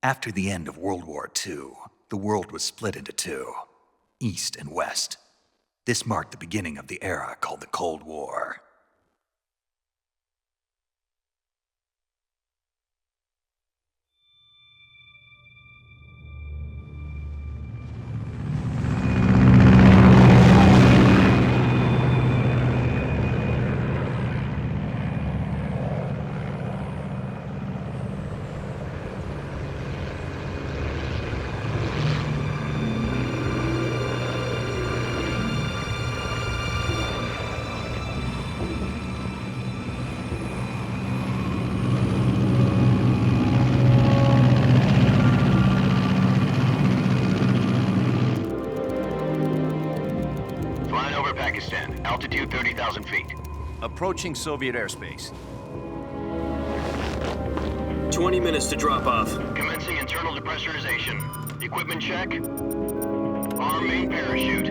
After the end of World War II, the world was split into two, East and West. This marked the beginning of the era called the Cold War. Altitude 30,000 feet. Approaching Soviet airspace. 20 minutes to drop off. Commencing internal depressurization. Equipment check. Arm main parachute.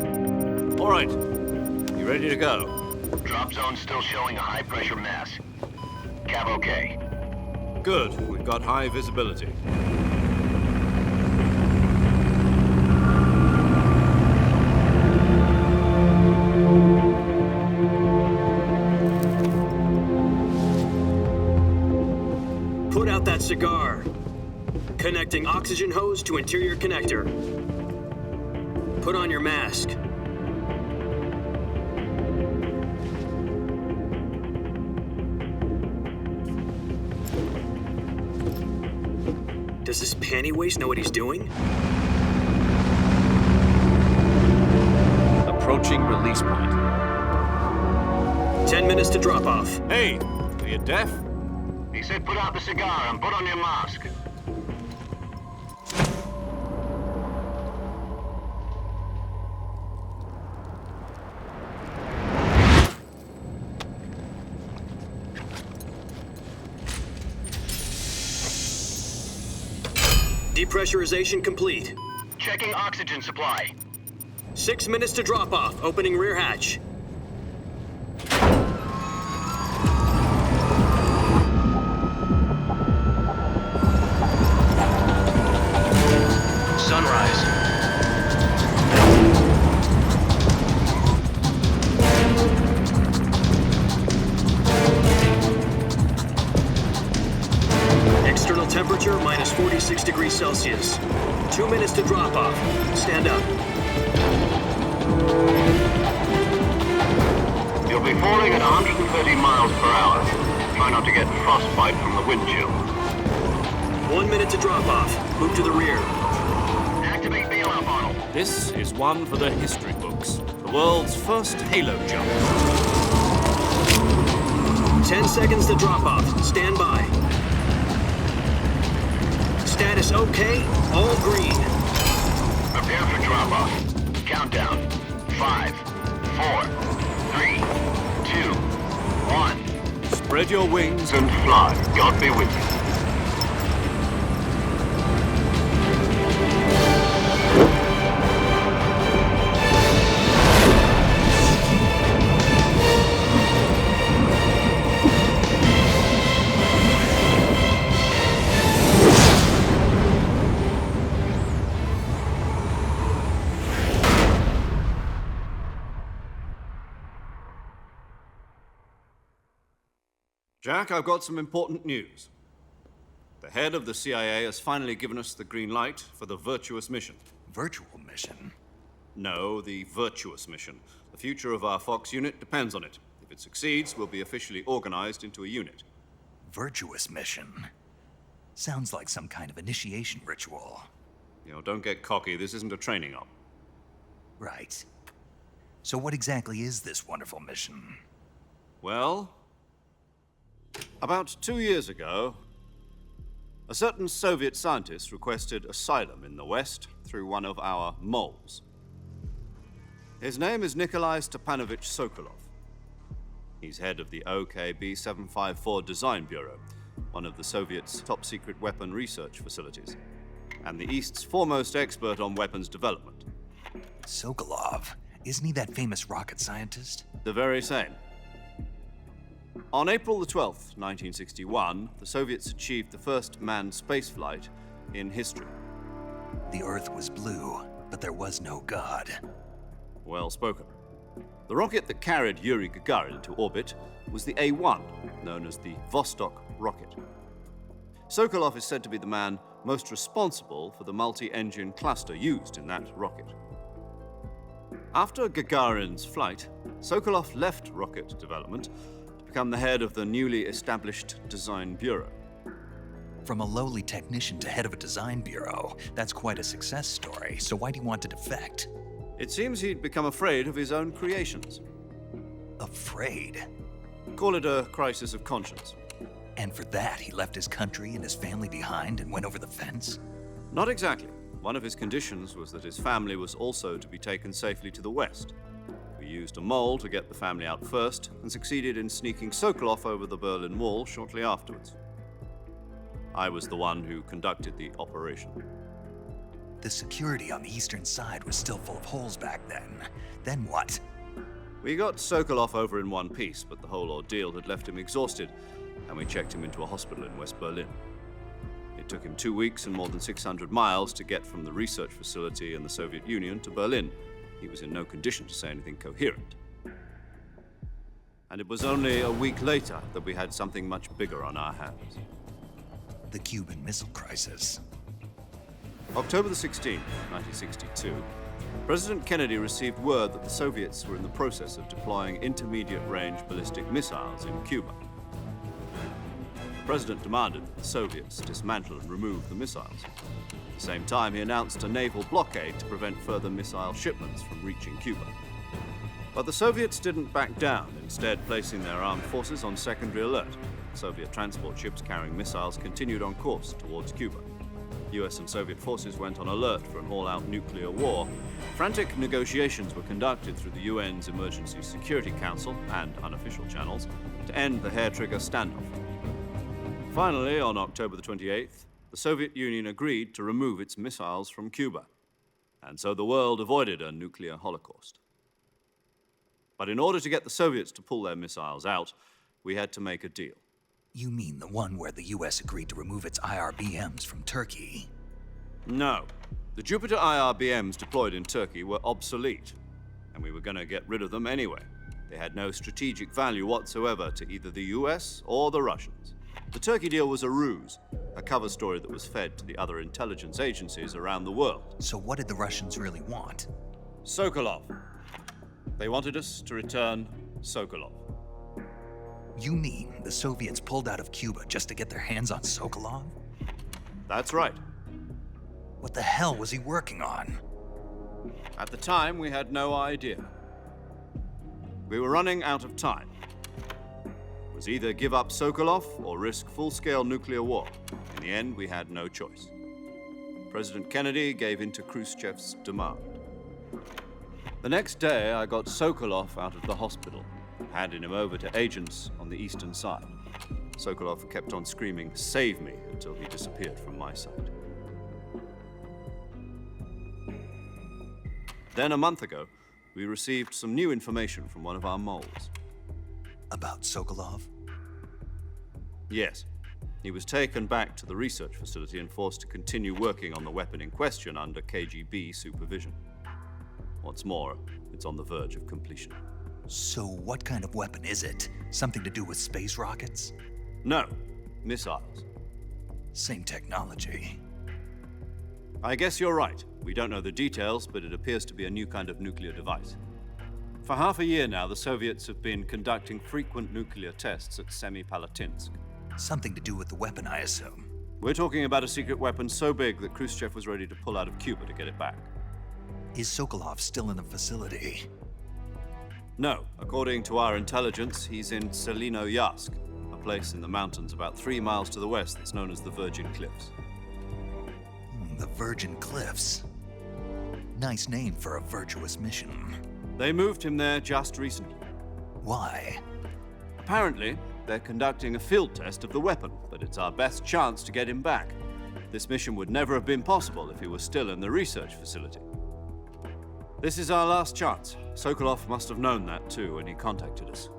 All right. You ready to go? Drop zone still showing a high pressure mass. Cav okay. Good. We've got high visibility. Put out that cigar. Connecting oxygen hose to interior connector. Put on your mask. Does this panty waste know what he's doing? Approaching release point. 10 minutes to drop off. Hey, are you deaf? He said put out the cigar and put on your mask. Depressurization complete. Checking oxygen supply. 6 minutes to drop off. Opening rear hatch. Sunrise. External temperature minus 46 degrees Celsius. 2 minutes to drop off. Stand up. You'll be falling at 130 miles per hour. Try not to get frostbite from the wind chill. 1 minute to drop off. Move to the rear. Activate bailout model. This is one for the history books. The world's first halo jump. 10 seconds to drop off. Stand by. Status okay. All green. Prepare for drop-off. Countdown. 5, 4, 3, 2, 1. Spread your wings And fly. God be with you. Jack, I've got some important news. The head of the CIA has finally given us the green light for the virtuous mission. Virtual mission? No, the virtuous mission. The future of our Fox unit depends on it. If it succeeds, we'll be officially organized into a unit. Virtuous mission? Sounds like some kind of initiation ritual. You know, don't get cocky. This isn't a training op. Right. So what exactly is this wonderful mission? Well, about 2 years ago, a certain Soviet scientist requested asylum in the West through one of our moles. His name is Nikolai Stepanovich Sokolov. He's head of the OKB 754 Design Bureau, one of the Soviets' top-secret weapon research facilities, and the East's foremost expert on weapons development. Sokolov? Isn't he that famous rocket scientist? The very same. On April the 12th, 1961, the Soviets achieved the first manned spaceflight in history. The Earth was blue, but there was no God. Well spoken. The rocket that carried Yuri Gagarin into orbit was the A-1, known as the Vostok rocket. Sokolov is said to be the man most responsible for the multi-engine cluster used in that rocket. After Gagarin's flight, Sokolov left rocket development to become the head of the newly established Design Bureau. From a lowly technician to head of a design bureau, that's quite a success story, so why'd he want to defect? It seems he'd become afraid of his own creations. Afraid? Call it a crisis of conscience. And for that, he left his country and his family behind and went over the fence? Not exactly. One of his conditions was that his family was also to be taken safely to the west. We used a mole to get the family out first and succeeded in sneaking Sokolov over the Berlin Wall shortly afterwards. I was the one who conducted the operation. The security on the eastern side was still full of holes back then. Then what? We got Sokolov over in one piece, but the whole ordeal had left him exhausted, and we checked him into a hospital in West Berlin. It took him 2 weeks and more than 600 miles to get from the research facility in the Soviet Union to Berlin. He was in no condition to say anything coherent. And it was only a week later that we had something much bigger on our hands. The Cuban Missile Crisis. October the 16th, 1962, President Kennedy received word that the Soviets were in the process of deploying intermediate-range ballistic missiles in Cuba. The President demanded that the Soviets dismantle and remove the missiles. At the same time, he announced a naval blockade to prevent further missile shipments from reaching Cuba. But the Soviets didn't back down, instead placing their armed forces on secondary alert. Soviet transport ships carrying missiles continued on course towards Cuba. US and Soviet forces went on alert for an all-out nuclear war. Frantic negotiations were conducted through the UN's Emergency Security Council and unofficial channels to end the hair-trigger standoff. Finally, on October the 28th, the Soviet Union agreed to remove its missiles from Cuba, and so the world avoided a nuclear holocaust. But in order to get the Soviets to pull their missiles out, we had to make a deal. You mean the one where the US agreed to remove its IRBMs from Turkey? No. The Jupiter IRBMs deployed in Turkey were obsolete, and we were going to get rid of them anyway. They had no strategic value whatsoever to either the US or the Russians. The Turkey deal was a ruse, a cover story that was fed to the other intelligence agencies around the world. So what did the Russians really want? Sokolov. They wanted us to return Sokolov. You mean the Soviets pulled out of Cuba just to get their hands on Sokolov? That's right. What the hell was he working on? At the time, we had no idea. We were running out of time. It was either give up Sokolov or risk full-scale nuclear war. In the end, we had no choice. President Kennedy gave in to Khrushchev's demand. The next day, I got Sokolov out of the hospital, handing him over to agents on the eastern side. Sokolov kept on screaming, "Save me," until he disappeared from my sight. Then a month ago, we received some new information from one of our moles. About Sokolov? Yes. He was taken back to the research facility and forced to continue working on the weapon in question under KGB supervision. What's more, it's on the verge of completion. So what kind of weapon is it? Something to do with space rockets? No, missiles. Same technology. I guess you're right. We don't know the details, but it appears to be a new kind of nuclear device. For half a year now, the Soviets have been conducting frequent nuclear tests at Semipalatinsk. Something to do with the weapon, I assume. We're talking about a secret weapon so big that Khrushchev was ready to pull out of Cuba to get it back. Is Sokolov still in the facility? No. According to our intelligence, he's in Selinoyarsk, a place in the mountains about 3 miles to the west that's known as the Virgin Cliffs. The Virgin Cliffs. Nice name for a virtuous mission. They moved him there just recently. Why? Apparently, they're conducting a field test of the weapon, but it's our best chance to get him back. This mission would never have been possible if he was still in the research facility. This is our last chance. Sokolov must have known that too when he contacted us.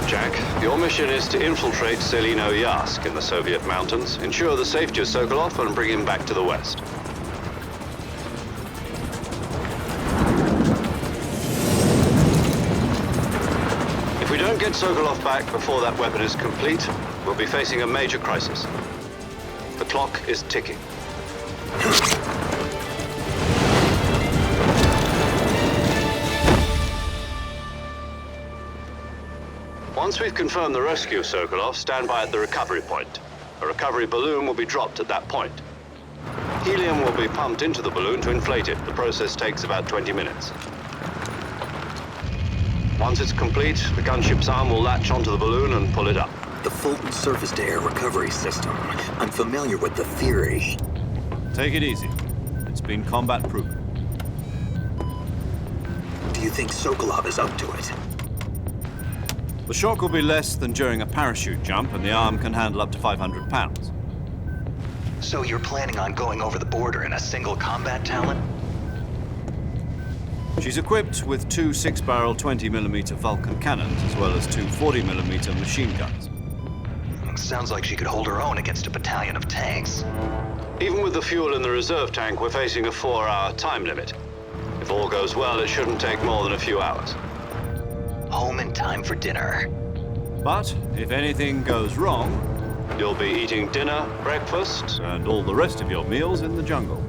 up, Jack. Your mission is to infiltrate Selino-Yask in the Soviet mountains, ensure the safety of Sokolov, and bring him back to the West. If we don't get Sokolov back before that weapon is complete, we'll be facing a major crisis. The clock is ticking. Once we've confirmed the rescue of Sokolov, stand by at the recovery point. A recovery balloon will be dropped at that point. Helium will be pumped into the balloon to inflate it. The process takes about 20 minutes. Once it's complete, the gunship's arm will latch onto the balloon and pull it up. The Fulton surface-to-air recovery system. I'm familiar with the theory. Take it easy. It's been combat-proven. Do you think Sokolov is up to it? The shock will be less than during a parachute jump, and the arm can handle up to 500 pounds. So you're planning on going over the border in a single combat talon? She's equipped with two 6-barrel 20mm Vulcan cannons, as well as two 40mm machine guns. Sounds like she could hold her own against a battalion of tanks. Even with the fuel in the reserve tank, we're facing a 4-hour time limit. If all goes well, it shouldn't take more than a few hours. Home in time for dinner. But if anything goes wrong, you'll be eating dinner, breakfast, and all the rest of your meals in the jungle.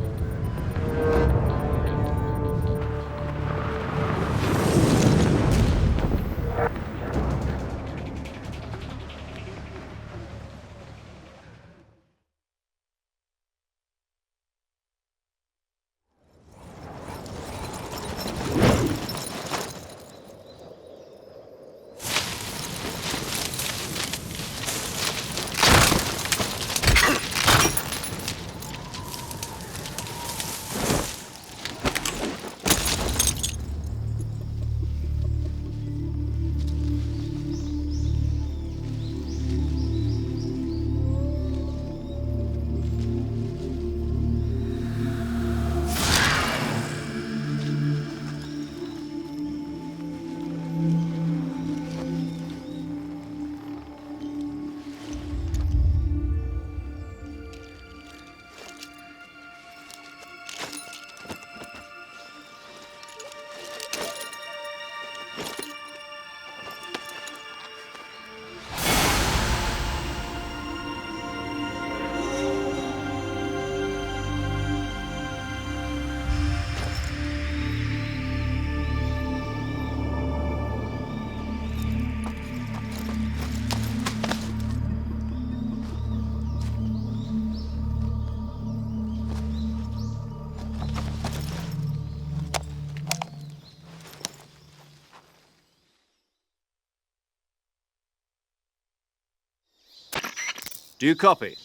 Do you copy?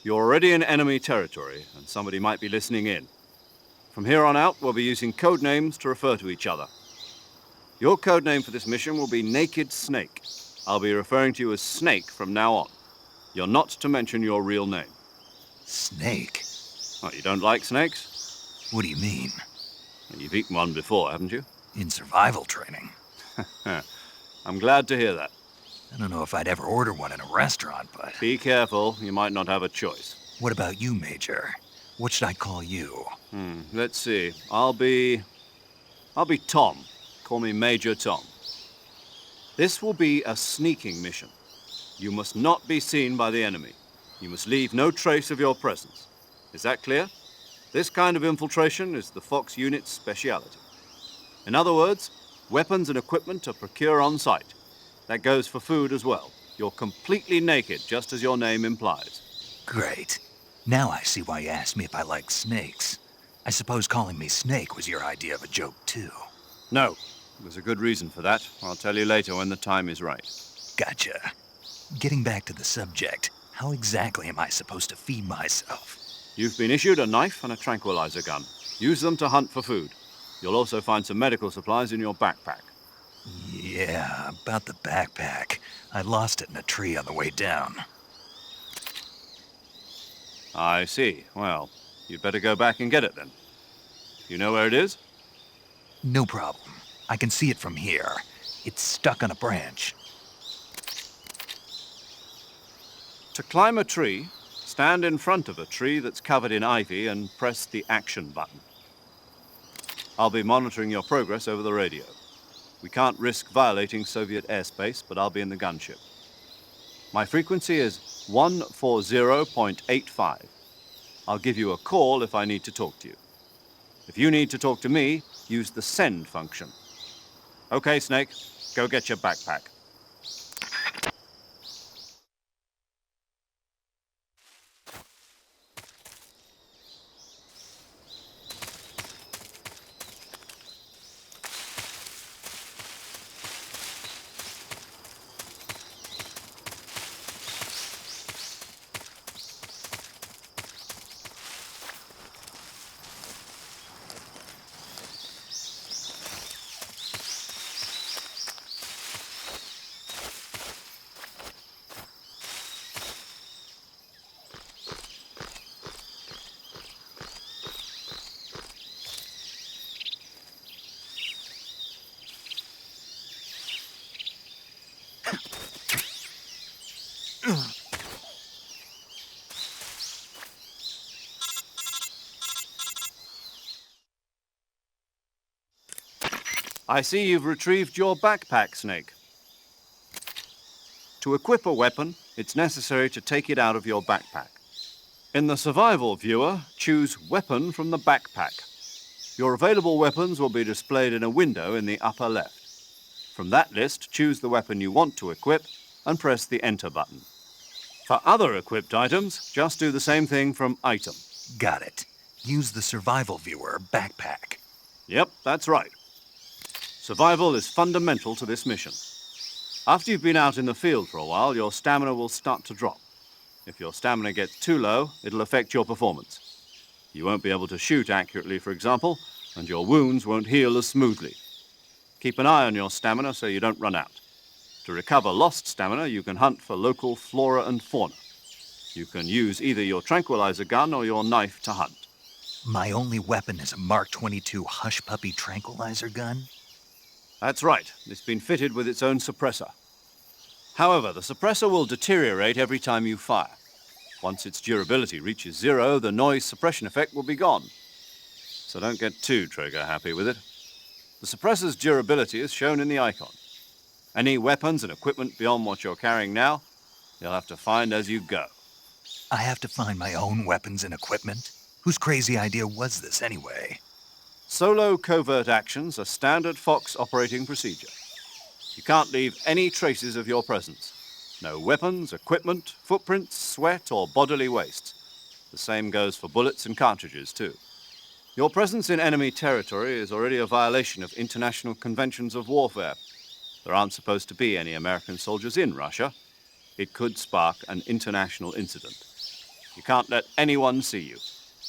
You're already in enemy territory, and somebody might be listening in. From here on out, we'll be using code names to refer to each other. Your code name for this mission will be Naked Snake. I'll be referring to you as Snake from now on. You're not to mention your real name. Snake? Oh, you don't like snakes? What do you mean? You've eaten one before, haven't you? In survival training. I'm glad to hear that. I don't know if I'd ever order one in a restaurant, but... Be careful, you might not have a choice. What about you, Major? What should I call you? Let's see. I'll be Tom. Call me Major Tom. This will be a sneaking mission. You must not be seen by the enemy. You must leave no trace of your presence. Is that clear? This kind of infiltration is the Fox unit's speciality. In other words, weapons and equipment are procured on site. That goes for food as well. You're completely naked, just as your name implies. Great. Now I see why you asked me if I like snakes. I suppose calling me Snake was your idea of a joke, too. No, there's a good reason for that. I'll tell you later when the time is right. Gotcha. Getting back to the subject, how exactly am I supposed to feed myself? You've been issued a knife and a tranquilizer gun. Use them to hunt for food. You'll also find some medical supplies in your backpack. Yeah, about the backpack. I lost it in a tree on the way down. I see. Well, you'd better go back and get it then. You know where it is? No problem. I can see it from here. It's stuck on a branch. To climb a tree, stand in front of a tree that's covered in ivy and press the action button. I'll be monitoring your progress over the radio. We can't risk violating Soviet airspace, but I'll be in the gunship. My frequency is 140.85. I'll give you a call if I need to talk to you. If you need to talk to me, use the send function. Okay, Snake, go get your backpack. I see you've retrieved your backpack, Snake. To equip a weapon, it's necessary to take it out of your backpack. In the survival viewer, choose Weapon from the backpack. Your available weapons will be displayed in a window in the upper left. From that list, choose the weapon you want to equip and press the Enter button. For other equipped items, just do the same thing from Item. Got it. Use the survival viewer backpack. Yep, that's right. Survival is fundamental to this mission. After you've been out in the field for a while, your stamina will start to drop. If your stamina gets too low, it'll affect your performance. You won't be able to shoot accurately, for example, and your wounds won't heal as smoothly. Keep an eye on your stamina so you don't run out. To recover lost stamina, you can hunt for local flora and fauna. You can use either your tranquilizer gun or your knife to hunt. My only weapon is a Mark 22 Hush Puppy tranquilizer gun? That's right. It's been fitted with its own suppressor. However, the suppressor will deteriorate every time you fire. Once its durability reaches 0, the noise suppression effect will be gone. So don't get too trigger happy with it. The suppressor's durability is shown in the icon. Any weapons and equipment beyond what you're carrying now, you'll have to find as you go. I have to find my own weapons and equipment? Whose crazy idea was this anyway? Solo covert actions are standard Fox operating procedure. You can't leave any traces of your presence. No weapons, equipment, footprints, sweat, or bodily waste. The same goes for bullets and cartridges, too. Your presence in enemy territory is already a violation of international conventions of warfare. There aren't supposed to be any American soldiers in Russia. It could spark an international incident. You can't let anyone see you.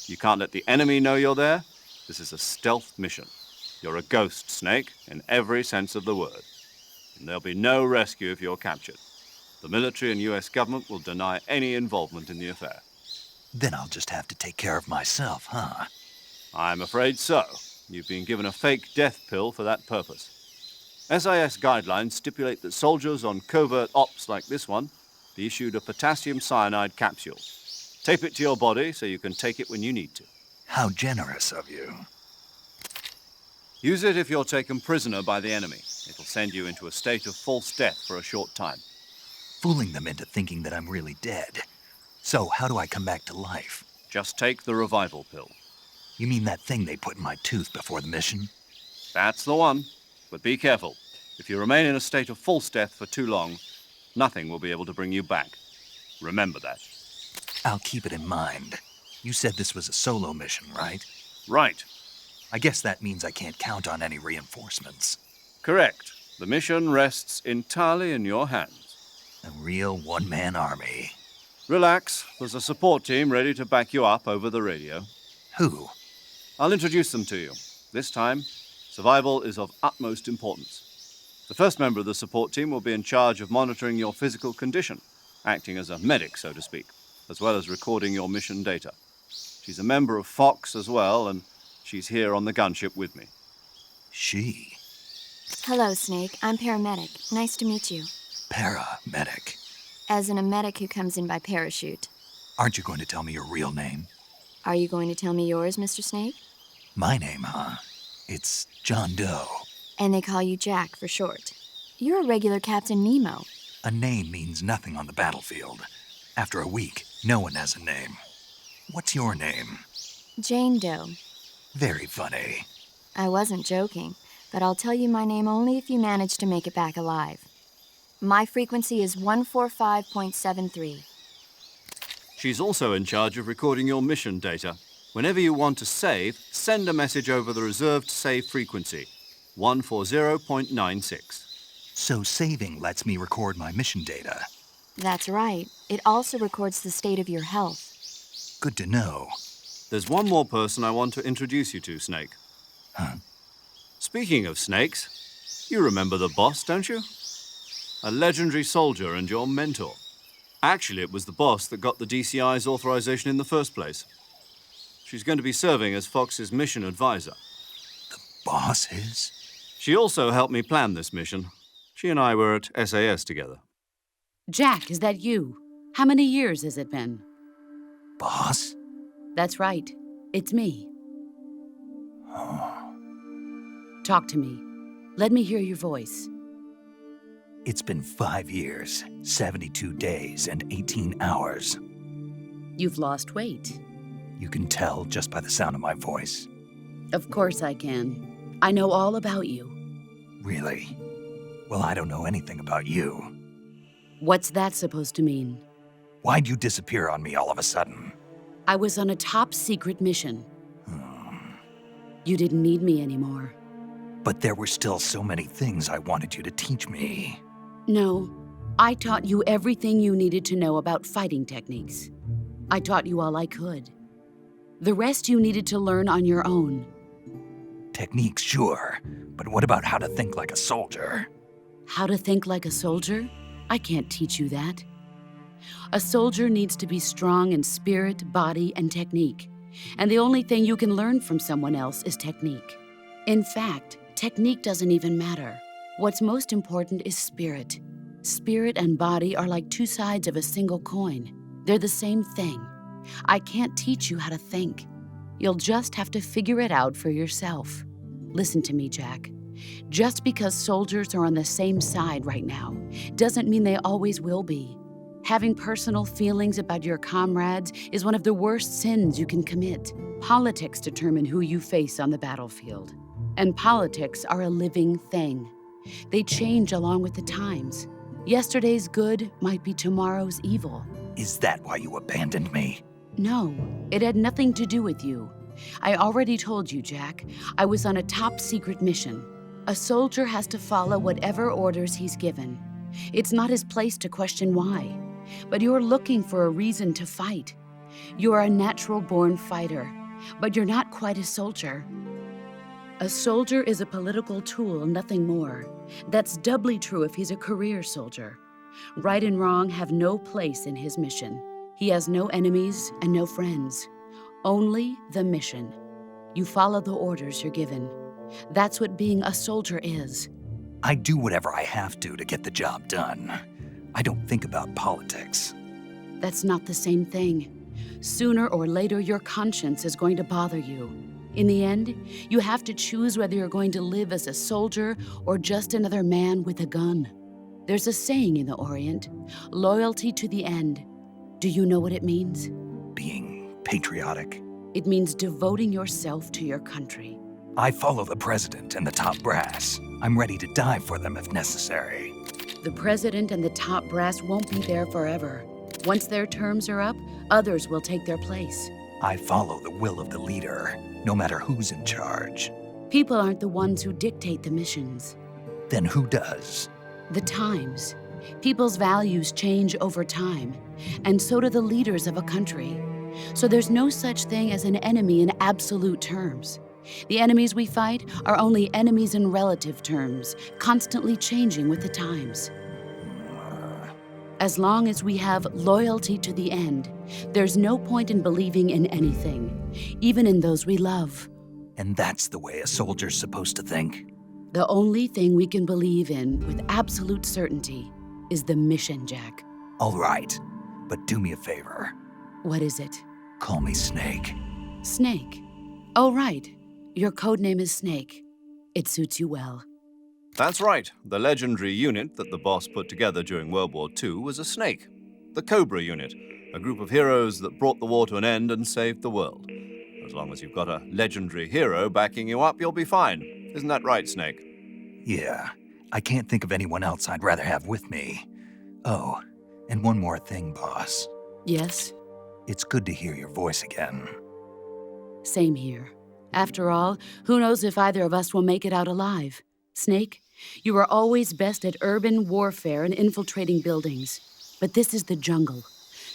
You can't let the enemy know you're there. This is a stealth mission. You're a ghost, Snake, in every sense of the word. And there'll be no rescue if you're captured. The military and US government will deny any involvement in the affair. Then I'll just have to take care of myself, huh? I'm afraid so. You've been given a fake death pill for that purpose. SIS guidelines stipulate that soldiers on covert ops like this one be issued a potassium cyanide capsule. Tape it to your body so you can take it when you need to. How generous of you. Use it if you're taken prisoner by the enemy. It'll send you into a state of false death for a short time. Fooling them into thinking that I'm really dead. So how do I come back to life? Just take the revival pill. You mean that thing they put in my tooth before the mission? That's the one. But be careful. If you remain in a state of false death for too long, nothing will be able to bring you back. Remember that. I'll keep it in mind. You said this was a solo mission, right? Right. I guess that means I can't count on any reinforcements. Correct. The mission rests entirely in your hands. A real one-man army. Relax. There's a support team ready to back you up over the radio. Who? I'll introduce them to you. This time, survival is of utmost importance. The first member of the support team will be in charge of monitoring your physical condition, acting as a medic, so to speak, as well as recording your mission data. She's a member of Fox as well, and she's here on the gunship with me. She? Hello, Snake. I'm paramedic. Nice to meet you. Paramedic. As in a medic who comes in by parachute. Aren't you going to tell me your real name? Are you going to tell me yours, Mr. Snake? My name, huh? It's John Doe. And they call you Jack for short. You're a regular Captain Nemo. A name means nothing on the battlefield. After a week, no one has a name. What's your name? Jane Doe. Very funny. I wasn't joking, but I'll tell you my name only if you manage to make it back alive. My frequency is 145.73. She's also in charge of recording your mission data. Whenever you want to save, send a message over the reserved save frequency, 140.96. So saving lets me record my mission data. That's right. It also records the state of your health. Good to know. There's one more person I want to introduce you to, Snake. Huh? Speaking of snakes, you remember the boss, don't you? A legendary soldier and your mentor. Actually, it was the boss that got the DCI's authorization in the first place. She's going to be serving as Fox's mission advisor. Boss is? She also helped me plan this mission. She and I were at SAS together. Jack, is that you? How many years has it been? Boss? That's right. It's me. Oh. Talk to me. Let me hear your voice. It's been 5 years, 72 days, and 18 hours. You've lost weight. You can tell just by the sound of my voice. Of course I can. I know all about you. Really? Well, I don't know anything about you. What's that supposed to mean? Why'd you disappear on me all of a sudden? I was on a top-secret mission. You didn't need me anymore. But there were still so many things I wanted you to teach me. No, I taught you everything you needed to know about fighting techniques. I taught you all I could. The rest you needed to learn on your own. Techniques, sure. But what about how to think like a soldier? How to think like a soldier? I can't teach you that. A soldier needs to be strong in spirit, body, and technique. And the only thing you can learn from someone else is technique. In fact, technique doesn't even matter. What's most important is spirit. Spirit and body are like two sides of a single coin. They're the same thing. I can't teach you how to think. You'll just have to figure it out for yourself. Listen to me, Jack. Just because soldiers are on the same side right now doesn't mean they always will be. Having personal feelings about your comrades is one of the worst sins you can commit. Politics determine who you face on the battlefield. And politics are a living thing. They change along with the times. Yesterday's good might be tomorrow's evil. Is that why you abandoned me? No, it had nothing to do with you. I already told you, Jack. I was on a top-secret mission. A soldier has to follow whatever orders he's given. It's not his place to question why. But you're looking for a reason to fight. You're a natural-born fighter, but you're not quite a soldier. A soldier is a political tool, nothing more. That's doubly true if he's a career soldier. Right and wrong have no place in his mission. He has no enemies and no friends. Only the mission. You follow the orders you're given. That's what being a soldier is. I do whatever I have to get the job done. I don't think about politics. That's not the same thing. Sooner or later, your conscience is going to bother you. In the end, you have to choose whether you're going to live as a soldier or just another man with a gun. There's a saying in the Orient, loyalty to the end. Do you know what it means? Being patriotic. It means devoting yourself to your country. I follow the president and the top brass. I'm ready to die for them if necessary. The president and the top brass won't be there forever. Once their terms are up, others will take their place. I follow the will of the leader, no matter who's in charge. People aren't the ones who dictate the missions. Then who does? The times. People's values change over time, and so do the leaders of a country. So there's no such thing as an enemy in absolute terms. The enemies we fight are only enemies in relative terms, constantly changing with the times. As long as we have loyalty to the end, there's no point in believing in anything, even in those we love. And that's the way a soldier's supposed to think? The only thing we can believe in with absolute certainty is the mission, Jack. All right, but do me a favor. What is it? Call me Snake. Snake. Oh, right. Your code name is Snake. It suits you well. That's right. The legendary unit that the boss put together during World War II was a snake. The Cobra unit, a group of heroes that brought the war to an end and saved the world. As long as you've got a legendary hero backing you up, you'll be fine. Isn't that right, Snake? Yeah, I can't think of anyone else I'd rather have with me. Oh, and one more thing, boss. Yes? It's good to hear your voice again. Same here. After all, who knows if either of us will make it out alive? Snake, you are always best at urban warfare and infiltrating buildings. But this is the jungle.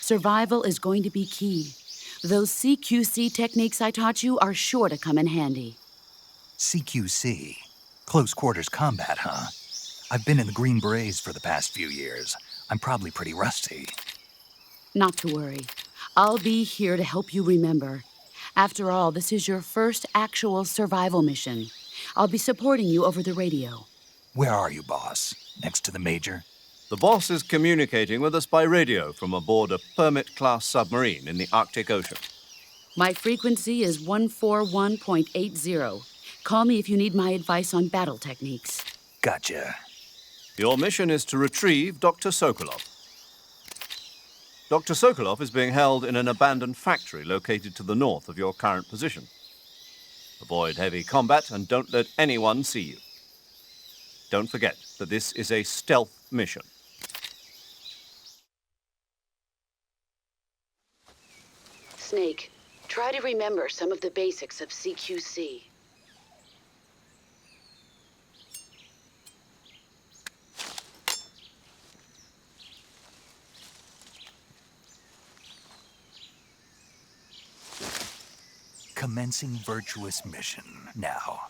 Survival is going to be key. Those CQC techniques I taught you are sure to come in handy. CQC? Close quarters combat, huh? I've been in the Green Berets for the past few years. I'm probably pretty rusty. Not to worry. I'll be here to help you remember. After all, this is your first actual survival mission. I'll be supporting you over the radio. Where are you, boss? Next to the Major? The boss is communicating with us by radio from aboard a Permit-class submarine in the Arctic Ocean. My frequency is 141.80. Call me if you need my advice on battle techniques. Gotcha. Your mission is to retrieve Dr. Sokolov. Dr. Sokolov is being held in an abandoned factory located to the north of your current position. Avoid heavy combat and don't let anyone see you. Don't forget that this is a stealth mission. Snake, try to remember some of the basics of CQC. Commencing virtuous mission now.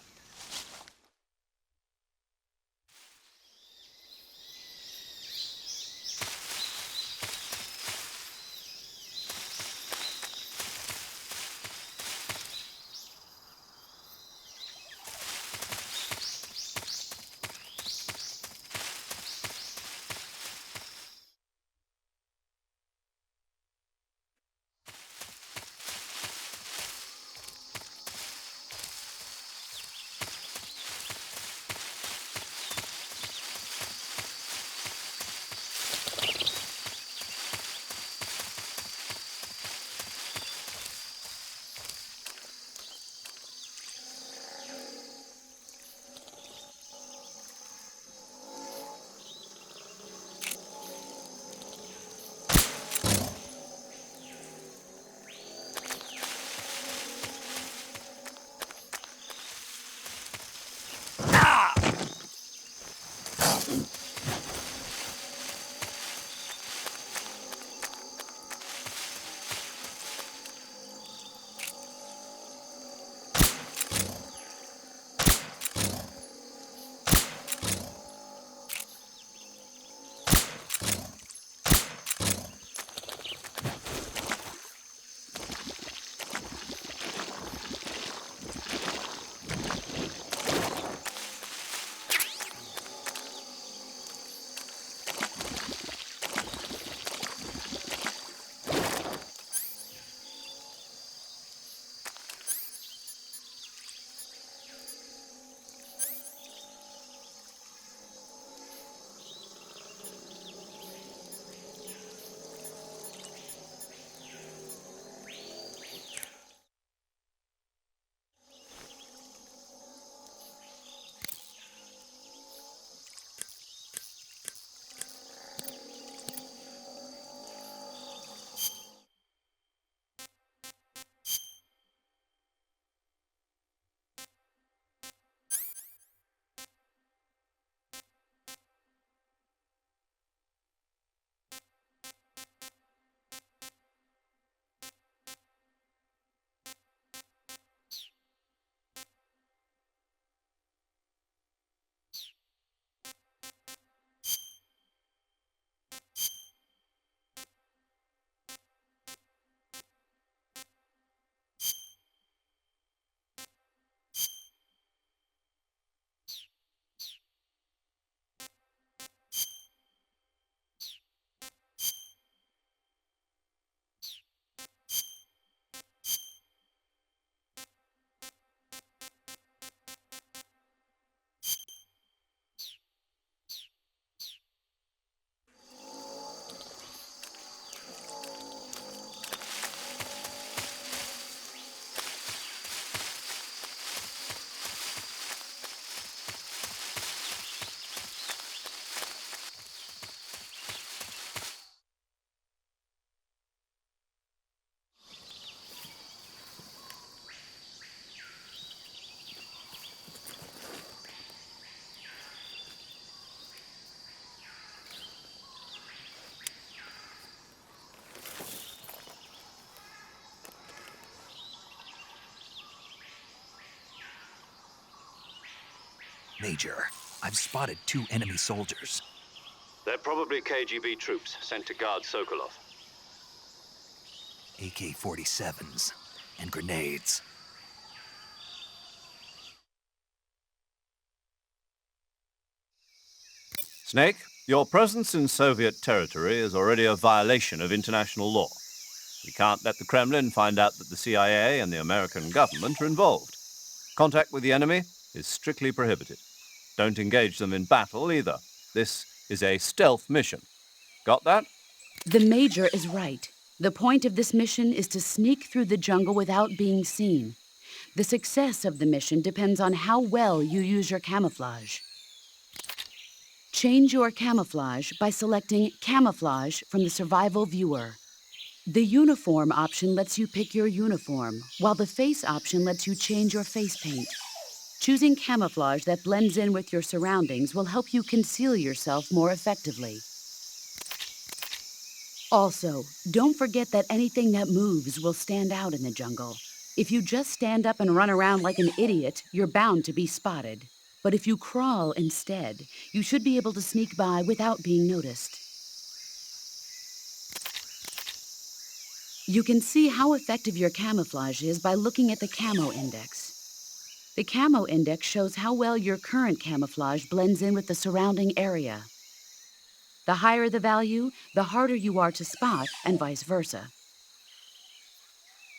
Major, I've spotted 2 enemy soldiers. They're probably KGB troops sent to guard Sokolov. AK-47s and grenades. Snake, your presence in Soviet territory is already a violation of international law. We can't let the Kremlin find out that the CIA and the American government are involved. Contact with the enemy is strictly prohibited. Don't engage them in battle either. This is a stealth mission. Got that? The Major is right. The point of this mission is to sneak through the jungle without being seen. The success of the mission depends on how well you use your camouflage. Change your camouflage by selecting Camouflage from the Survival Viewer. The Uniform option lets you pick your uniform, while the Face option lets you change your face paint. Choosing camouflage that blends in with your surroundings will help you conceal yourself more effectively. Also, don't forget that anything that moves will stand out in the jungle. If you just stand up and run around like an idiot, you're bound to be spotted. But if you crawl instead, you should be able to sneak by without being noticed. You can see how effective your camouflage is by looking at the Camo Index. The Camo Index shows how well your current camouflage blends in with the surrounding area. The higher the value, the harder you are to spot, and vice versa.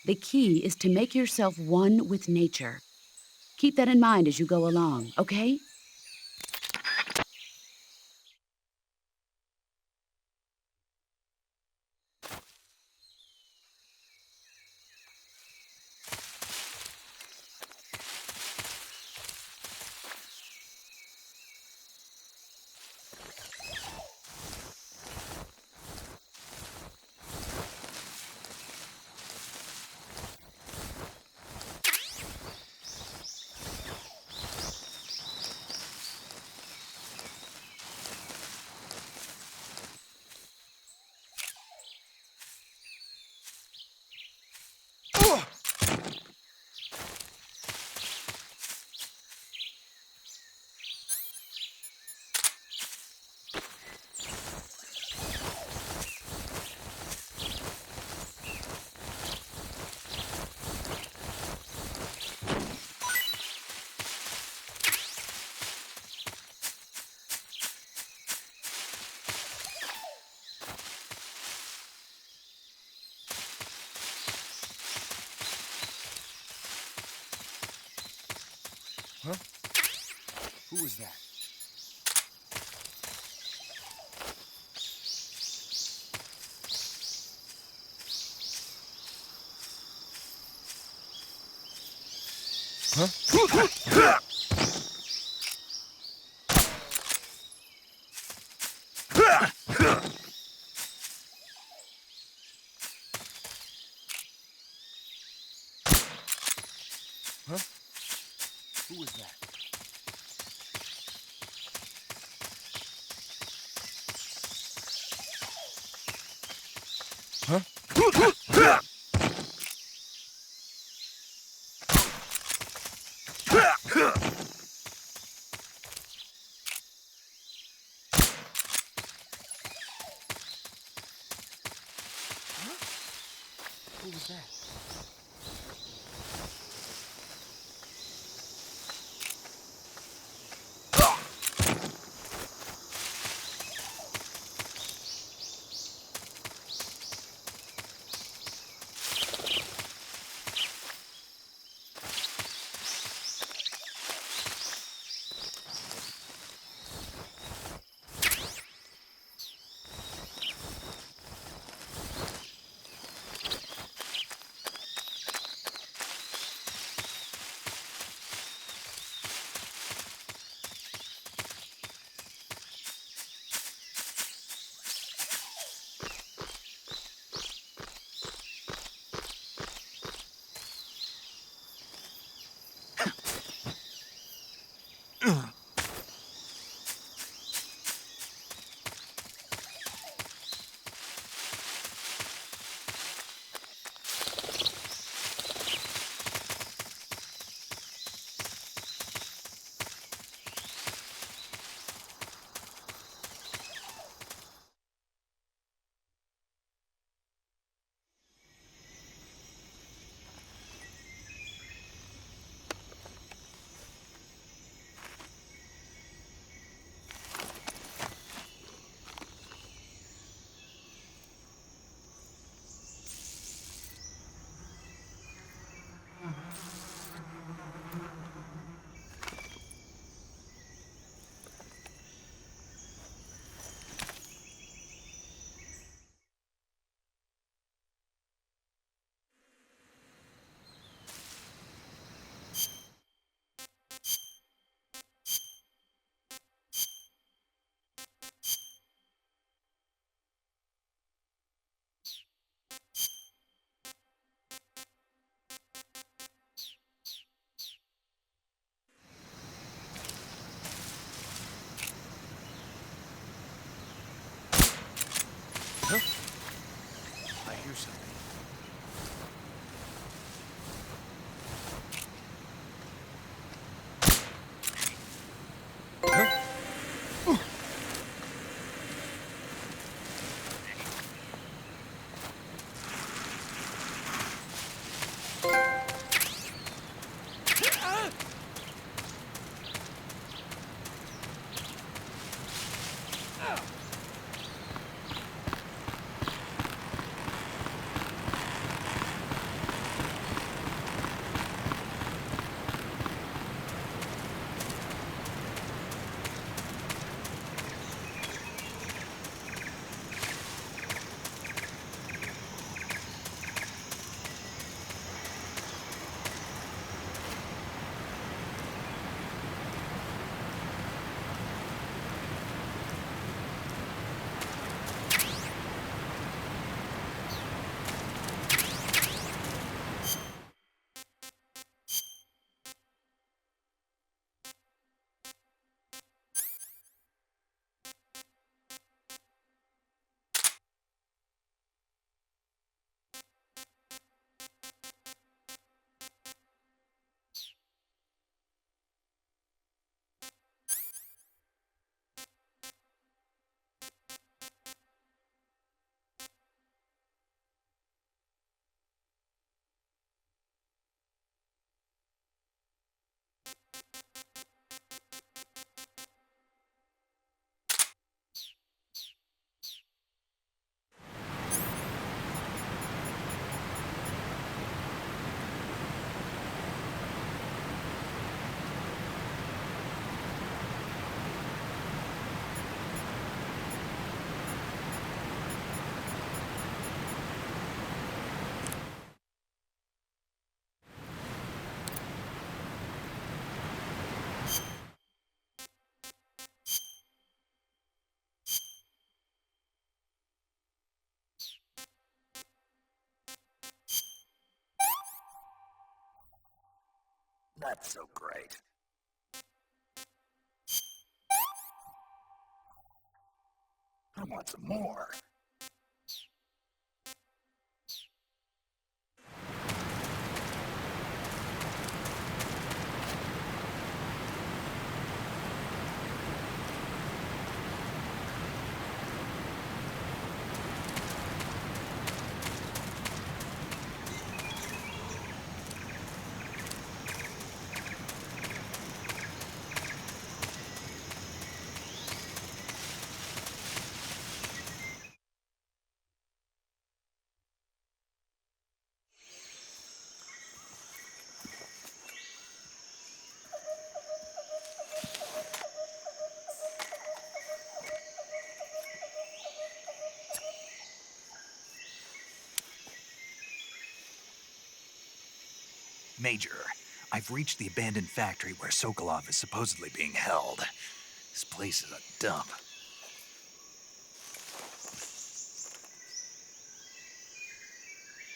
The key is to make yourself one with nature. Keep that in mind as you go along, okay? Huh? Who was that? Huh? Huh? Who was that? Huh? Who was that? That's so great. I want some more. Major, I've reached the abandoned factory where Sokolov is supposedly being held. This place is a dump.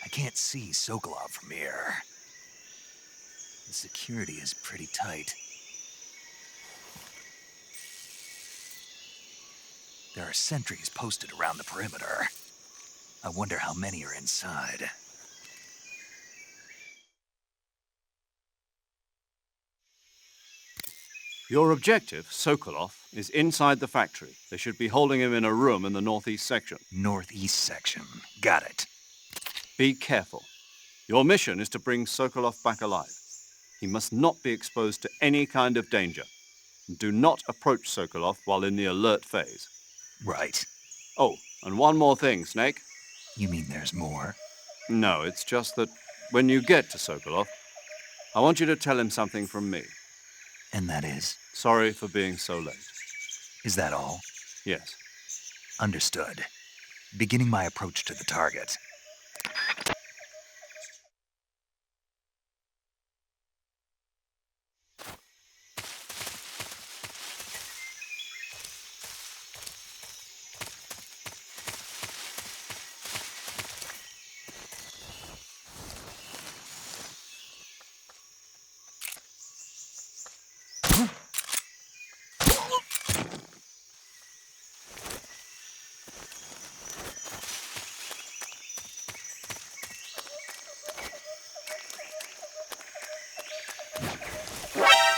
I can't see Sokolov from here. The security is pretty tight. There are sentries posted around the perimeter. I wonder how many are inside. Your objective, Sokolov, is inside the factory. They should be holding him in a room in the northeast section. Northeast section. Got it. Be careful. Your mission is to bring Sokolov back alive. He must not be exposed to any kind of danger. Do not approach Sokolov while in the alert phase. Right. Oh, and one more thing, Snake. You mean there's more? No, it's just that when you get to Sokolov, I want you to tell him something from me. And that is? Sorry for being so late. Is that all? Yes. Understood. Beginning my approach to the target.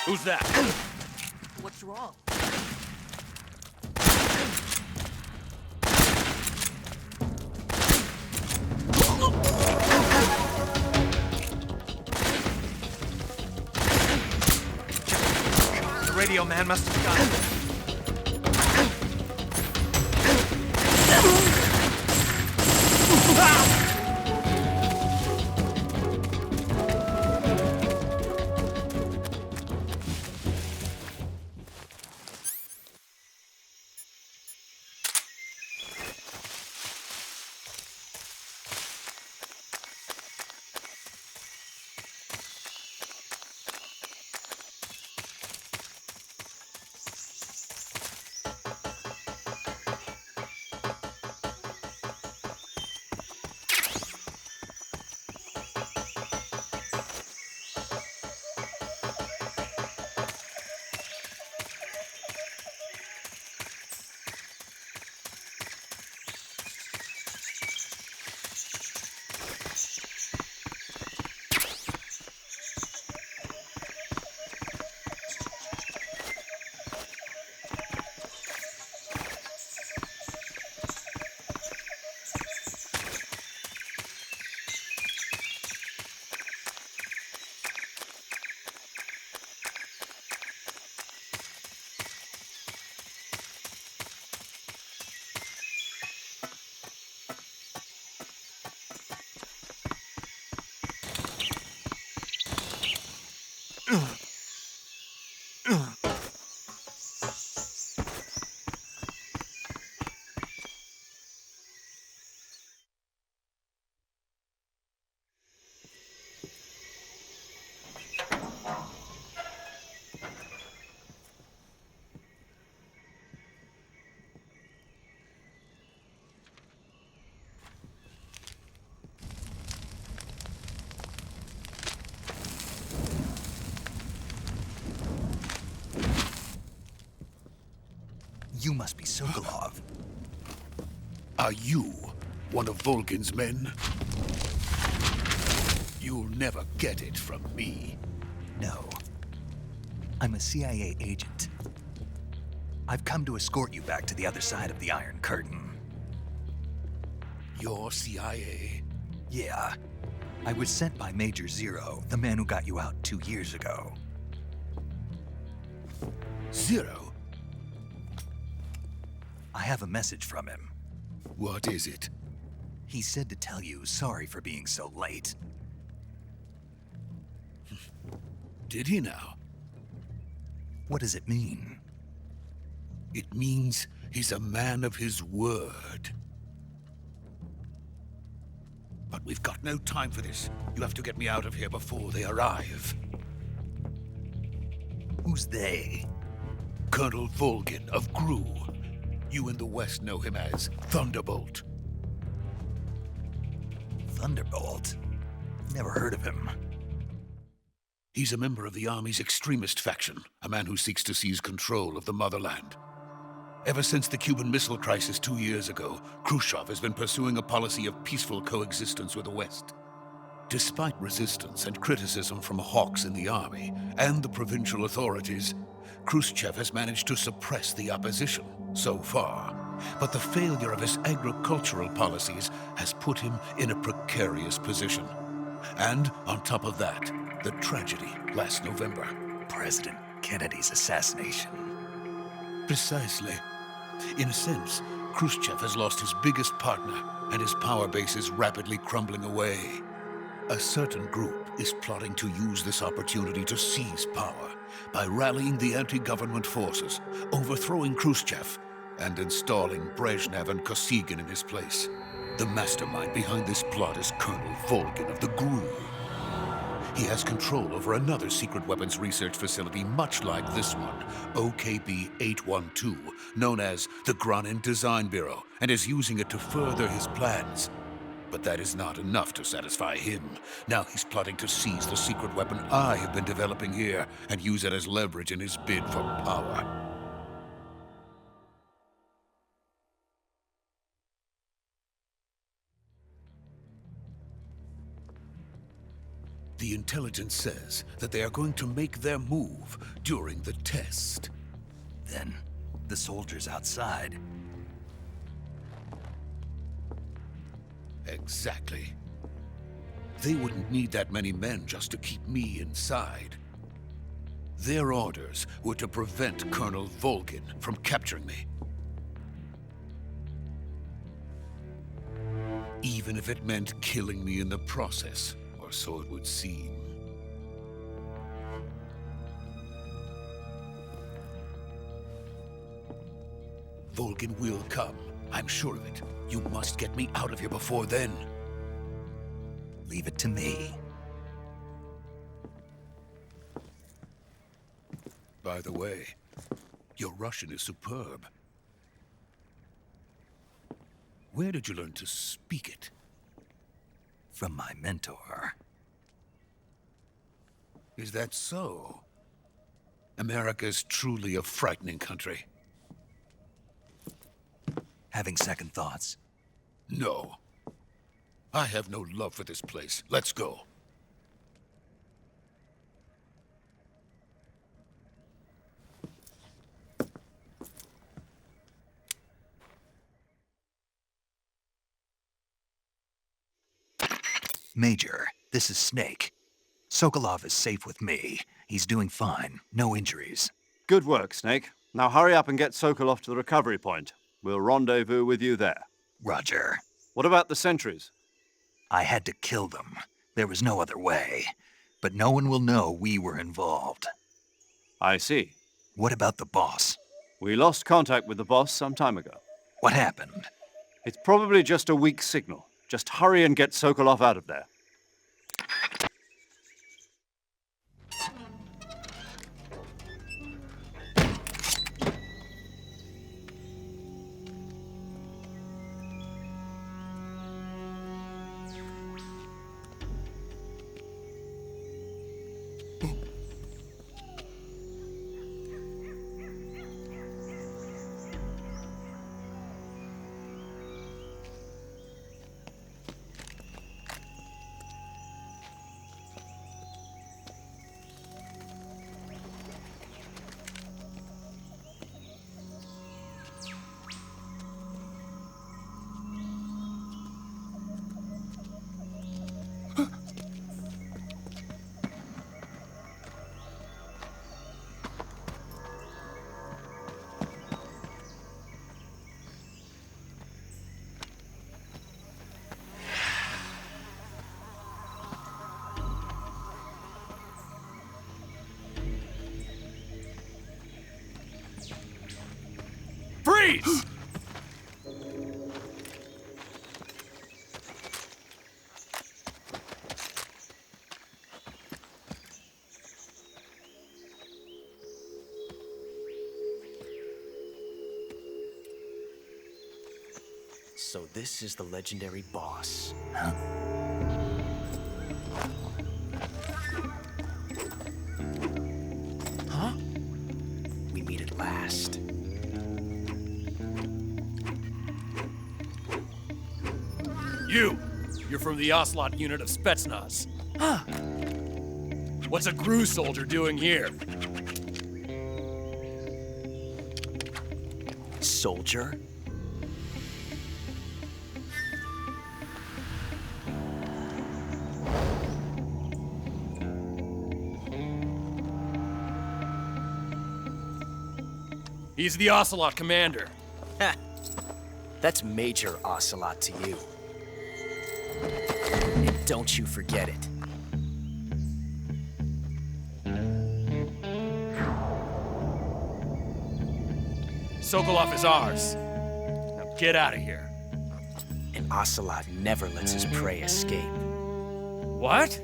Who's that? What's wrong? The radio man must have got it. You must be Sokolov. Are you one of Volgin's men? You'll never get it from me. No. I'm a CIA agent. I've come to escort you back to the other side of the Iron Curtain. You're CIA? Yeah. I was sent by Major Zero, the man who got you out 2 years ago. Zero? I have a message from him. What is it? He said to tell you sorry for being so late. Did he now? What does it mean? It means he's a man of his word. But we've got no time for this. You have to get me out of here before they arrive. Who's they? Colonel Volgin of GRU. You in the West know him as Thunderbolt. Thunderbolt? Never heard of him. He's a member of the Army's extremist faction, a man who seeks to seize control of the motherland. Ever since the Cuban Missile Crisis 2 years ago, Khrushchev has been pursuing a policy of peaceful coexistence with the West. Despite resistance and criticism from hawks in the army and the provincial authorities, Khrushchev has managed to suppress the opposition so far. But the failure of his agricultural policies has put him in a precarious position. And on top of that, the tragedy last November. President Kennedy's assassination. Precisely. In a sense, Khrushchev has lost his biggest partner, and his power base is rapidly crumbling away. A certain group is plotting to use this opportunity to seize power by rallying the anti-government forces, overthrowing Khrushchev, and installing Brezhnev and Kosygin in his place. The mastermind behind this plot is Colonel Volgin of the GRU. He has control over another secret weapons research facility much like this one, OKB-812, known as the Granin Design Bureau, and is using it to further his plans. But that is not enough to satisfy him. Now he's plotting to seize the secret weapon I have been developing here and use it as leverage in his bid for power. The intelligence says that they are going to make their move during the test. Then, the soldiers outside. Exactly. They wouldn't need that many men just to keep me inside. Their orders were to prevent Colonel Volgin from capturing me. Even if it meant killing me in the process, or so it would seem. Volgin will come. I'm sure of it. You must get me out of here before then. Leave it to me. By the way, your Russian is superb. Where did you learn to speak it? From my mentor. Is that so? America is truly a frightening country. Having second thoughts? No. I have no love for this place. Let's go. Major, this is Snake. Sokolov is safe with me. He's doing fine. No injuries. Good work, Snake. Now hurry up and get Sokolov to the recovery point. We'll rendezvous with you there. Roger. What about the sentries? I had to kill them. There was no other way. But no one will know we were involved. I see. What about the boss? We lost contact with the boss some time ago. What happened? It's probably just a weak signal. Just hurry and get Sokolov out of there. Freeze! So this is the legendary boss. Huh? We meet at last. You're from the Ocelot unit of Spetsnaz. Huh. What's a GRU soldier doing here? Soldier? He's the Ocelot commander. Ha! That's Major Ocelot to you. And don't you forget it. Sokolov is ours. Now get out of here. And Ocelot never lets his prey escape. What?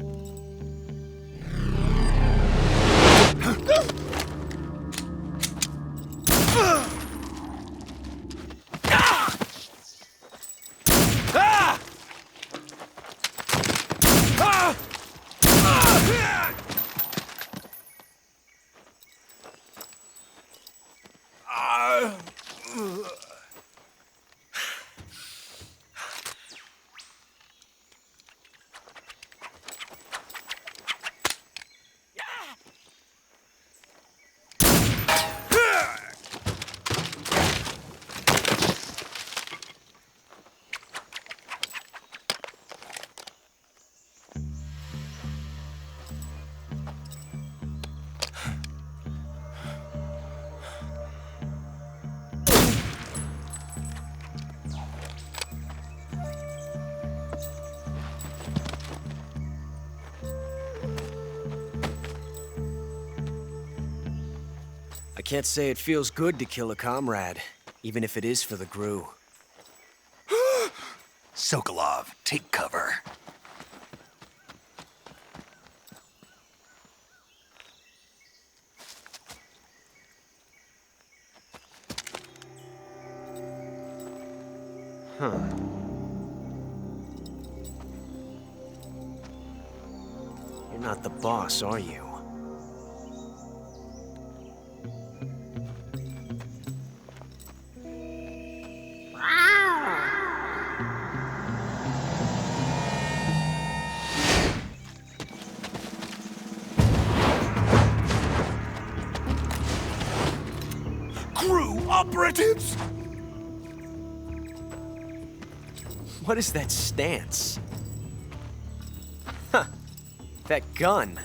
I can't say it feels good to kill a comrade, even if it is for the GRU. Sokolov, take cover. Huh. You're not the boss, are you? GRU operatives! What is that stance? Huh. That gun.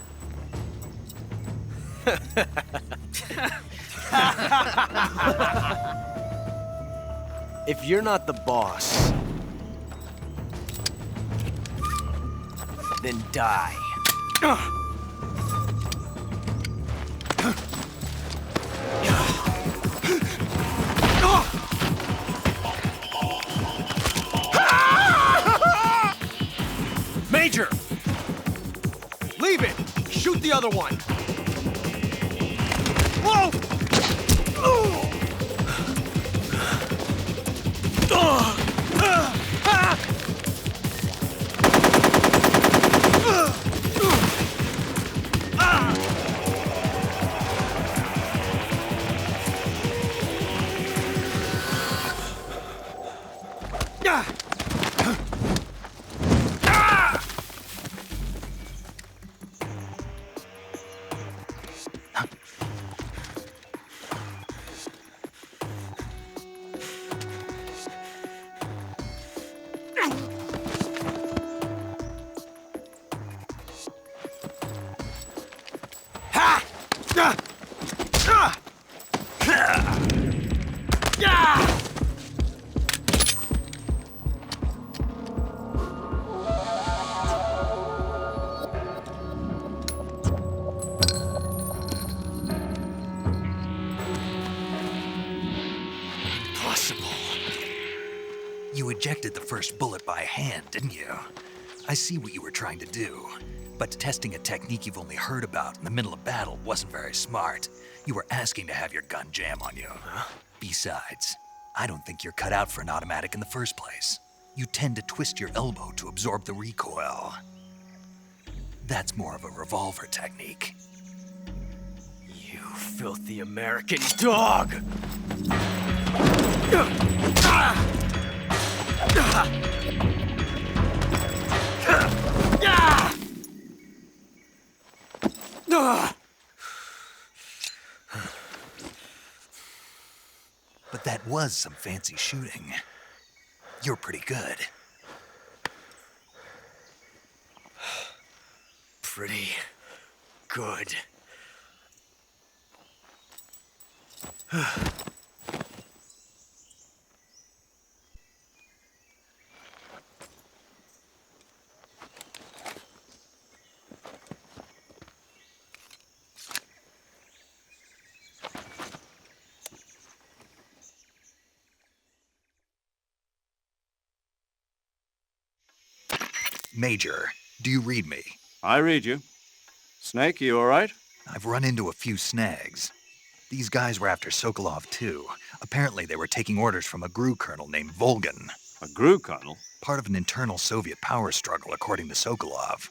If you're not the boss, then die. Major! Leave it! Shoot the other one! Whoa! ejected the first bullet by hand, didn't you? I see what you were trying to do. But testing a technique you've only heard about in the middle of battle wasn't very smart. You were asking to have your gun jam on you. Huh? Besides, I don't think you're cut out for an automatic in the first place. You tend to twist your elbow to absorb the recoil. That's more of a revolver technique. You filthy American dog! But that was some fancy shooting. You're pretty good. Pretty good. Major, do you read me? I read you. Snake, you all right? I've run into a few snags. These guys were after Sokolov too. Apparently they were taking orders from a GRU colonel named Volgan. A GRU colonel? Part of an internal Soviet power struggle, according to Sokolov.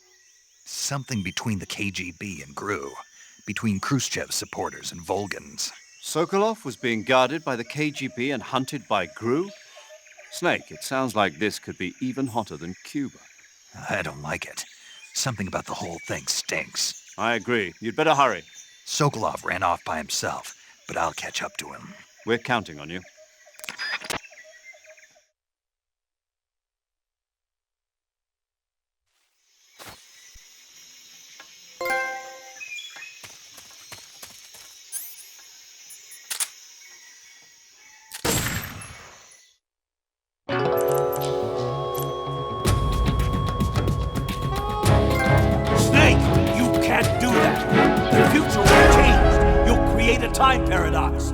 Something between the KGB and GRU. Between Khrushchev's supporters and Volgan's. Sokolov was being guarded by the KGB and hunted by GRU? Snake, it sounds like this could be even hotter than Cuba. I don't like it. Something about the whole thing stinks. I agree. You'd better hurry. Sokolov ran off by himself, but I'll catch up to him. We're counting on you. Time paradox.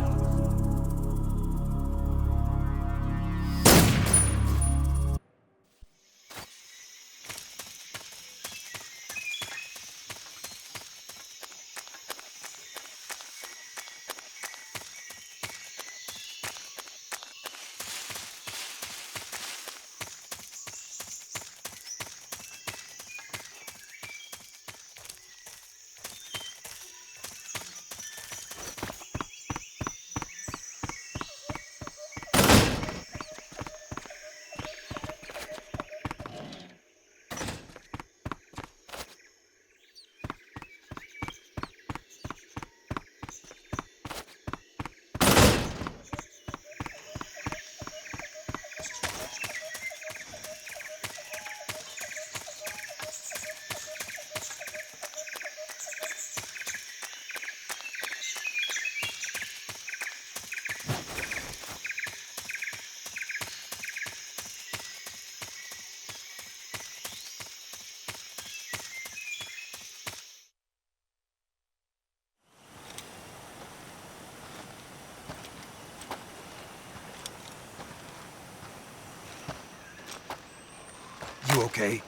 You okay?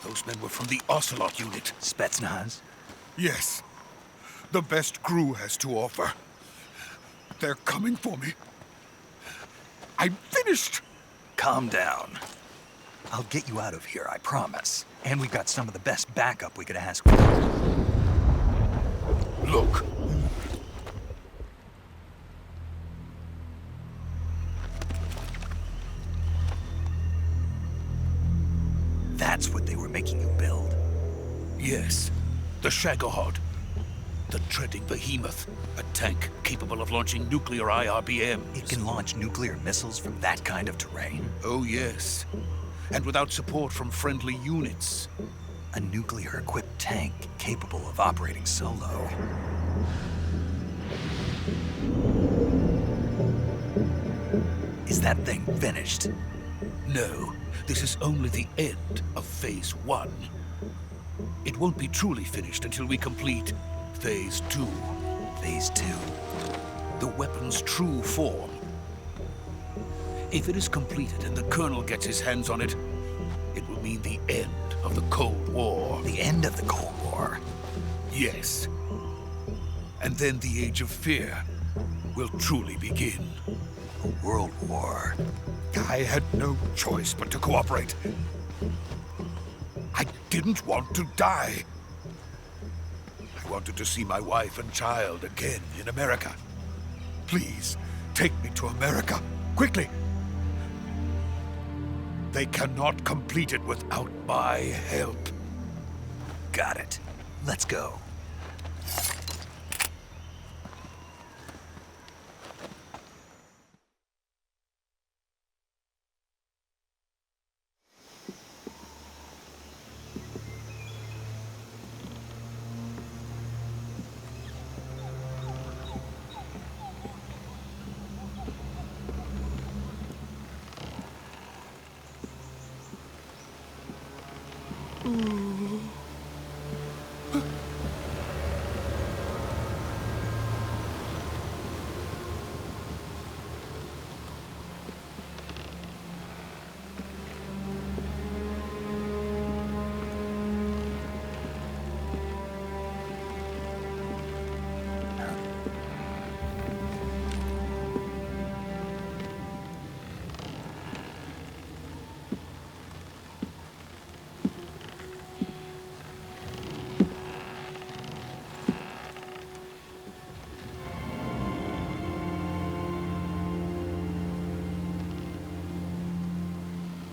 Those men were from the Ocelot unit. Spetsnaz? Yes. The best GRU has to offer. They're coming for me. I'm finished! Calm down. I'll get you out of here, I promise. And we've got some of the best backup we could ask for. Look. That's what they were making you build? Yes. The Shagohod. The dreading behemoth. A tank capable of launching nuclear IRBMs. It can launch nuclear missiles from that kind of terrain? Oh, yes. And without support from friendly units. A nuclear-equipped tank capable of operating solo. Is that thing finished? No. This is only the end of Phase 1. It won't be truly finished until we complete Phase 2. Phase 2? The weapon's true form. If it is completed and the Colonel gets his hands on it, it will mean the end of the Cold War. The end of the Cold War? Yes. And then the Age of Fear will truly begin. A world war. I had no choice but to cooperate. I didn't want to die. I wanted to see my wife and child again in America. Please, take me to America, quickly. They cannot complete it without my help. Got it. Let's go.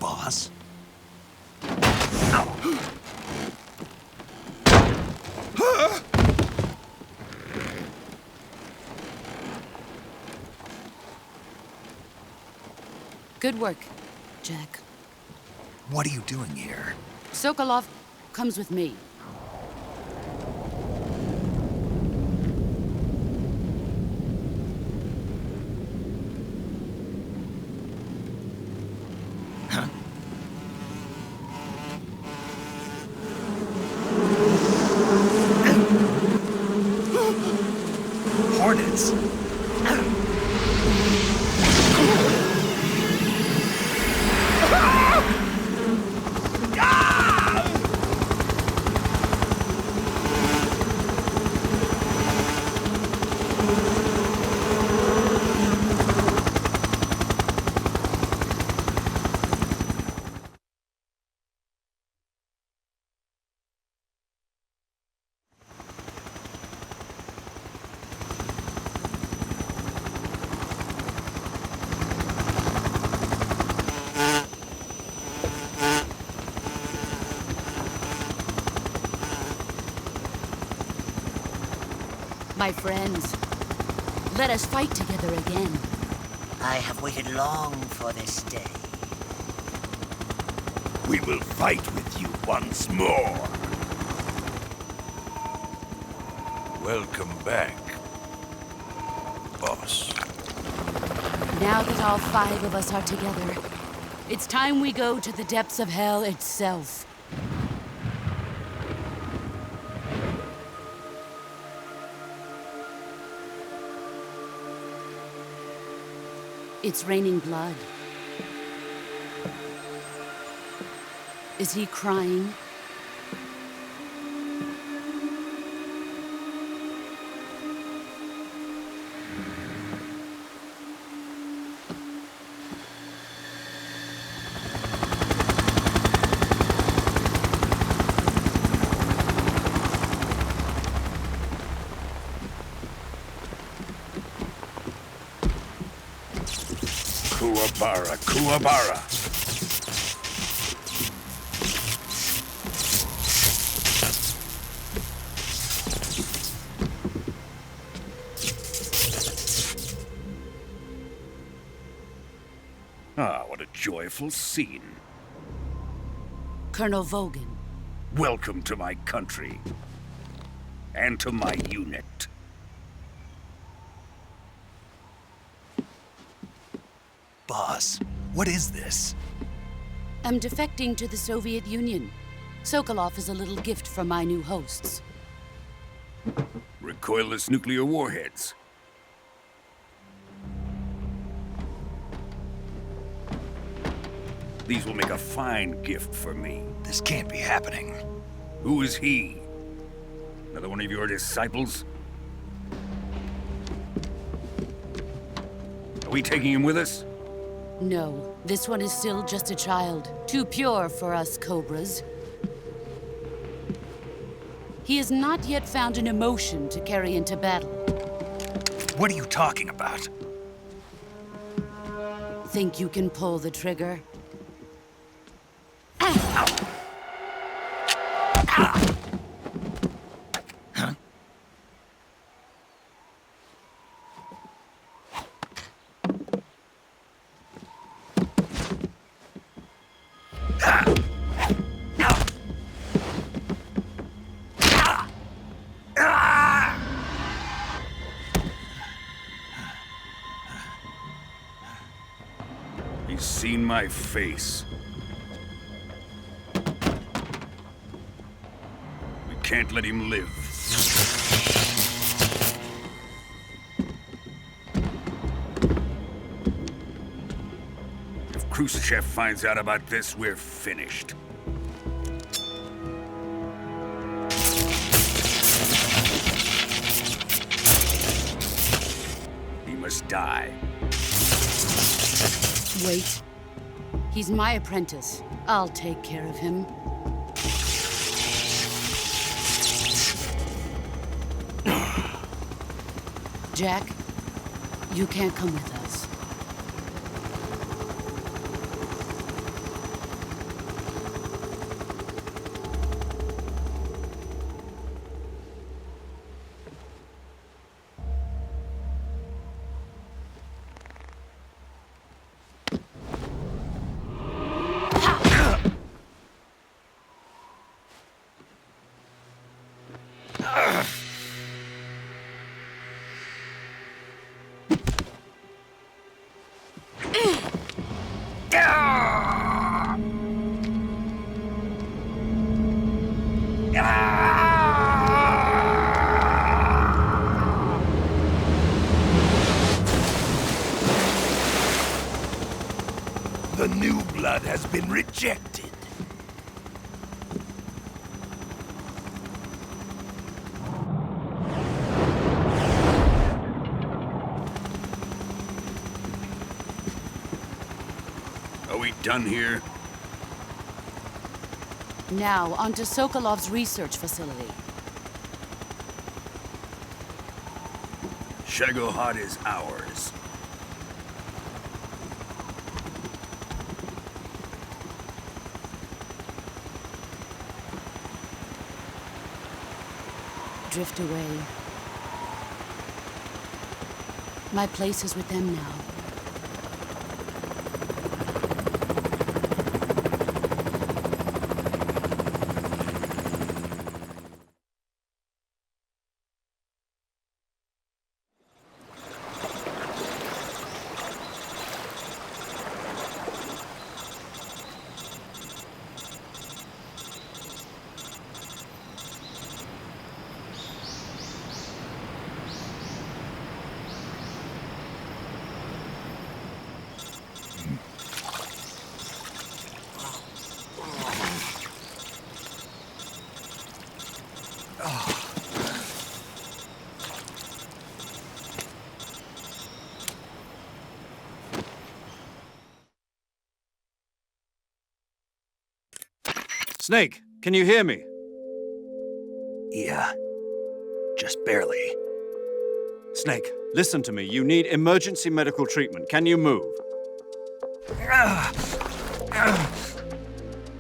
Boss? Good work, Jack. What are you doing here? Sokolov comes with me. Hornets! My friends, let us fight together again. I have waited long for this day. We will fight with you once more. Welcome back, boss. Now that all 5 of us are together, it's time we go to the depths of hell itself. It's raining blood. Is he crying? Kuwabara, Kuwabara. Ah, what a joyful scene. Colonel Vogan. Welcome to my country. And to my unit. Boss, what is this? I'm defecting to the Soviet Union. Sokolov is a little gift from my new hosts. Recoilless nuclear warheads. These will make a fine gift for me. This can't be happening. Who is he? Another one of your disciples? Are we taking him with us? No, this one is still just a child. Too pure for us cobras. He has not yet found an emotion to carry into battle. What are you talking about? Think you can pull the trigger? He's seen my face. We can't let him live. If Khrushchev finds out about this, we're finished. He must die. Wait. He's my apprentice. I'll take care of him. Jack, you can't come with us. The new blood has been rejected. Are we done here? Now, onto Sokolov's research facility. Shagohod is ours. Drift away. My place is with them now. Snake, can you hear me? Yeah. Just barely. Snake, listen to me. You need emergency medical treatment. Can you move?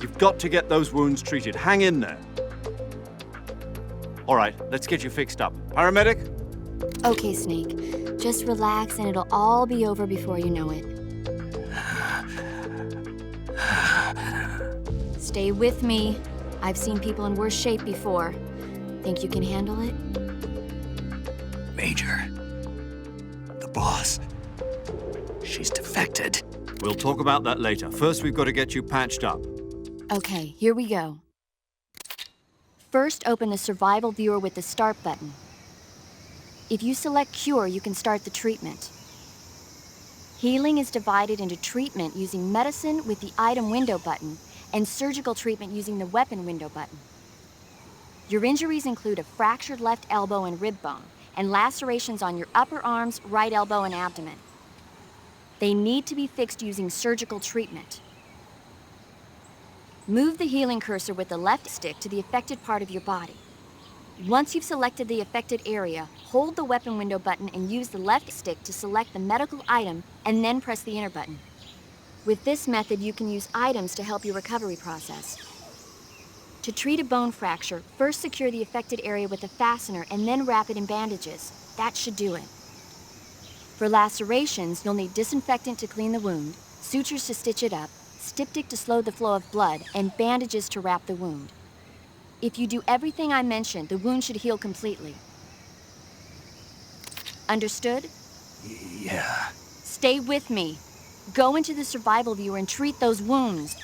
You've got to get those wounds treated. Hang in there. All right, let's get you fixed up. Paramedic? Okay, Snake. Just relax and it'll all be over before you know it. Stay with me. I've seen people in worse shape before. Think you can handle it? Major. The boss. She's defected. We'll talk about that later. First, we've got to get you patched up. Okay, here we go. First, open the survival viewer with the start button. If you select cure, you can start the treatment. Healing is divided into treatment using medicine with the item window button and surgical treatment using the weapon window button. Your injuries include a fractured left elbow and rib bone, and lacerations on your upper arms, right elbow, and abdomen. They need to be fixed using surgical treatment. Move the healing cursor with the left stick to the affected part of your body. Once you've selected the affected area, hold the weapon window button and use the left stick to select the medical item and then press the enter button. With this method, you can use items to help your recovery process. To treat a bone fracture, first secure the affected area with a fastener and then wrap it in bandages. That should do it. For lacerations, you'll need disinfectant to clean the wound, sutures to stitch it up, styptic to slow the flow of blood, and bandages to wrap the wound. If you do everything I mentioned, the wound should heal completely. Understood? Yeah. Stay with me. Go into the survival viewer and treat those wounds.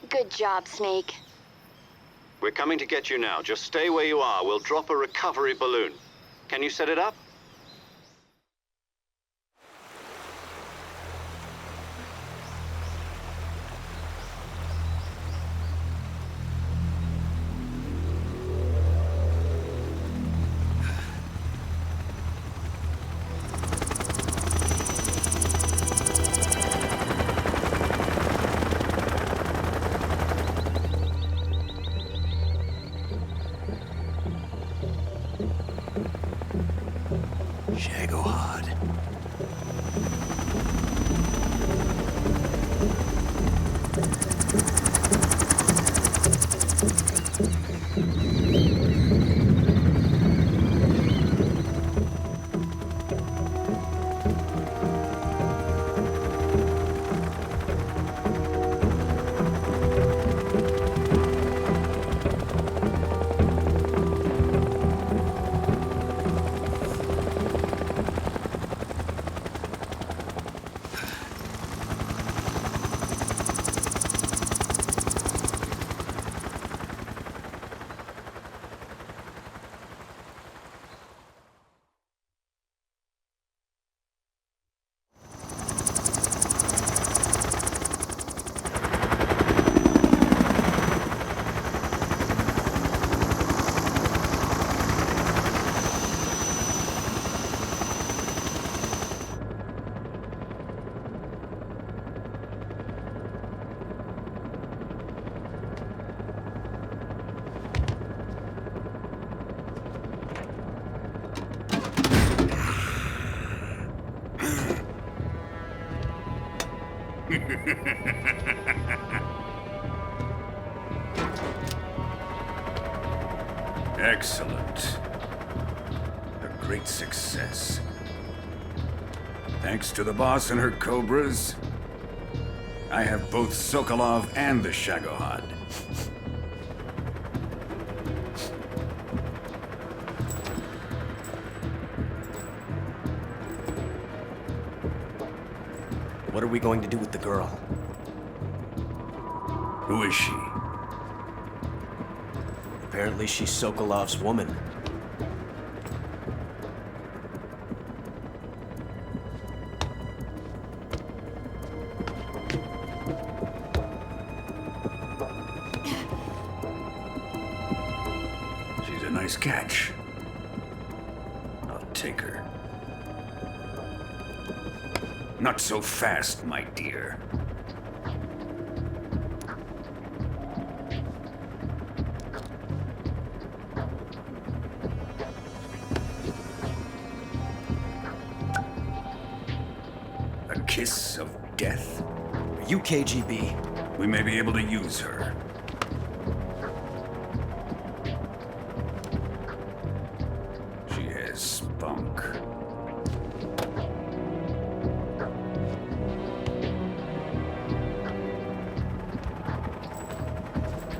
Good job, Snake. We're coming to get you now. Just stay where you are. We'll drop a recovery balloon. Can you set it up? Shagohod. Excellent. A great success. Thanks to the boss and her cobras, I have both Sokolov and the Shagohod. What are we going to do with the girl? Who is she? Apparently she's Sokolov's woman. She's a nice catch. I'll take her. Not so fast, my dear. A kiss of death? Are you KGB? We may be able to use her. She has spunk.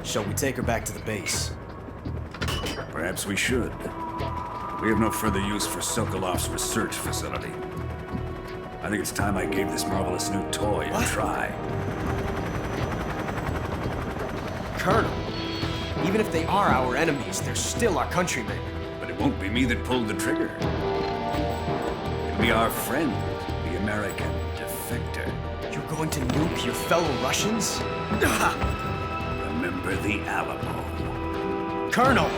Shall we take her back to the base? Perhaps we should. We have no further use for Sokolov's research facility. I think it's time I gave this marvelous new toy a try. Colonel, even if they are our enemies, they're still our countrymen. But it won't be me that pulled the trigger. It'll be our friend, the American defector. You're going to nuke your fellow Russians? Remember the Alamo. Colonel!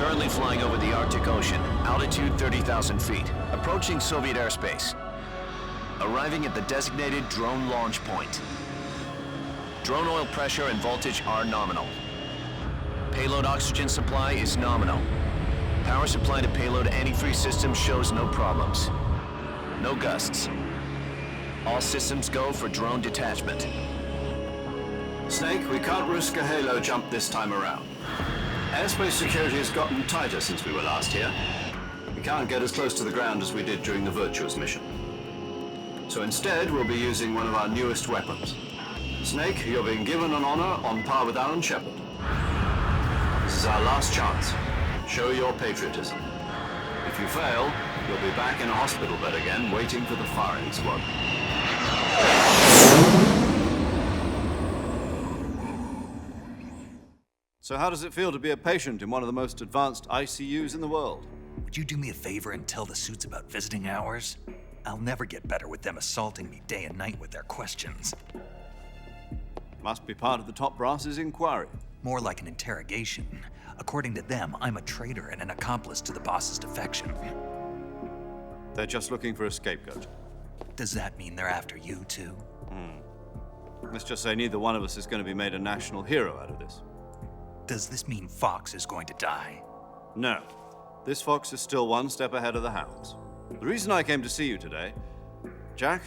Currently flying over the Arctic Ocean, altitude 30,000 feet, approaching Soviet airspace. Arriving at the designated drone launch point. Drone oil pressure and voltage are nominal. Payload oxygen supply is nominal. Power supply to payload antifreeze system shows no problems. No gusts. All systems go for drone detachment. Snake, we can't risk a halo jump this time around. Airspace security has gotten tighter since we were last here. We can't get as close to the ground as we did during the Virtuous mission. So instead, we'll be using one of our newest weapons. Snake, you're being given an honor on par with Alan Shepard. This is our last chance. Show your patriotism. If you fail, you'll be back in a hospital bed again, waiting for the firing squad. So how does it feel to be a patient in one of the most advanced ICUs in the world? Would you do me a favor and tell the suits about visiting hours? I'll never get better with them assaulting me day and night with their questions. Must be part of the top brass's inquiry. More like an interrogation. According to them, I'm a traitor and an accomplice to the boss's defection. They're just looking for a scapegoat. Does that mean they're after you, too? Let's just say neither one of us is going to be made a national hero out of this. Does this mean Fox is going to die? No. This fox is still one step ahead of the hounds. The reason I came to see you today, Jack,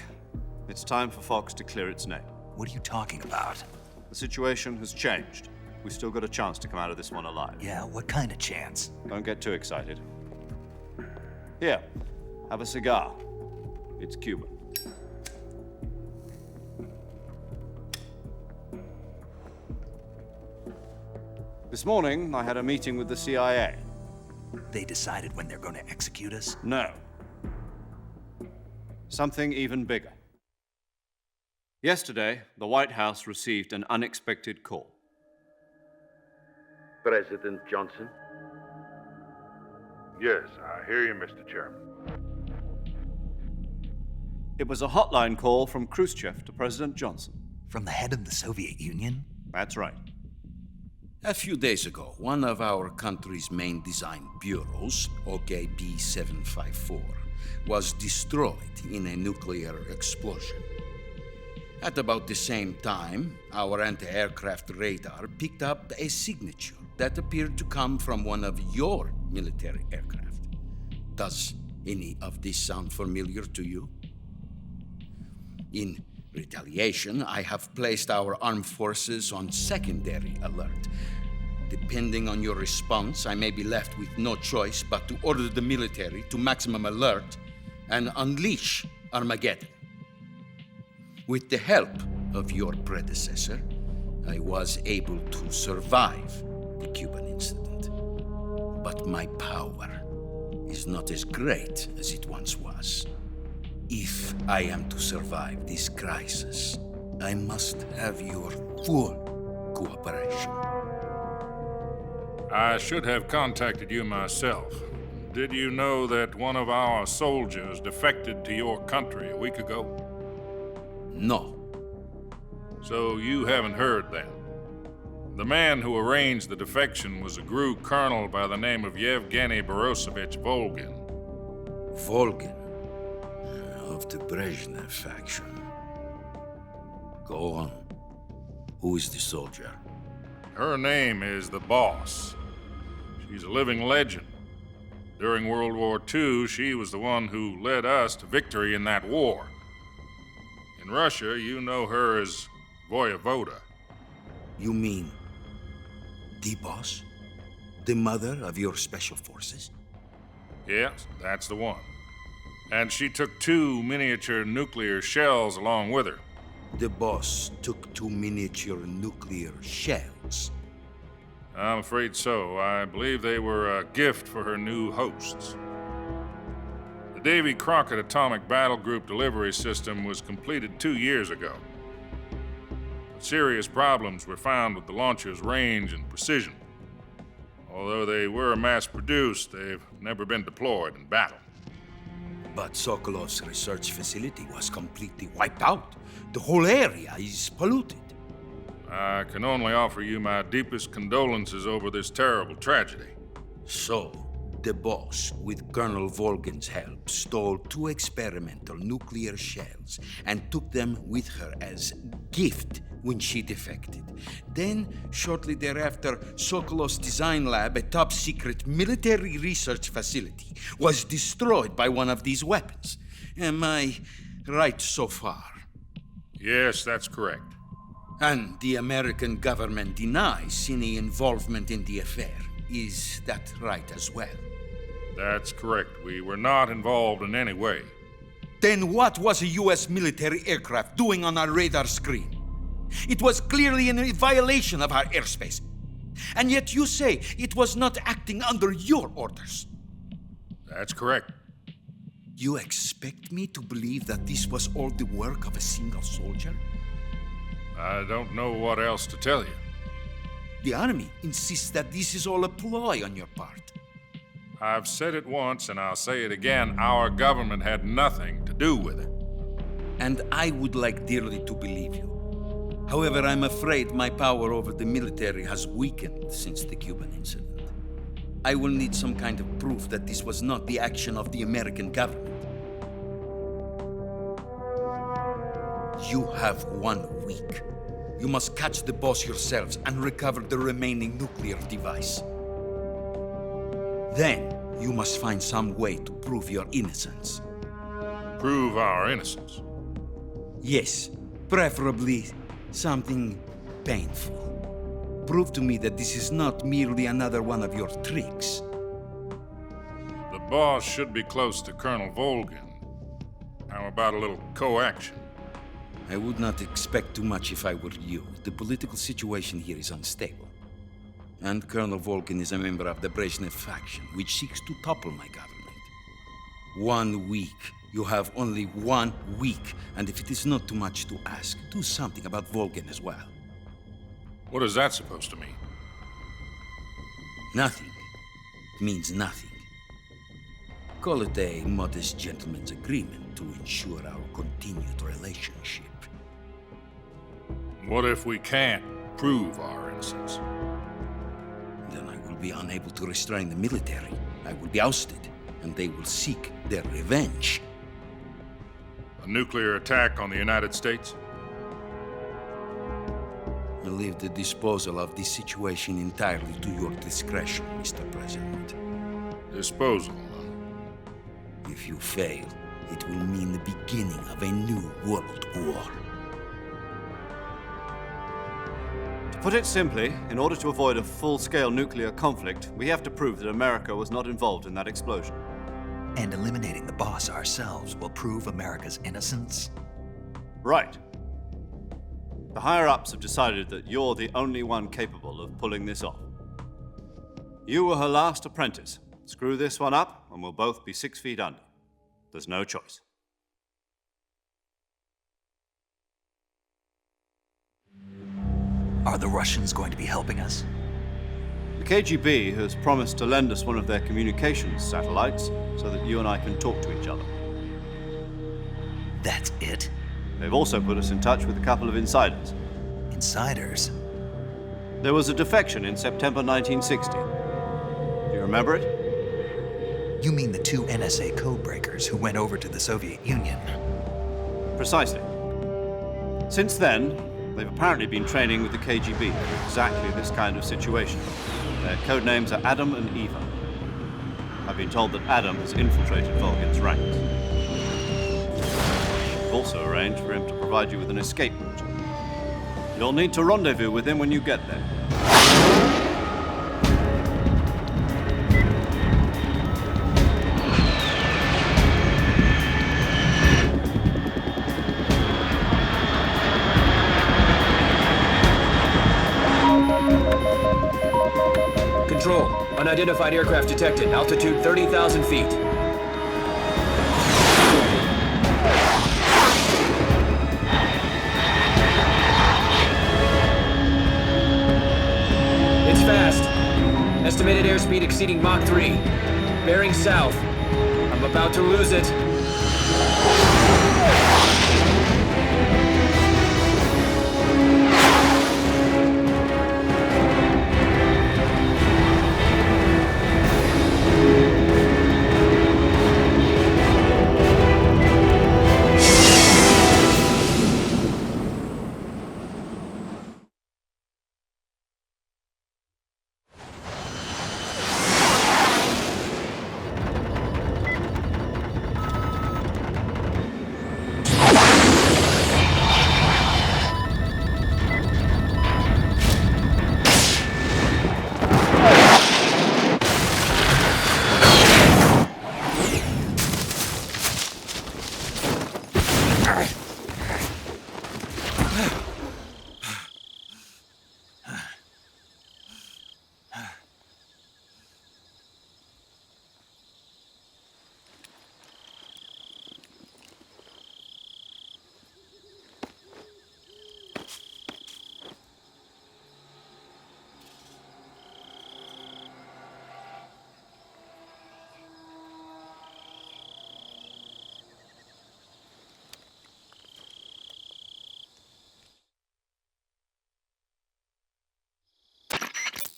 it's time for Fox to clear its name. What are you talking about? The situation has changed. We've still got a chance to come out of this one alive. Yeah, what kind of chance? Don't get too excited. Here, have a cigar. It's Cuban. This morning, I had a meeting with the CIA. They decided when they're going to execute us? No. Something even bigger. Yesterday, the White House received an unexpected call. President Johnson? Yes, I hear you, Mr. Chairman. It was a hotline call from Khrushchev to President Johnson. From the head of the Soviet Union? That's right. A few days ago, one of our country's main design bureaus, OKB 754, was destroyed in a nuclear explosion. At about the same time, our anti-aircraft radar picked up a signature that appeared to come from one of your military aircraft. Does any of this sound familiar to you? In retaliation, I have placed our armed forces on secondary alert. Depending on your response, I may be left with no choice but to order the military to maximum alert and unleash Armageddon. With the help of your predecessor, I was able to survive the Cuban incident. But my power is not as great as it once was. If I am to survive this crisis, I must have your full cooperation. I should have contacted you myself. Did you know that one of our soldiers defected to your country a week ago? No. So you haven't heard then. The man who arranged the defection was a GRU colonel by the name of Yevgeny Borosovich Volgin. Volgin? Of the Brezhnev faction. Go on. Who is the soldier? Her name is the Boss. She's a living legend. During World War II, she was the one who led us to victory in that war. In Russia, you know her as Voyevoda. You mean the Boss? The mother of your special forces? Yes, that's the one. And she took 2 miniature nuclear shells along with her. The Boss took 2 miniature nuclear shells? I'm afraid so. I believe they were a gift for her new hosts. The Davy Crockett Atomic Battle Group delivery system was completed 2 years ago. Serious problems were found with the launcher's range and precision. Although they were mass-produced, they've never been deployed in battle. But Sokolov's research facility was completely wiped out. The whole area is polluted. I can only offer you my deepest condolences over this terrible tragedy. So, the boss, with Colonel Volgin's help, stole 2 experimental nuclear shells and took them with her as gift when she defected. Then, shortly thereafter, Sokolov's design lab, a top-secret military research facility, was destroyed by one of these weapons. Am I right so far? Yes, that's correct. And the American government denies any involvement in the affair. Is that right as well? That's correct. We were not involved in any way. Then what was a U.S. military aircraft doing on our radar screen? It was clearly in a violation of our airspace. And yet you say it was not acting under your orders. That's correct. You expect me to believe that this was all the work of a single soldier? I don't know what else to tell you. The Army insists that this is all a ploy on your part. I've said it once and I'll say it again. Our government had nothing to do with it. And I would like dearly to believe you. However, I'm afraid my power over the military has weakened since the Cuban incident. I will need some kind of proof that this was not the action of the American government. You have 1 week. You must catch the boss yourselves and recover the remaining nuclear device. Then, you must find some way to prove your innocence. Prove our innocence? Yes, preferably something painful. Prove to me that this is not merely another one of your tricks. The boss should be close to Colonel Volgin. How about a little coaction? I would not expect too much if I were you. The political situation here is unstable. And Colonel Volgin is a member of the Brezhnev faction, which seeks to topple my government. 1 week. You have only 1 week, and if it is not too much to ask, do something about Volgin as well. What is that supposed to mean? Nothing. It means nothing. Call it a modest gentleman's agreement to ensure our continued relationship. What if we can't prove our innocence? Then I will be unable to restrain the military. I will be ousted, and they will seek their revenge. A nuclear attack on the United States? I leave the disposal of this situation entirely to your discretion, Mr. President. Disposal? If you fail, it will mean the beginning of a new world war. To put it simply, in order to avoid a full-scale nuclear conflict, we have to prove that America was not involved in that explosion. And eliminating the boss ourselves will prove America's innocence? Right. The higher-ups have decided that you're the only one capable of pulling this off. You were her last apprentice. Screw this one up, and we'll both be 6 feet under. There's no choice. Are the Russians going to be helping us? The KGB has promised to lend us one of their communications satellites so that you and I can talk to each other. That's it? They've also put us in touch with a couple of insiders. Insiders? There was a defection in September 1960. Do you remember it? You mean the 2 NSA codebreakers who went over to the Soviet Union? Precisely. Since then, they've apparently been training with the KGB for exactly this kind of situation. Their code names are Adam and Eva. I've been told that Adam has infiltrated Volgin's ranks. I've also arranged for him to provide you with an escape route. You'll need to rendezvous with him when you get there. Control. Unidentified aircraft detected. Altitude 30,000 feet. It's fast. Estimated airspeed exceeding Mach 3. Bearing south. I'm about to lose it.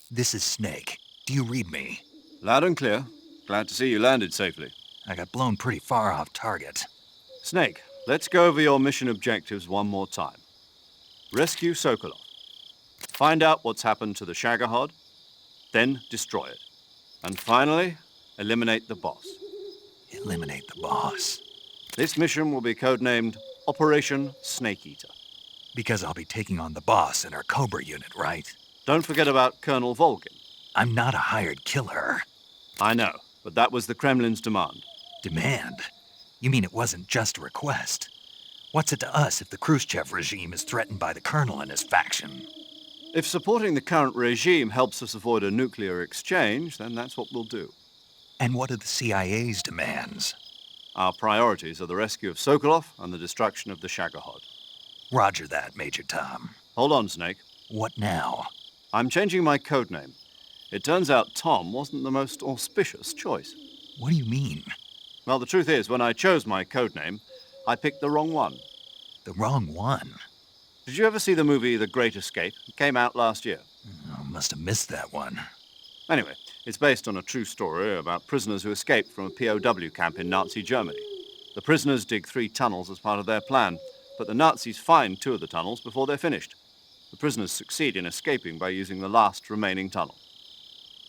This is Snake. Do you read me? Loud and clear. Glad to see you landed safely. I got blown pretty far off target. Snake, let's go over your mission objectives one more time. Rescue Sokolov. Find out what's happened to the Shagohod, then destroy it. And finally, eliminate the boss. Eliminate the boss. This mission will be codenamed Operation Snake Eater. Because I'll be taking on the boss in our Cobra unit, right? Don't forget about Colonel Volgin. I'm not a hired killer. I know, but that was the Kremlin's demand. Demand? You mean it wasn't just a request? What's it to us if the Khrushchev regime is threatened by the Colonel and his faction? If supporting the current regime helps us avoid a nuclear exchange, then that's what we'll do. And what are the CIA's demands? Our priorities are the rescue of Sokolov and the destruction of the Shagohod. Roger that, Major Tom. Hold on, Snake. What now? I'm changing my codename. It turns out Tom wasn't the most auspicious choice. What do you mean? Well, the truth is, when I chose my codename, I picked the wrong one. The wrong one? Did you ever see the movie The Great Escape? It came out last year. Oh, must have missed that one. Anyway, it's based on a true story about prisoners who escaped from a POW camp in Nazi Germany. The prisoners dig 3 tunnels as part of their plan, but the Nazis find 2 of the tunnels before they're finished. The prisoners succeed in escaping by using the last remaining tunnel.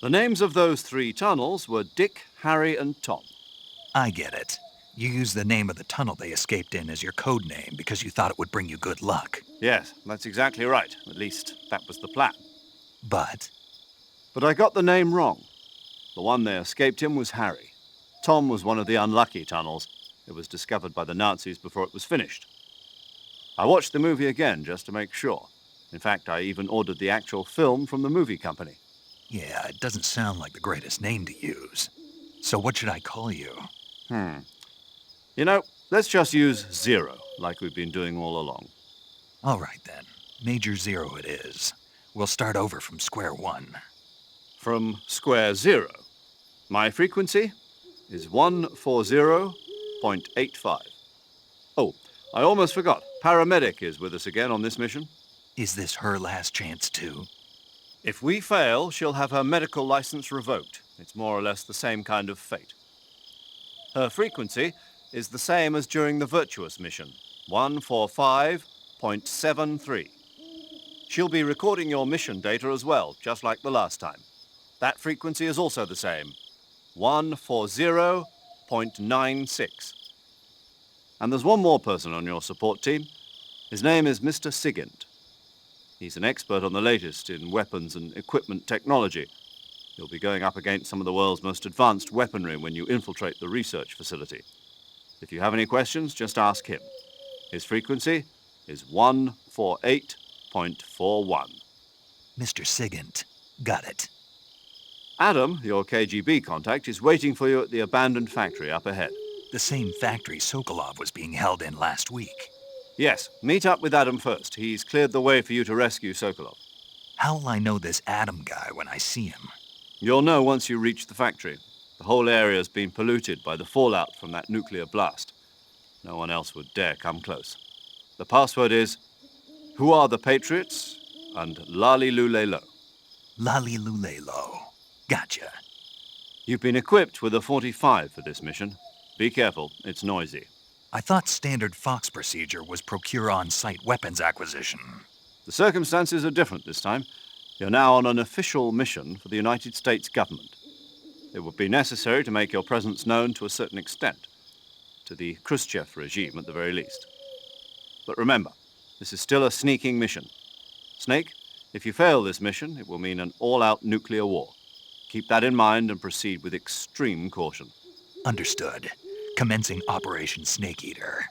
The names of those 3 tunnels were Dick, Harry, and Tom. I get it. You used the name of the tunnel they escaped in as your code name because you thought it would bring you good luck. Yes, that's exactly right. At least, that was the plan. But I got the name wrong. The one they escaped in was Harry. Tom was one of the unlucky tunnels. It was discovered by the Nazis before it was finished. I watched the movie again just to make sure. In fact, I even ordered the actual film from the movie company. yeah, it doesn't sound like the greatest name to use. So what should I call you? You know, let's just use Zero, like we've been doing all along. All right, then. Major Zero it is. We'll start over from square one. From square 0. My frequency is 140.85. Oh, I almost forgot. Paramedic is with us again on this mission. Is this her last chance, too? If we fail, she'll have her medical license revoked. It's more or less the same kind of fate. Her frequency is the same as during the Virtuous mission, 145.73. She'll be recording your mission data as well, just like the last time. That frequency is also the same, 140.96. And there's one more person on your support team. His name is Mr. Sigint. He's an expert on the latest in weapons and equipment technology. You'll be going up against some of the world's most advanced weaponry when you infiltrate the research facility. If you have any questions, just ask him. His frequency is 148.41. Mr. Sigint. Got it. Adam, your KGB contact, is waiting for you at the abandoned factory up ahead. The same factory Sokolov was being held in last week. Yes, meet up with Adam first. He's cleared the way for you to rescue Sokolov. How will I know this Adam guy when I see him? You'll know once you reach the factory. The whole area's been polluted by the fallout from that nuclear blast. No one else would dare come close. The password is, "Who are the Patriots?" and Lali Lule Lo. Lali Lule Lo. Gotcha. You've been equipped with a 45 for this mission. Be careful, it's noisy. I thought standard Fox procedure was procure on-site weapons acquisition. The circumstances are different this time. You're now on an official mission for the United States government. It would be necessary to make your presence known to a certain extent, to the Khrushchev regime at the very least. But remember, this is still a sneaking mission. Snake, if you fail this mission, it will mean an all-out nuclear war. Keep that in mind and proceed with extreme caution. Understood. Commencing Operation Snake Eater.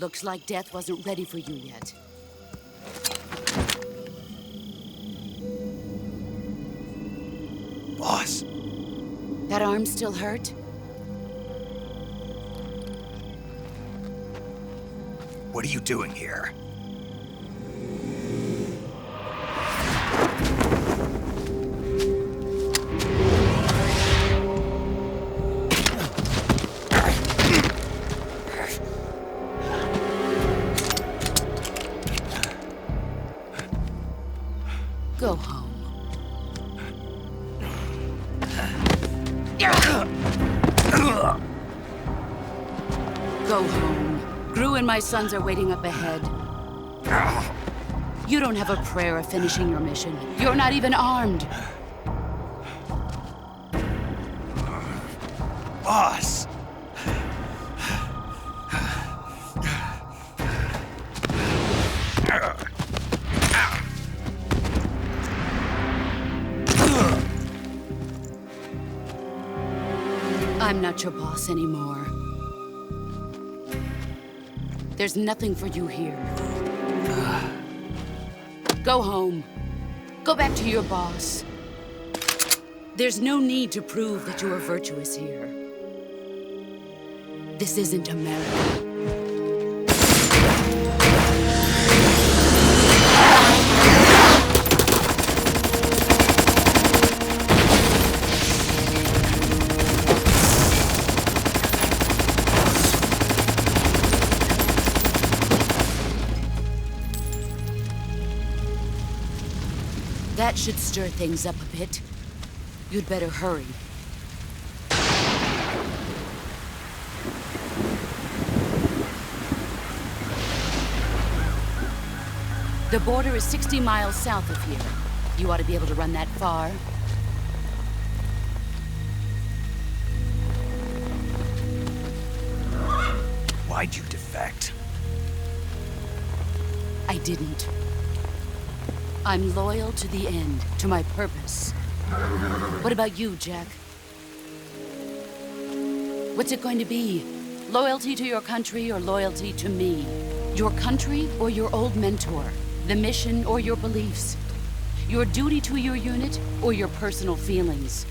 Looks like death wasn't ready for you yet. Boss. That arm still hurt? What are you doing here? Go home. Go home. Gru and my sons are waiting up ahead. You don't have a prayer of finishing your mission. You're not even armed. Boss! I'm not your boss anymore. There's nothing for you here. Go home. Go back to your boss. There's no need to prove that you are virtuous here. This isn't America. That should stir things up a bit. You'd better hurry. The border is 60 miles south of here. You ought to be able to run that far. Why'd you defect? I didn't. I'm loyal to the end, to my purpose. What about you, Jack? What's it going to be? Loyalty to your country or loyalty to me? Your country or your old mentor? The mission or your beliefs? Your duty to your unit or your personal feelings?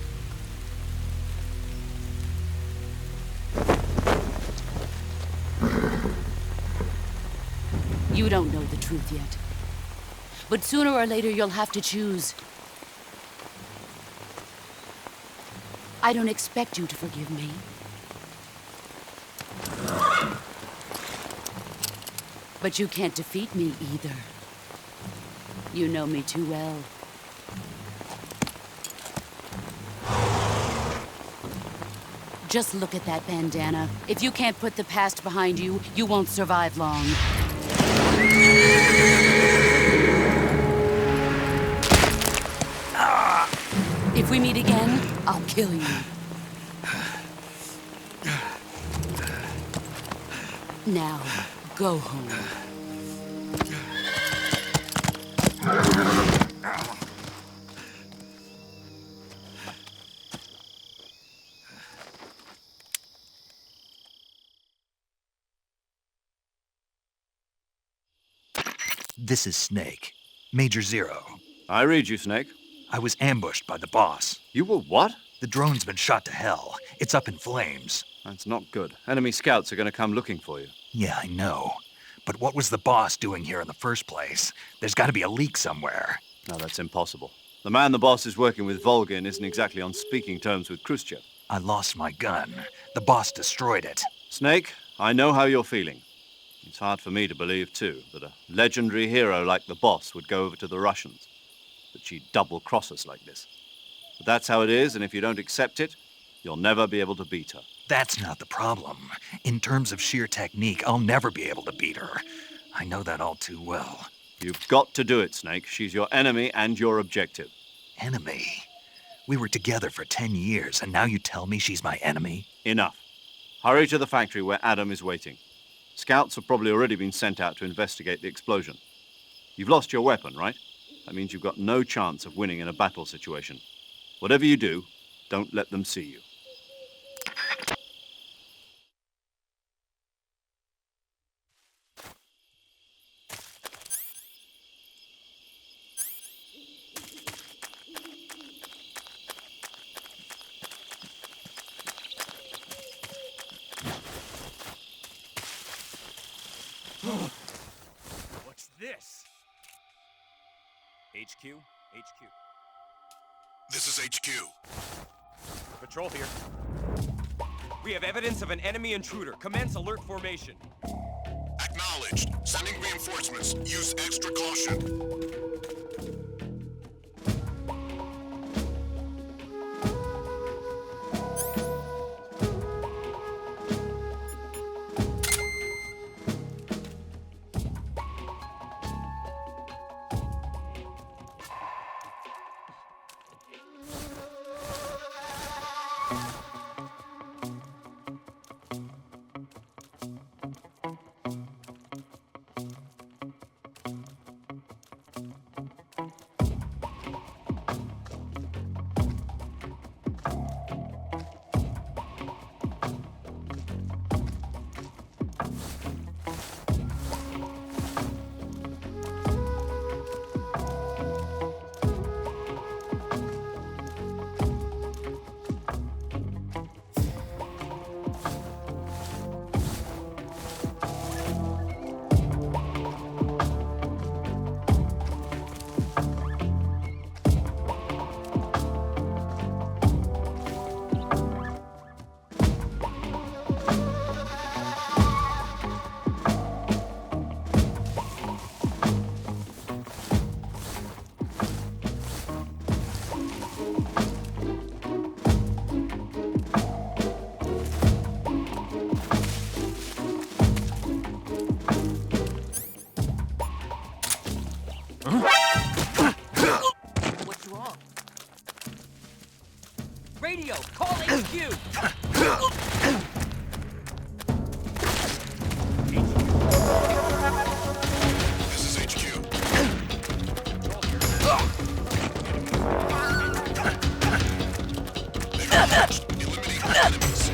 You don't know the truth yet. But sooner or later, you'll have to choose. I don't expect you to forgive me. But you can't defeat me either. You know me too well. Just look at that bandana. If you can't put the past behind you, you won't survive long. If we meet again, I'll kill you. Now, go home. This is Snake. Major Zero. I read you, Snake. I was ambushed by the boss. You were what? The drone's been shot to hell. It's up in flames. That's not good. Enemy scouts are going to come looking for you. Yeah, I know. But what was the boss doing here in the first place? There's got to be a leak somewhere. No, that's impossible. The man the boss is working with, Volgin, isn't exactly on speaking terms with Khrushchev. I lost my gun. The boss destroyed it. Snake, I know how you're feeling. It's hard for me to believe, too, that a legendary hero like the boss would go over to the Russians. That she'd double-cross us like this. But that's how it is, and if you don't accept it, you'll never be able to beat her. That's not the problem. In terms of sheer technique, I'll never be able to beat her. I know that all too well. You've got to do it, Snake. She's your enemy and your objective. Enemy? We were together for 10 years, and now you tell me she's my enemy? Enough. Hurry to the factory where Adam is waiting. Scouts have probably already been sent out to investigate the explosion. You've lost your weapon, right? That means you've got no chance of winning in a battle situation. Whatever you do, don't let them see you. HQ? HQ. This is HQ. Patrol here. We have evidence of an enemy intruder. Commence alert formation. Acknowledged. Sending reinforcements. Use extra caution. What's wrong? Radio, call HQ! This is HQ. They've launched. Eliminate enemies.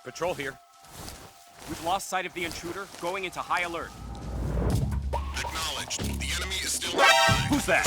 Patrol here. We've lost sight of the intruder, going into high alert. Acknowledged. The enemy is still alive. Who's that?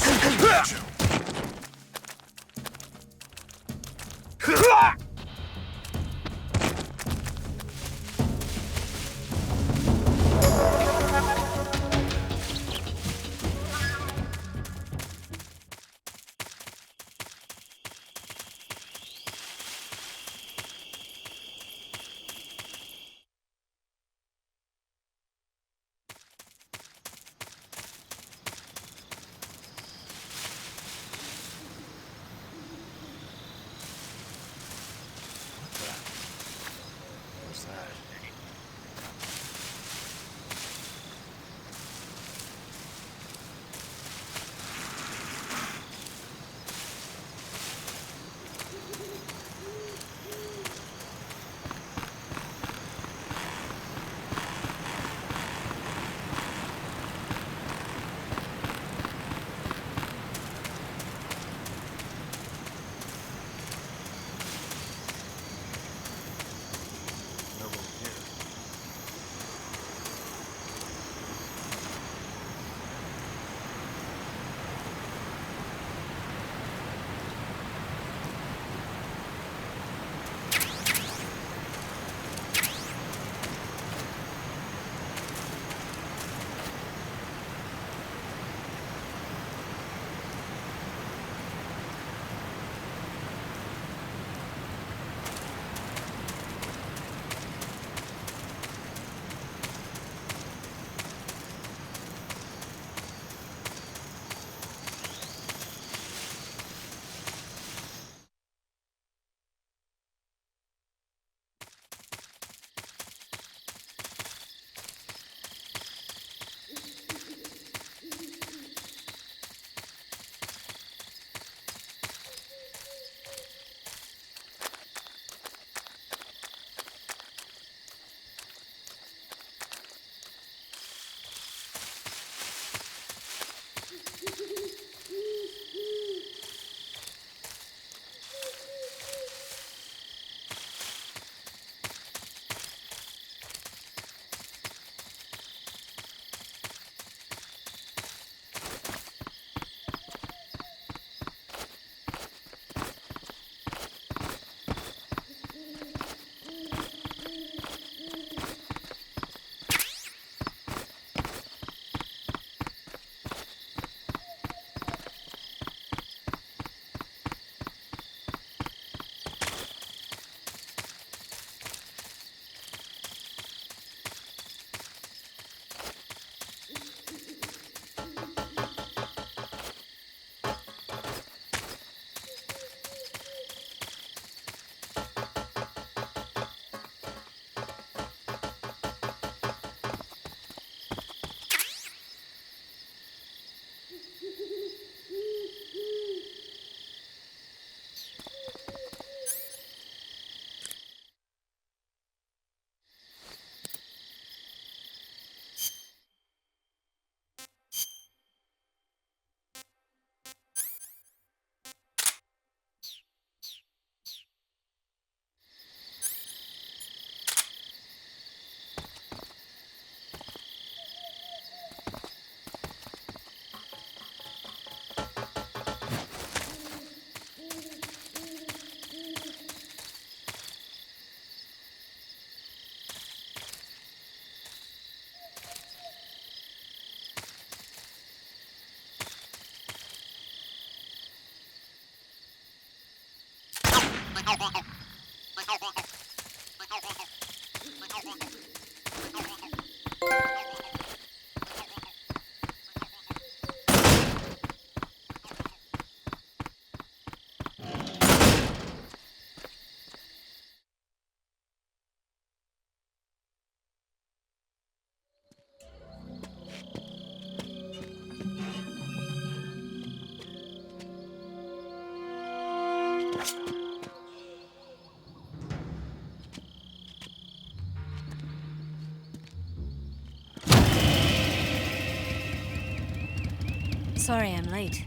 Sorry I'm late.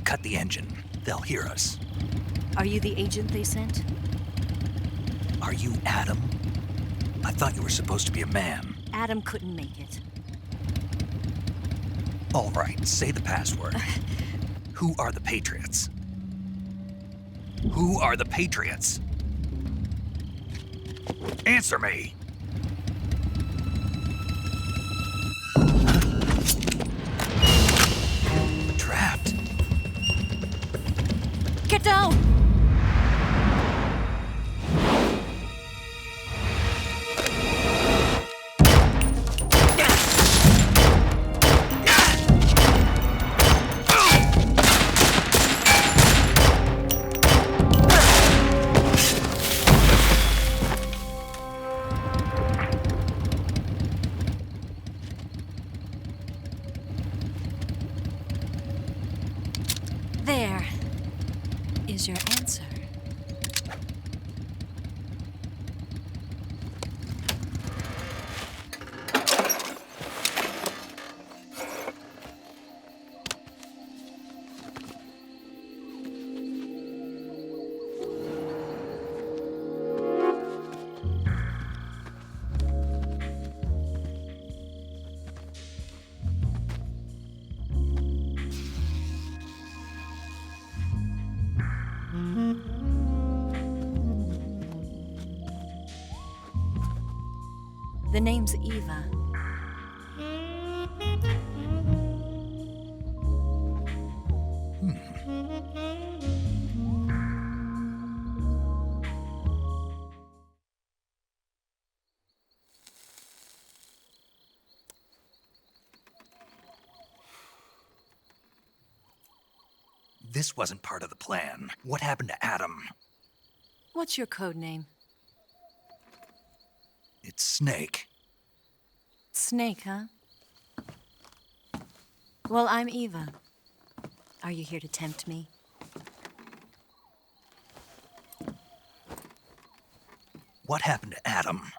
Cut the engine. They'll hear us. Are you the agent they sent? Are you Adam? I thought you were supposed to be a man. Adam couldn't make it. All right, say the password. Who are the Patriots? Who are the Patriots? Answer me! Trapped. Get down! There is your answer. The name's Eva. This wasn't part of the plan. What happened to Adam? What's your code name? It's Snake. Snake, huh? Well, I'm Eva. Are you here to tempt me? What happened to Adam?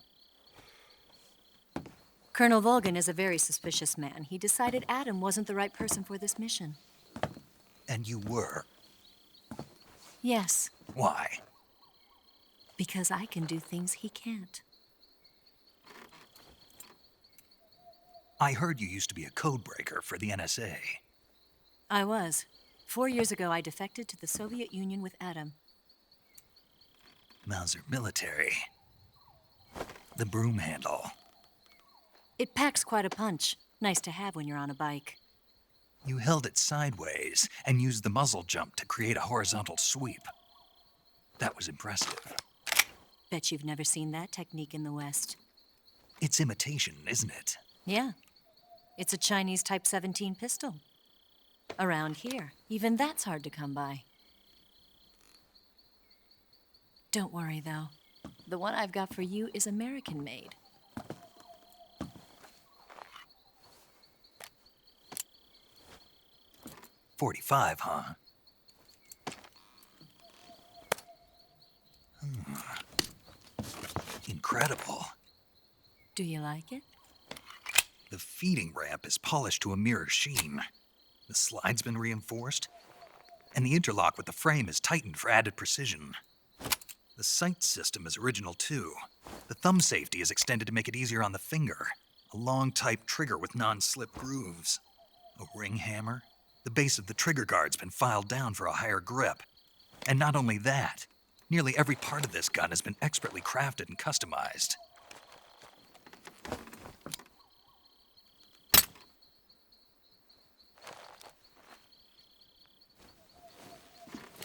Colonel Volgan is a very suspicious man. He decided Adam wasn't the right person for this mission. And you were? Yes, Why? because I can do things he can't. I heard you used to be a codebreaker for the NSA. I was. 4 years ago, I defected to the Soviet Union with Adam. Mauser military. The broom handle. It packs quite a punch. Nice to have when you're on a bike. You held it sideways and used the muzzle jump to create a horizontal sweep. That was impressive. Bet you've never seen that technique in the West. It's imitation, isn't it? Yeah. It's a Chinese Type 17 pistol. Around here, even that's hard to come by. Don't worry, though. The one I've got for you is American-made. .45, huh? Incredible. Do you like it? The feeding ramp is polished to a mirror sheen. The slide's been reinforced, and the interlock with the frame is tightened for added precision. The sight system is original too. The thumb safety is extended to make it easier on the finger. A long type trigger with non-slip grooves. A ring hammer. The base of the trigger guard's been filed down for a higher grip. And not only that, nearly every part of this gun has been expertly crafted and customized.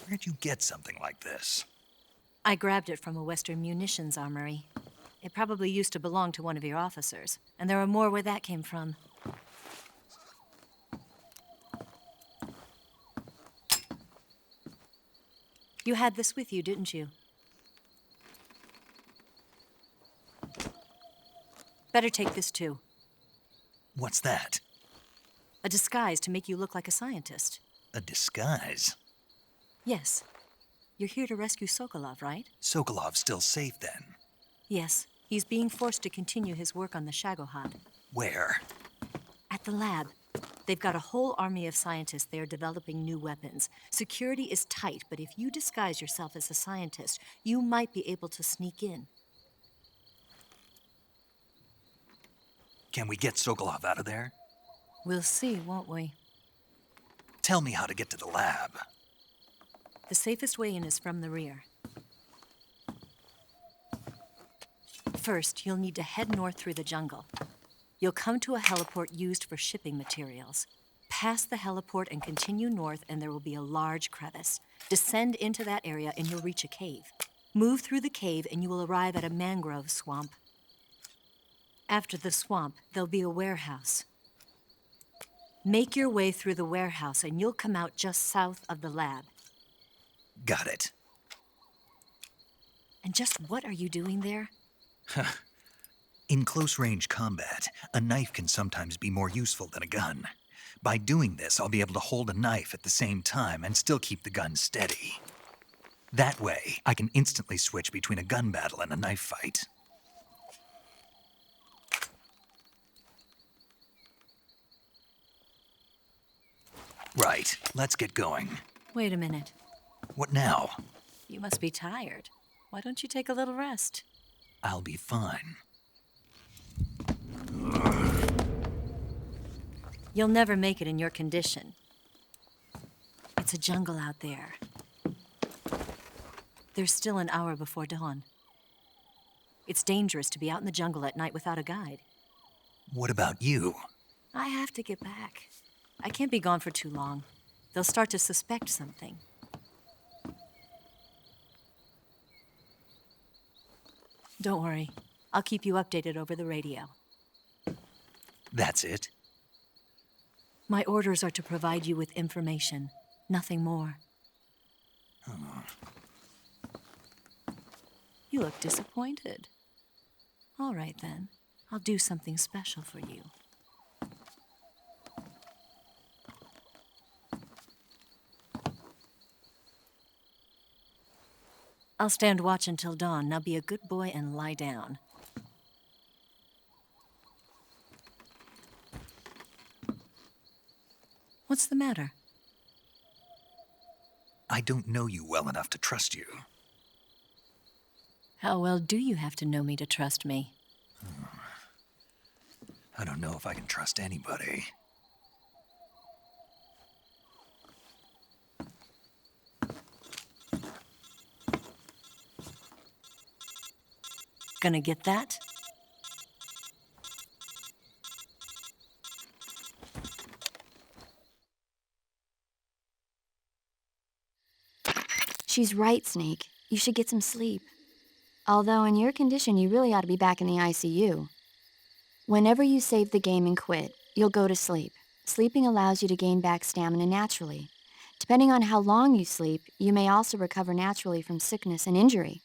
Where'd you get something like this? I grabbed it from a Western munitions armory. It probably used to belong to one of your officers, and there are more where that came from. You had this with you, didn't you? Better take this too. What's that? A disguise to make you look like a scientist. A disguise? Yes. You're here to rescue Sokolov, right? Sokolov's still safe then? Yes. He's being forced to continue his work on the Shagohod. Where? At the lab. They've got a whole army of scientists there developing new weapons. Security is tight, but if you disguise yourself as a scientist, you might be able to sneak in. Can we get Sokolov out of there? We'll see, won't we? Tell me how to get to the lab. The safest way in is from the rear. First, you'll need to head north through the jungle. You'll come to a heliport used for shipping materials. Pass the heliport and continue north, and there will be a large crevice. Descend into that area, and you'll reach a cave. Move through the cave, and you will arrive at a mangrove swamp. After the swamp, there'll be a warehouse. Make your way through the warehouse, and you'll come out just south of the lab. Got it. And just what are you doing there? In close-range combat, a knife can sometimes be more useful than a gun. By doing this, I'll be able to hold a knife at the same time and still keep the gun steady. That way, I can instantly switch between a gun battle and a knife fight. Right, let's get going. Wait a minute. What now? You must be tired. Why don't you take a little rest? I'll be fine. You'll never make it in your condition. It's a jungle out there. There's still an hour before dawn. It's dangerous to be out in the jungle at night without a guide. What about you? I have to get back. I can't be gone for too long. They'll start to suspect something. Don't worry. I'll keep you updated over the radio. That's it? My orders are to provide you with information, nothing more. Oh. You look disappointed. All right, then. I'll do something special for you. I'll stand watch until dawn. Now be a good boy and lie down. What's the matter? I don't know you well enough to trust you. How well do you have to know me to trust me? I don't know if I can trust anybody. Gonna get that? She's right, Snake. You should get some sleep. Although in your condition, you really ought to be back in the ICU. Whenever you save the game and quit, you'll go to sleep. Sleeping allows you to gain back stamina naturally. Depending on how long you sleep, you may also recover naturally from sickness and injury.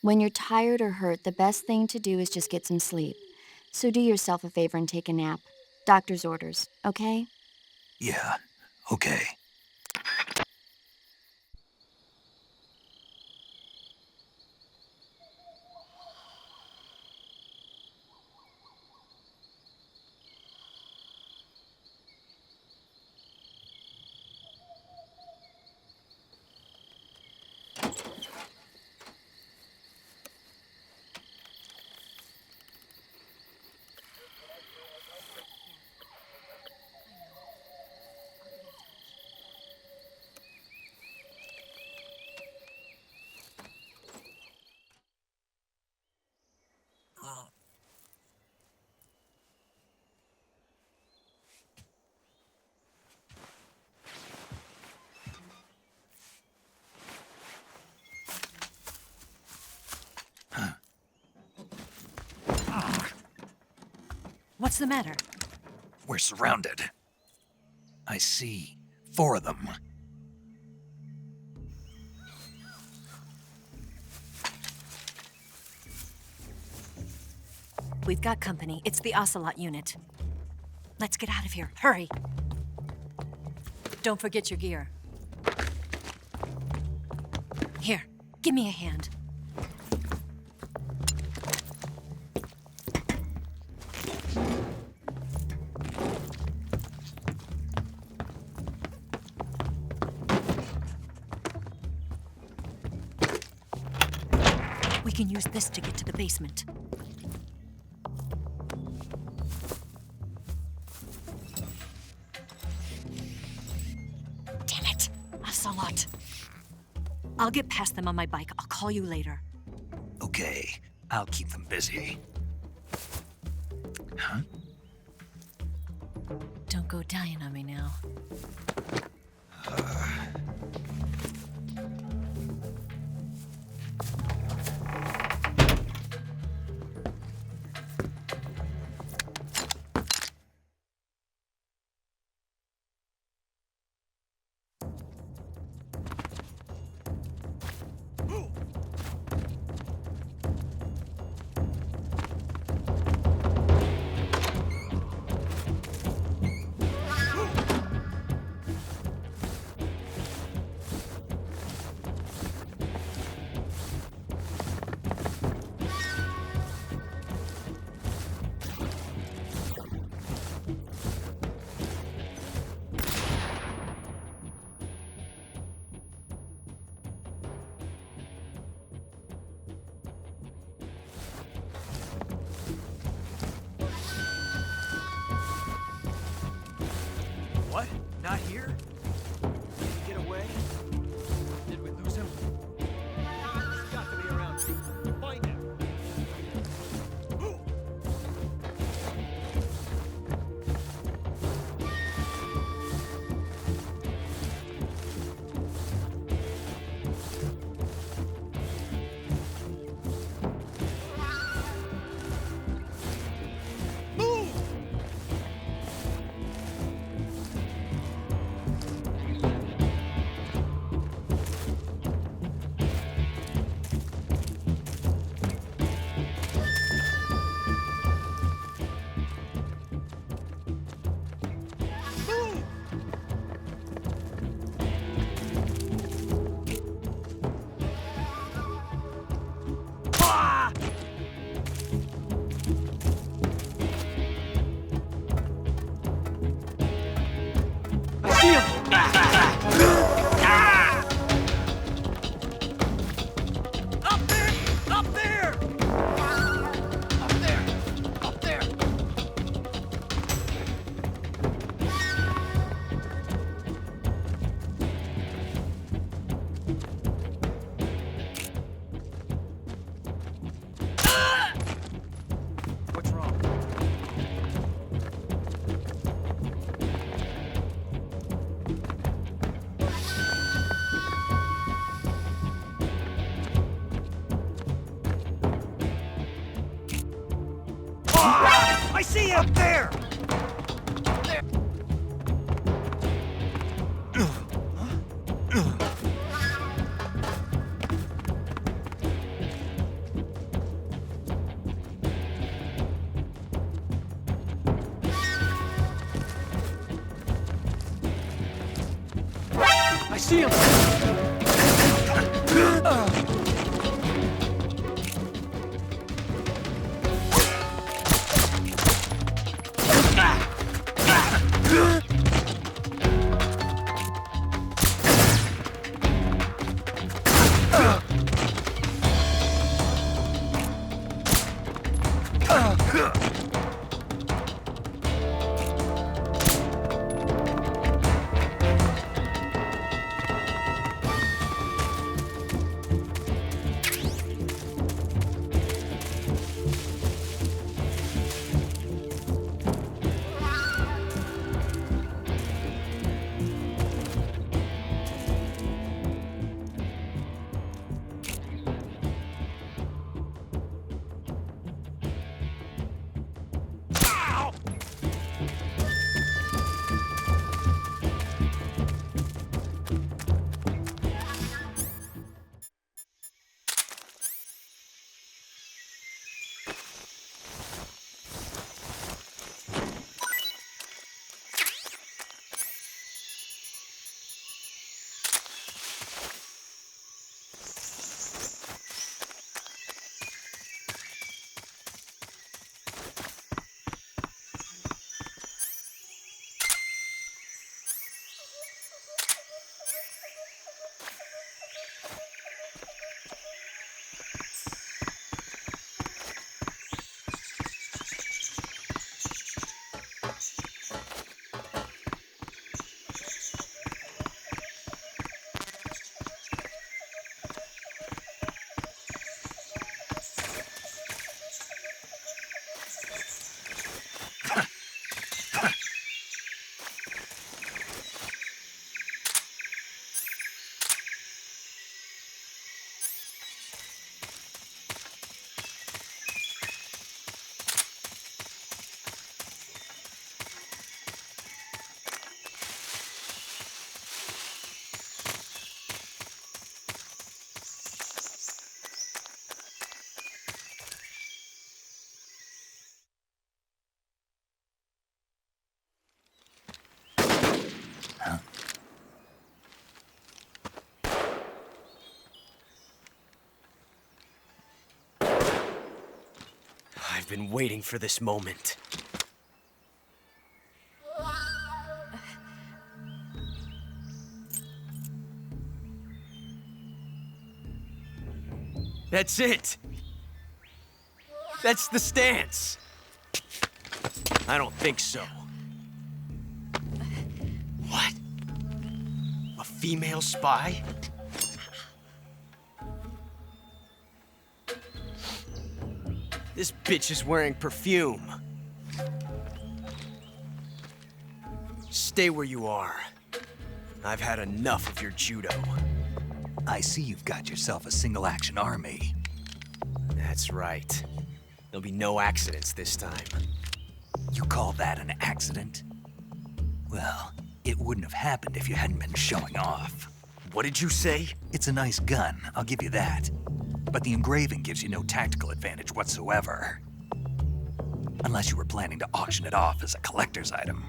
When you're tired or hurt, the best thing to do is just get some sleep. So do yourself a favor and take a nap. Doctor's orders, okay? Yeah, okay. What's the matter? We're surrounded. I see 4 of them. We've got company. It's the Ocelot unit. Let's get out of here. Hurry. Don't forget your gear. Here, give me a hand. We can use this to get to the basement. Damn it! Ocelot. I'll get past them on my bike. I'll call you later. Okay, I'll keep them busy. Huh? Don't go dying on me now. What? Not here? Did he get away? Did we lose him? He's got to be around here. Find him. I see him! Up there! There! I see him! been waiting for this moment. That's it! That's the stance! I don't think so. What? A female spy? This bitch is wearing perfume. Stay where you are. I've had enough of your judo. I see you've got yourself a single-action army. That's right. There'll be no accidents this time. You call that an accident? Well, it wouldn't have happened if you hadn't been showing off. What did you say? It's a nice gun, I'll give you that. But the engraving gives you no tactical advantage whatsoever. Unless you were planning to auction it off as a collector's item.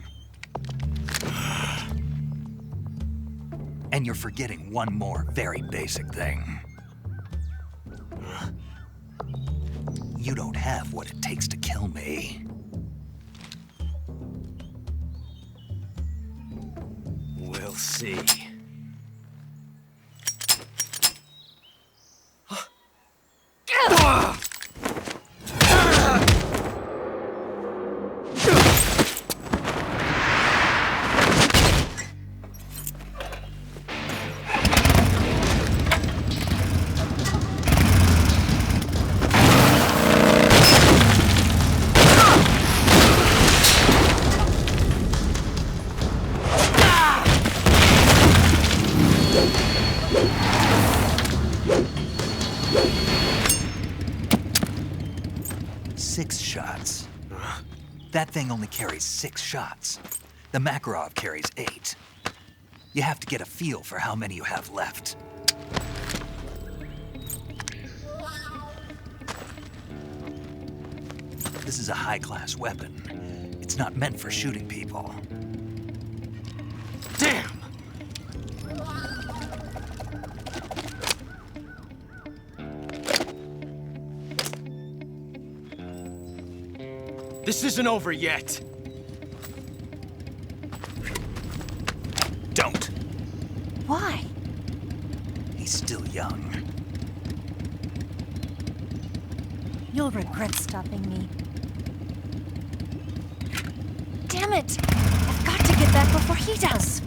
And you're forgetting one more very basic thing. You don't have what it takes to kill me. We'll see. That thing only carries 6 shots. The Makarov carries 8. You have to get a feel for how many you have left. This is a high-class weapon. It's not meant for shooting people. Damn! This isn't over yet. Don't. Why? He's still young. You'll regret stopping me. Damn it! I've got to get back before he does.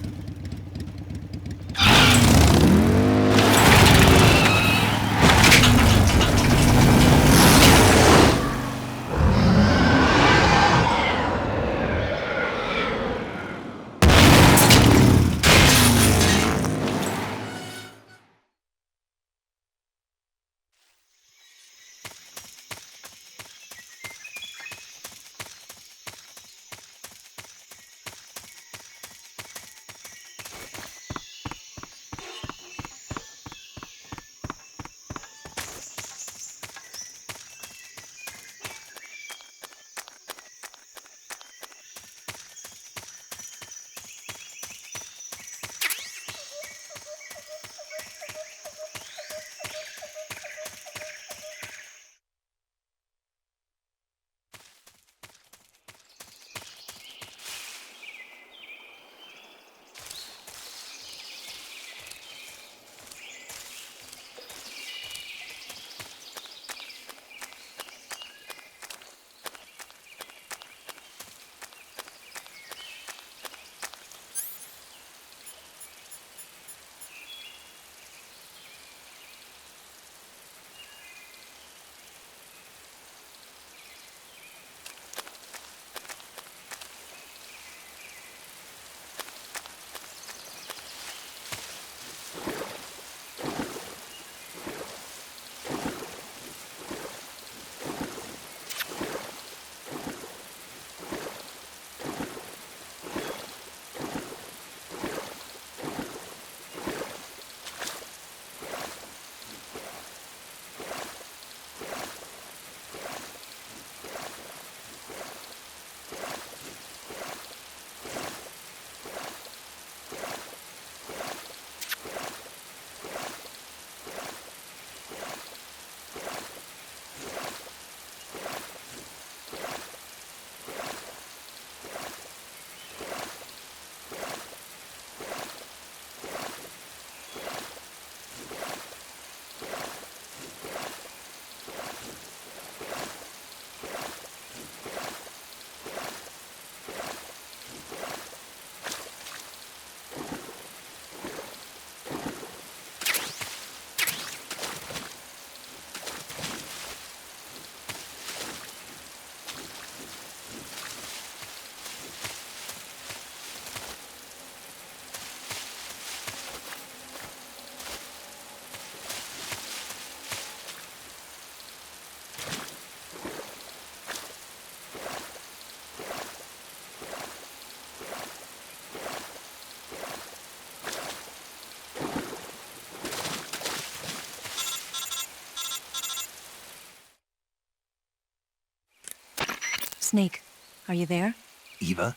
Snake, are you there? Eva,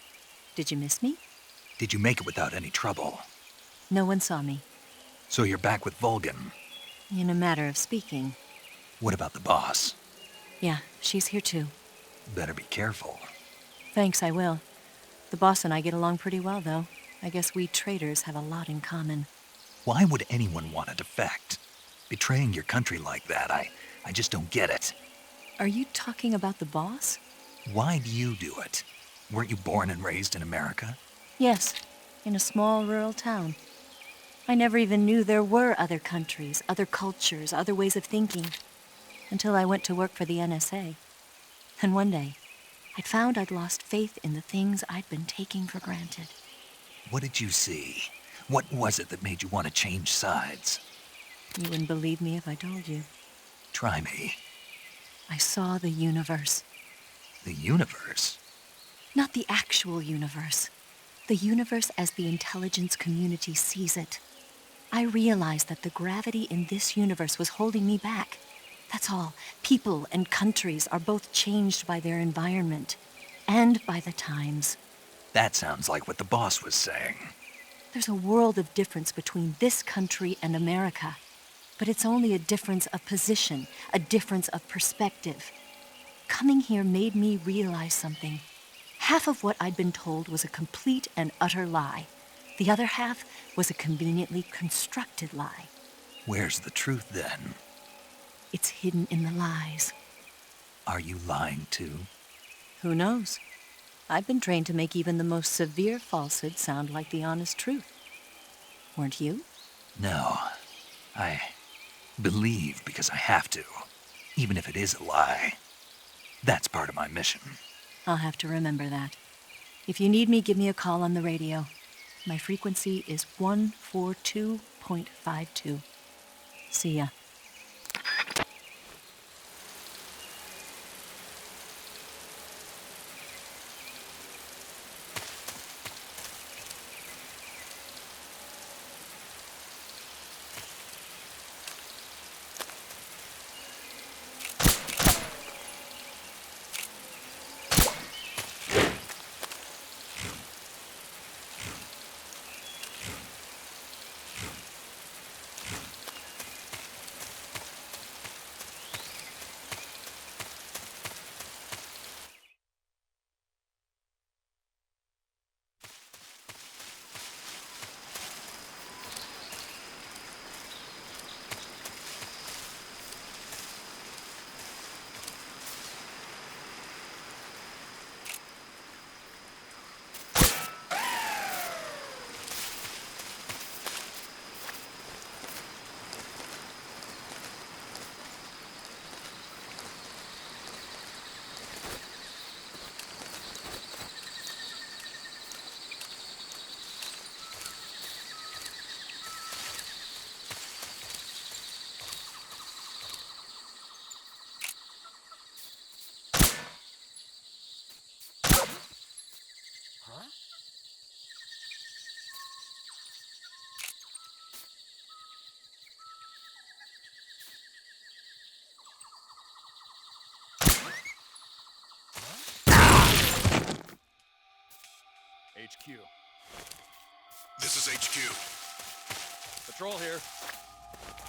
Did you miss me? did you make it without any trouble? No one saw me. So you're back with Vulcan. In a matter of speaking. What about the boss? Yeah, she's here too. Better be careful. Thanks, I will. The boss and I get along pretty well, though. I guess we traitors have a lot in common. Why would anyone want to defect? Betraying your country like that, I just don't get it. Are you talking about the boss? Why do you do it? Weren't you born and raised in America? Yes, in a small rural town. I never even knew there were other countries, other cultures, other ways of thinking, until I went to work for the NSA. And one day, I found I'd lost faith in the things I'd been taking for granted. What did you see? What was it that made you want to change sides? You wouldn't believe me if I told you. Try me. I saw the universe. The universe? Not the actual universe. The universe as the intelligence community sees it. I realized that the gravity in this universe was holding me back. That's all. People and countries are both changed by their environment and by the times. That sounds like what the boss was saying. There's a world of difference between this country and America, but it's only a difference of position, a difference of perspective. Coming here made me realize something. Half of what I'd been told was a complete and utter lie. The other half was a conveniently constructed lie. Where's the truth then? It's hidden in the lies. Are you lying too? Who knows? I've been trained to make even the most severe falsehood sound like the honest truth. Weren't you? No. I believe because I have to, even if it is a lie. That's part of my mission. I'll have to remember that. If you need me, give me a call on the radio. My frequency is 142.52. See ya. HQ. This is HQ. Patrol here.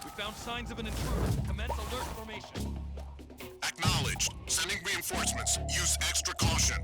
We found signs of an intruder. Commence alert formation. Acknowledged. Sending reinforcements. Use extra caution.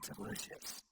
delicious.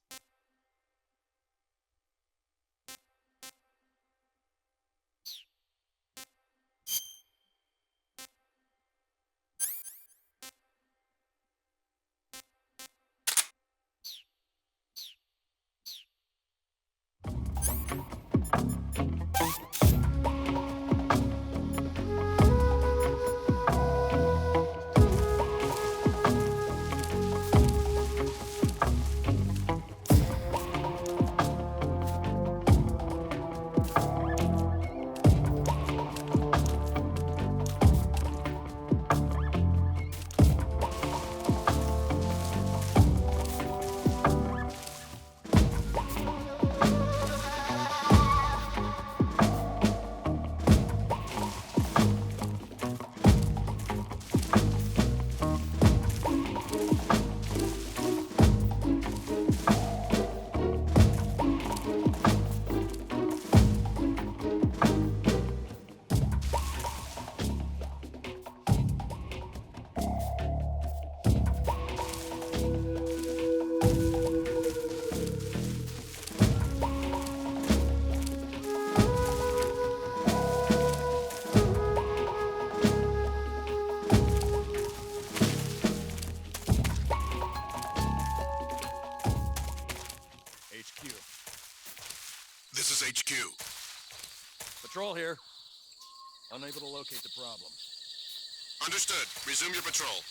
HQ. This is HQ. Patrol here. Unable to locate the problem. Understood. Resume your patrol.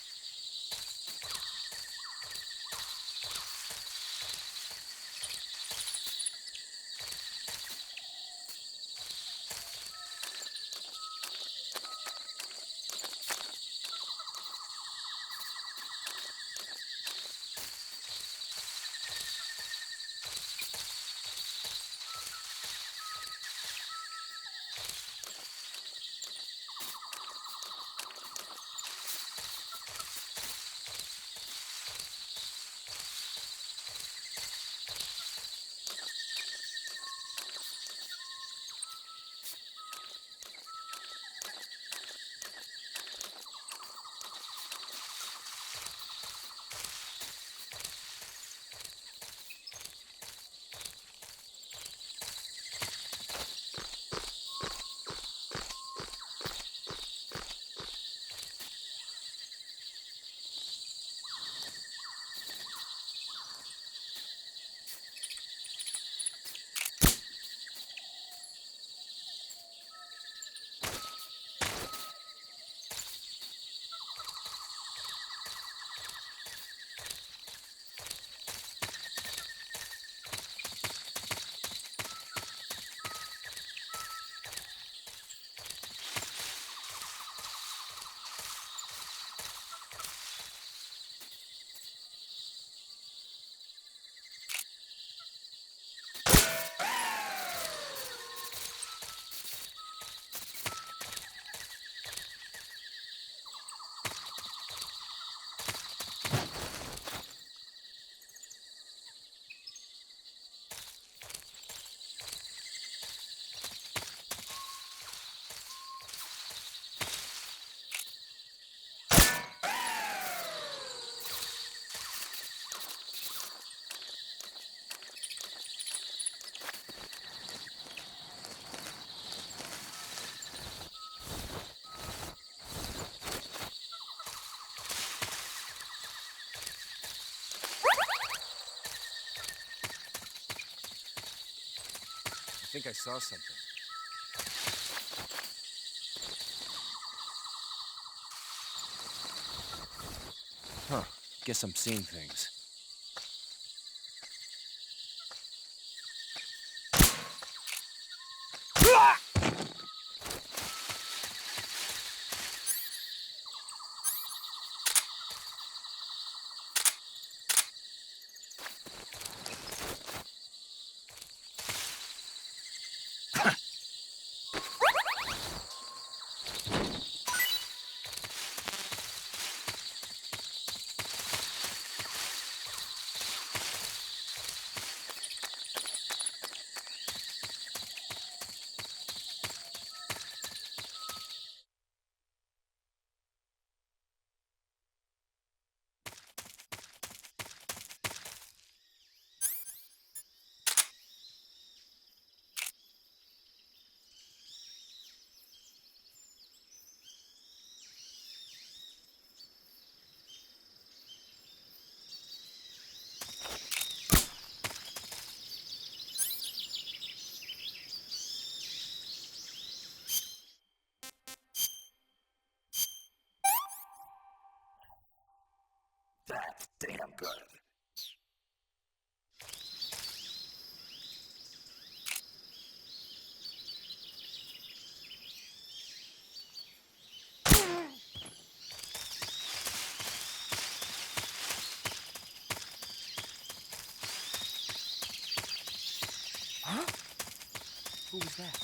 I think I saw something. Huh. Guess I'm seeing things. That's damn good. Huh? Who was that?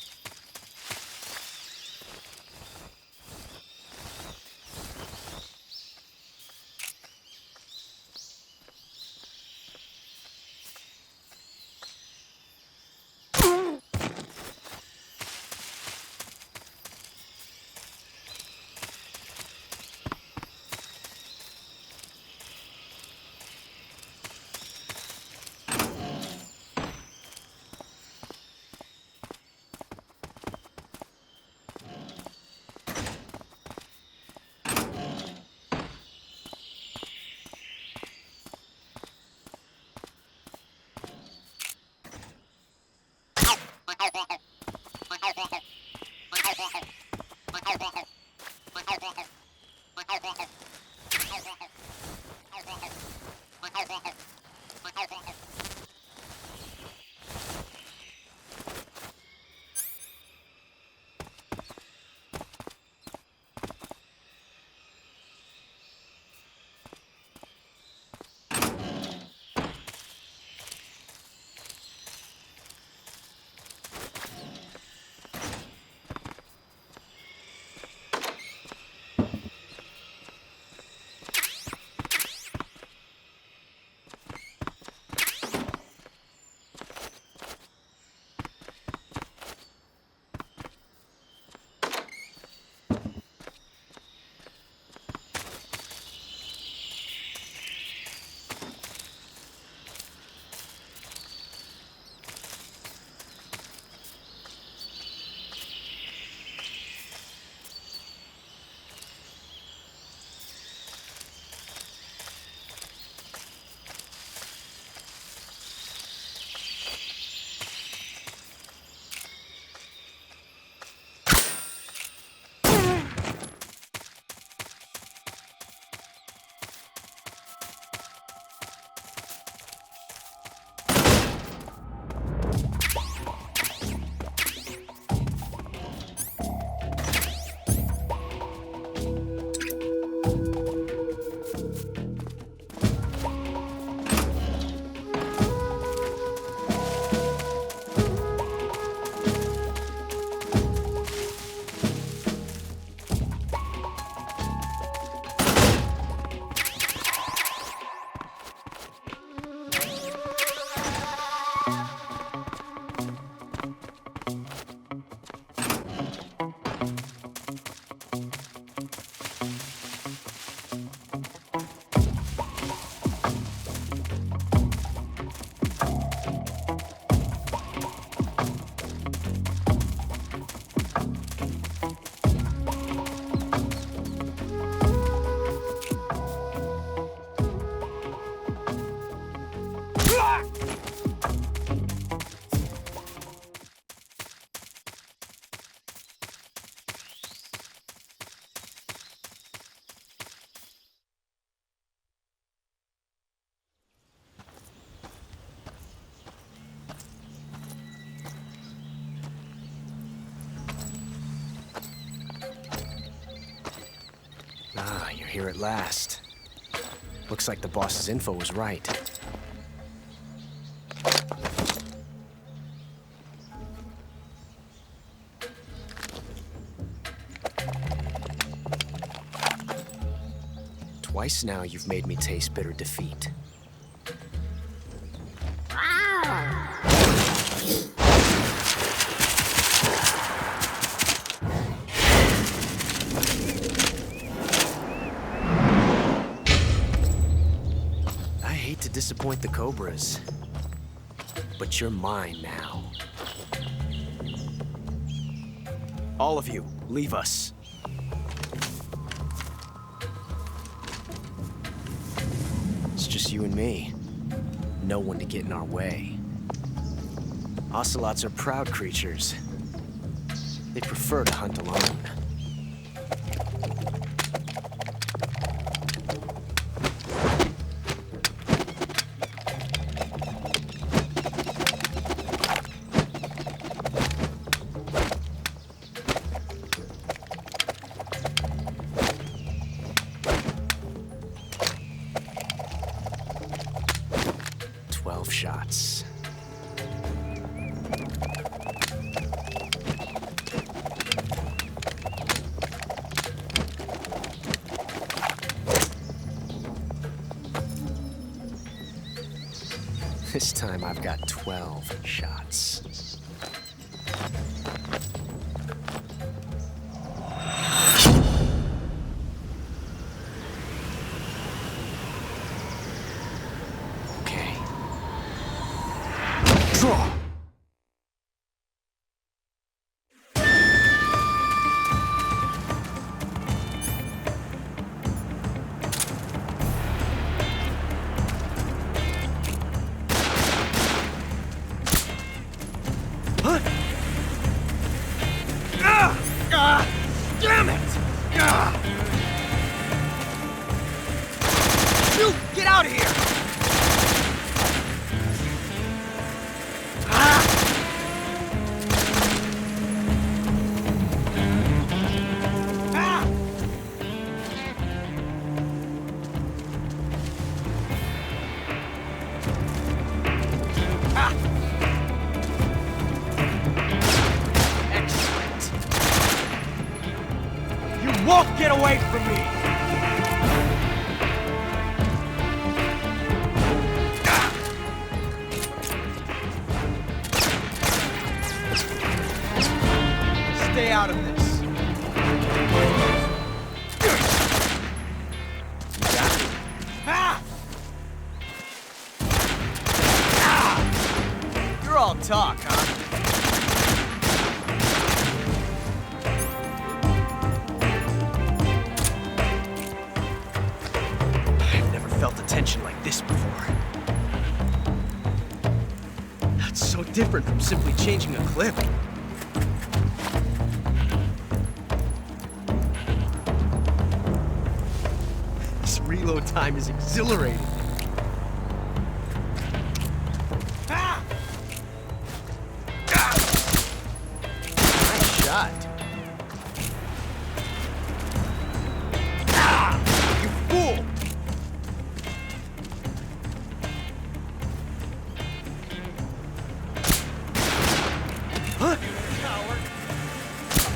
Ah, you're here at last. Looks like the boss's info was right. Twice now you've made me taste bitter defeat. I hate to disappoint the Cobras, but you're mine now. All of you, leave us. It's just you and me. No one to get in our way. Ocelots are proud creatures. They prefer to hunt alone. shots. This time I've got 12 shots. Okay. Draw! Damn it! Shoot! Get out of here! Won't get away from me! Stay out of this. You're all talk, huh? Felt a tension like this before. That's so different from simply changing a clip. This reload time is exhilarating. Nice shot. You fool!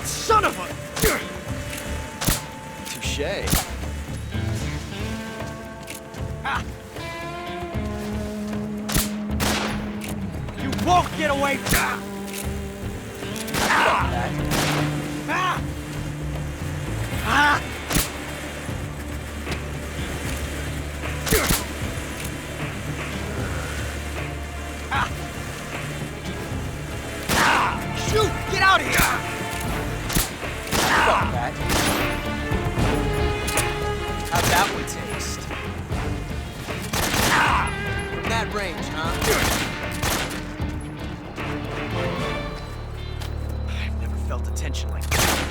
Son of a... Touché. You won't get away from that. Shoot! Get out of here! Fuck that. How'd that one taste? From that range, huh? I've never felt a tension like this before.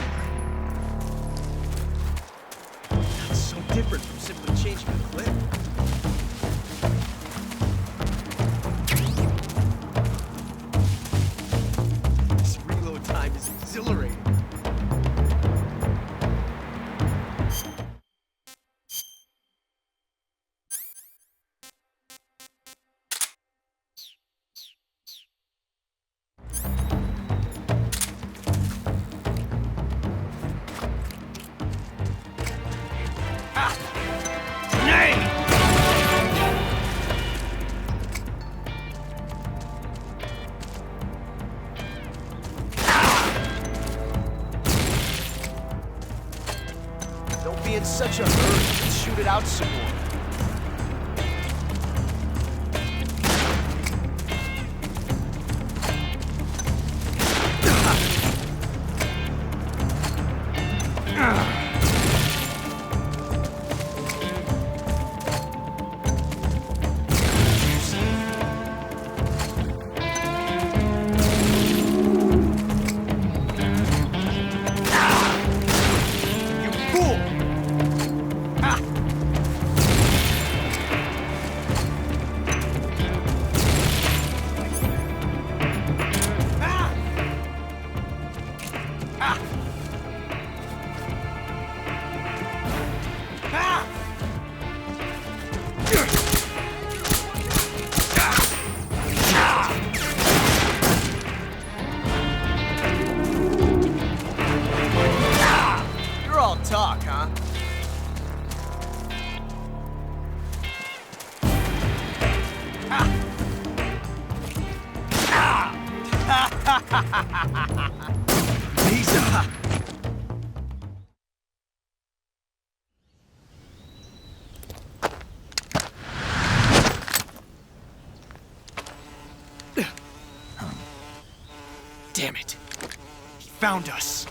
That's so different from simply changing a clip. This reload time is exhilarating. Don't be in such a hurry. Let's shoot it out some more. Lisa! Damn it. He found us.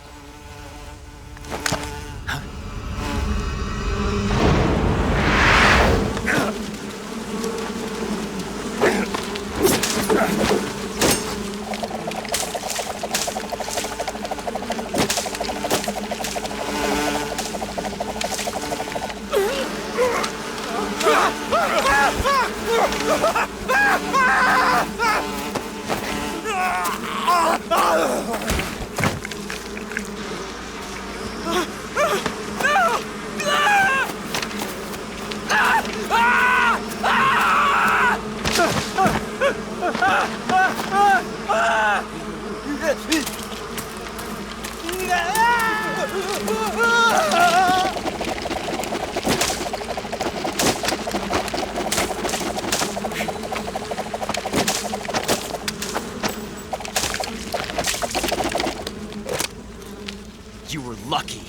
You were lucky.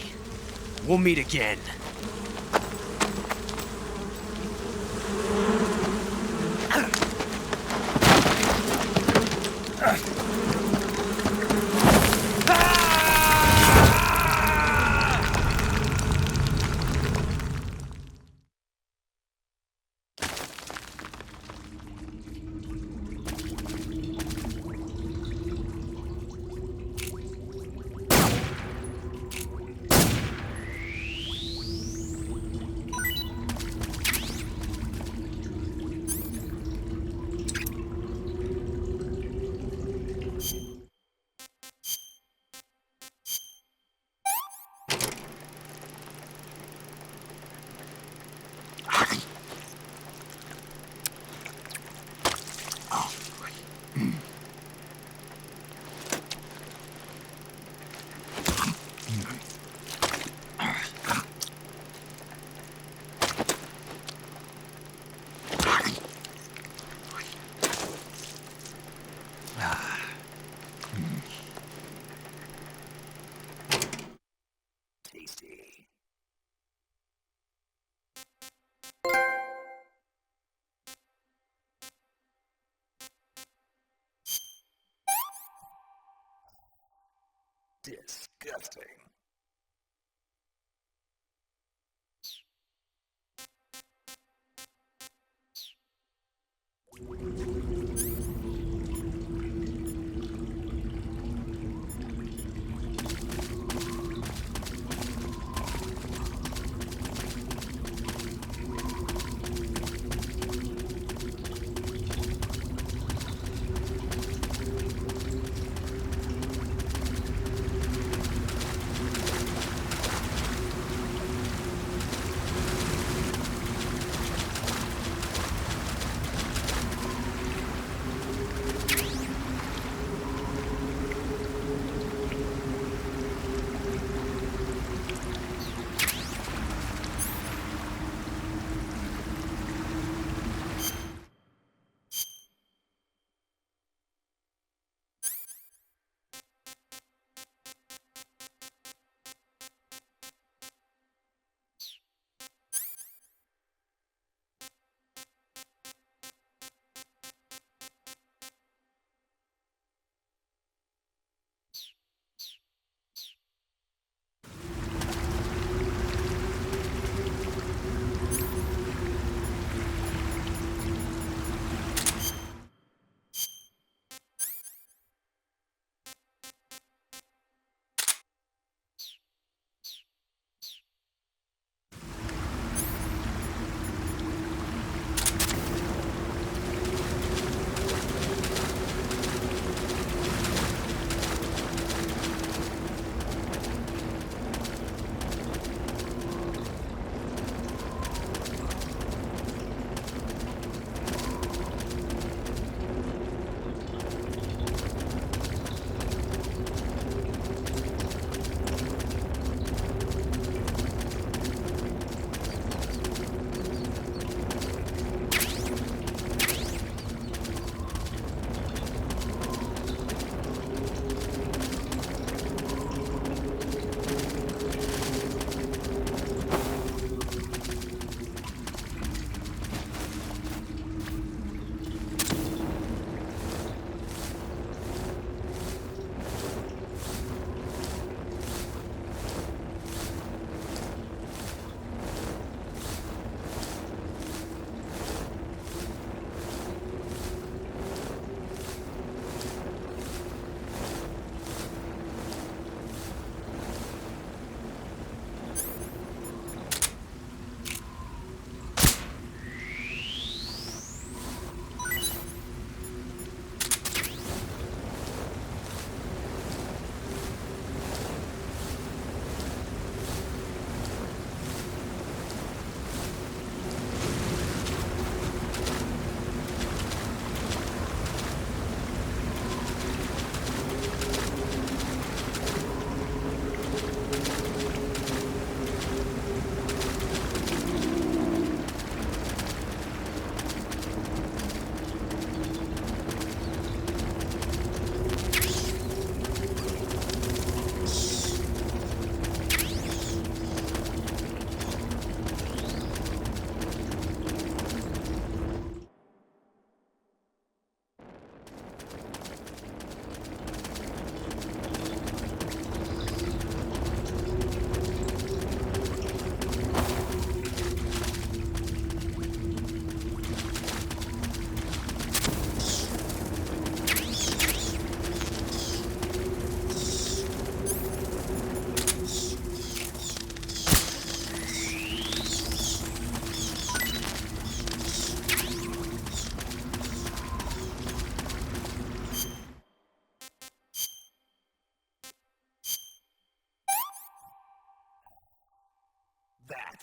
We'll meet again. Tasty. Disgusting.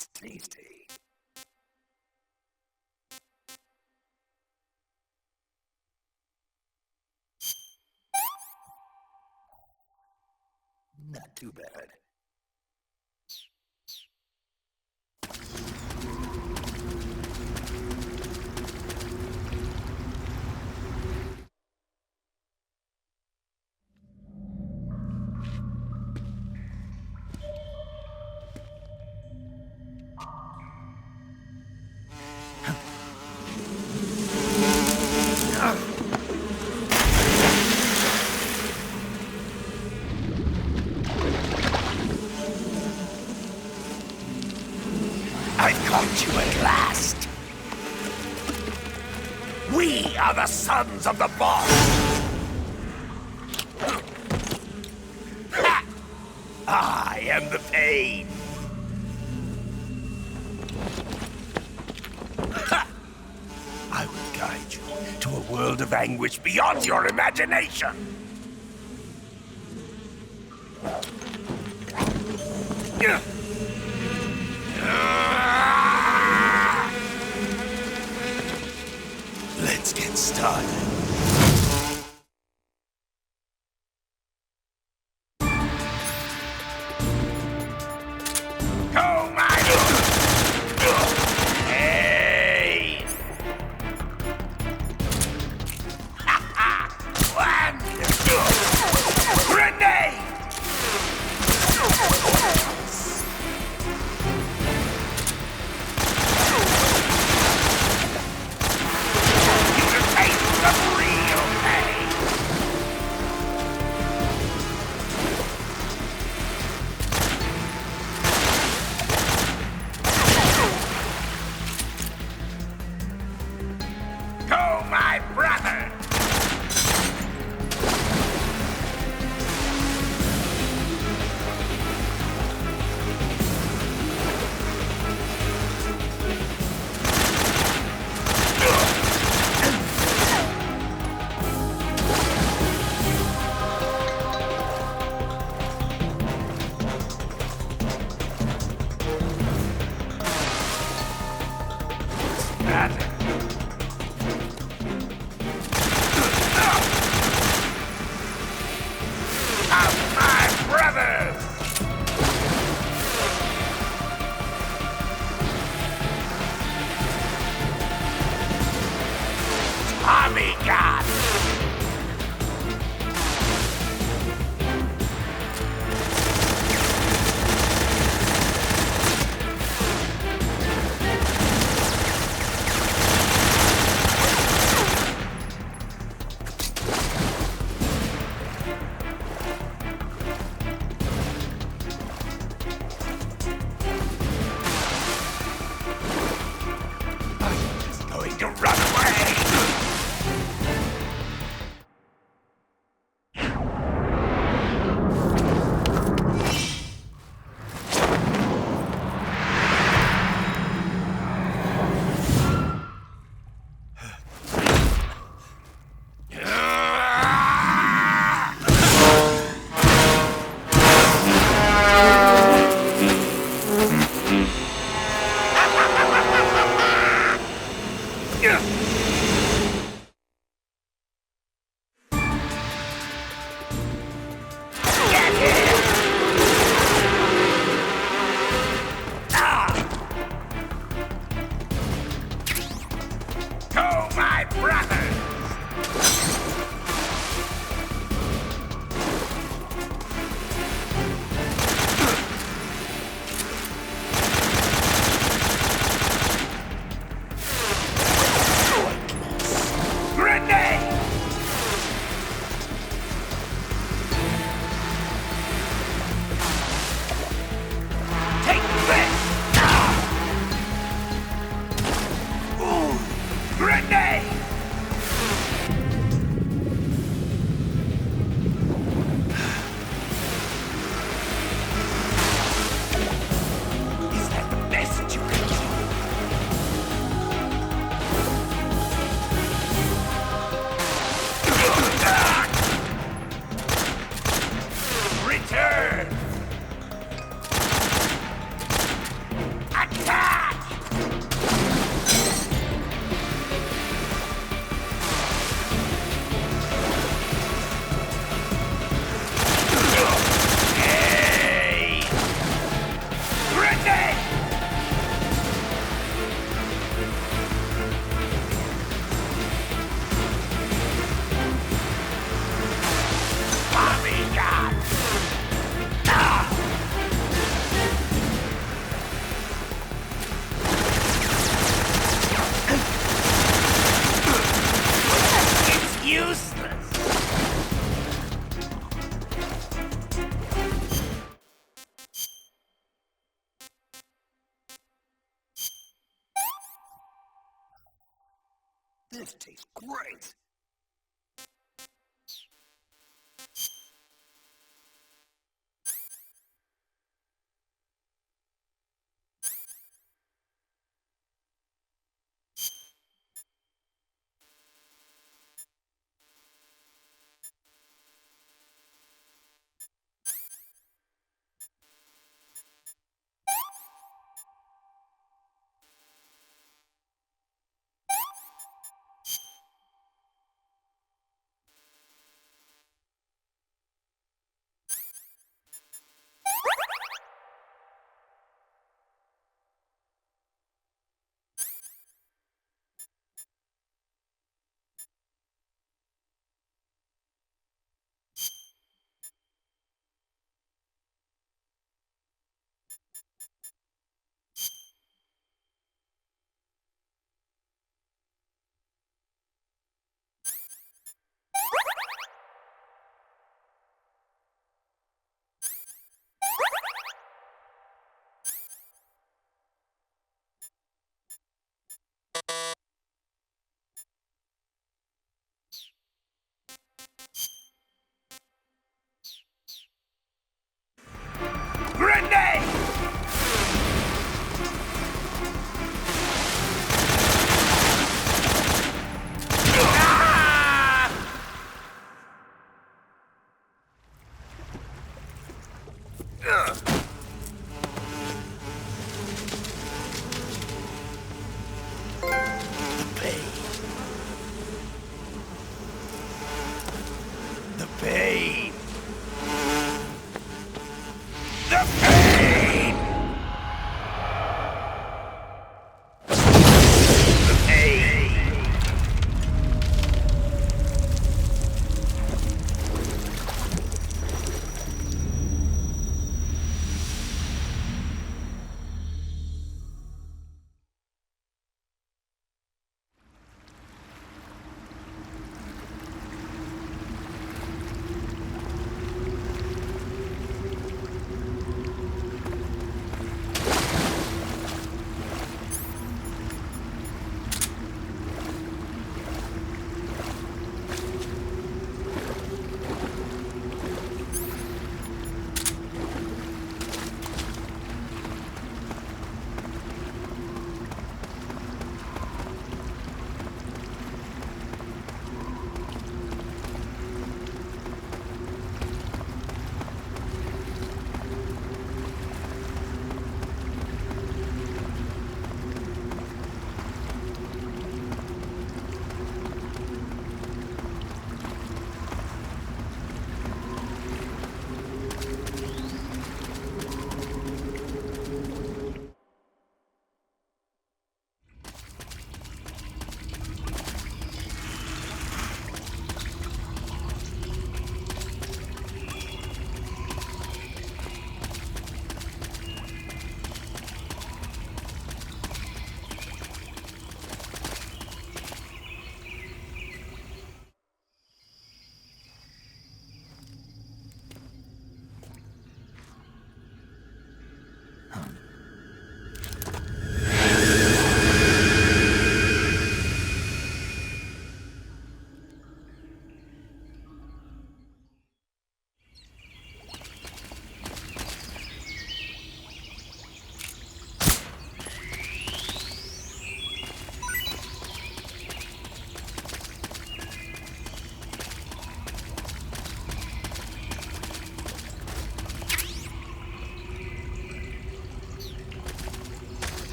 Tasty. Not too bad. I've caught you at last. We are the sons of the boss. Ha! I am the pain. Ha! I will guide you to a world of anguish beyond your imagination. Let's get started. Go, my hey! One grenade! Go, my brother! Tommy God! I'm just going to run away! Go, my brother! This tastes great.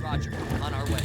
Roger. On our way.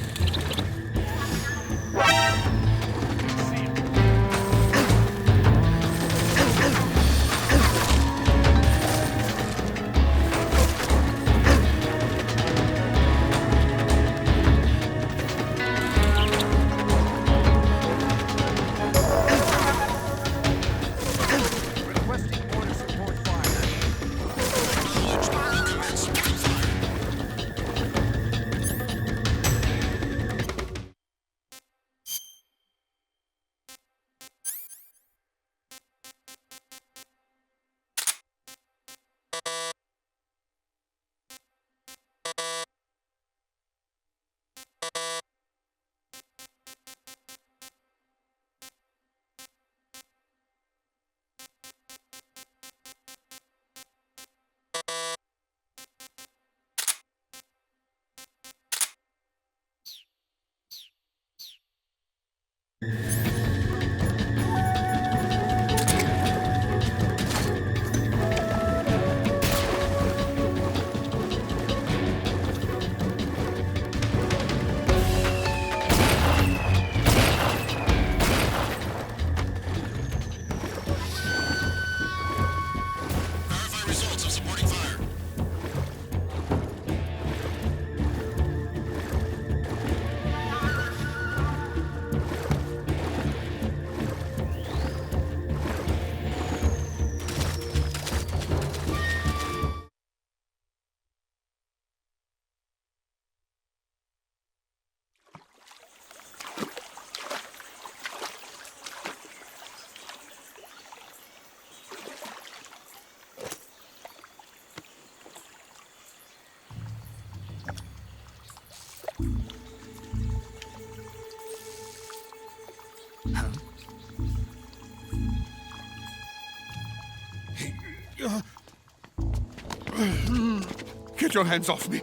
Get your hands off me.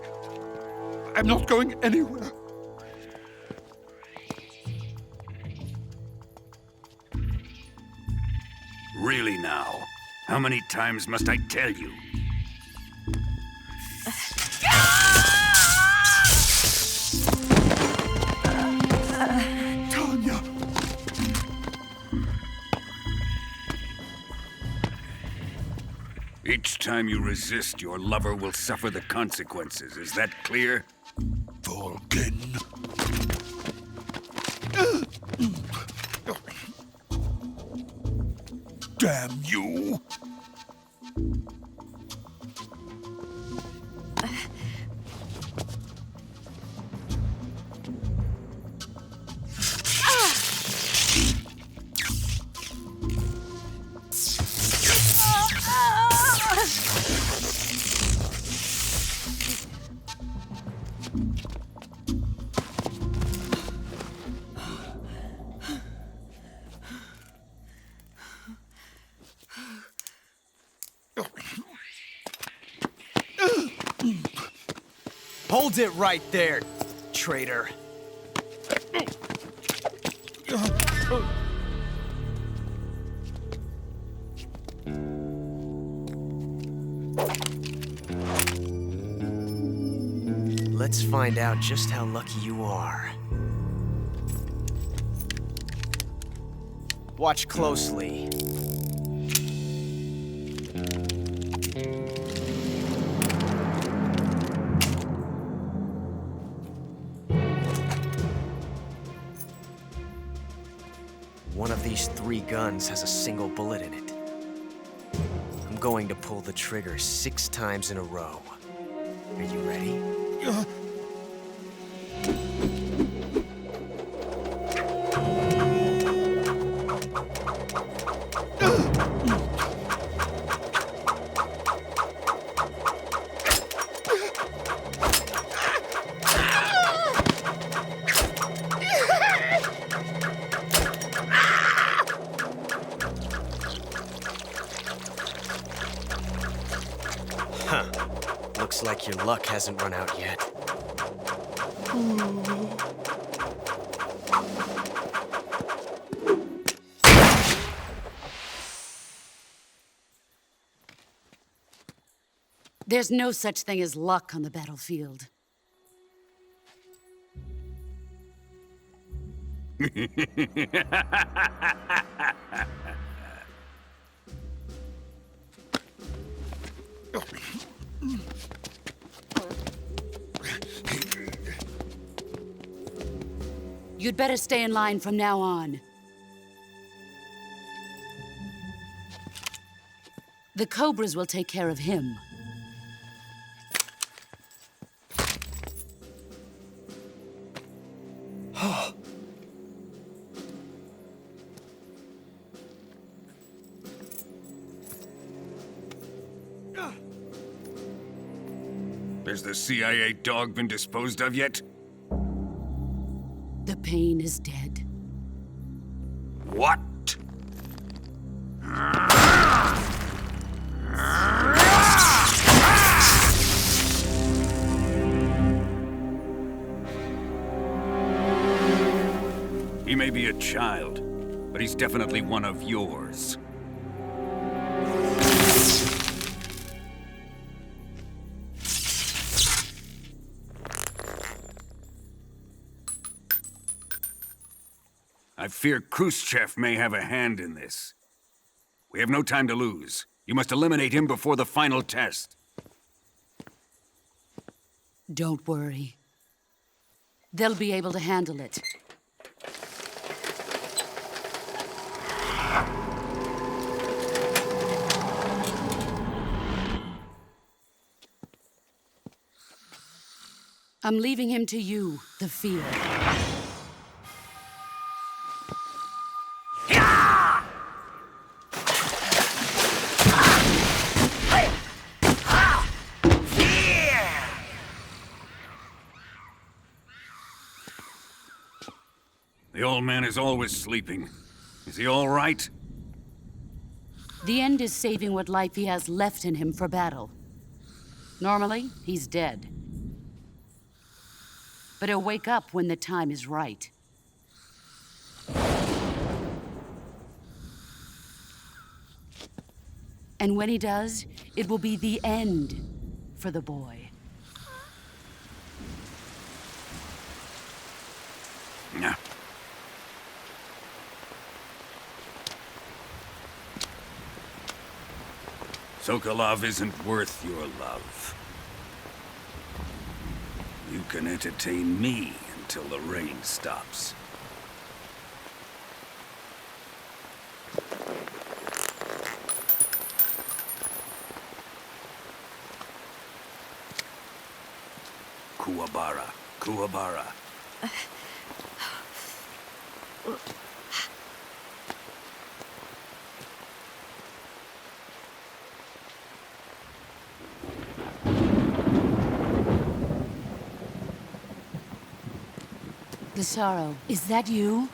I'm not going anywhere. Really now? How many times must I tell you? Tanya! Each time you resist, your lover will suffer the consequences. Is that clear? Volgin. Damn you! Hold it right there, traitor. Let's find out just how lucky you are. Watch closely. One of these 3 guns has a single bullet in it. I'm going to pull the trigger 6 times in a row. Are you ready? Looks like your luck hasn't run out yet. There's no such thing as luck on the battlefield. You'd better stay in line from now on. The Cobras will take care of him. Has the CIA dog been disposed of yet? The pain is dead. What? He may be a child, but he's definitely one of yours. I fear Khrushchev may have a hand in this. We have no time to lose. You must eliminate him before the final test. Don't worry. They'll be able to handle it. I'm leaving him to you, the field. The old man is always sleeping. Is he all right? The end is saving what life he has left in him for battle. Normally, he's dead. But he'll wake up when the time is right. And when he does, it will be the end for the boy. Yeah. Sokolov isn't worth your love. You can entertain me until the rain stops. Kuwabara, Kuwabara. The sorrow, is that you?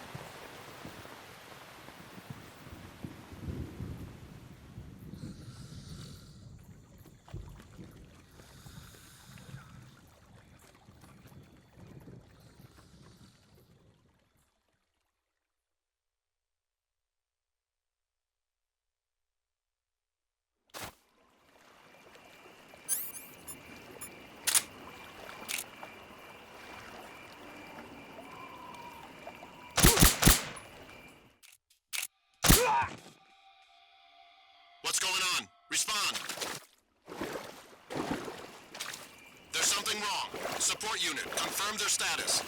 What's going on? Respond. There's something wrong. Support unit, confirm their status.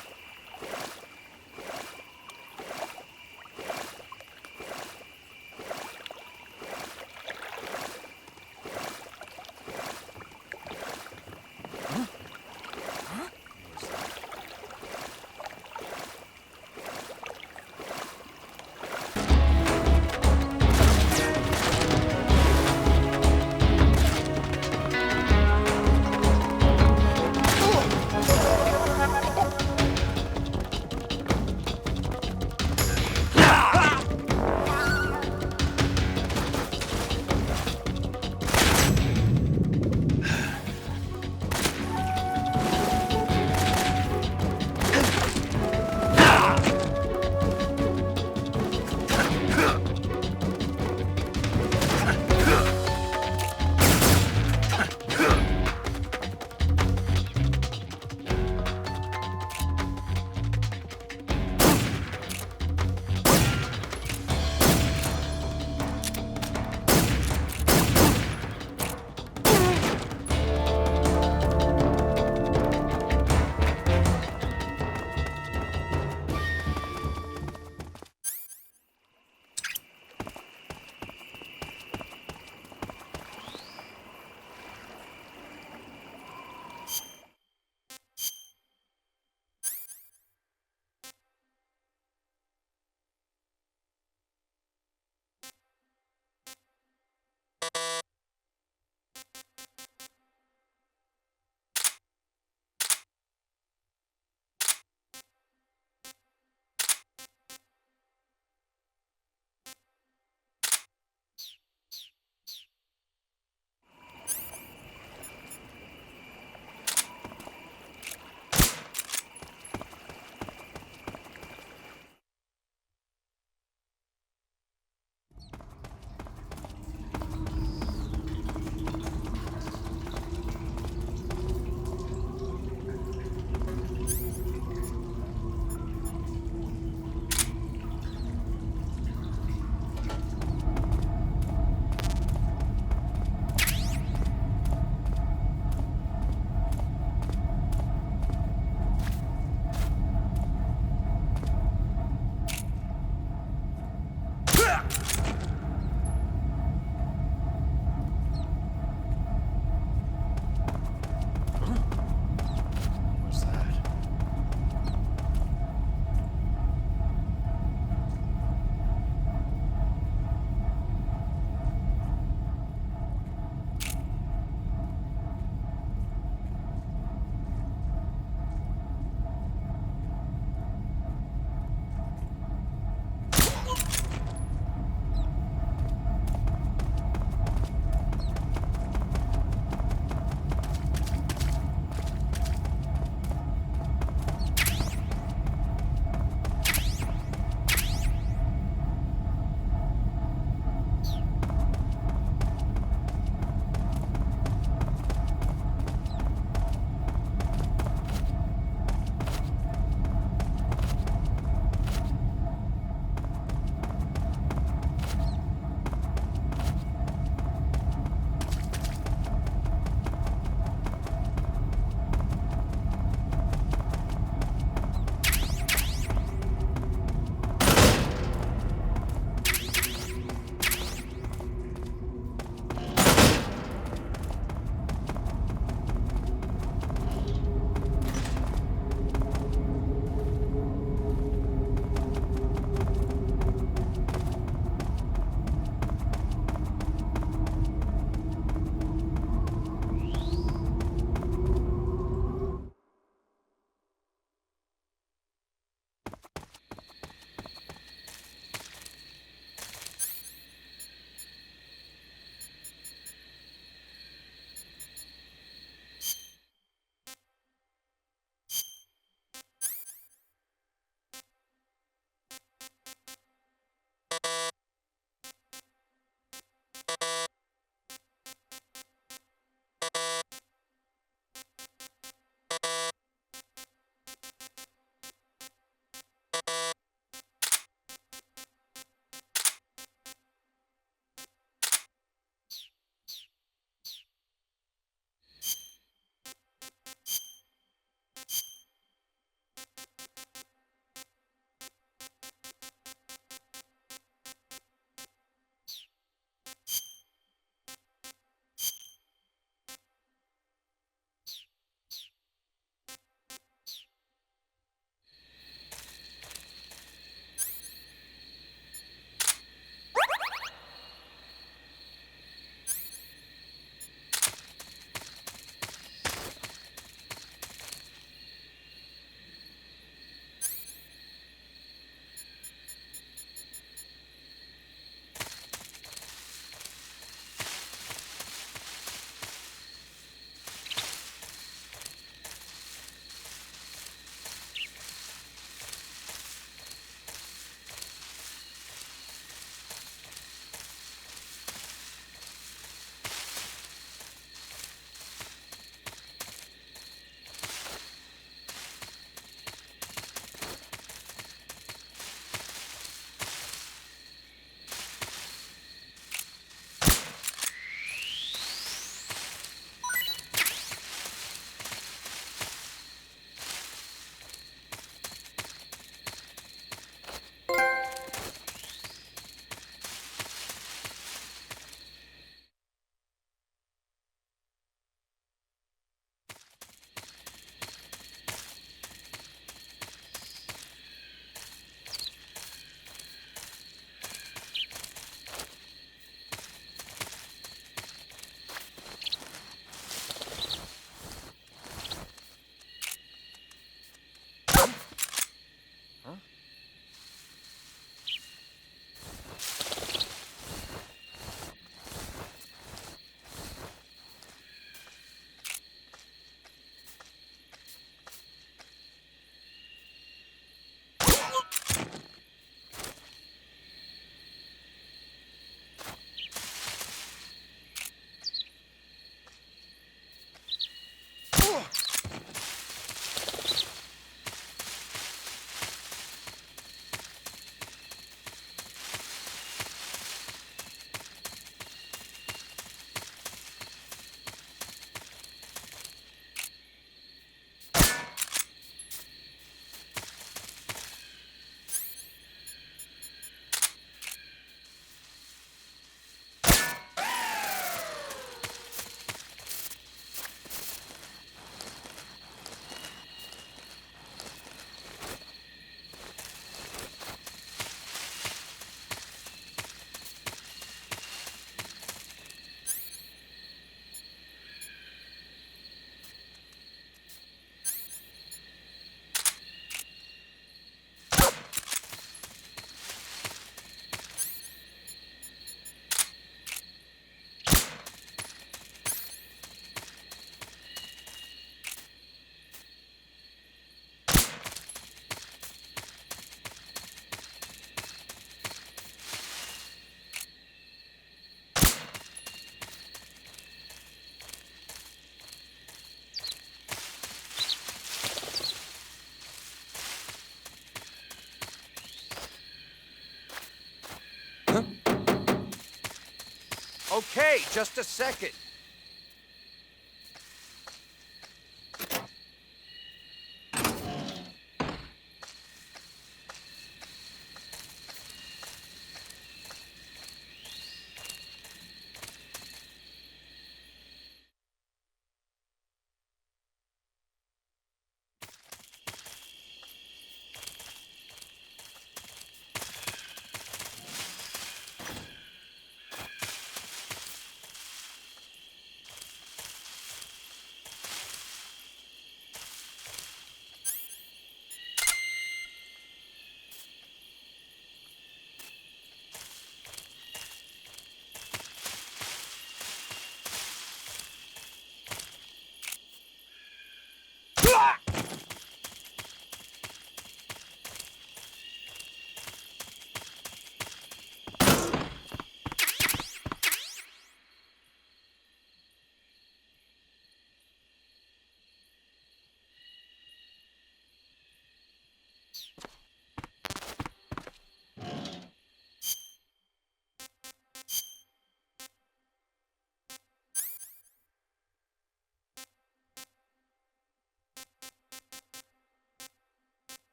Okay, just a second.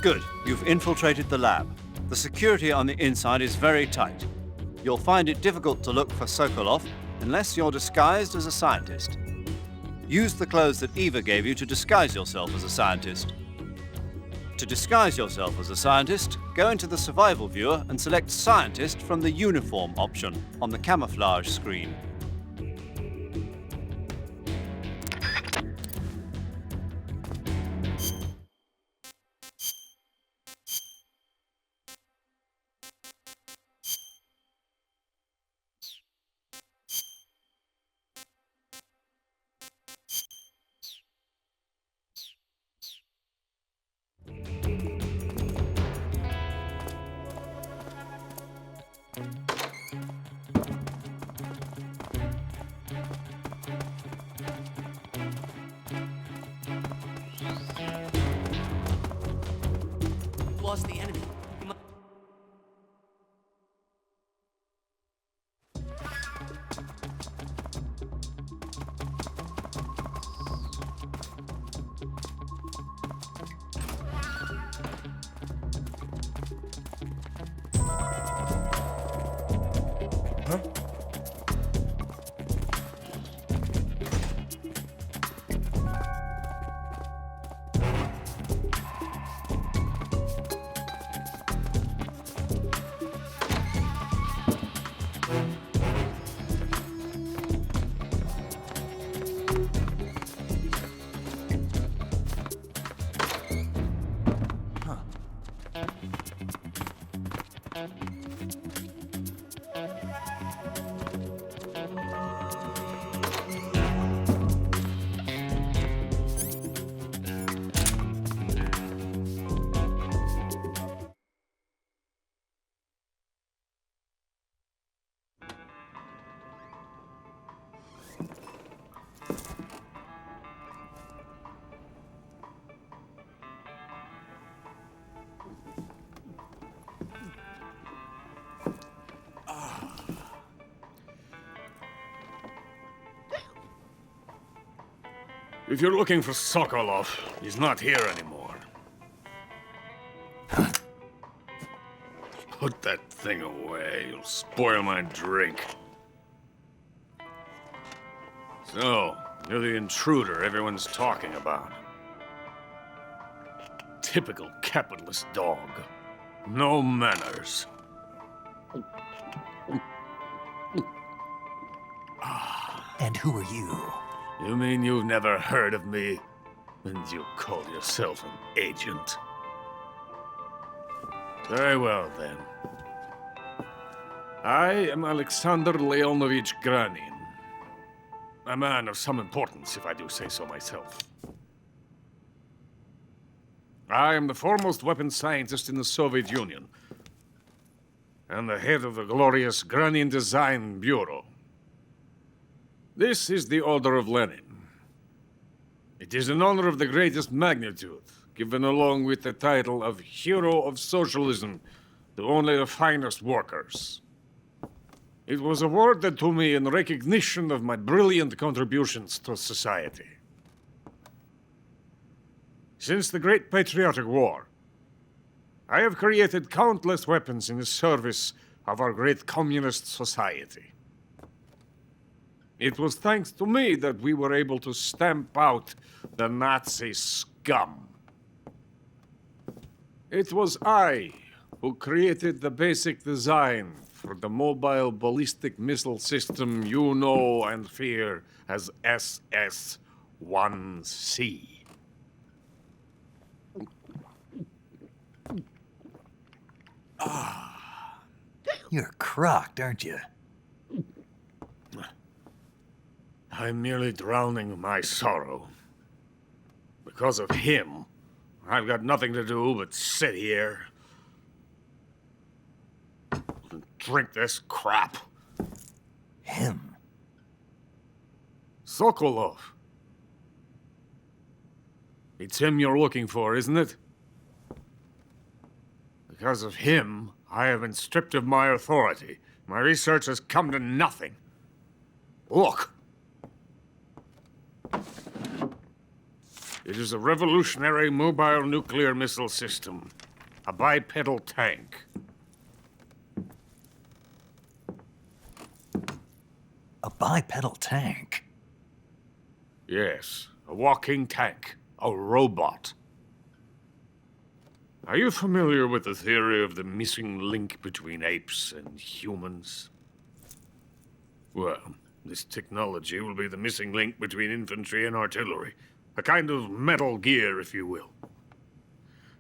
Good. You've infiltrated the lab. The security on the inside is very tight. You'll find it difficult to look for Sokolov unless you're disguised as a scientist. Use the clothes that Eva gave you to disguise yourself as a scientist. To disguise yourself as a scientist, go into the survival viewer and select Scientist from the Uniform option on the camouflage screen. Lost the enemy. If you're looking for Sokolov, he's not here anymore. Put that thing away. You'll spoil my drink. So, you're the intruder everyone's talking about. Typical capitalist dog. No manners. And who are you? You mean you've never heard of me? And you call yourself an agent? Very well, then. I am Alexander Leonovich Granin. A man of some importance, if I do say so myself. I am the foremost weapons scientist in the Soviet Union, and the head of the glorious Granin Design Bureau. This is the Order of Lenin. It is an honor of the greatest magnitude, given along with the title of Hero of Socialism to only the finest workers. It was awarded to me in recognition of my brilliant contributions to society. Since the Great Patriotic War, I have created countless weapons in the service of our great communist society. It was thanks to me that we were able to stamp out the Nazi scum. It was I who created the basic design for the mobile ballistic missile system you know and fear as SS-1C. You're crocked, aren't you? I'm merely drowning my sorrow. Because of him, I've got nothing to do but sit here and drink this crap. Him? Sokolov. It's him you're looking for, isn't it? Because of him, I have been stripped of my authority. My research has come to nothing. Look. It is a revolutionary mobile nuclear missile system. A bipedal tank. A bipedal tank? Yes, a walking tank. A robot. Are you familiar with the theory of the missing link between apes and humans? Well, this technology will be the missing link between infantry and artillery. A kind of Metal Gear, if you will.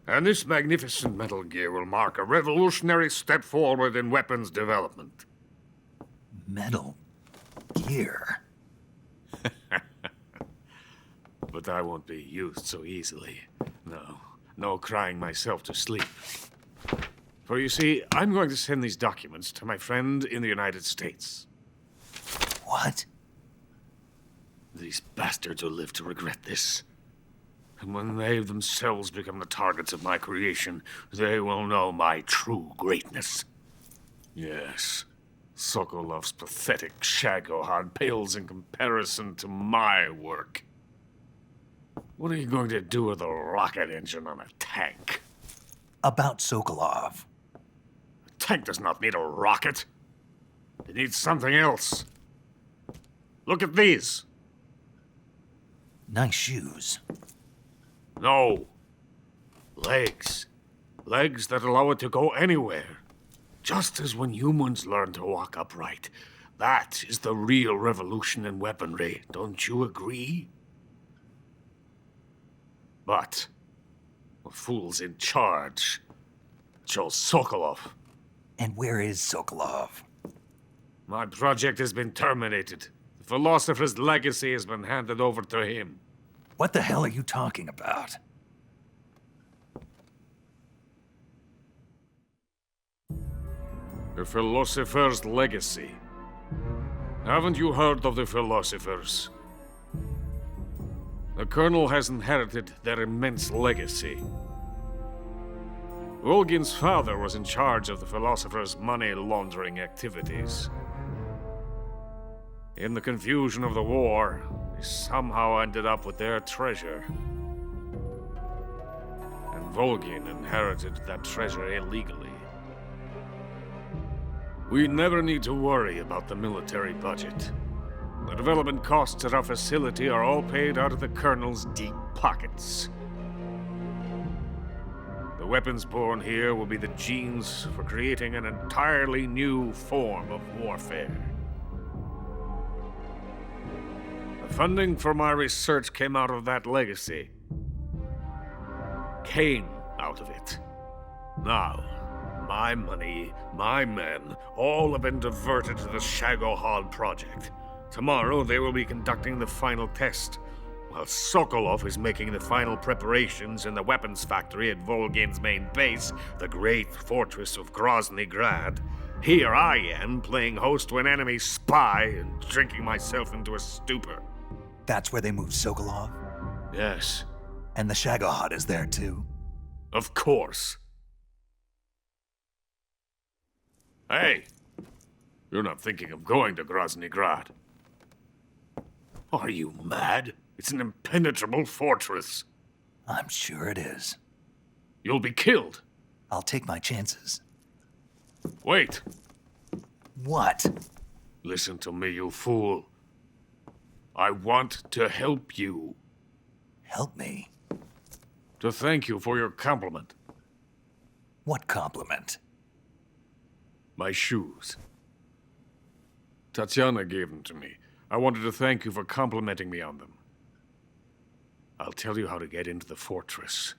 And this magnificent Metal Gear will mark a revolutionary step forward in weapons development. Metal Gear? But I won't be used so easily. No crying myself to sleep. For you see, I'm going to send these documents to my friend in the United States. What? These bastards will live to regret this. And when they themselves become the targets of my creation, they will know my true greatness. Yes, Sokolov's pathetic Shagohod pales in comparison to my work. What are you going to do with a rocket engine on a tank? About Sokolov. A tank does not need a rocket. It needs something else. Look at these. Nice shoes. No. Legs. Legs that allow it to go anywhere. Just as when humans learn to walk upright. That is the real revolution in weaponry. Don't you agree? But the fool's in charge. Chose Sokolov. And where is Sokolov? My project has been terminated. The philosopher's legacy has been handed over to him. What the hell are you talking about? The philosopher's legacy. Haven't you heard of the philosophers? The Colonel has inherited their immense legacy. Volgin's father was in charge of the philosophers' money laundering activities. In the confusion of the war, they somehow ended up with their treasure. And Volgin inherited that treasure illegally. We never need to worry about the military budget. The development costs at our facility are all paid out of the Colonel's deep pockets. The weapons born here will be the genes for creating an entirely new form of warfare. The funding for my research came out of that legacy. Came out of it. Now, my money, my men, all have been diverted to the Shagohod project. Tomorrow, they will be conducting the final test, while Sokolov is making the final preparations in the weapons factory at Volgin's main base, the great fortress of Grozny Grad. Here I am, playing host to an enemy spy and drinking myself into a stupor. That's where they moved Sokolov? Yes. And the Shagohod is there too? Of course. Hey! You're not thinking of going to Grozny Grad. Are you mad? It's an impenetrable fortress. I'm sure it is. You'll be killed. I'll take my chances. Wait. What? Listen to me, you fool. I want to help you. Help me? To thank you for your compliment. What compliment? My shoes. Tatiana gave them to me. I wanted to thank you for complimenting me on them. I'll tell you how to get into the fortress.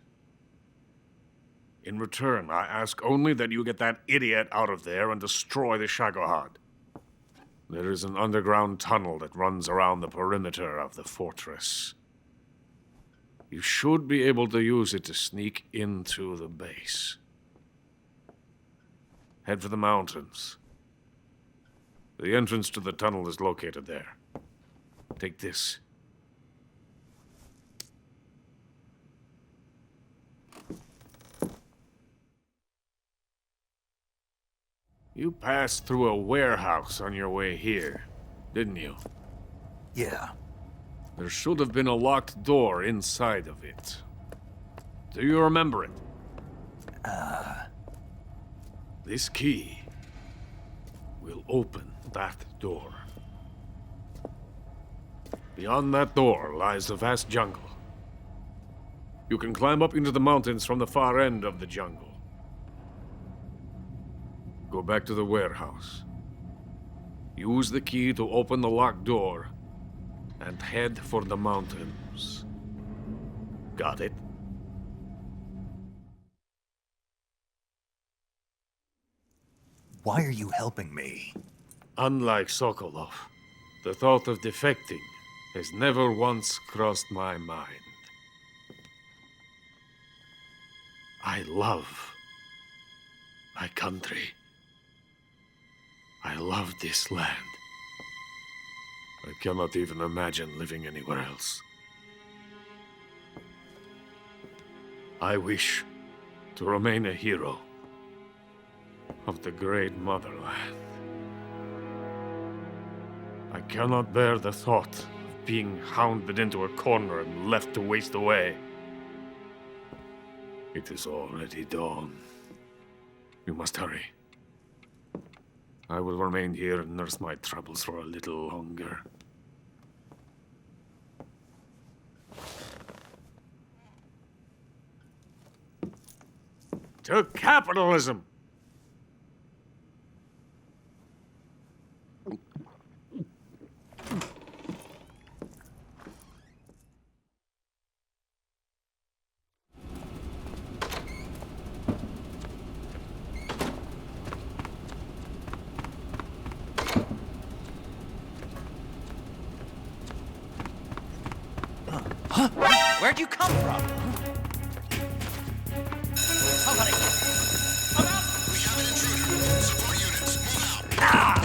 In return, I ask only that you get that idiot out of there and destroy the Shagohod. There is an underground tunnel that runs around the perimeter of the fortress. You should be able to use it to sneak into the base. Head for the mountains. The entrance to the tunnel is located there. Take this. You passed through a warehouse on your way here, didn't you? Yeah. There should have been a locked door inside of it. Do you remember it? This key will open that door. Beyond that door lies a vast jungle. You can climb up into the mountains from the far end of the jungle. Go back to the warehouse. Use the key to open the locked door and head for the mountains. Got it? Why are you helping me? Unlike Sokolov, the thought of defecting has never once crossed my mind. I love my country. I love this land. I cannot even imagine living anywhere else. I wish to remain a hero of the great motherland. I cannot bear the thought of being hounded into a corner and left to waste away. It is already dawn. You must hurry. I will remain here and nurse my troubles for a little longer. To capitalism! Where'd you come from? Somebody! Come out! We have an intruder. Support units, move out.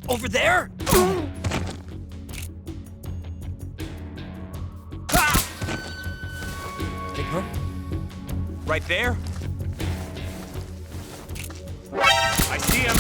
Over there? Huh? Right there? I see him.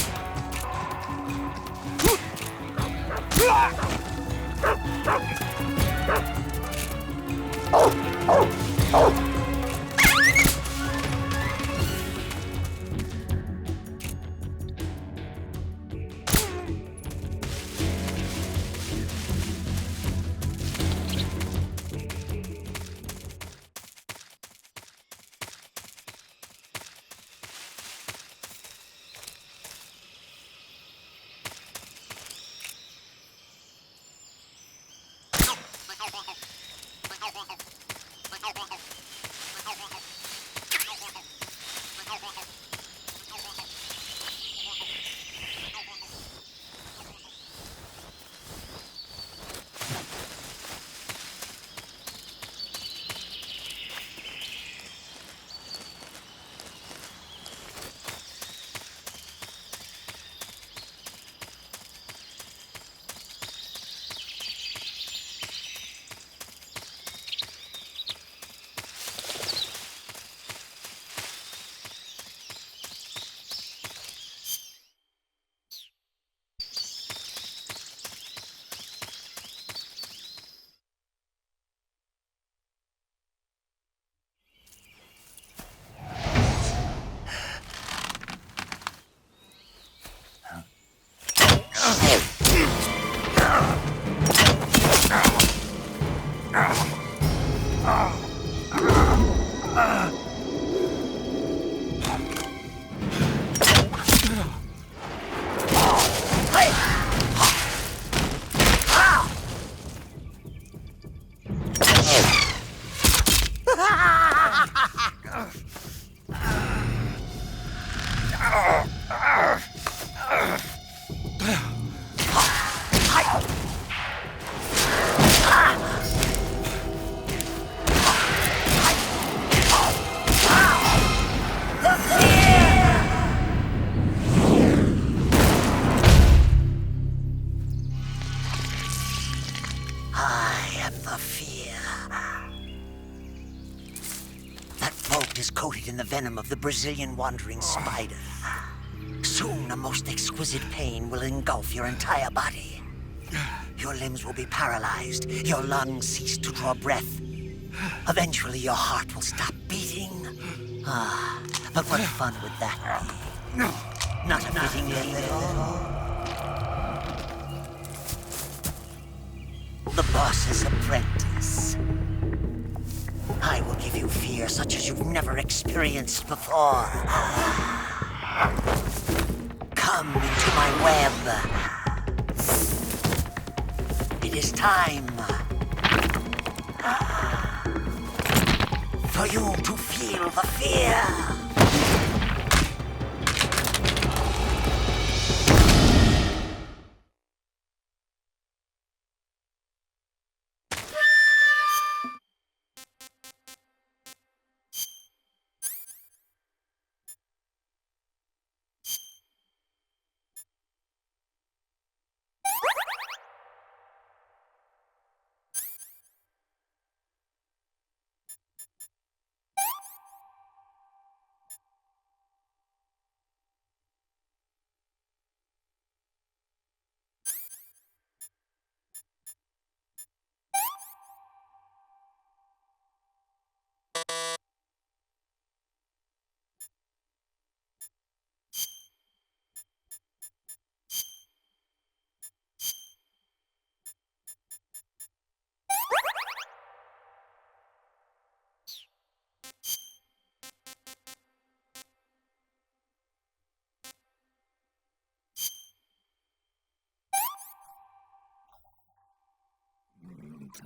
in the venom of the Brazilian wandering spider. Soon, a most exquisite pain will engulf your entire body. Your limbs will be paralyzed, your lungs cease to draw breath. Eventually, your heart will stop beating. But what fun would that be? Not a fitting name at all. The boss's apprentice. I will give you fear such as you've never experienced before. Come into my web. It is time for you to feel the fear.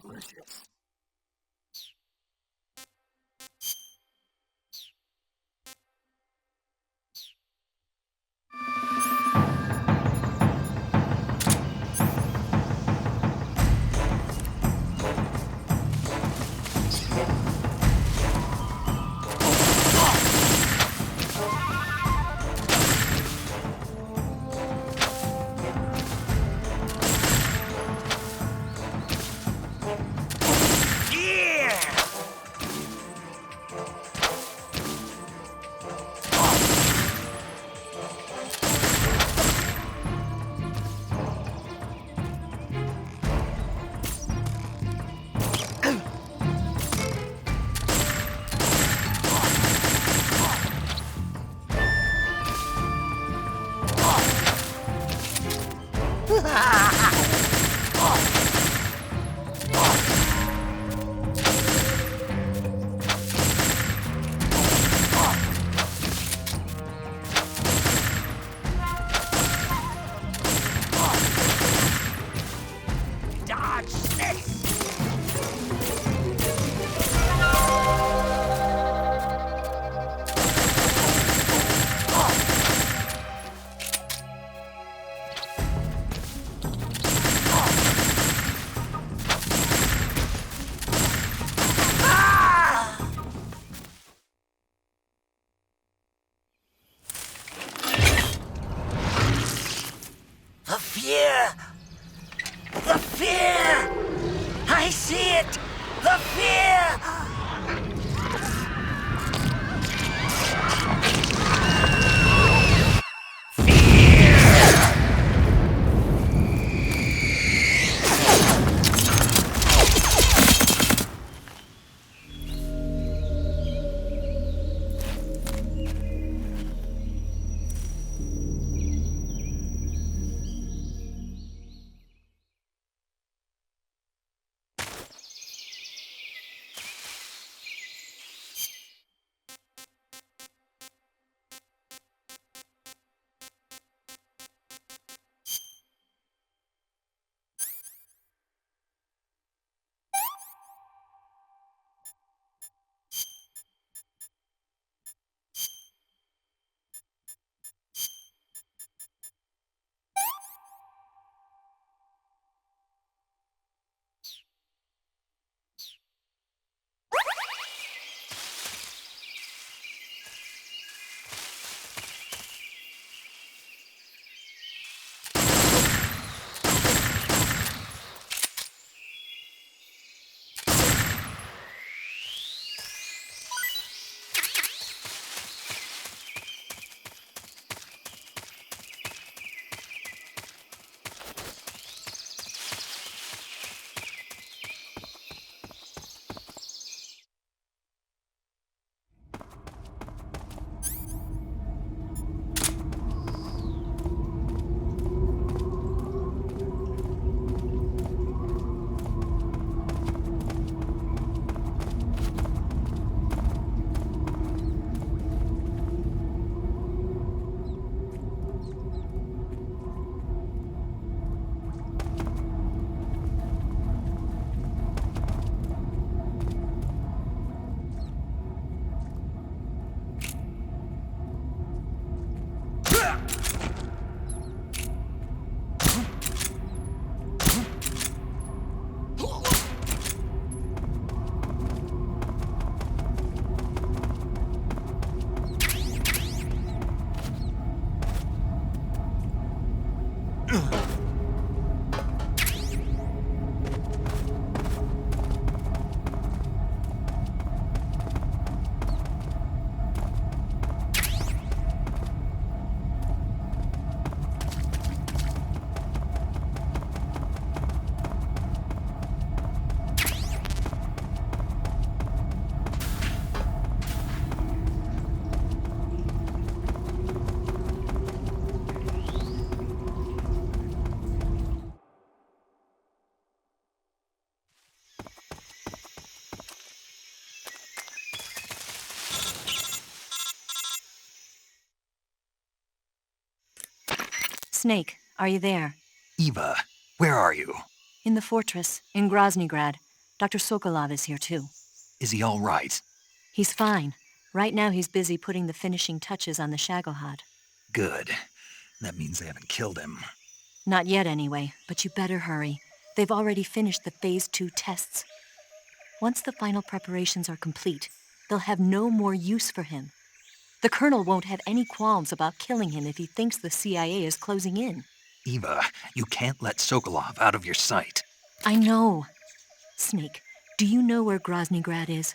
Delicious. The fear! I see it! The fear! Snake, are you there? Eva, where are you? In the fortress, in Groznygrad. Dr. Sokolov is here too. Is he all right? He's fine. Right now he's busy putting the finishing touches on the Shagohod. Good. That means they haven't killed him. Not yet anyway, but you better hurry. They've already finished the Phase 2 tests. Once the final preparations are complete, they'll have no more use for him. The Colonel won't have any qualms about killing him if he thinks the CIA is closing in. Eva, you can't let Sokolov out of your sight. I know. Snake, do you know where Groznygrad is?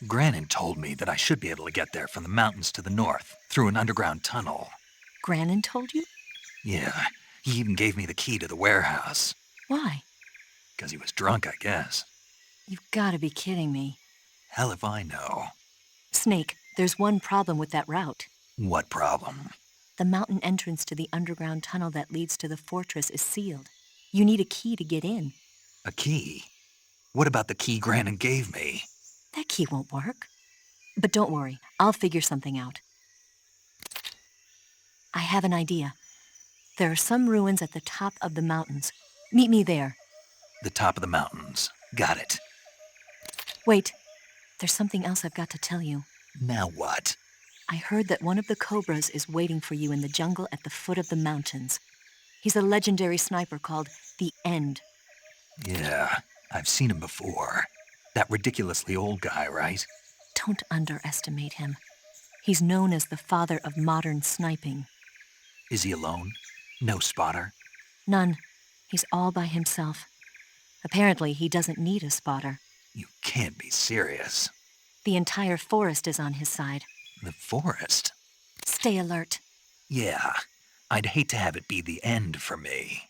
Granin told me that I should be able to get there from the mountains to the north, through an underground tunnel. Granin told you? Yeah, he even gave me the key to the warehouse. Why? 'Cause he was drunk, I guess. You've got to be kidding me. Hell if I know. Snake, there's one problem with that route. What problem? The mountain entrance to the underground tunnel that leads to the fortress is sealed. You need a key to get in. A key? What about the key Granin gave me? That key won't work. But don't worry, I'll figure something out. I have an idea. There are some ruins at the top of the mountains. Meet me there. The top of the mountains. Got it. Wait, there's something else I've got to tell you. Now what? I heard that one of the Cobras is waiting for you in the jungle at the foot of the mountains. He's a legendary sniper called the End. Yeah, I've seen him before. That ridiculously old guy, right? Don't underestimate him. He's known as the father of modern sniping. Is he alone? No spotter? None. He's all by himself. Apparently, he doesn't need a spotter. You can't be serious. The entire forest is on his side. The forest? Stay alert. Yeah, I'd hate to have it be the end for me.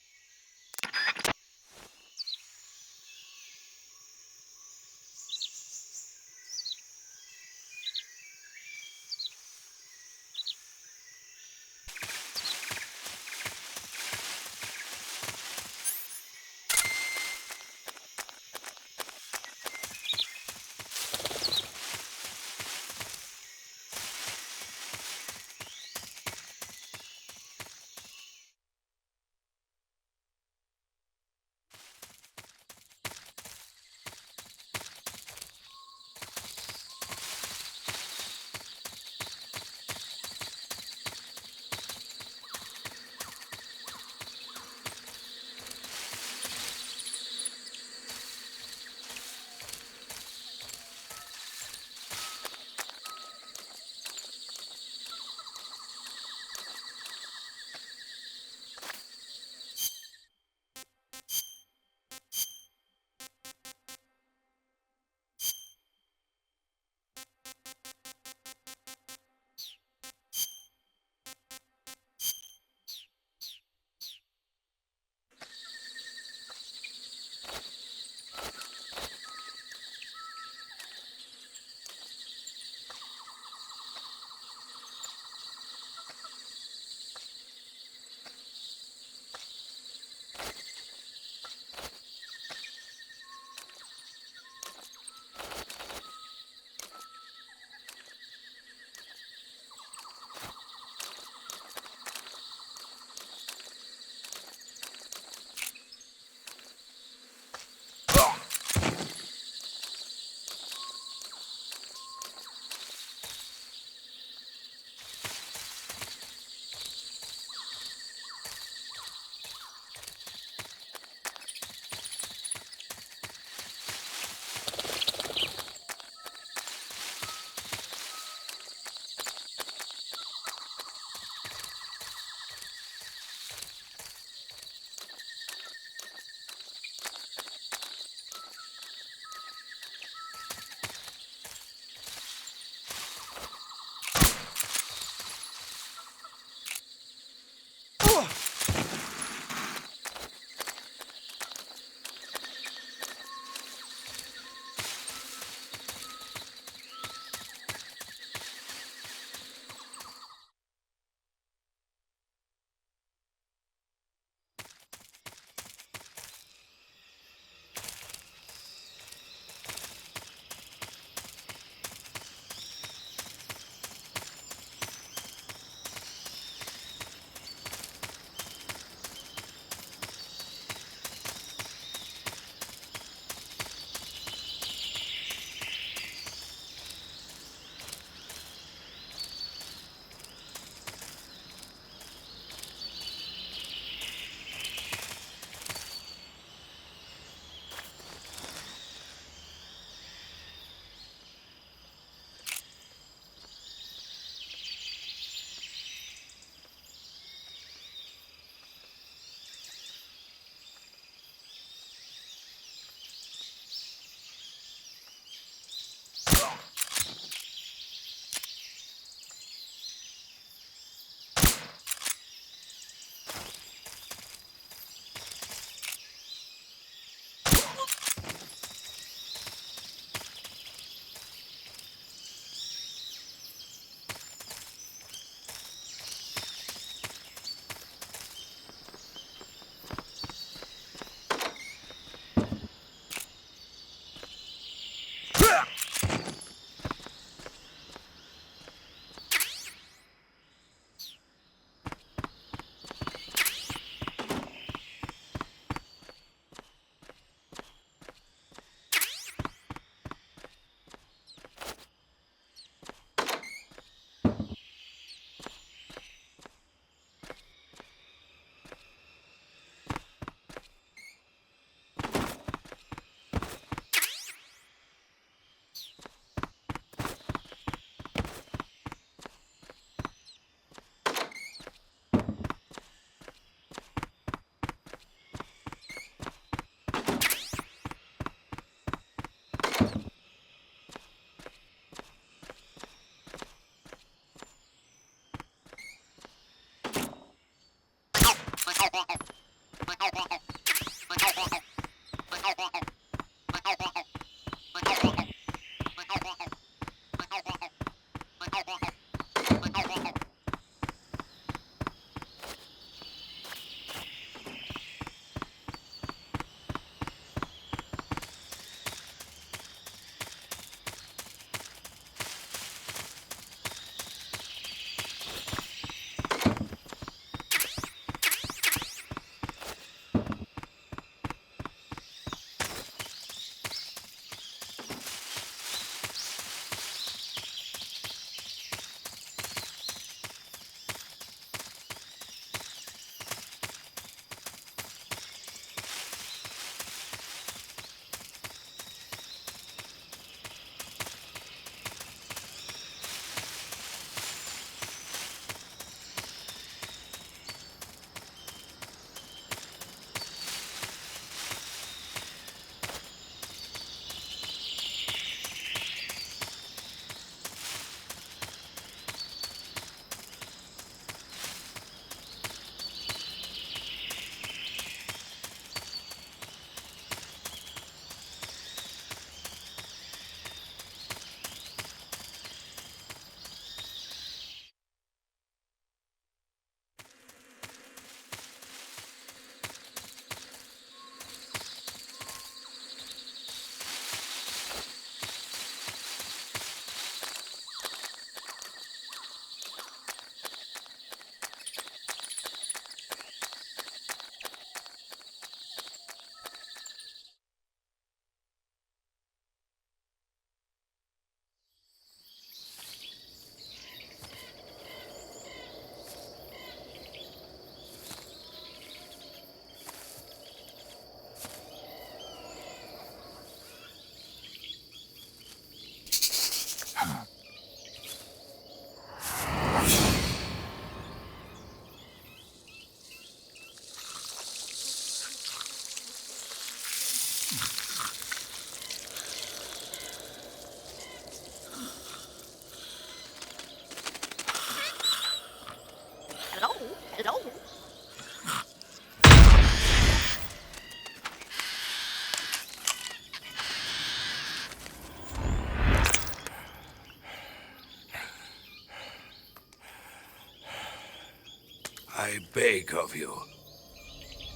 I beg of you,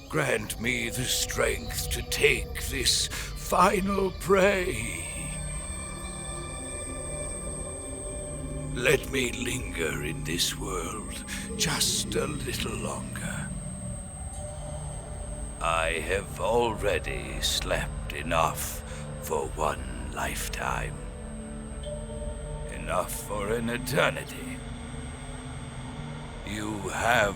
grant me the strength to take this final prey. Let me linger in this world just a little longer. I have already slept enough for one lifetime. Enough for an eternity. You have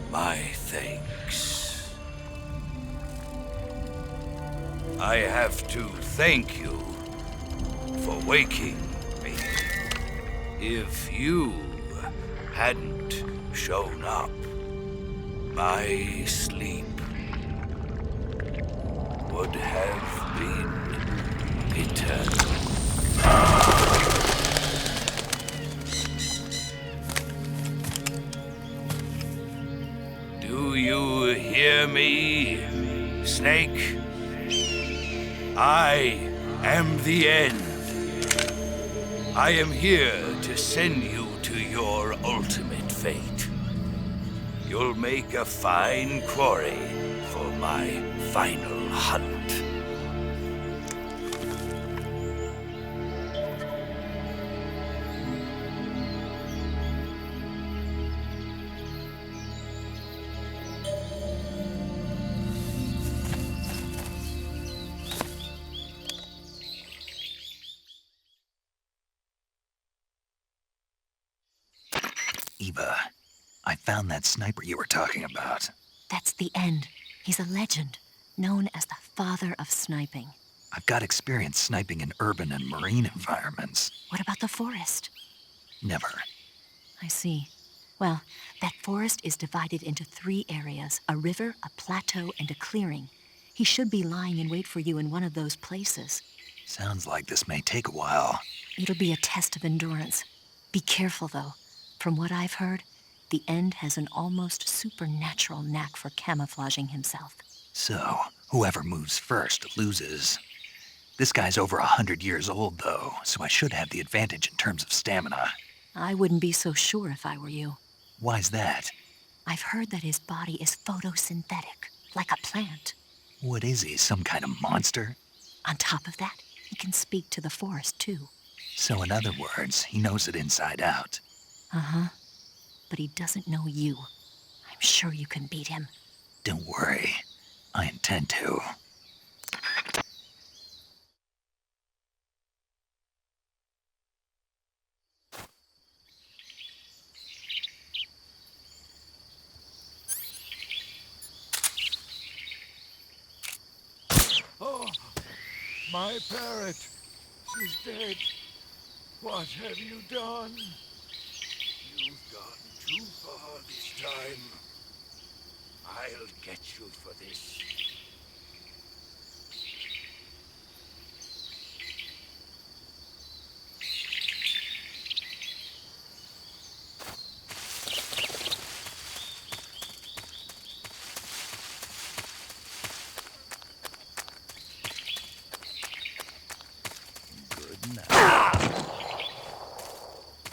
my thanks. I have to thank you for waking me. If you hadn't shown up, my sleep would have been eternal. Do you hear me, Snake? I am the end. I am here to send you to your ultimate fate. You'll make a fine quarry for my final hunt. Eva, I found that sniper you were talking about. That's the end. He's a legend, known as the father of sniping. I've got experience sniping in urban and marine environments. What about the forest? Never. I see. Well, that forest is divided into 3 areas, a river, a plateau, and a clearing. He should be lying in wait for you in one of those places. Sounds like this may take a while. It'll be a test of endurance. Be careful, though. From what I've heard, the End has an almost supernatural knack for camouflaging himself. So, whoever moves first loses. This guy's over 100 years old, though, so I should have the advantage in terms of stamina. I wouldn't be so sure if I were you. Why's that? I've heard that his body is photosynthetic, like a plant. What is he, some kind of monster? On top of that, he can speak to the forest, too. So in other words, he knows it inside out. Uh-huh. But he doesn't know you. I'm sure you can beat him. Don't worry. I intend to. Oh, my parrot. She's dead. What have you done? You've gone too far this time. I'll get you for this. Good night.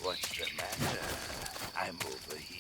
What's the matter? I'm over here.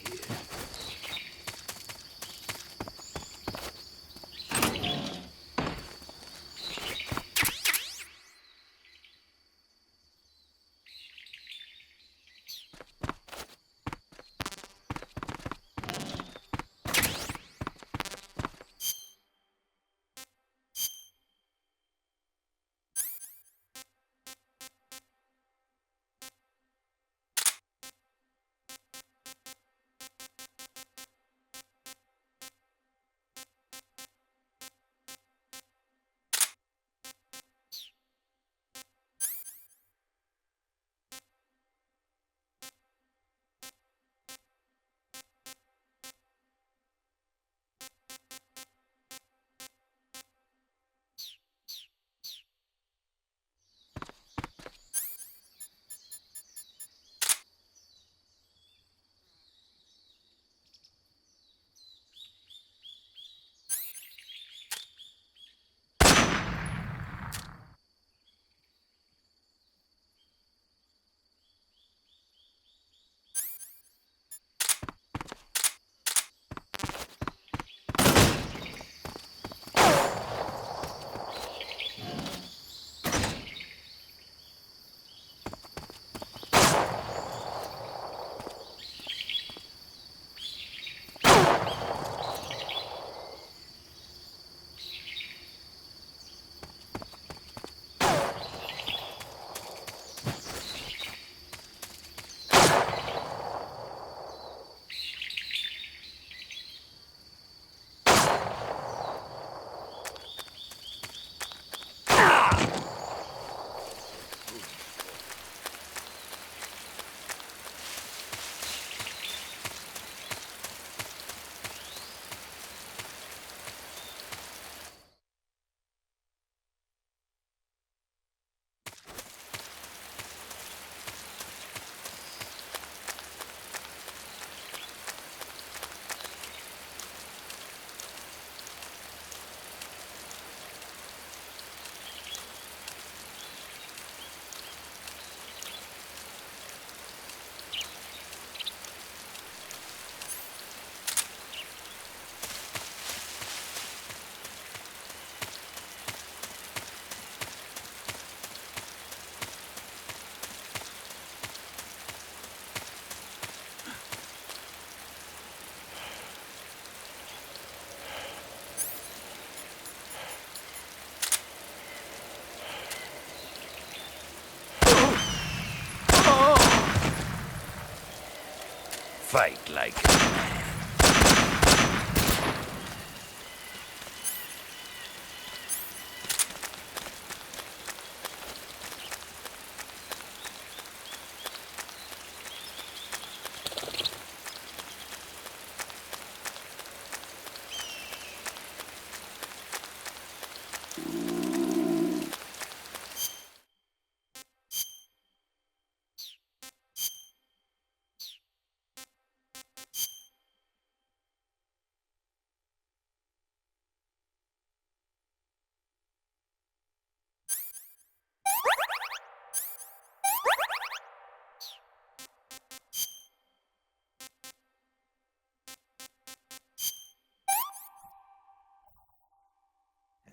fight like a man.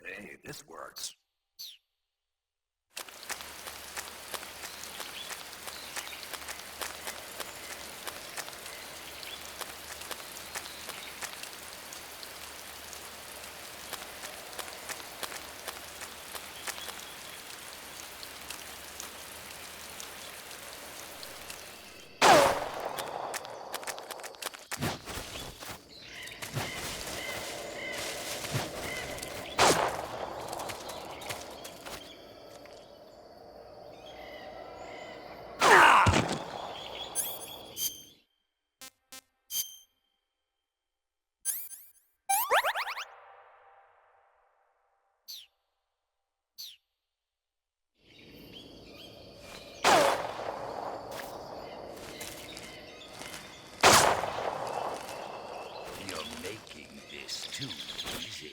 Hey, this works. You're making this too easy.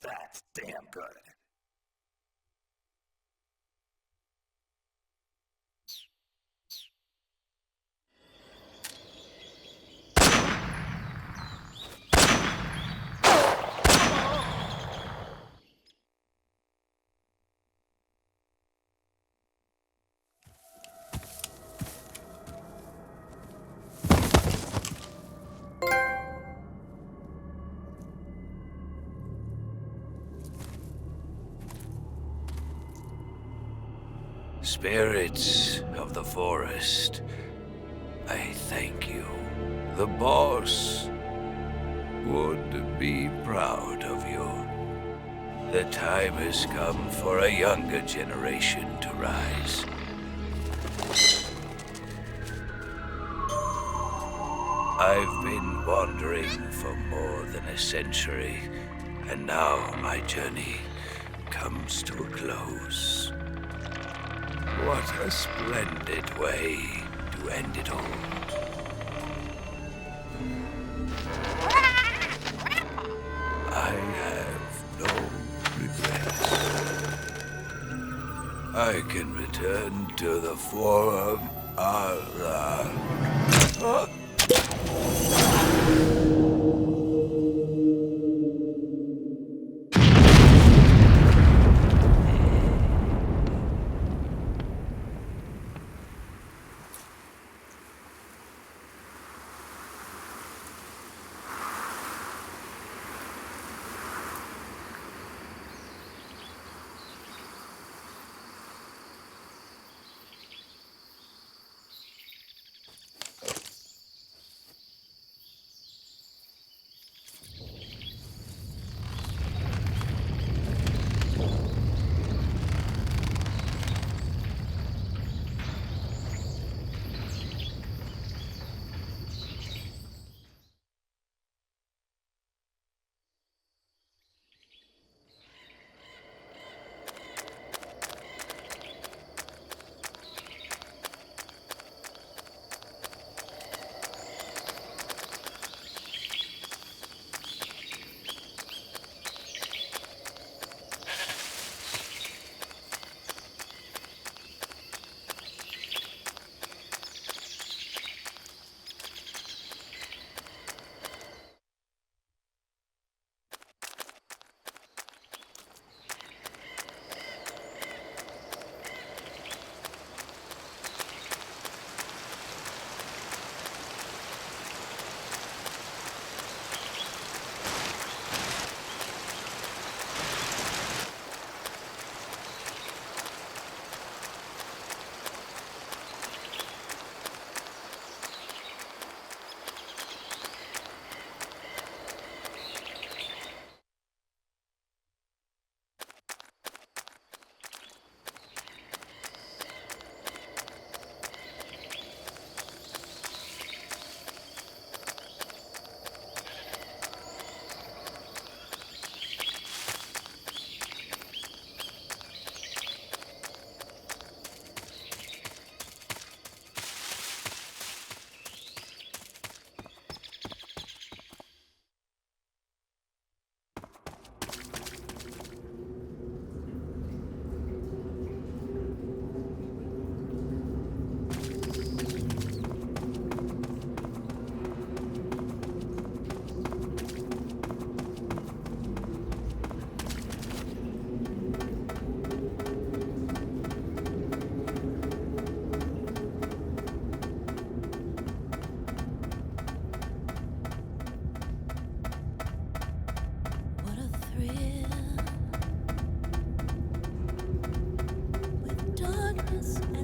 That's damn good. Spirits of the forest, I thank you. The boss would be proud of you. The time has come for a younger generation to rise. I've been wandering for more than a century, and now my journey comes to a close. What a splendid way to end it all. I have no regrets. I can return to the Forum Allah.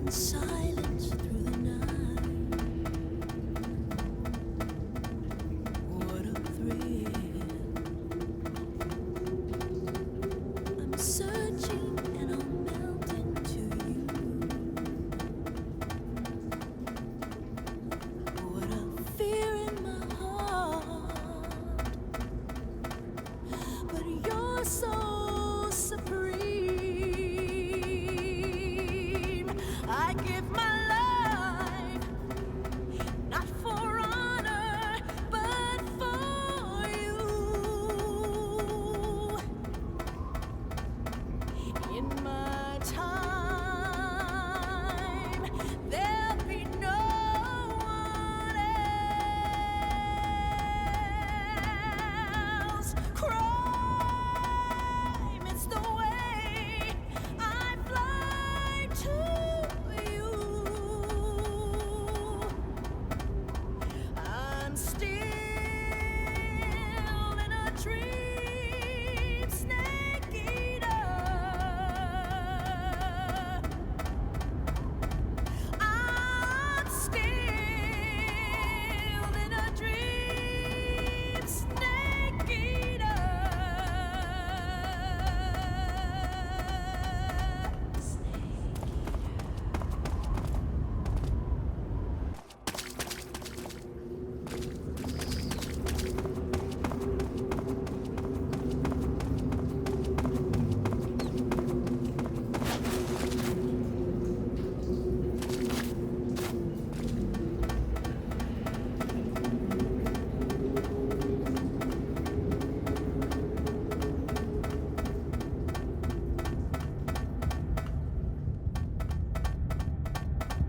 and silence through the night. What a thrill. I'm searching and I'll melt into you. What a fear in my heart. But you're so supreme. I give my life, not for honor, but for you. In my time, there'll be no one else. Crime, it's the way I fly to you. I'm still in a dream, snake eater. I'm still in a dream, snake eater.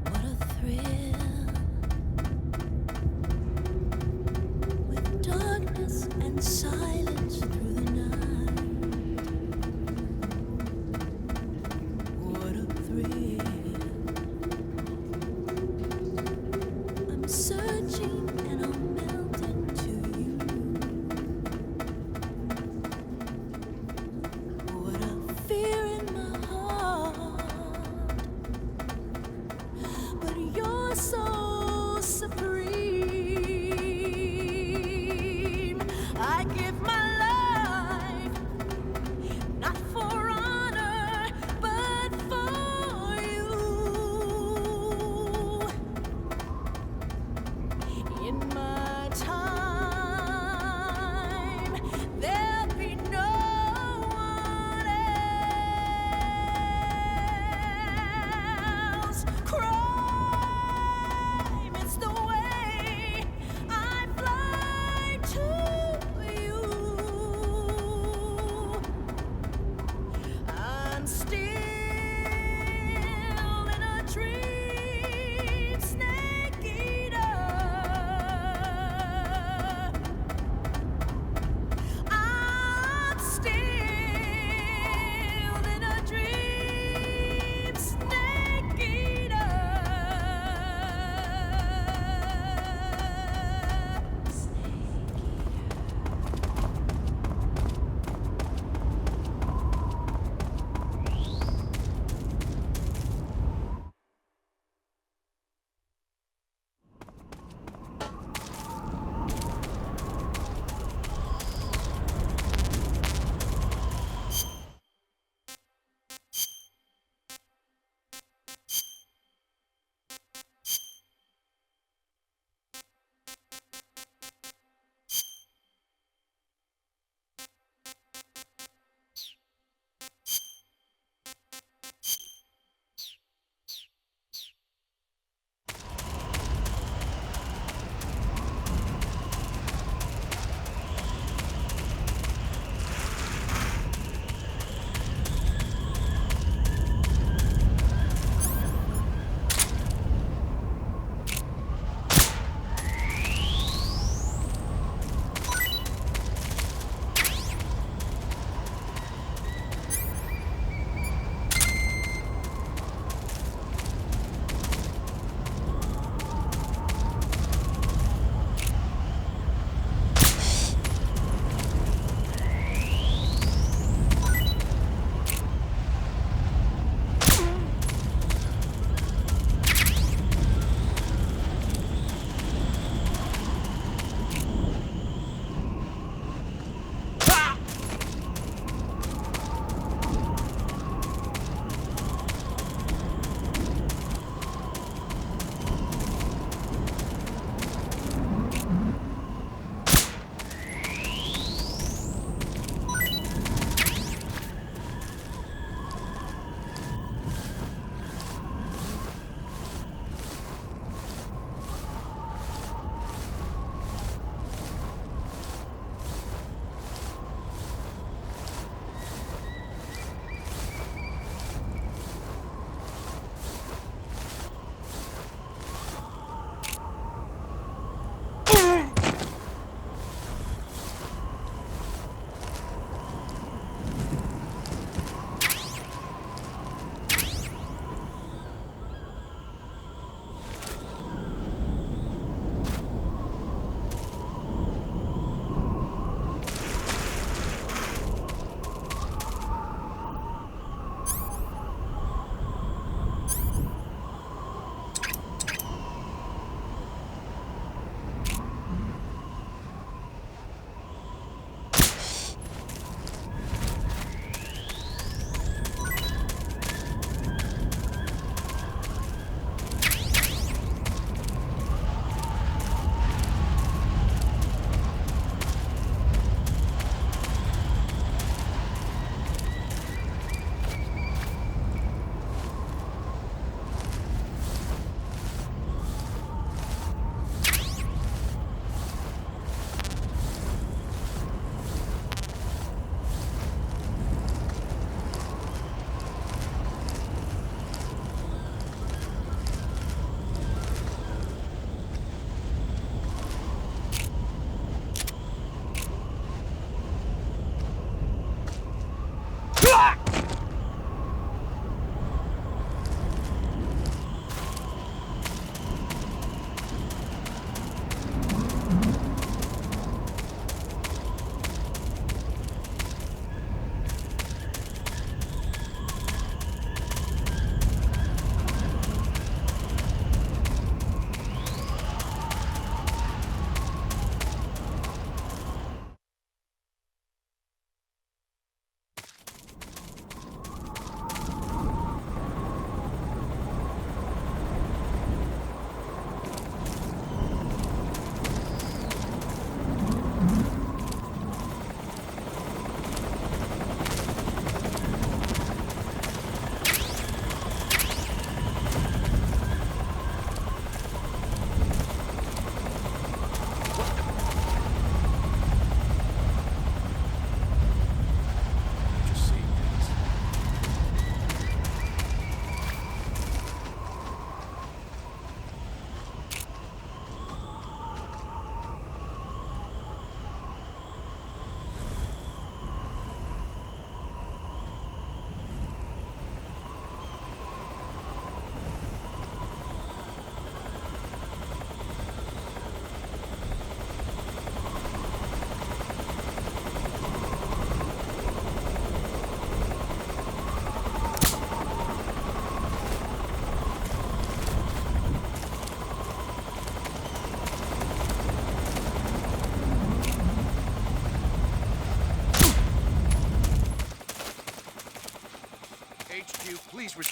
What a thrill, with darkness and silence through the night. What a thrill. I'm searching and I'll melt into you. What a fear in my heart. But you're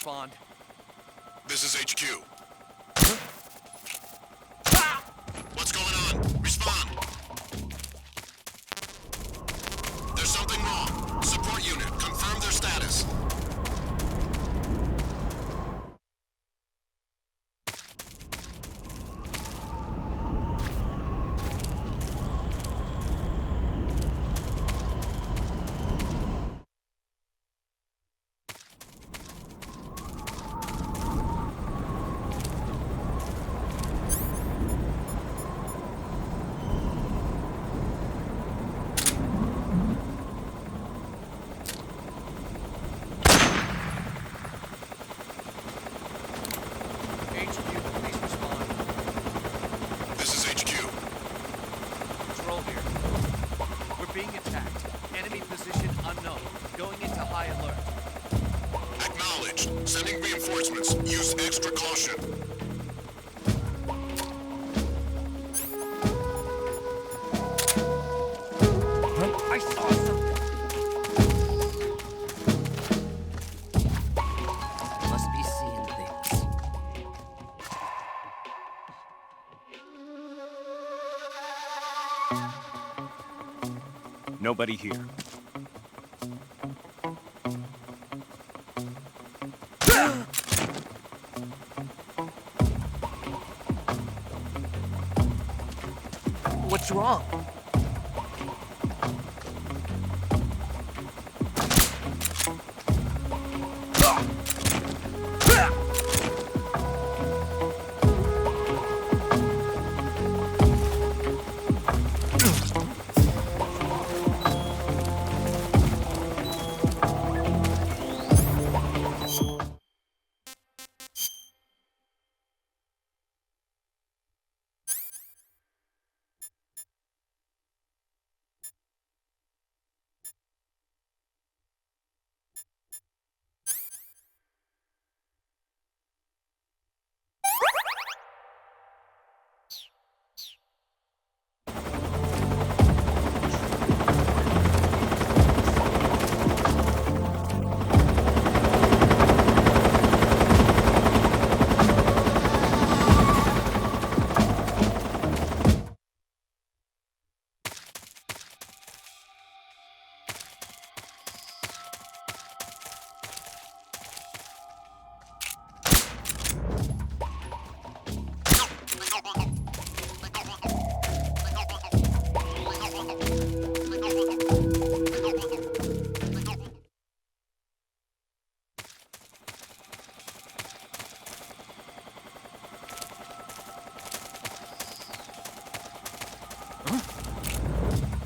respond. This is HQ. What's going on? Respond. There's something wrong. Support unit, confirm their status. Sending reinforcements. Use extra caution. I saw something. Must be seeing things. Nobody here. What's wrong?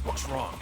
What's wrong?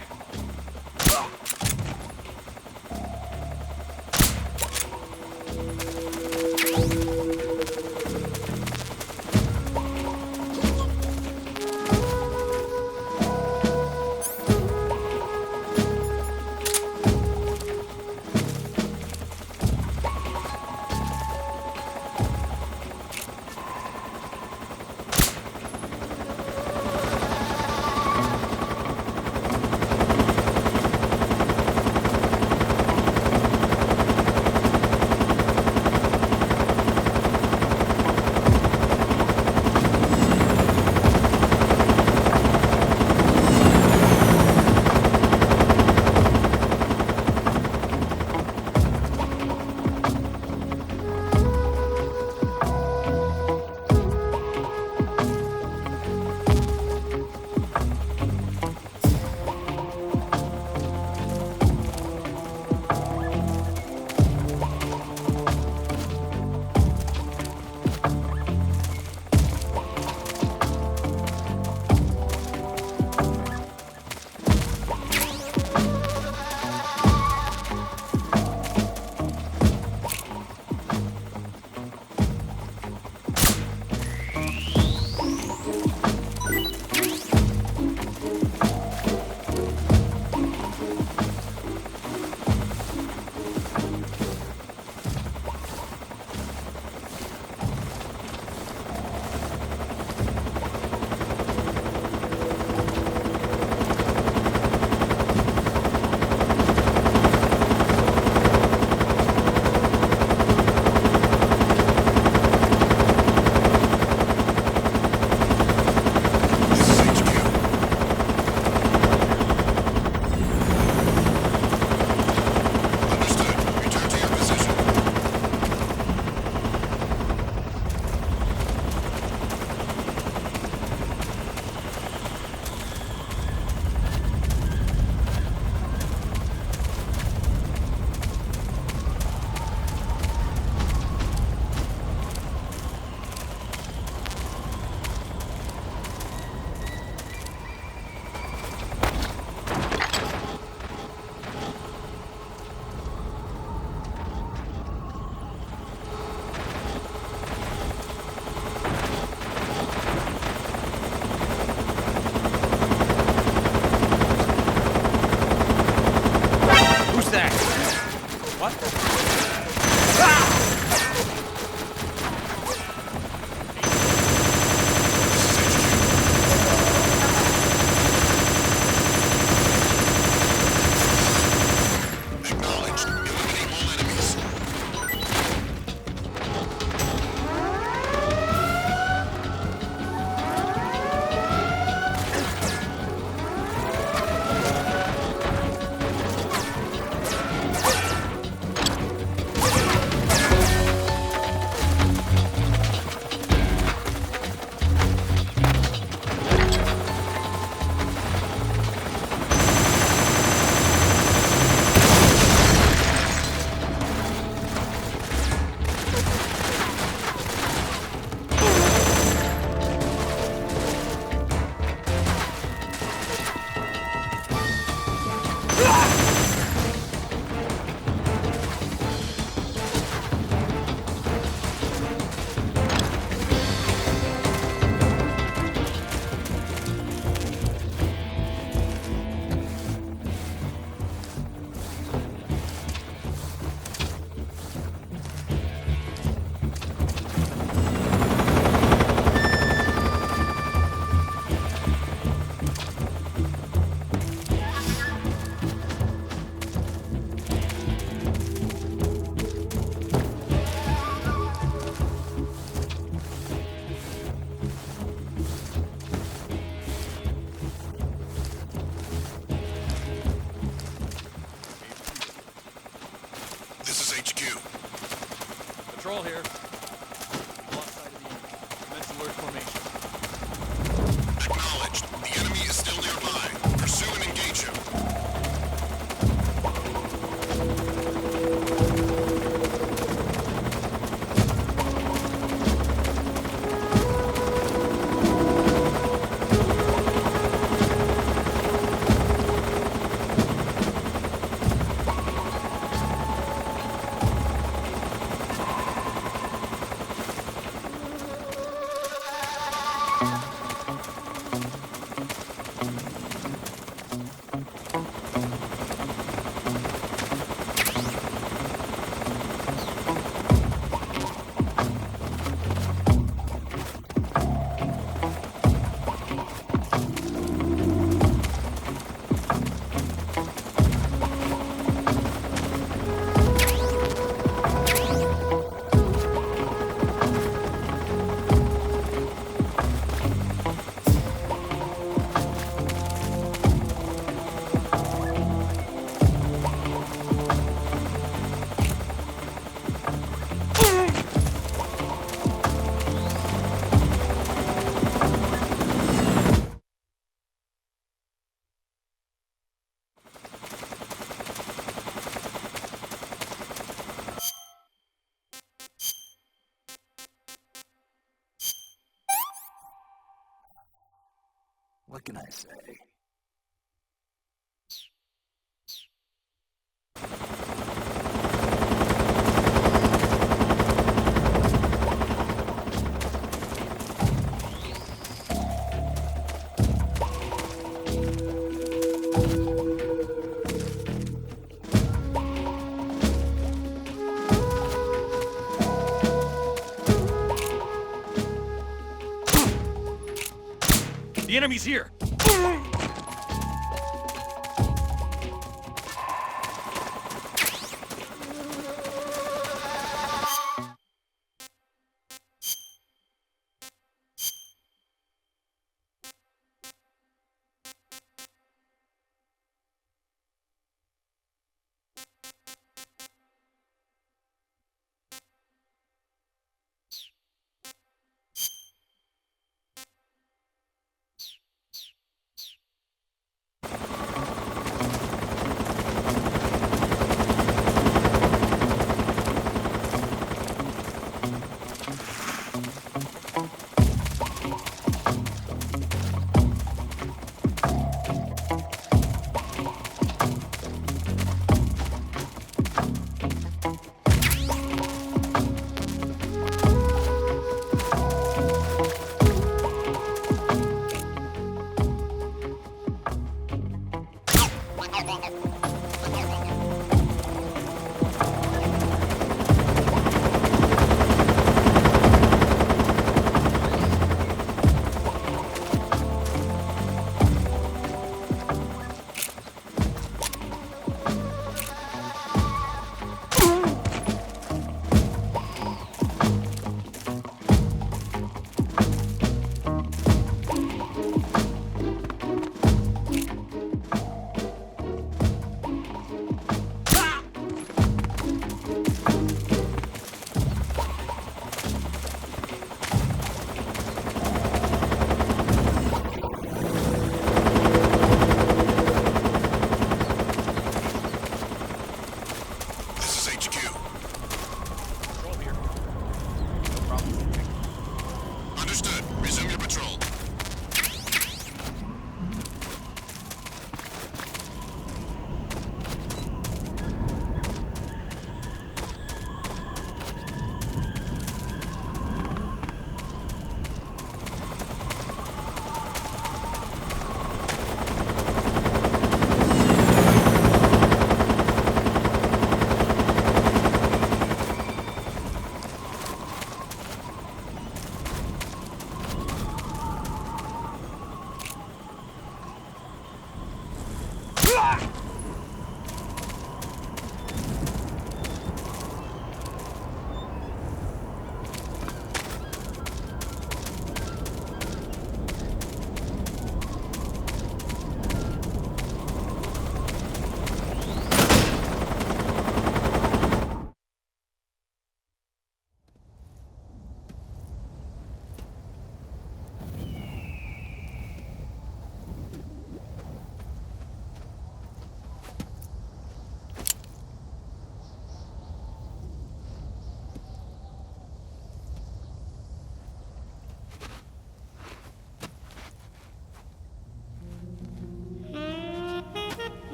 What can I say? The enemy's here!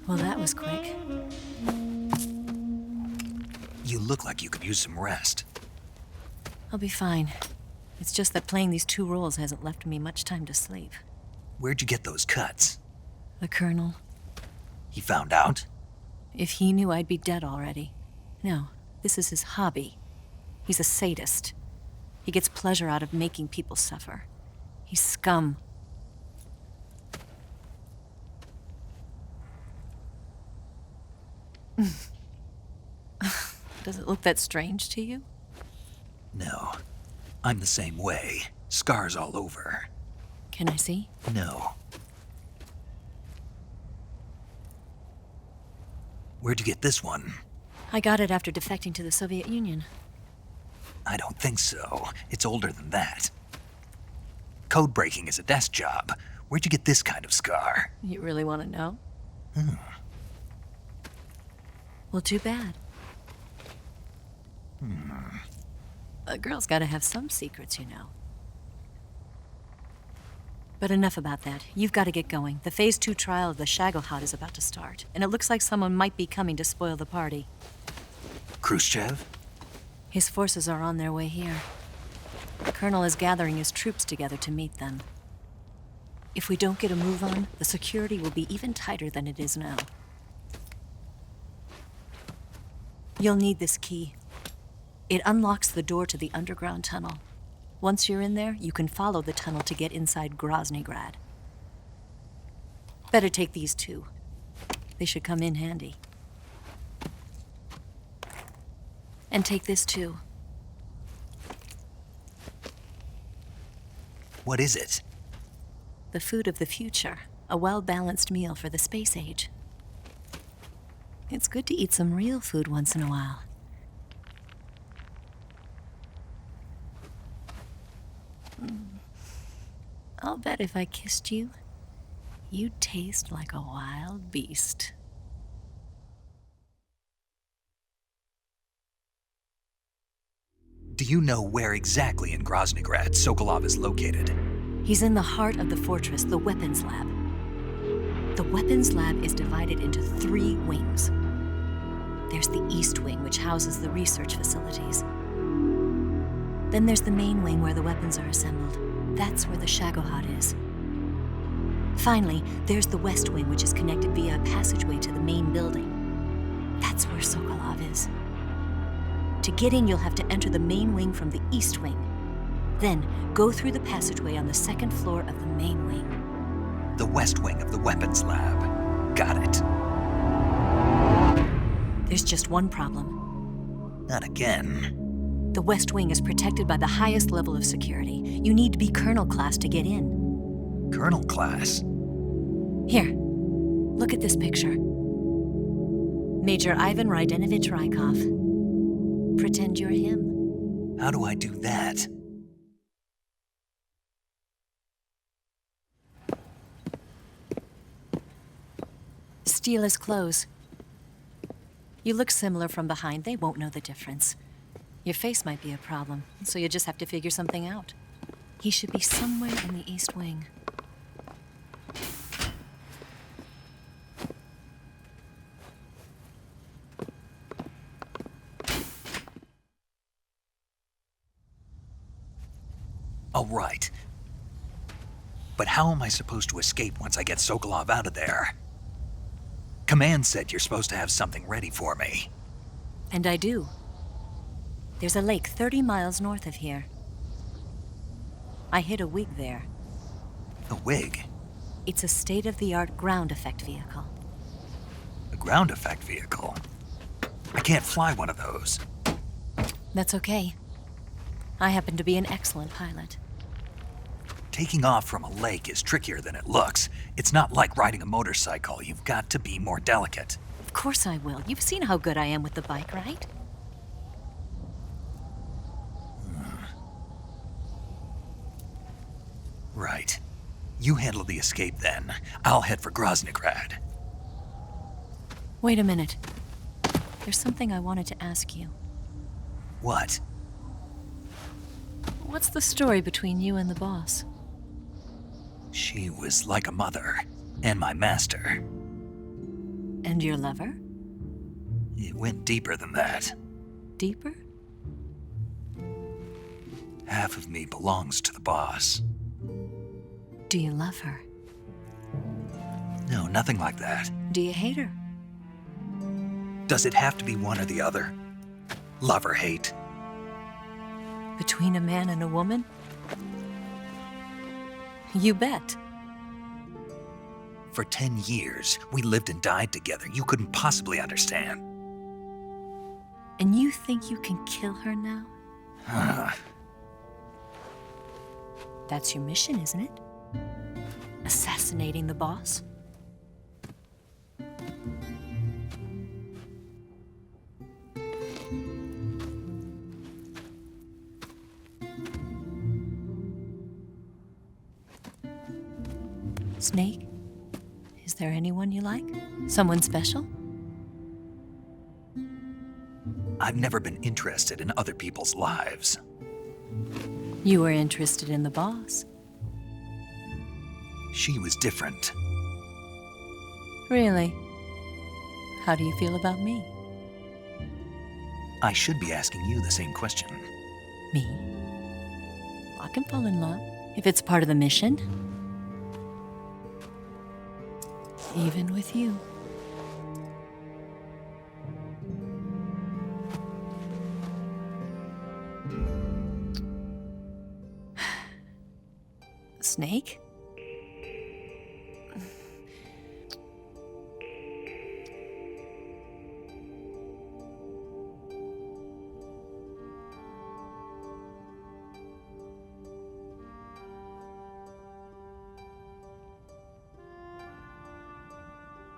Well, that was quick. You look like you could use some rest. I'll be fine. It's just that playing these two roles hasn't left me much time to sleep. Where'd you get those cuts? The Colonel. He found out? If he knew, I'd be dead already. No, this is his hobby. He's a sadist. He gets pleasure out of making people suffer. He's scum. Does it look that strange to you? No. I'm the same way. Scars all over. Can I see? No. Where'd you get this one? I got it after defecting to the Soviet Union. I don't think so. It's older than that. Code breaking is a desk job. Where'd you get this kind of scar? You really want to know? Well, too bad. A girl's gotta have some secrets, you know. But enough about that. You've got to get going. The Phase 2 trial of the Shagohod is about to start, and it looks like someone might be coming to spoil the party. Khrushchev? His forces are on their way here. The Colonel is gathering his troops together to meet them. If we don't get a move on, the security will be even tighter than it is now. You'll need this key. It unlocks the door to the underground tunnel. Once you're in there, you can follow the tunnel to get inside Groznygrad. Better take these two. They should come in handy. And take this too. What is it? The food of the future. A well-balanced meal for the space age. It's good to eat some real food once in a while. I'll bet if I kissed you, you'd taste like a wild beast. Do you know where exactly in Groznygrad Sokolov is located? He's in the heart of the fortress, the weapons lab. The weapons lab is divided into 3 wings. There's the East Wing, which houses the research facilities. Then there's the main wing where the weapons are assembled. That's where the Shagohod is. Finally, there's the West Wing, which is connected via a passageway to the main building. That's where Sokolov is. To get in, you'll have to enter the main wing from the East Wing. Then, go through the passageway on the 2nd floor of the main wing. The West Wing of the weapons lab. Got it. There's just one problem. Not again. The West Wing is protected by the highest level of security. You need to be Colonel class to get in. Colonel class? Here, look at this picture. Major Ivan Rydenovich Rykov. Pretend you're him. How do I do that? Steal his clothes. You look similar from behind. They won't know the difference. Your face might be a problem, so you just have to figure something out. He should be somewhere in the East Wing. All right. But how am I supposed to escape once I get Sokolov out of there? Command said you're supposed to have something ready for me. And I do. There's a lake 30 miles north of here. I hid a wig there. A wig? It's a state-of-the-art ground effect vehicle. A ground effect vehicle? I can't fly one of those. That's okay. I happen to be an excellent pilot. Taking off from a lake is trickier than it looks. It's not like riding a motorcycle. You've got to be more delicate. Of course I will. You've seen how good I am with the bike, right? Right. You handle the escape then. I'll head for Groznygrad. Wait a minute. There's something I wanted to ask you. What? What's the story between you and the boss? She was like a mother, and my master. And your lover? It went deeper than that. Deeper? Half of me belongs to the boss. Do you love her? No, nothing like that. Do you hate her? Does it have to be one or the other? Love or hate? Between a man and a woman? You bet. For 10 years, we lived and died together. You couldn't possibly understand. And you think you can kill her now? That's your mission, isn't it? Assassinating the boss? Snake? Is there anyone you like? Someone special? I've never been interested in other people's lives. You were interested in the boss. She was different. Really? How do you feel about me? I should be asking you the same question. Me? I can fall in love if it's part of the mission. Even with you. Snake?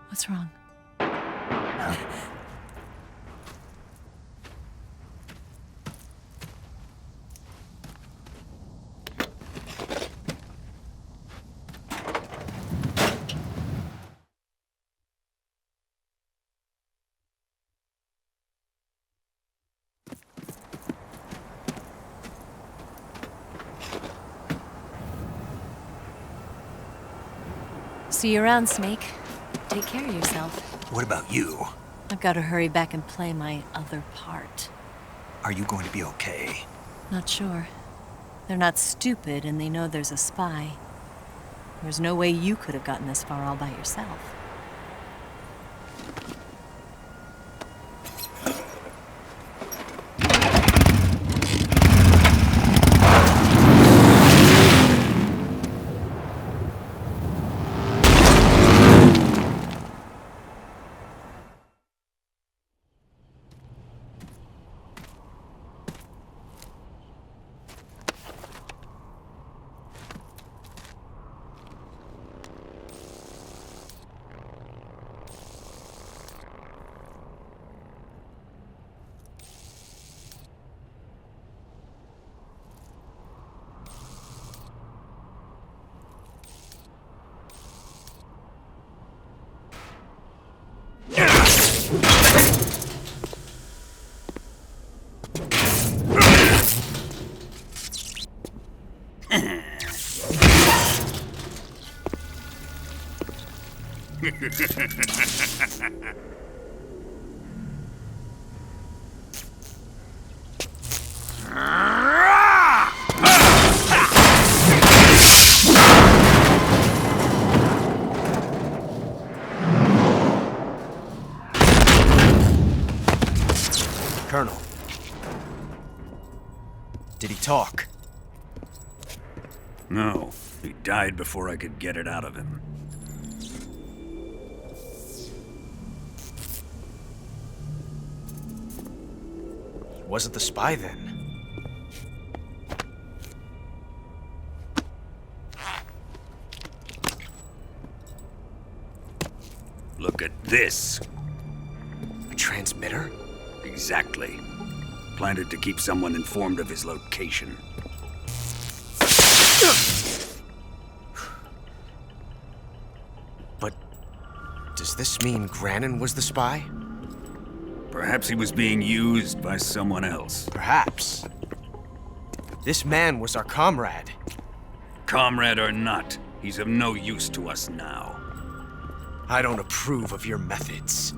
What's wrong? See you around, Snake. Take care of yourself. What about you? I've got to hurry back and play my other part. Are you going to be okay? Not sure. They're not stupid, and they know there's a spy. There's no way you could have gotten this far all by yourself. Colonel. Did he talk? No, he died before I could get it out of him. He wasn't the spy then. Look at this. A transmitter? Exactly. Planted to keep someone informed of his location. But does this mean Grannon was the spy? Perhaps he was being used by someone else. Perhaps. This man was our comrade. Comrade or not, he's of no use to us now. I don't approve of your methods.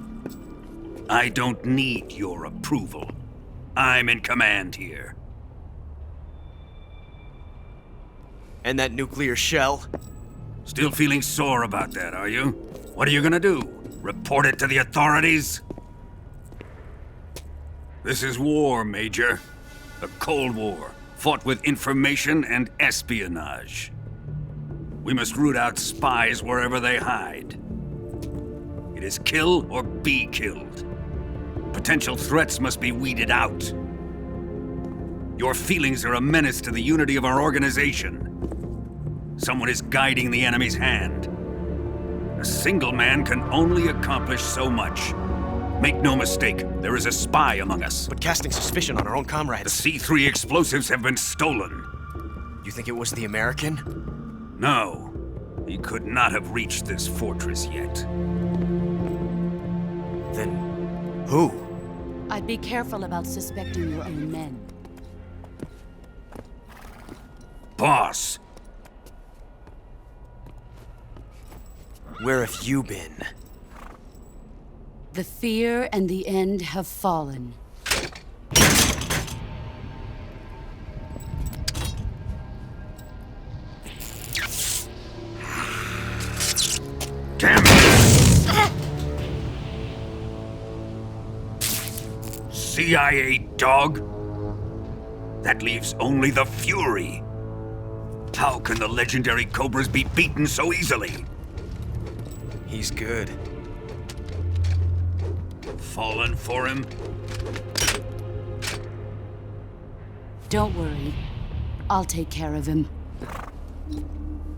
I don't need your approval. I'm in command here. And that nuclear shell? Still feeling sore about that, are you? What are you gonna do? Report it to the authorities? This is war, Major. A Cold War, fought with information and espionage. We must root out spies wherever they hide. It is kill or be killed. Potential threats must be weeded out. Your feelings are a menace to the unity of our organization. Someone is guiding the enemy's hand. A single man can only accomplish so much. Make no mistake, there is a spy among us. But casting suspicion on our own comrades. The C3 explosives have been stolen. You think it was the American? No. He could not have reached this fortress yet. Then who? I'd be careful about suspecting your own men. boss. Where have you been? The fear and the end have fallen. Damn it! CIA dog? That leaves only the Fury. How can the legendary Cobras be beaten so easily? He's good. Fallen for him? Don't worry. I'll take care of him.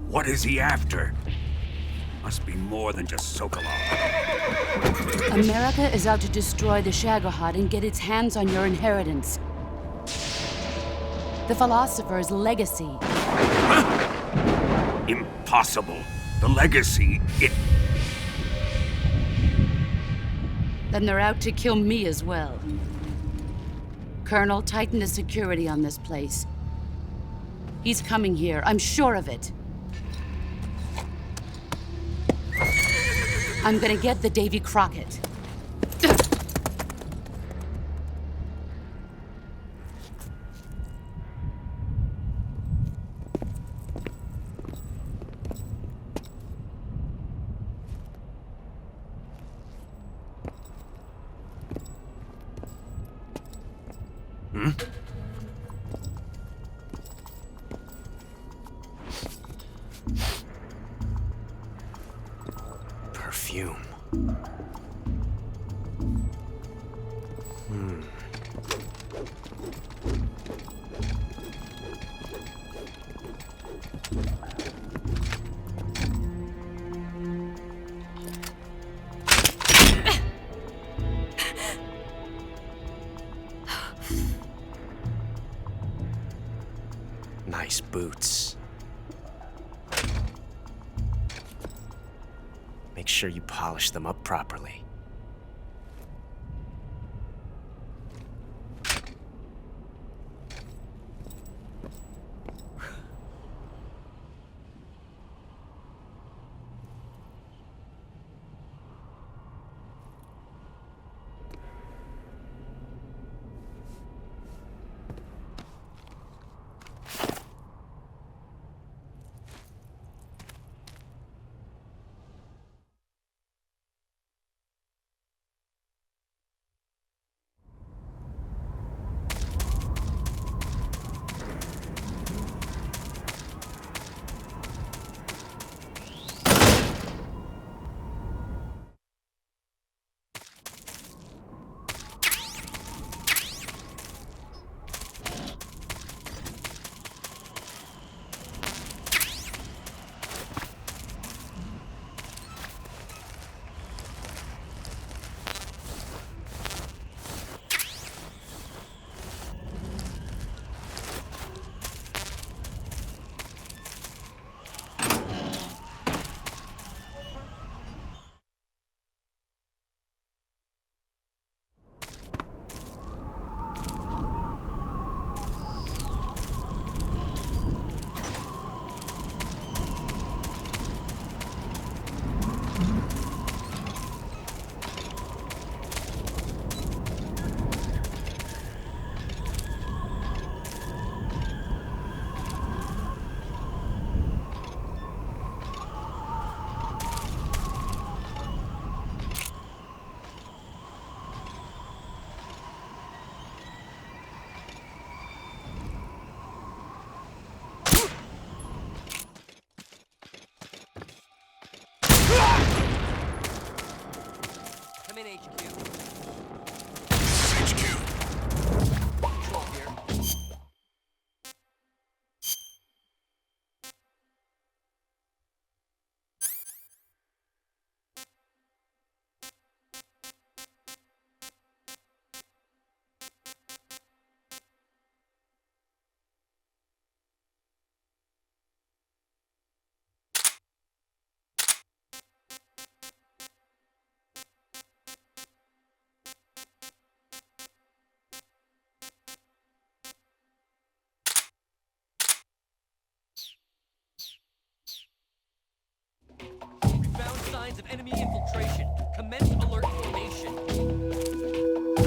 What is he after? Must be more than just Sokolov. America is out to destroy the Shagohod and get its hands on your inheritance. The philosopher's legacy. Huh? Impossible. The legacy, Then they're out to kill me as well. Colonel, tighten the security on this place. He's coming here, I'm sure of it. I'm gonna get the Davy Crockett. Hmm? Perfume. Nice boots. Make sure you polish them up properly.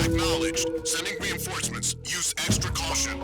Acknowledged. Sending reinforcements. Use extra caution.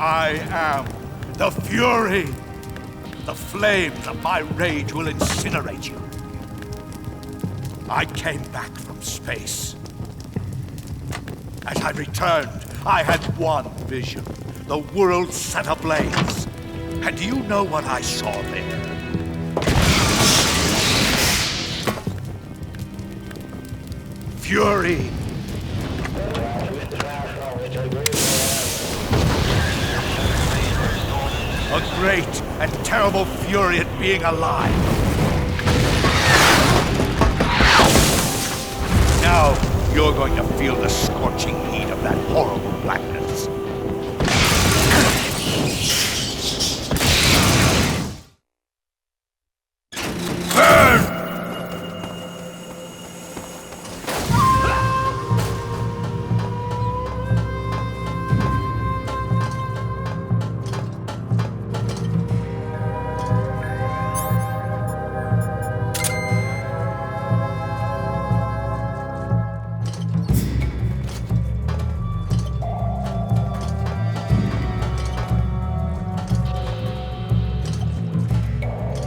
I am the Fury. The flames of my rage will incinerate you. I came back from space. As I returned, I had one vision. The world set ablaze. And do you know what I saw there? Fury. A great and terrible fury at being alive. Now, you're going to feel the scorching heat of that horrible blackness. Burn!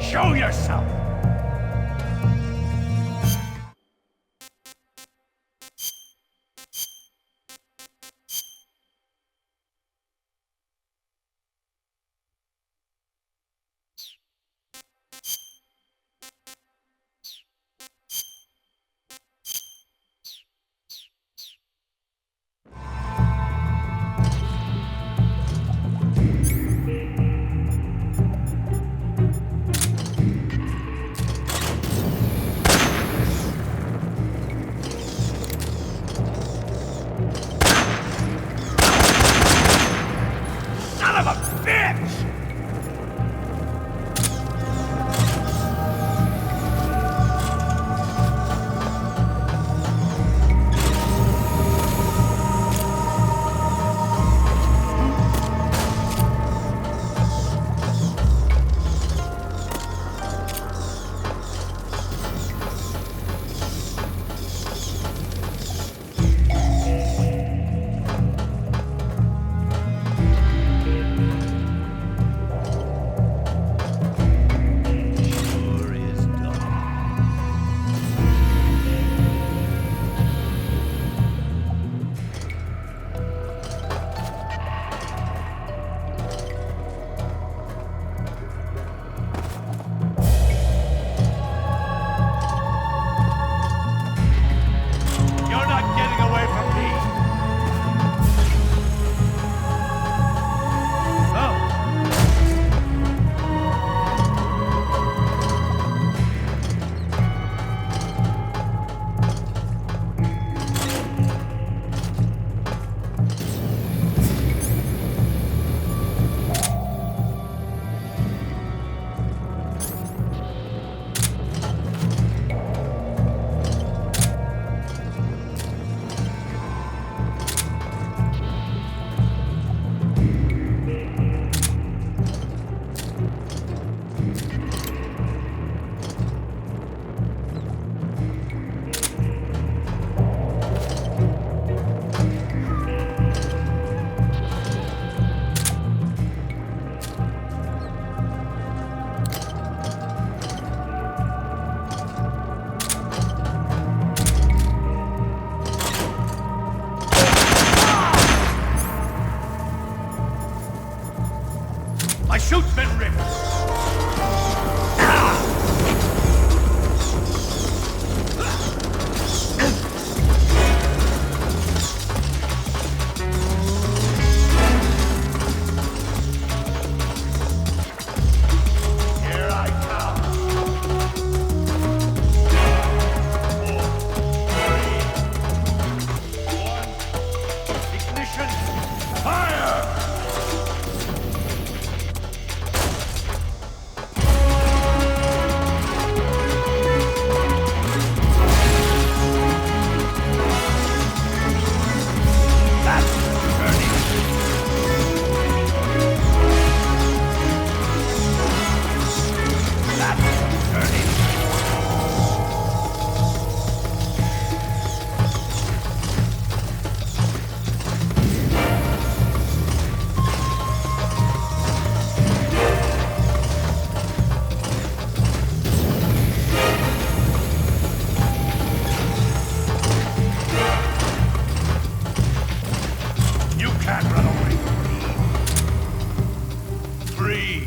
Show yourself! My chute's been ripped! Here I come! 4, 3, 2, 1. Ignition! Fire! You can't run away from me. 3.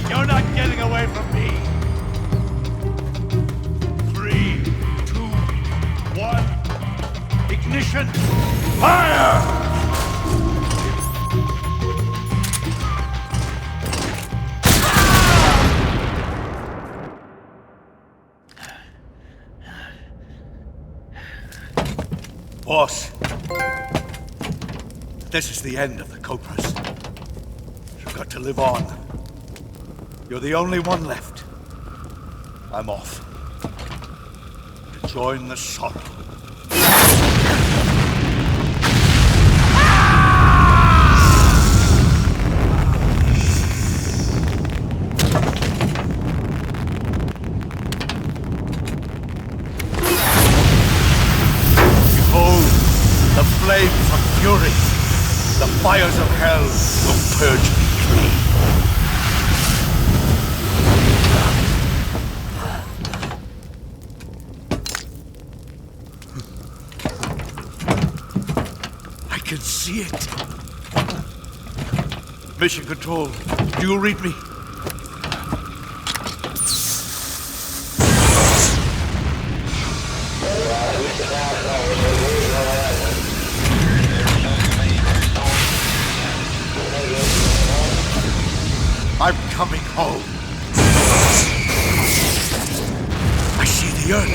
You're not getting away from me. 3, 2, 1. Ignition. Fire! Boss, this is the end of the Cobras. You've got to live on. You're the only one left. I'm off. To join the sorrow. Behold, the flames of fury. The fires of hell will purge me clean. I can see it. Mission Control, do you read me? I'm coming home. I see the earth.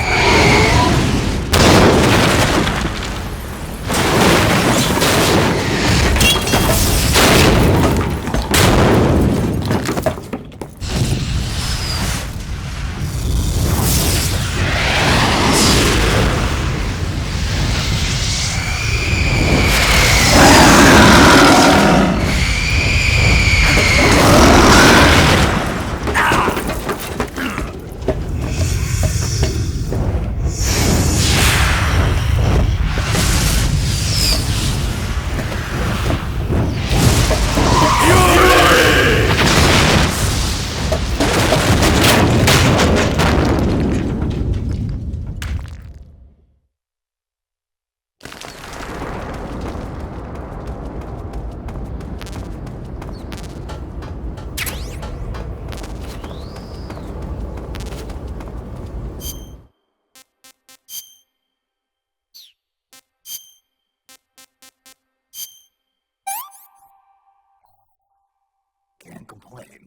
claim.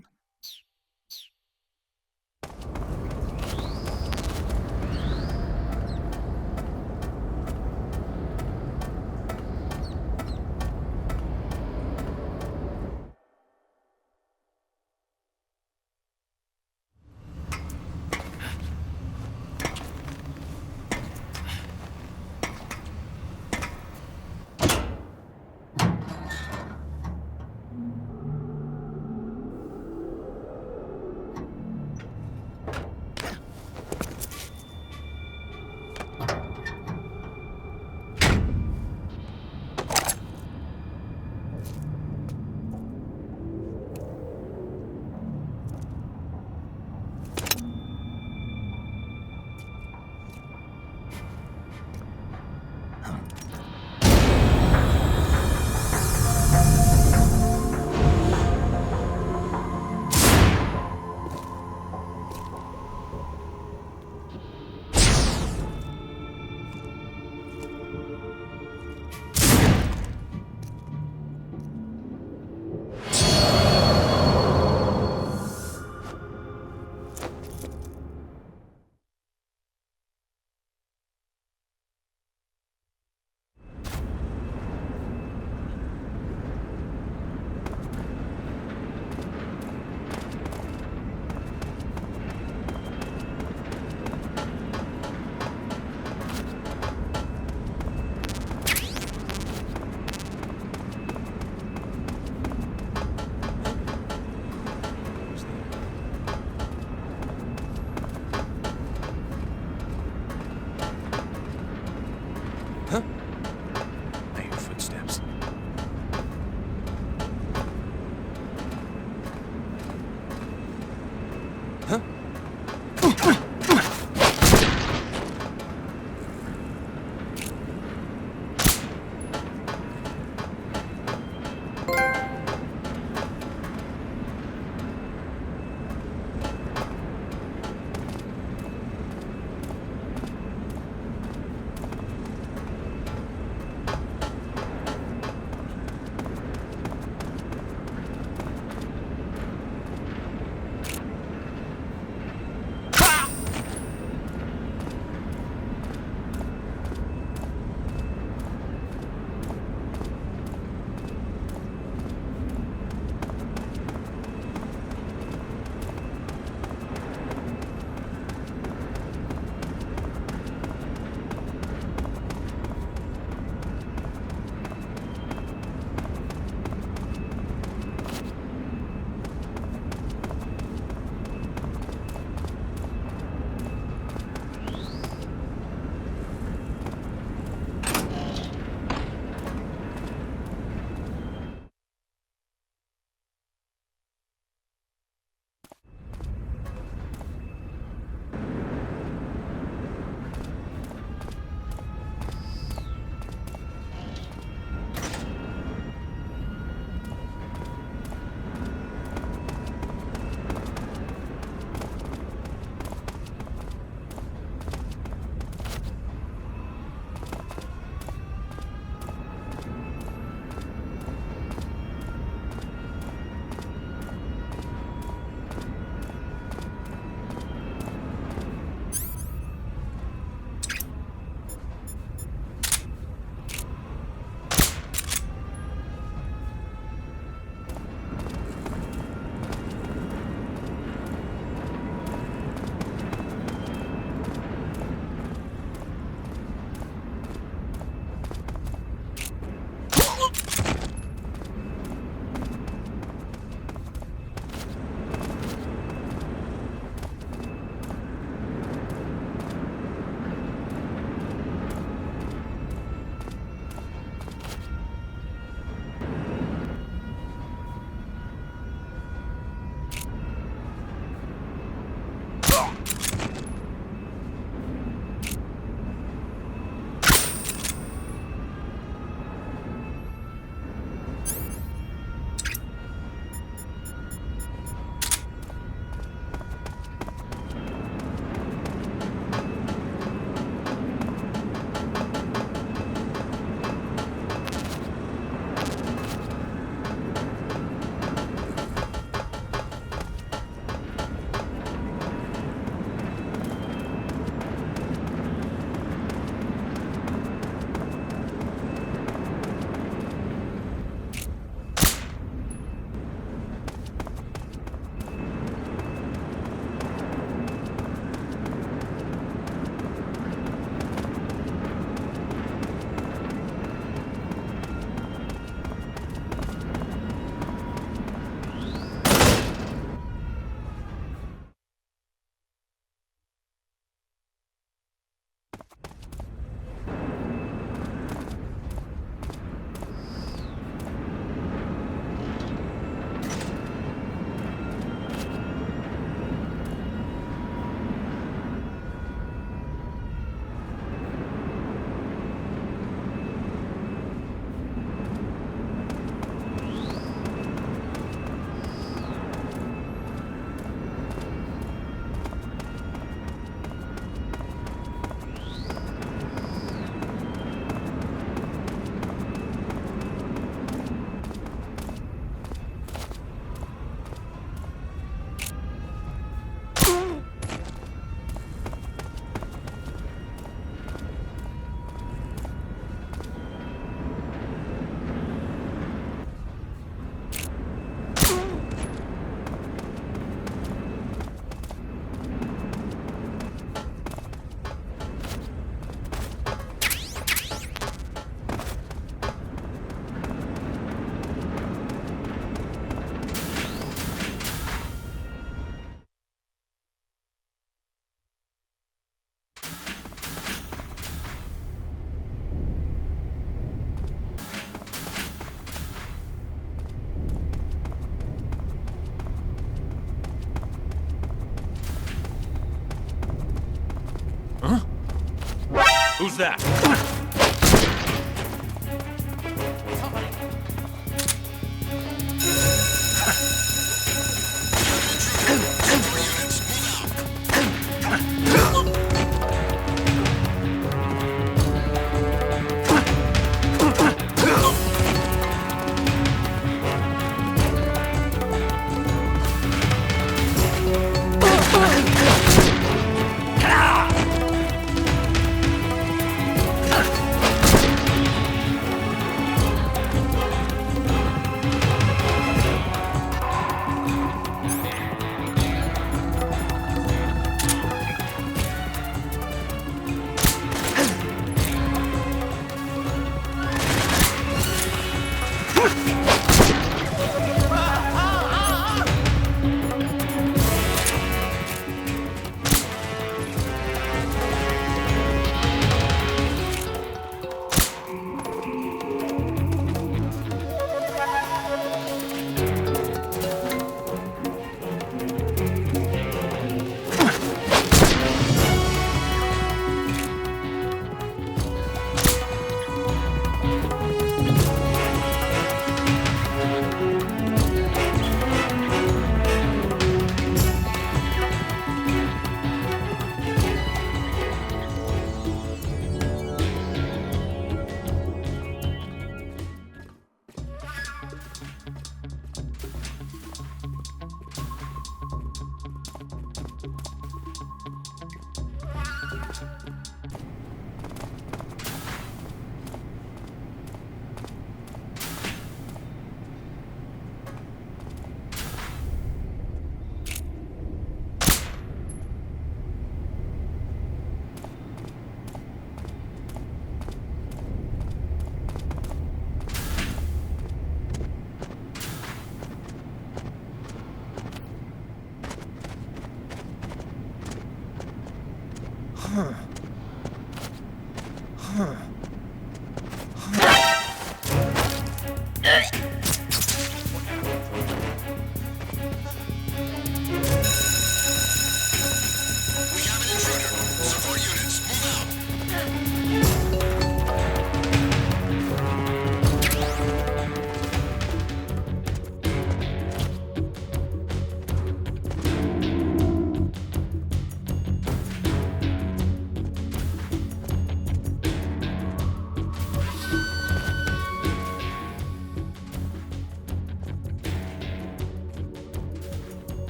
Who's that?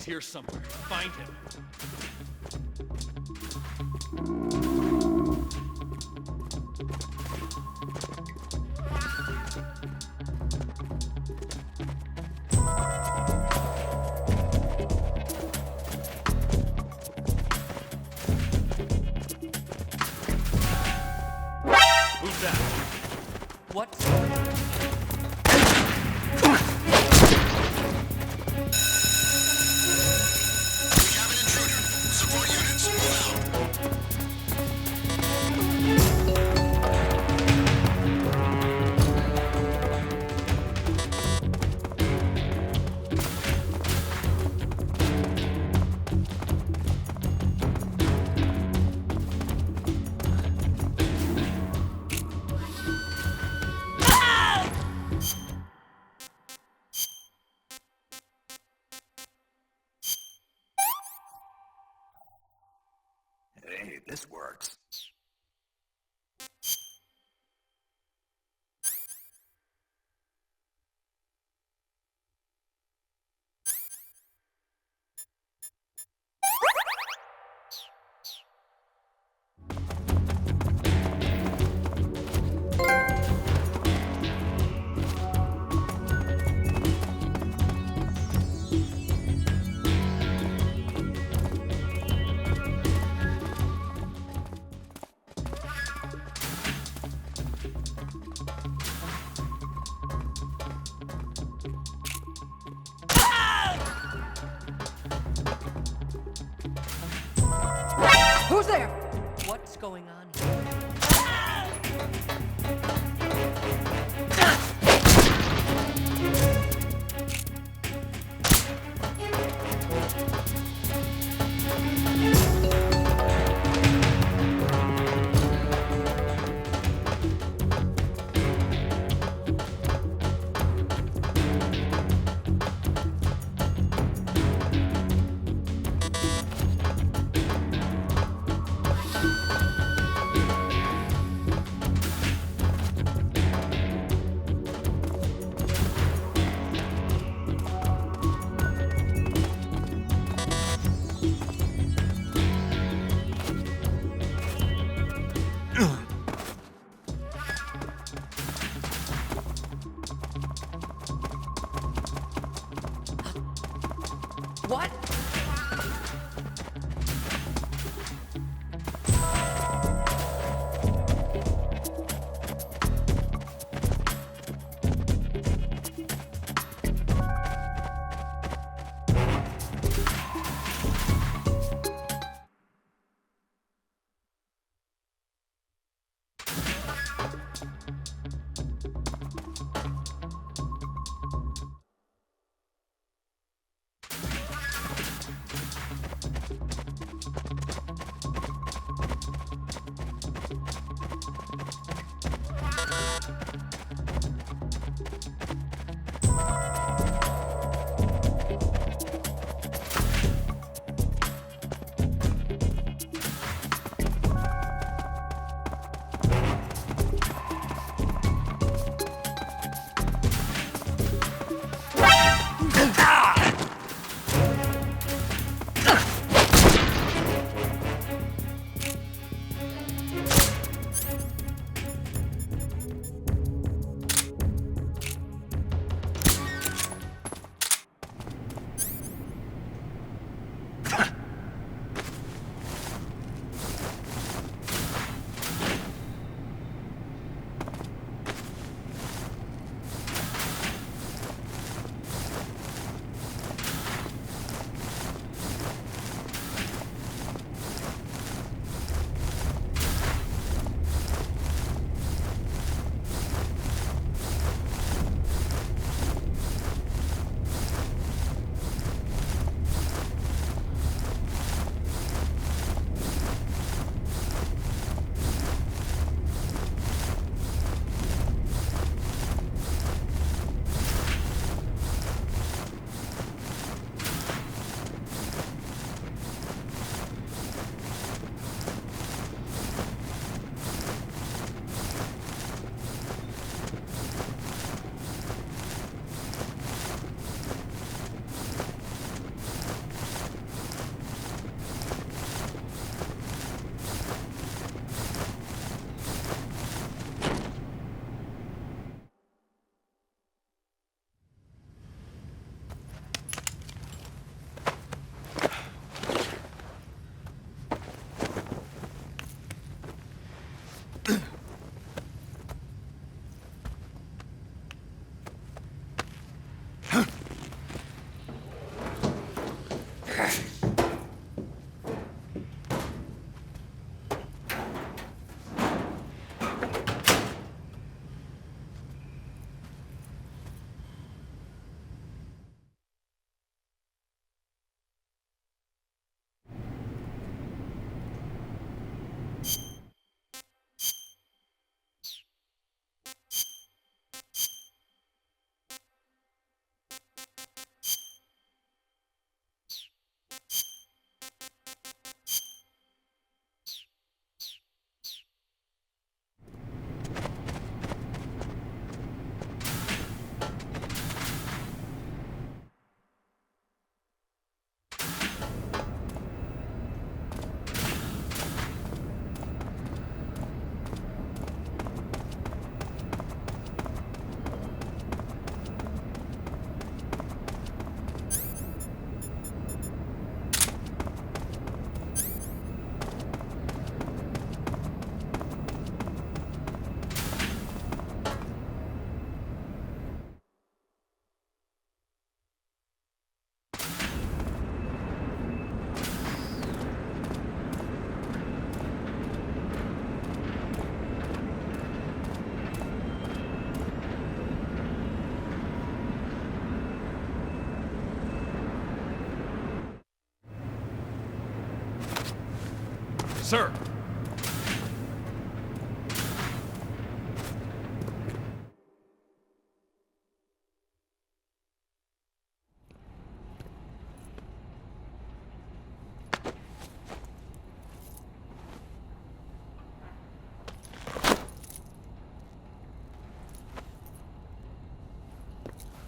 Here somewhere. Find him. Who's that? What? Hey, this works. Who's there? What's going on here? What? Sir!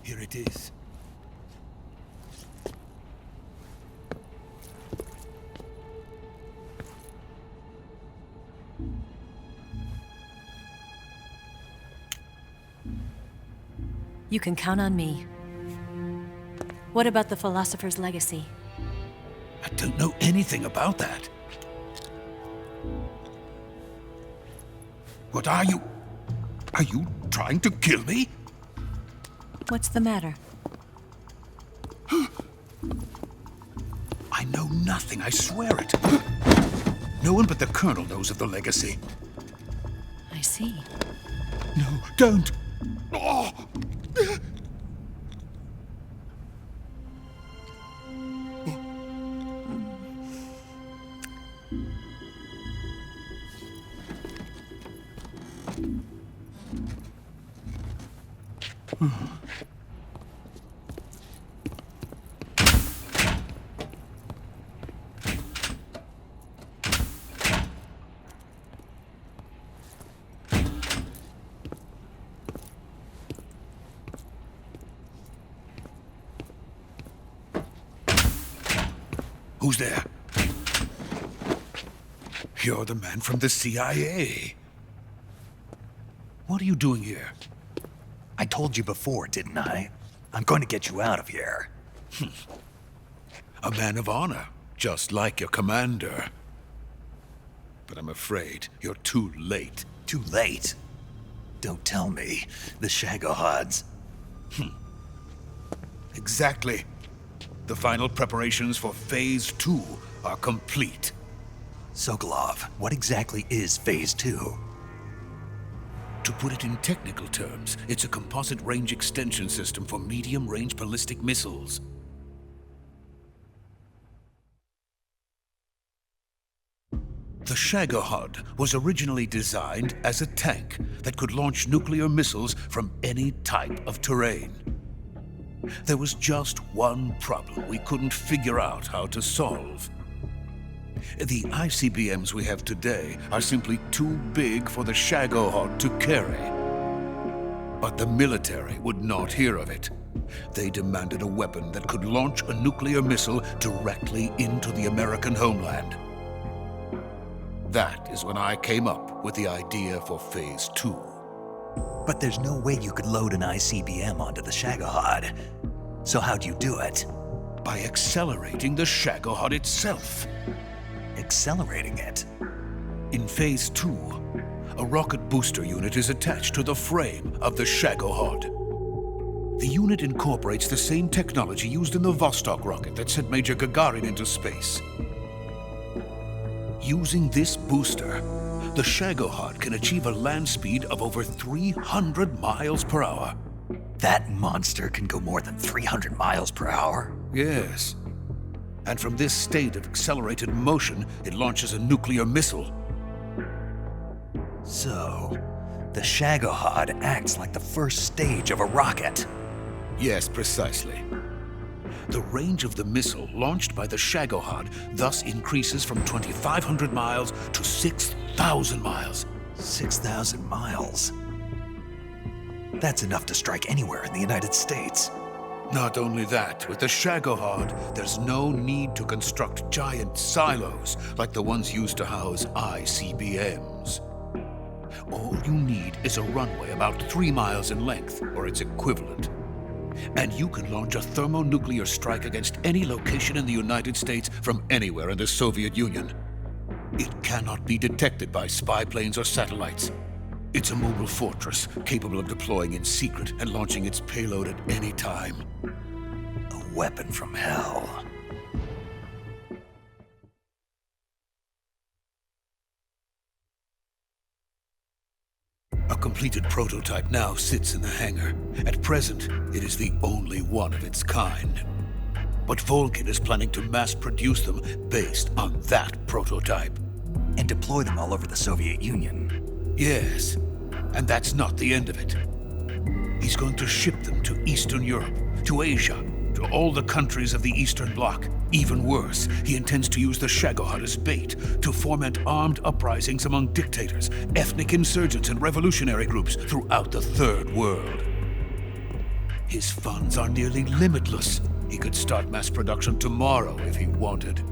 Here it is. You can count on me. What about the philosopher's legacy? I don't know anything about that. What are you? Are you trying to kill me? What's the matter? I know nothing, I swear it. No one but the Colonel knows of the legacy. I see. No, don't! Oh. Who's there? You're the man from the CIA. What are you doing here? I told you before, didn't I? I'm going to get you out of here. A man of honor, just like your commander. But I'm afraid you're too late. Too late? Don't tell me. The Shagohods. Exactly. The final preparations for Phase 2 are complete. Sokolov, what exactly is Phase 2? To put it in technical terms, it's a composite range extension system for medium-range ballistic missiles. The Shagohod was originally designed as a tank that could launch nuclear missiles from any type of terrain. There was just one problem we couldn't figure out how to solve. The ICBMs we have today are simply too big for the Shagohod to carry. But the military would not hear of it. They demanded a weapon that could launch a nuclear missile directly into the American homeland. That is when I came up with the idea for Phase 2. But there's no way you could load an ICBM onto the Shagohod. So how'd you do it? By accelerating the Shagohod itself. Accelerating it? In Phase 2, a rocket booster unit is attached to the frame of the Shagohod. The unit incorporates the same technology used in the Vostok rocket that sent Major Gagarin into space. Using this booster, the Shagohod can achieve a land speed of over 300 miles per hour. That monster can go more than 300 miles per hour? Yes. And from this state of accelerated motion, it launches a nuclear missile. So, the Shagohod acts like the first stage of a rocket. Yes, precisely. The range of the missile launched by the Shagohod thus increases from 2,500 miles to 6,000 miles. 6,000 miles? That's enough to strike anywhere in the United States. Not only that, with the Shagohod, there's no need to construct giant silos like the ones used to house ICBMs. All you need is a runway about 3 miles in length, or its equivalent. And you can launch a thermonuclear strike against any location in the United States from anywhere in the Soviet Union. It cannot be detected by spy planes or satellites. It's a mobile fortress capable of deploying in secret and launching its payload at any time. A weapon from hell. A completed prototype now sits in the hangar. At present, it is the only one of its kind. But Volkin is planning to mass produce them based on that prototype. And deploy them all over the Soviet Union. Yes, and that's not the end of it. He's going to ship them to Eastern Europe, to Asia, to all the countries of the Eastern Bloc. Even worse, he intends to use the Shagohod as bait to foment armed uprisings among dictators, ethnic insurgents, and revolutionary groups throughout the Third World. His funds are nearly limitless. He could start mass production tomorrow if he wanted.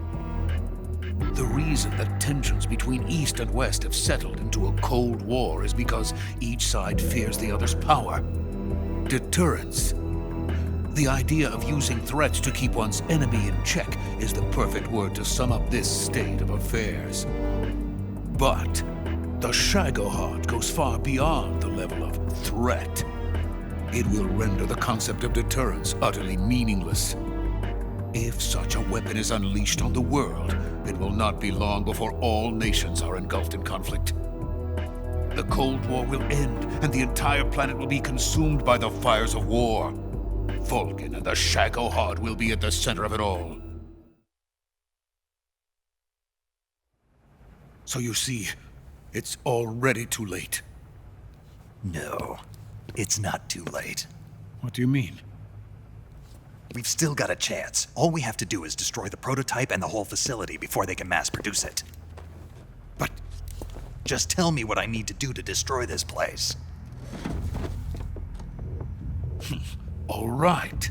The reason that tensions between East and West have settled into a Cold War is because each side fears the other's power. Deterrence. The idea of using threats to keep one's enemy in check is the perfect word to sum up this state of affairs. But the Shagohod goes far beyond the level of threat. It will render the concept of deterrence utterly meaningless. If such a weapon is unleashed on the world, it will not be long before all nations are engulfed in conflict. The Cold War will end, and the entire planet will be consumed by the fires of war. Vulcan and the Shagohod will be at the center of it all. So you see, it's already too late. No, it's not too late. What do you mean? We've still got a chance. All we have to do is destroy the prototype and the whole facility before they can mass produce it. But just tell me what I need to do to destroy this place. All right.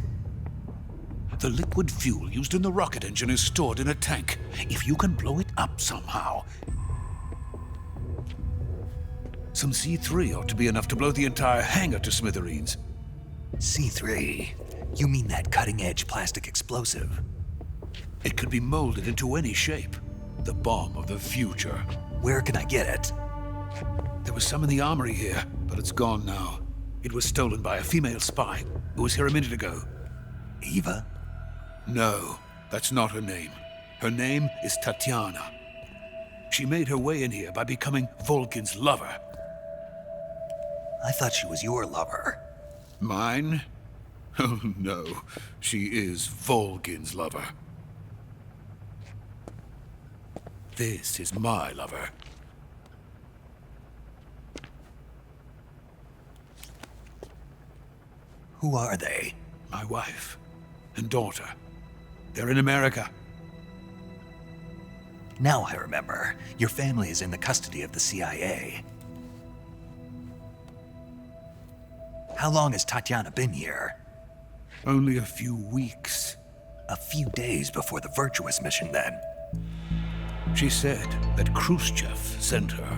The liquid fuel used in the rocket engine is stored in a tank. If you can blow it up somehow, some C3 ought to be enough to blow the entire hangar to smithereens. C3? You mean that cutting-edge plastic explosive? It could be molded into any shape. The bomb of the future. Where can I get it? There was some in the armory here, but it's gone now. It was stolen by a female spy who was here a minute ago. Eva? No, that's not her name. Her name is Tatiana. She made her way in here by becoming Vulcan's lover. I thought she was your lover. Mine? Oh no, she is Vulcan's lover. This is my lover. Who are they? My wife and daughter. They're in America. Now I remember. Your family is in the custody of the CIA. How long has Tatiana been here? Only a few weeks. A few days before the Virtuous mission, then. She said that Khrushchev sent her.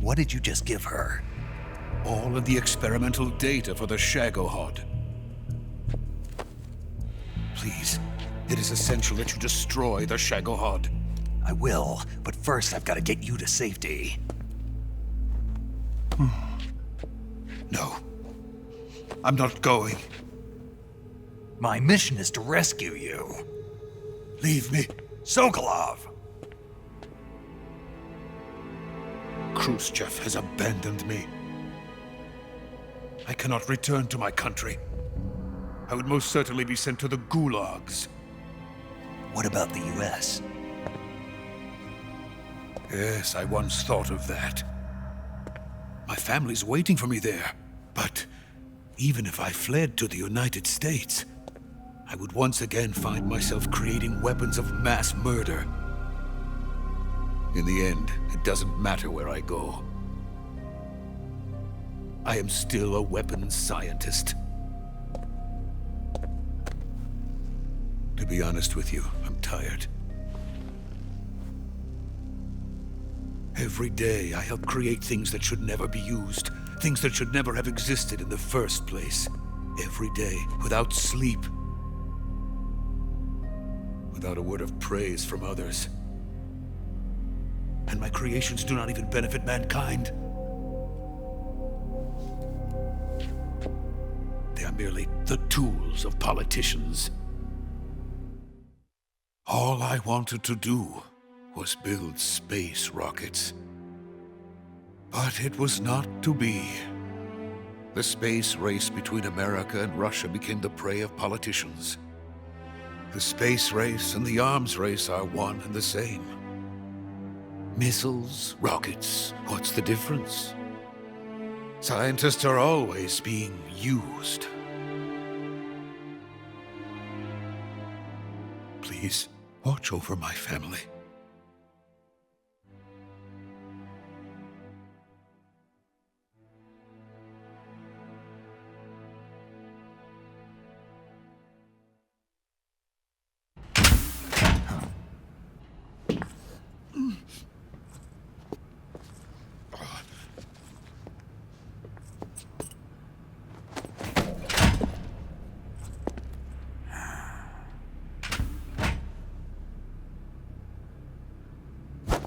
What did you just give her? All of the experimental data for the Shagohod. Please, it is essential that you destroy the Shagohod. I will, but first I've got to get you to safety. No. I'm not going. My mission is to rescue you. Leave me. Sokolov! Khrushchev has abandoned me. I cannot return to my country. I would most certainly be sent to the gulags. What about the US? Yes, I once thought of that. My family's waiting for me there. But even if I fled to the United States, I would once again find myself creating weapons of mass murder. In the end, it doesn't matter where I go. I am still a weapons scientist. To be honest with you, I'm tired. Every day, I help create things that should never be used, things that should never have existed in the first place. Every day, without sleep, without a word of praise from others. And my creations do not even benefit mankind. They are merely the tools of politicians. All I wanted to do was build space rockets. But it was not to be. The space race between America and Russia became the prey of politicians. The space race and the arms race are one and the same. Missiles, rockets, what's the difference? Scientists are always being used. Please, watch over my family.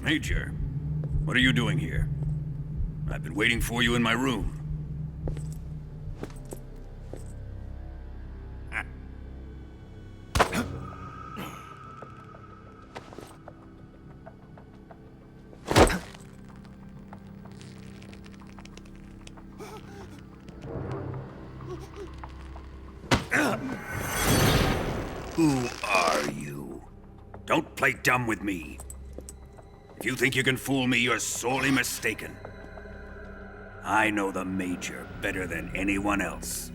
Major, what are you doing here? I've been waiting for you in my room. Who are you? Don't play dumb with me. If you think you can fool me, you're sorely mistaken. I know the Major better than anyone else.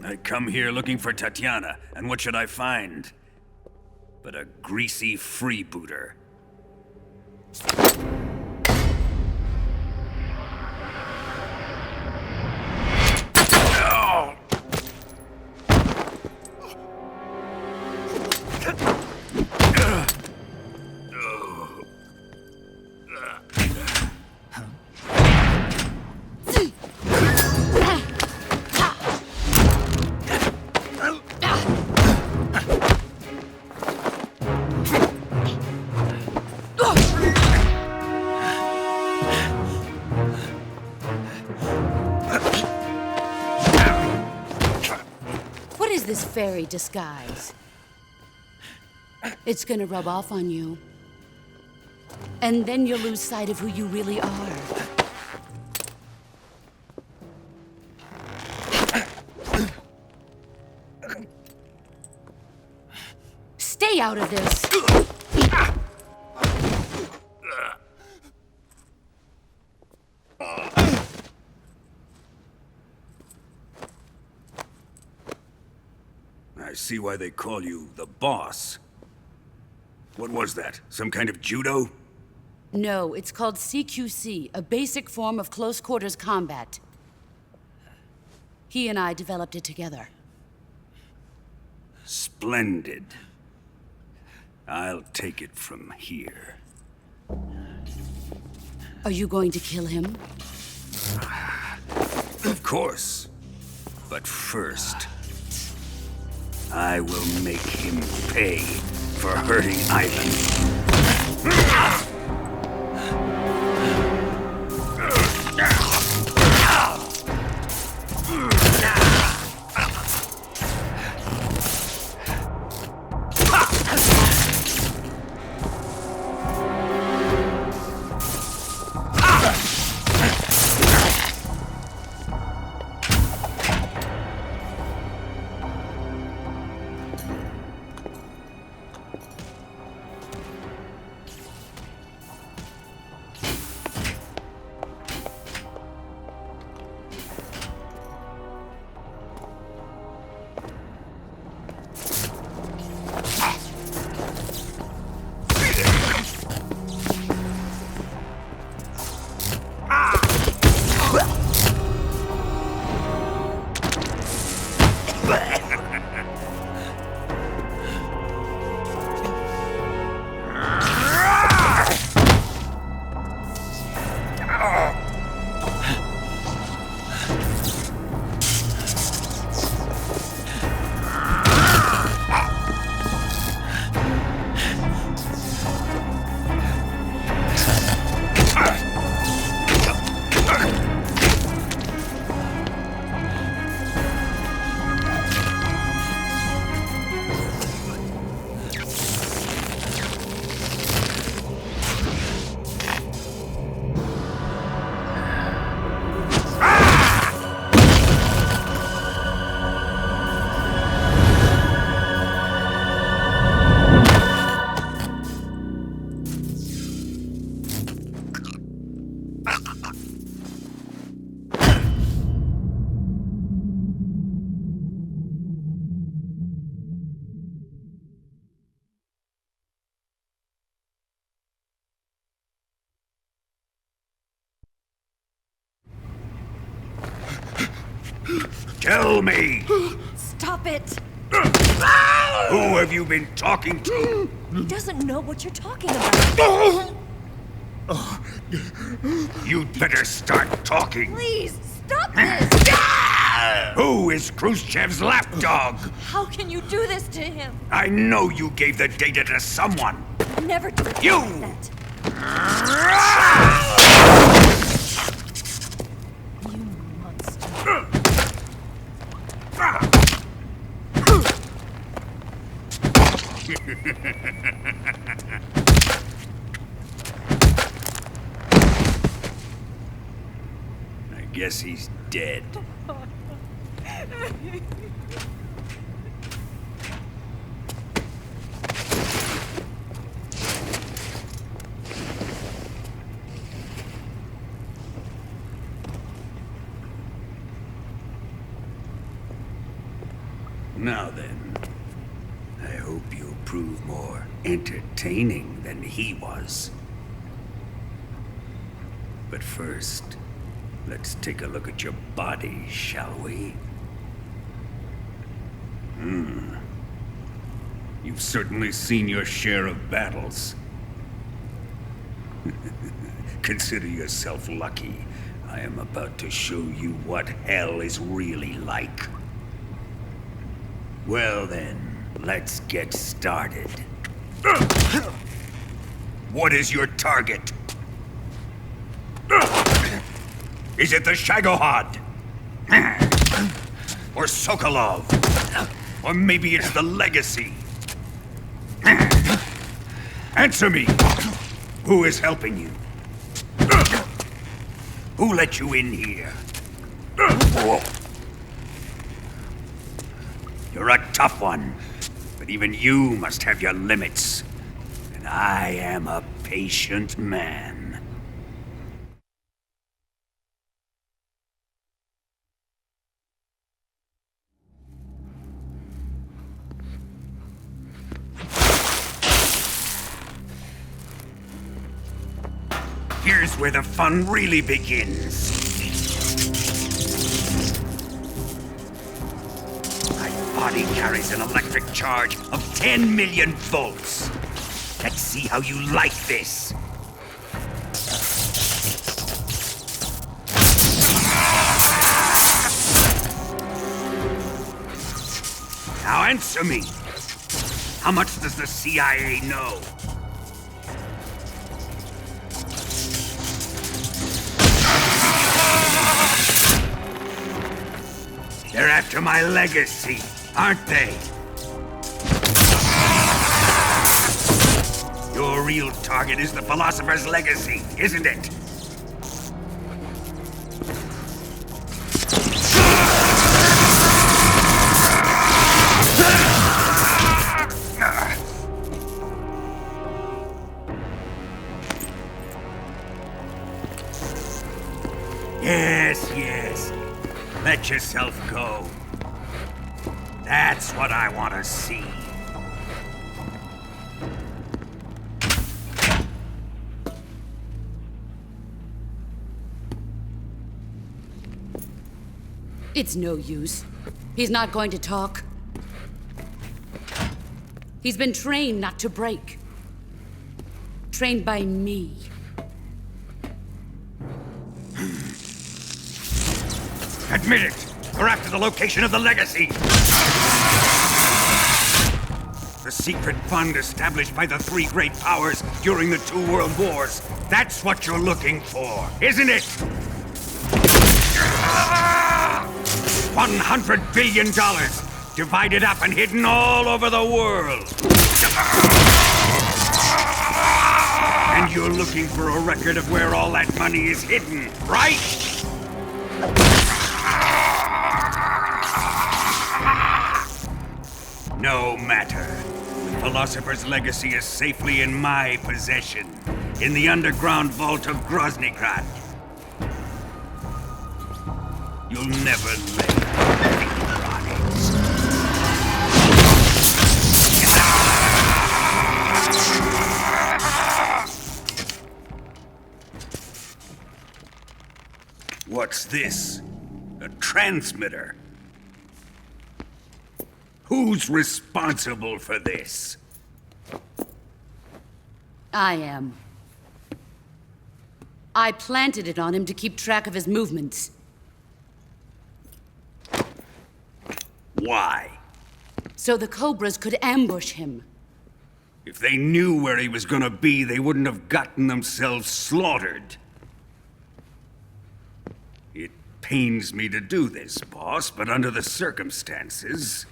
I come here looking for Tatiana, and what should I find? But a greasy freebooter. What is this fairy disguise? It's gonna rub off on you. And then you'll lose sight of who you really are. Stay out of this! I see why they call you the boss. What was that? Some kind of judo? No, it's called CQC, a basic form of close quarters combat. He and I developed it together. Splendid. I'll take it from here. Are you going to kill him? Of course. But first, I will make him pay for hurting Ivan. Tell me! Stop it! Who have you been talking to? He doesn't know what you're talking about. You'd better start talking. Please, stop this! Who is Khrushchev's lapdog? How can you do this to him? I know you gave the data to someone. Never do it You! like that. You monster. I guess he's dead. Now then, I hope you'll prove more entertaining than he was. But first, let's take a look at your body, shall we? You've certainly seen your share of battles. Consider yourself lucky. I am about to show you what hell is really like. Well then, let's get started. What is your target? Is it the Shagohod? Or Sokolov? Or maybe it's the Legacy? Answer me! Who is helping you? Who let you in here? You're a tough one, but even you must have your limits. And I am a patient man. Here's where the fun really begins. My body carries an electric charge of 10 million volts. Let's see how you like this. Now answer me. How much does the CIA know? They're after my legacy, aren't they? Your real target is the Philosopher's Legacy, isn't it? Yes, yes. Let yourself go. That's what I want to see. It's no use. He's not going to talk. He's been trained not to break. Trained by me. Admit it! We're after the location of the Legacy! The secret fund established by the three great powers during the 2 world wars. That's what you're looking for, isn't it? $100 billion, divided up and hidden all over the world. And you're looking for a record of where all that money is hidden, right? No matter. The Philosopher's Legacy is safely in my possession, in the underground vault of Groznygrad. You'll never lay on it. What's this? A transmitter? Who's responsible for this? I am. I planted it on him to keep track of his movements. Why? So the Cobras could ambush him. If they knew where he was gonna be, they wouldn't have gotten themselves slaughtered. It pains me to do this, boss, but under the circumstances,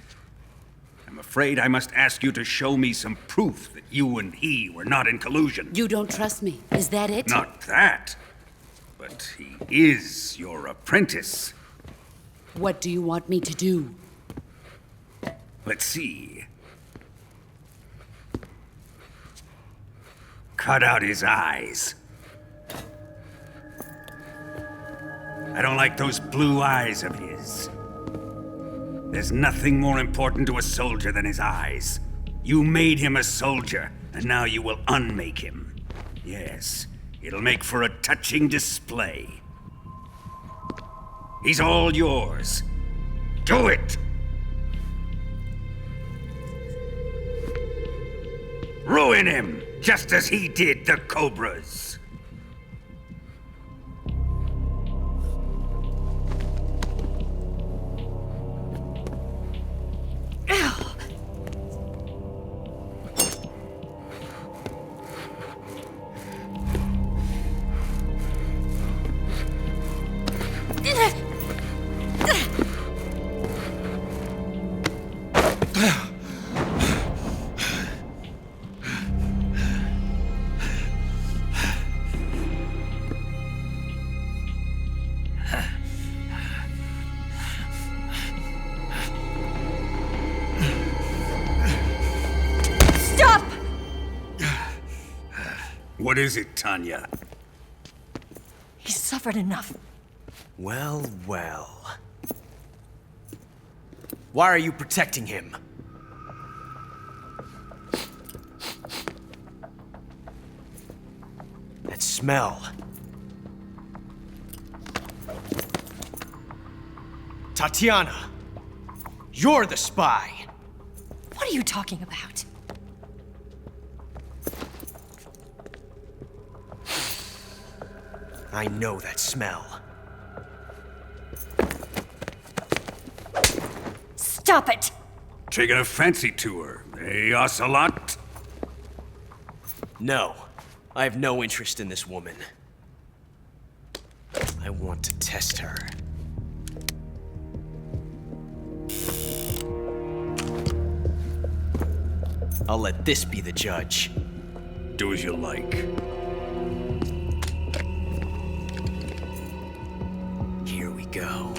I'm afraid I must ask you to show me some proof that you and he were not in collusion. You don't trust me, is that it? Not that, but he is your apprentice. What do you want me to do? Let's see. Cut out his eyes. I don't like those blue eyes of his. There's nothing more important to a soldier than his eyes. You made him a soldier, and now you will unmake him. Yes, it'll make for a touching display. He's all yours. Do it! Ruin him, just as he did the Cobras. What is it, Tanya? He's suffered enough. Well, well. Why are you protecting him? That smell. Tatiana, you're the spy. What are you talking about? I know that smell. Stop it! Taking a fancy to her, eh, Ocelot? No, I have no interest in this woman. I want to test her. I'll let this be the judge. Do as you like. Here we go.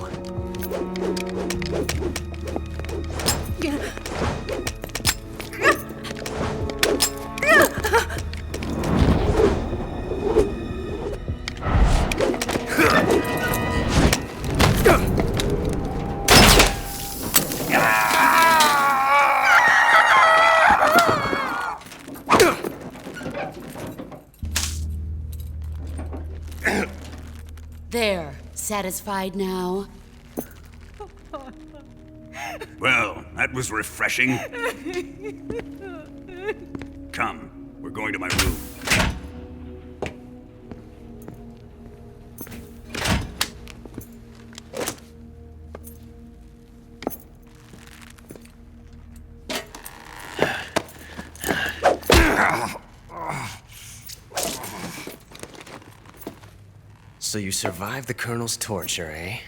There, satisfied now? Well, that was refreshing. Come, we're going to my room. So you survived the Colonel's torture, eh?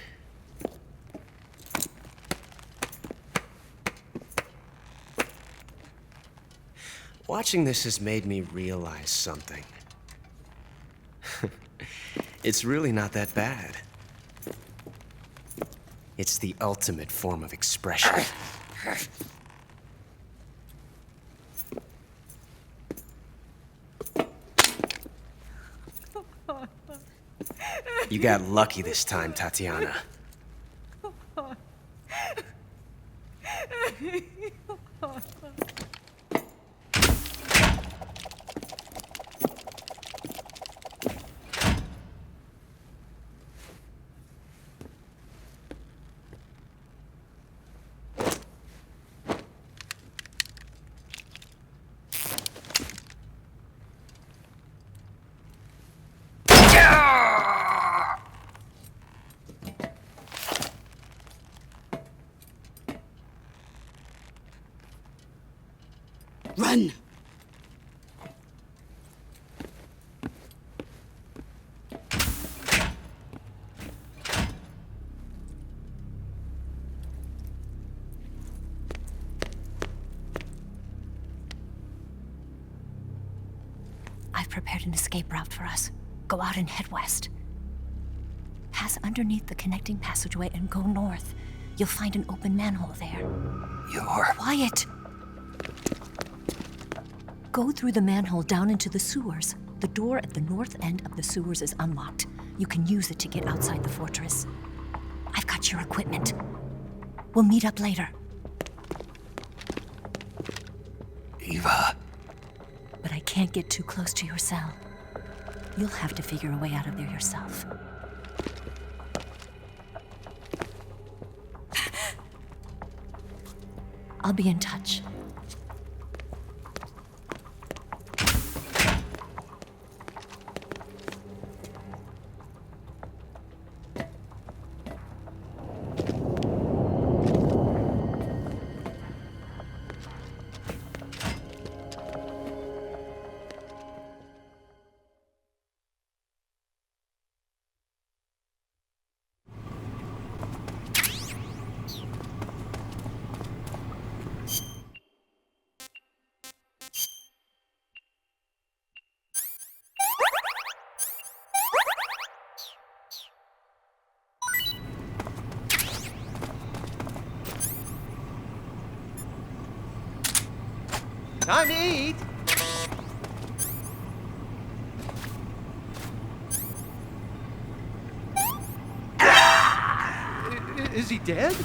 Watching this has made me realize something. It's really not that bad. It's the ultimate form of expression. You got lucky this time, Tatiana. Run! I've prepared an escape route for us. Go out and head west. Pass underneath the connecting passageway and go north. You'll find an open manhole there. You're... Quiet! Go through the manhole down into the sewers. The door at the north end of the sewers is unlocked. You can use it to get outside the fortress. I've got your equipment. We'll meet up later. Eva. But I can't get too close to your cell. You'll have to figure a way out of there yourself. I'll be in touch. Time to eat! Is he dead?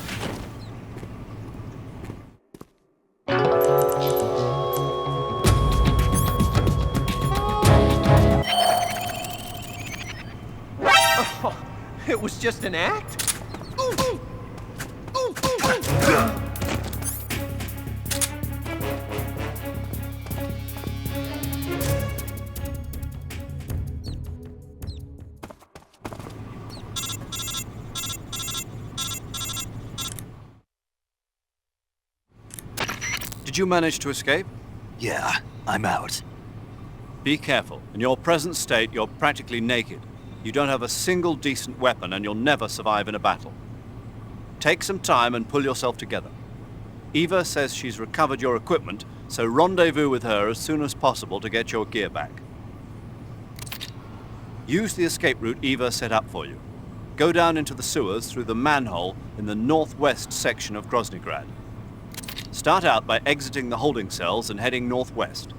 Oh, it was just an act? Did you manage to escape? Yeah, I'm out. Be careful. In your present state, you're practically naked. You don't have a single decent weapon, and you'll never survive in a battle. Take some time and pull yourself together. Eva says she's recovered your equipment, so rendezvous with her as soon as possible to get your gear back. Use the escape route Eva set up for you. Go down into the sewers through the manhole in the northwest section of Groznygrad. Start out by exiting the holding cells and heading northwest.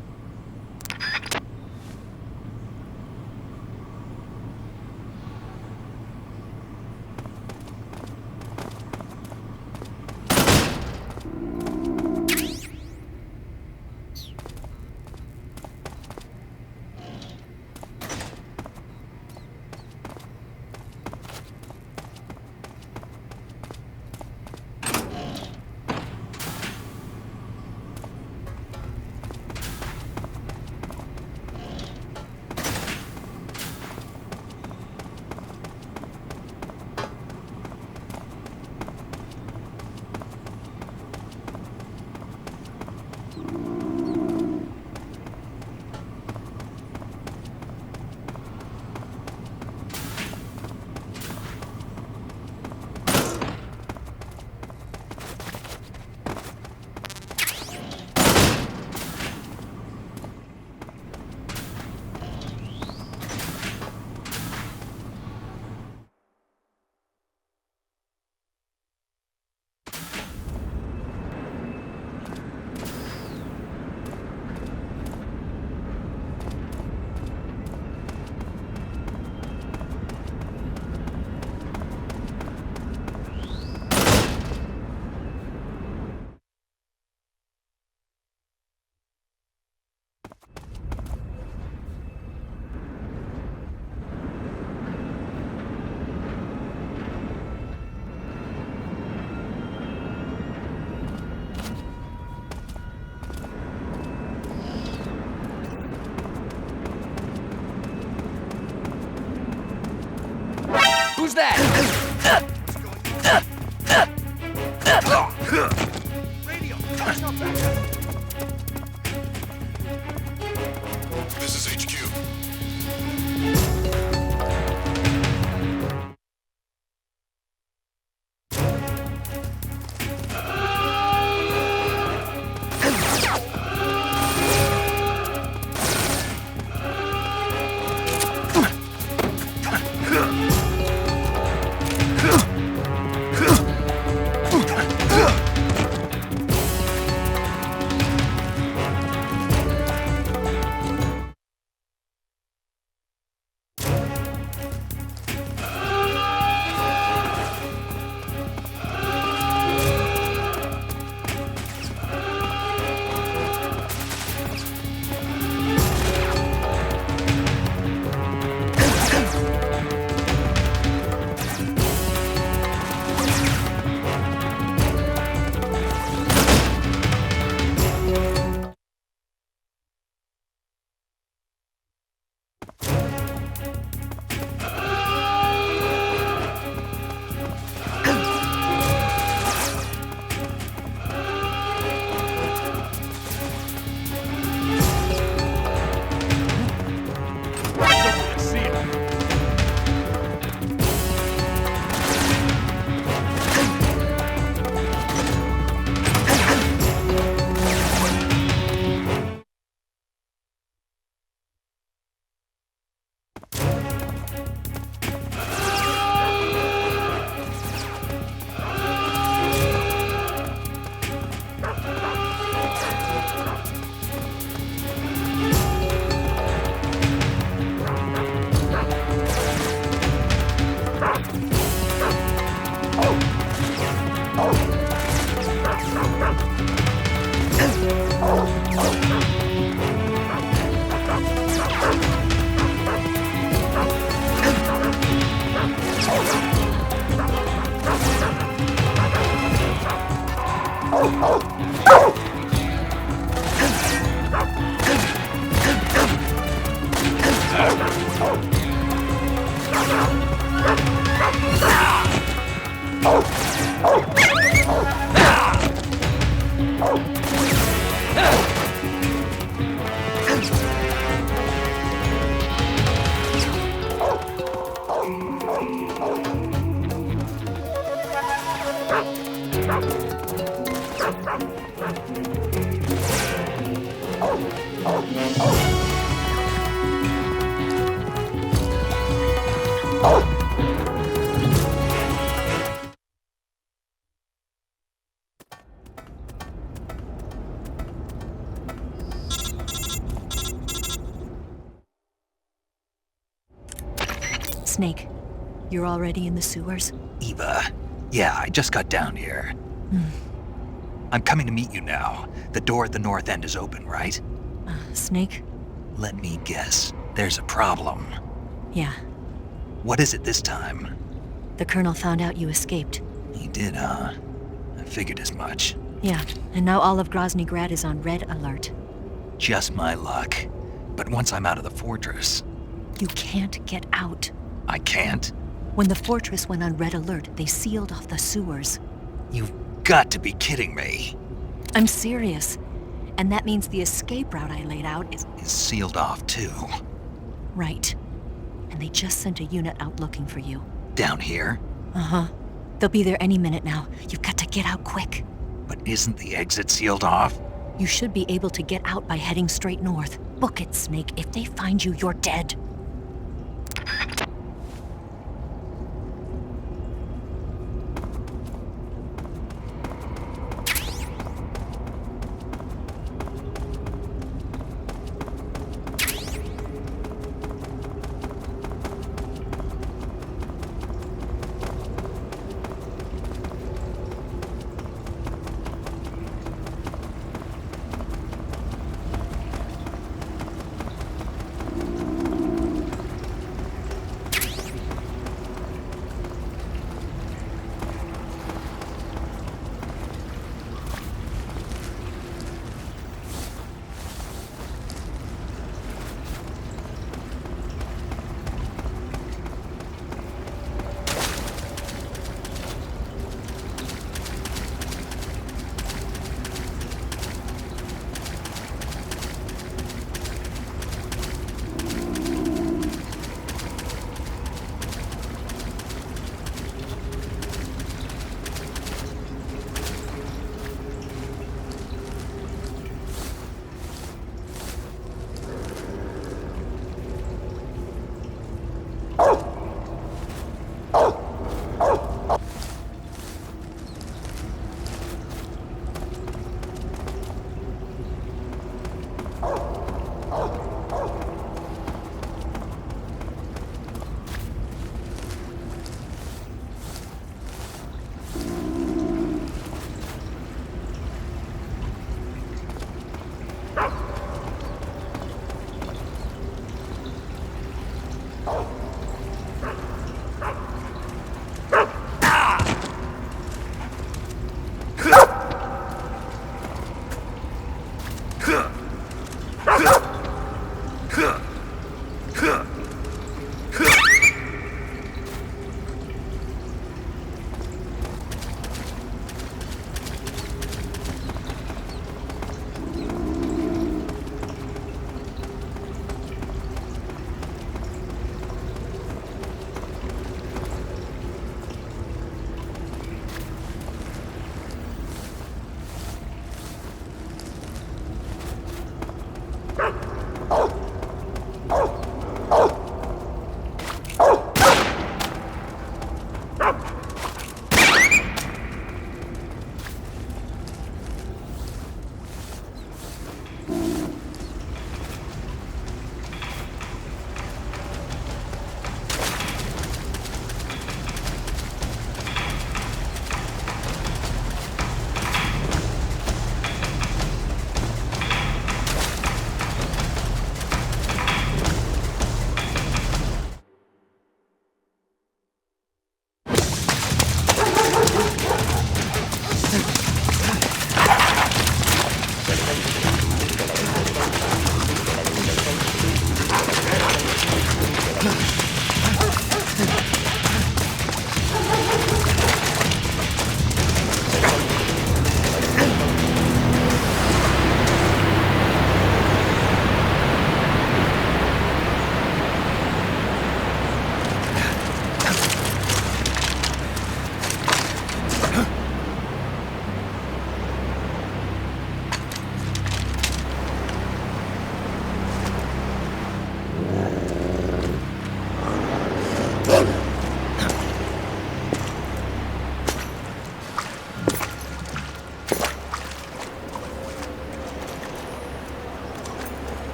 Who's that? Radio, turn yourself back up. This is HQ. Snake, you're already in the sewers? Eva, yeah, I just got down here. I'm coming to meet you now. The door at the north end is open, right? Snake? Let me guess. There's a problem. Yeah. What is it this time? The Colonel found out you escaped. He did, huh? I figured as much. Yeah, and now all of Grozny Grad is on red alert. Just my luck. But once I'm out of the fortress... You can't get out. I can't? When the fortress went on red alert, they sealed off the sewers. You've got to be kidding me. I'm serious. And that means the escape route I laid out is sealed off, too. Right. And they just sent a unit out looking for you. Down here? Uh-huh. They'll be there any minute now. You've got to get out quick. But isn't the exit sealed off? You should be able to get out by heading straight north. Book it, Snake. If they find you, you're dead.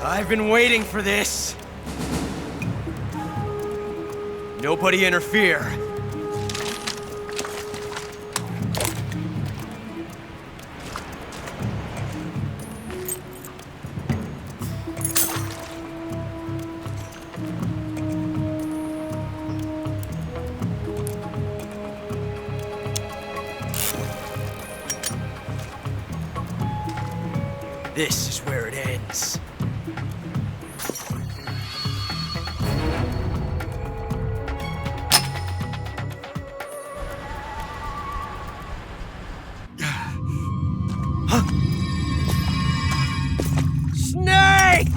I've been waiting for this. Nobody interfere. This is where it ends. Snake!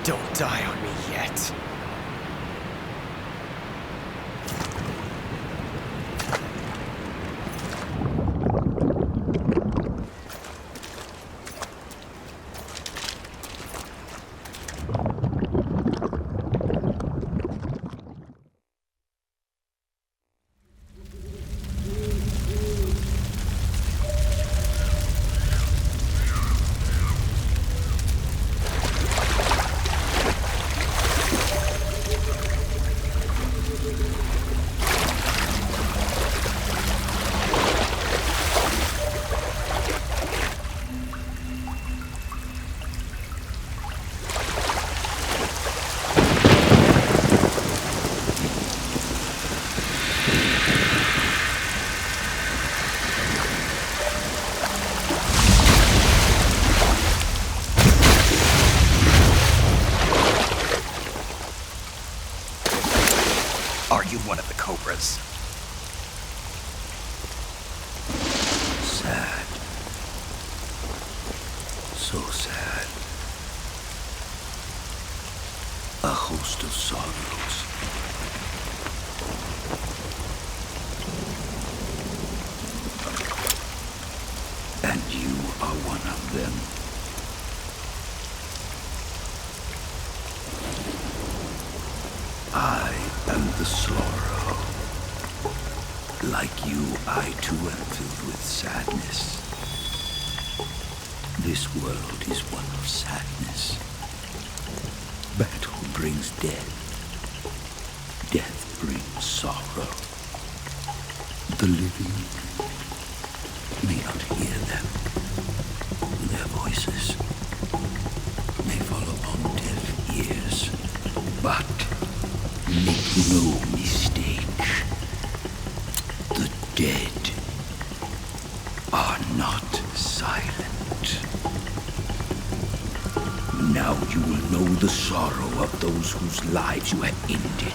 Don't die on me yet. Are you one of the Cobras? Sad. So sad. A host of sorrows. And you are one of them. I am the sorrow. Like you, I too am filled with sadness. This world is one of sadness. Battle brings death. Death brings sorrow. The living may not hear them. Their voices may fall upon deaf ears. But make no mistake. The dead are not silent. Now you will know the sorrow of those whose lives you have ended.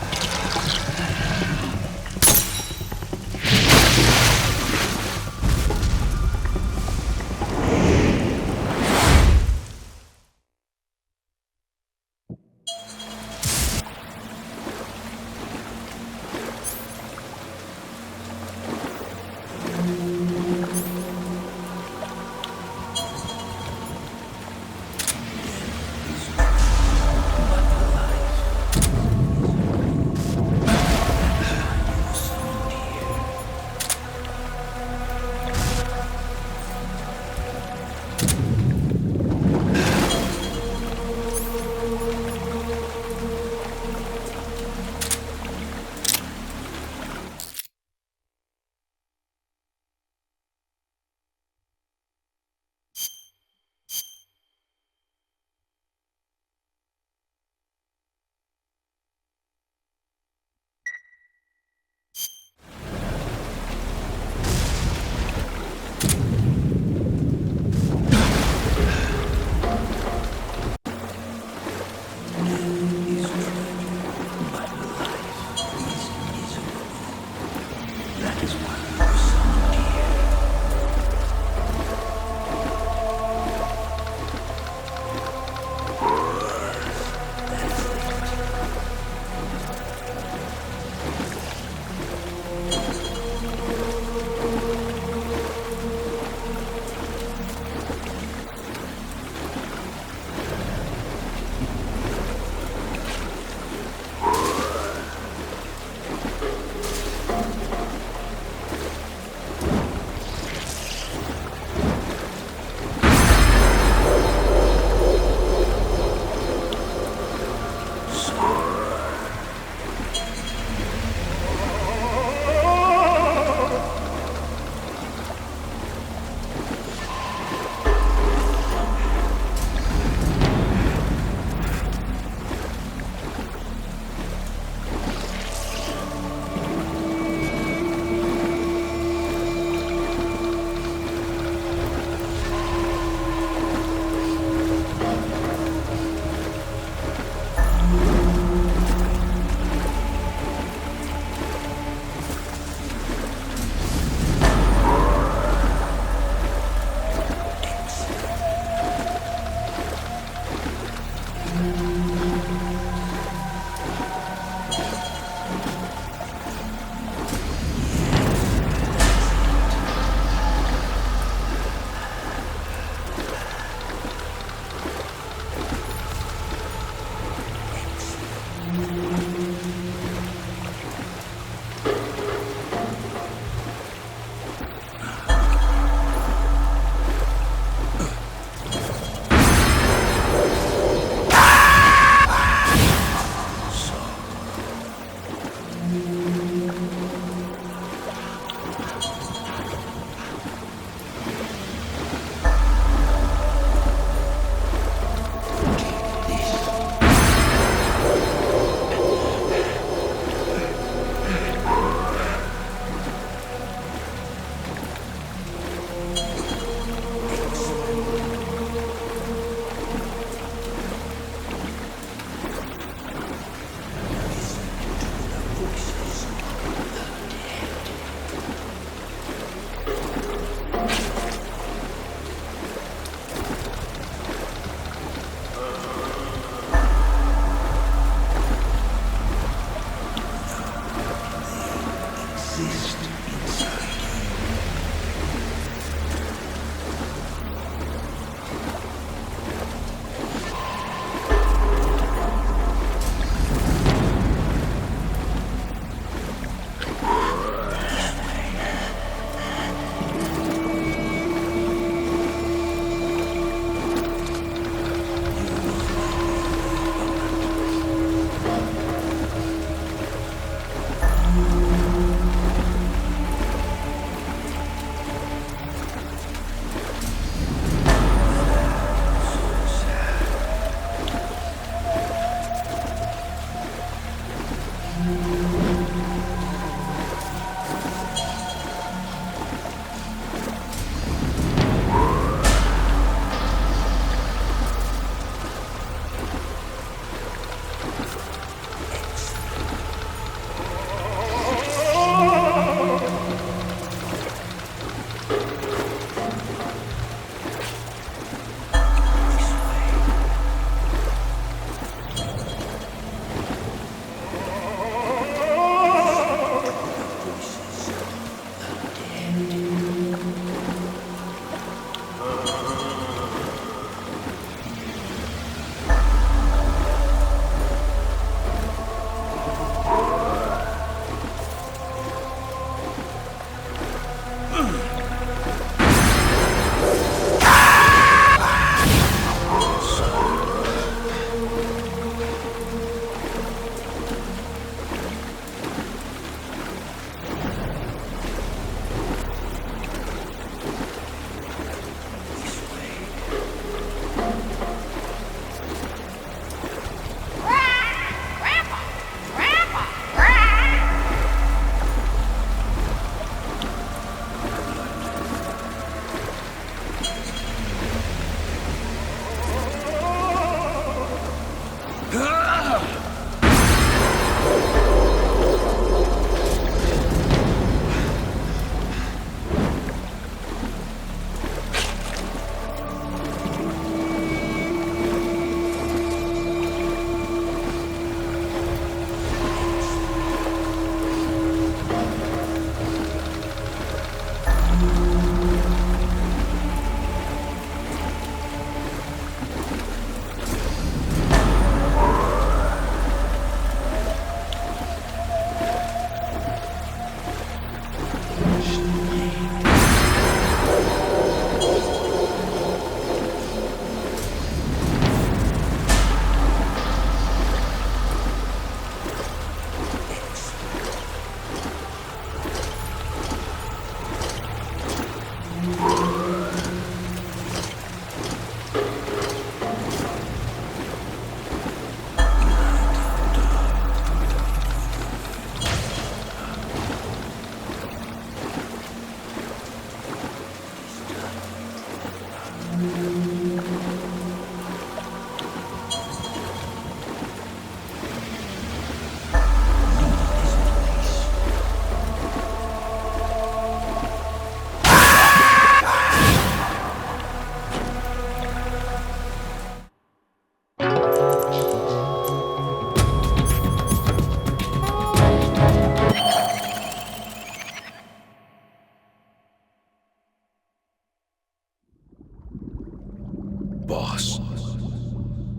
Boss,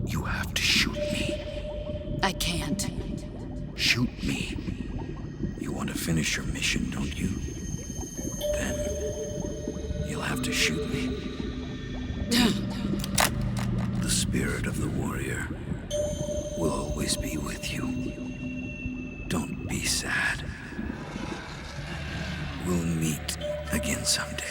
you have to shoot me. I can't. Shoot me. You want to finish your mission, don't you? Then you'll have to shoot me. The spirit of the warrior will always be with you. Don't be sad. We'll meet again someday.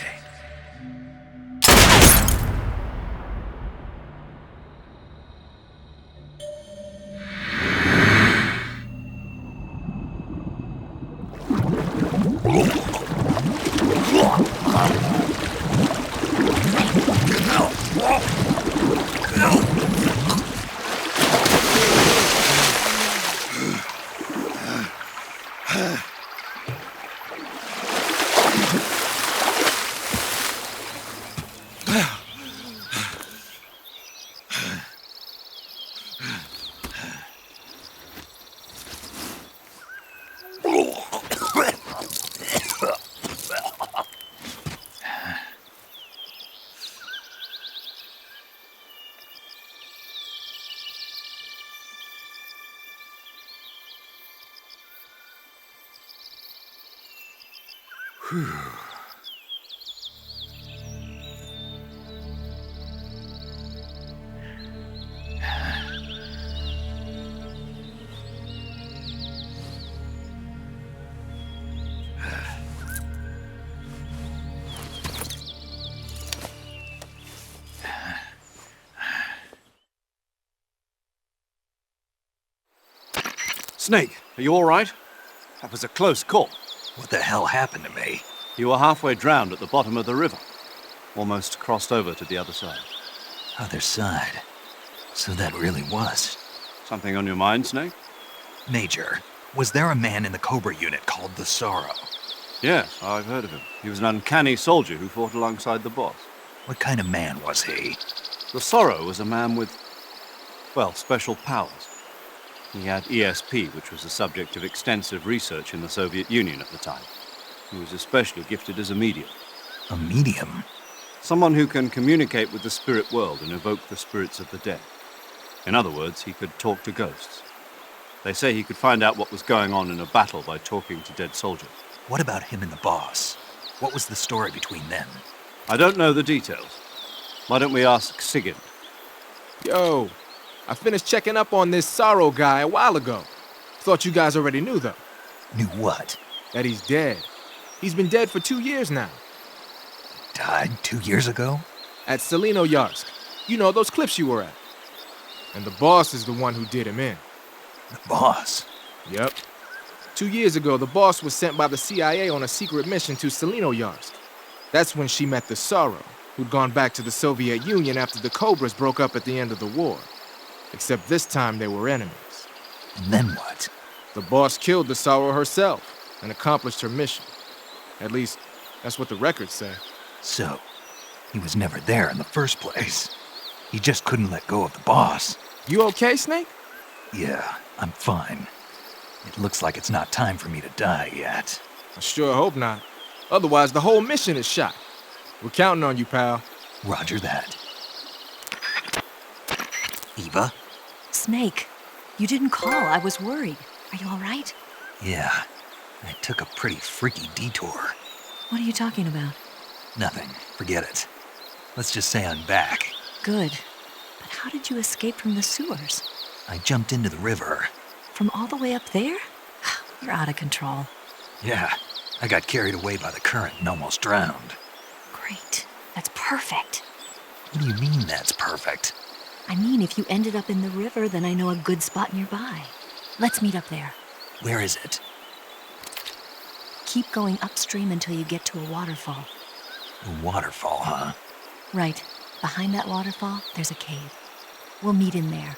Snake, are you all right? That was a close call. What the hell happened to me? You were halfway drowned at the bottom of the river. Almost crossed over to the other side. Other side? So that really was. Something on your mind, Snake? Major, was there a man in the Cobra unit called the Sorrow? Yes, I've heard of him. He was an uncanny soldier who fought alongside the boss. What kind of man was he? The Sorrow was a man with, well, special powers. He had ESP, which was the subject of extensive research in the Soviet Union at the time. He was especially gifted as a medium. A medium? Someone who can communicate with the spirit world and evoke the spirits of the dead. In other words, he could talk to ghosts. They say he could find out what was going on in a battle by talking to dead soldiers. What about him and the boss? What was the story between them? I don't know the details. Why don't we ask Sigint? Yo, I finished checking up on this Sorrow guy a while ago. Thought you guys already knew, though. Knew what? That he's dead. He's been dead for 2 years now. Died 2 years ago? At Selino-Yarsk. You know, those cliffs you were at. And the boss is the one who did him in. The boss? Yep. 2 years ago, the boss was sent by the CIA on a secret mission to Selino-Yarsk. That's when she met the Sorrow, who'd gone back to the Soviet Union after the Cobras broke up at the end of the war. Except this time they were enemies. And then what? The boss killed the Sorrow herself and accomplished her mission. At least, that's what the records say. So, he was never there in the first place. He just couldn't let go of the boss. You okay, Snake? Yeah, I'm fine. It looks like it's not time for me to die yet. I sure hope not. Otherwise, the whole mission is shot. We're counting on you, pal. Roger that. Eva? Snake, you didn't call. I was worried. Are you all right? Yeah, I took a pretty freaky detour. What are you talking about? Nothing. Forget it. Let's just say I'm back. Good. But how did you escape from the sewers? I jumped into the river. From all the way up there? You're out of control. Yeah, I got carried away by the current and almost drowned. Great. That's perfect. What do you mean that's perfect? I mean, if you ended up in the river, then I know a good spot nearby. Let's meet up there. Where is it? Keep going upstream until you get to a waterfall. A waterfall, huh? Right. Behind that waterfall, there's a cave. We'll meet in there.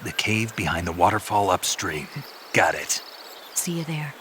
The cave behind the waterfall upstream. Got it. See you there.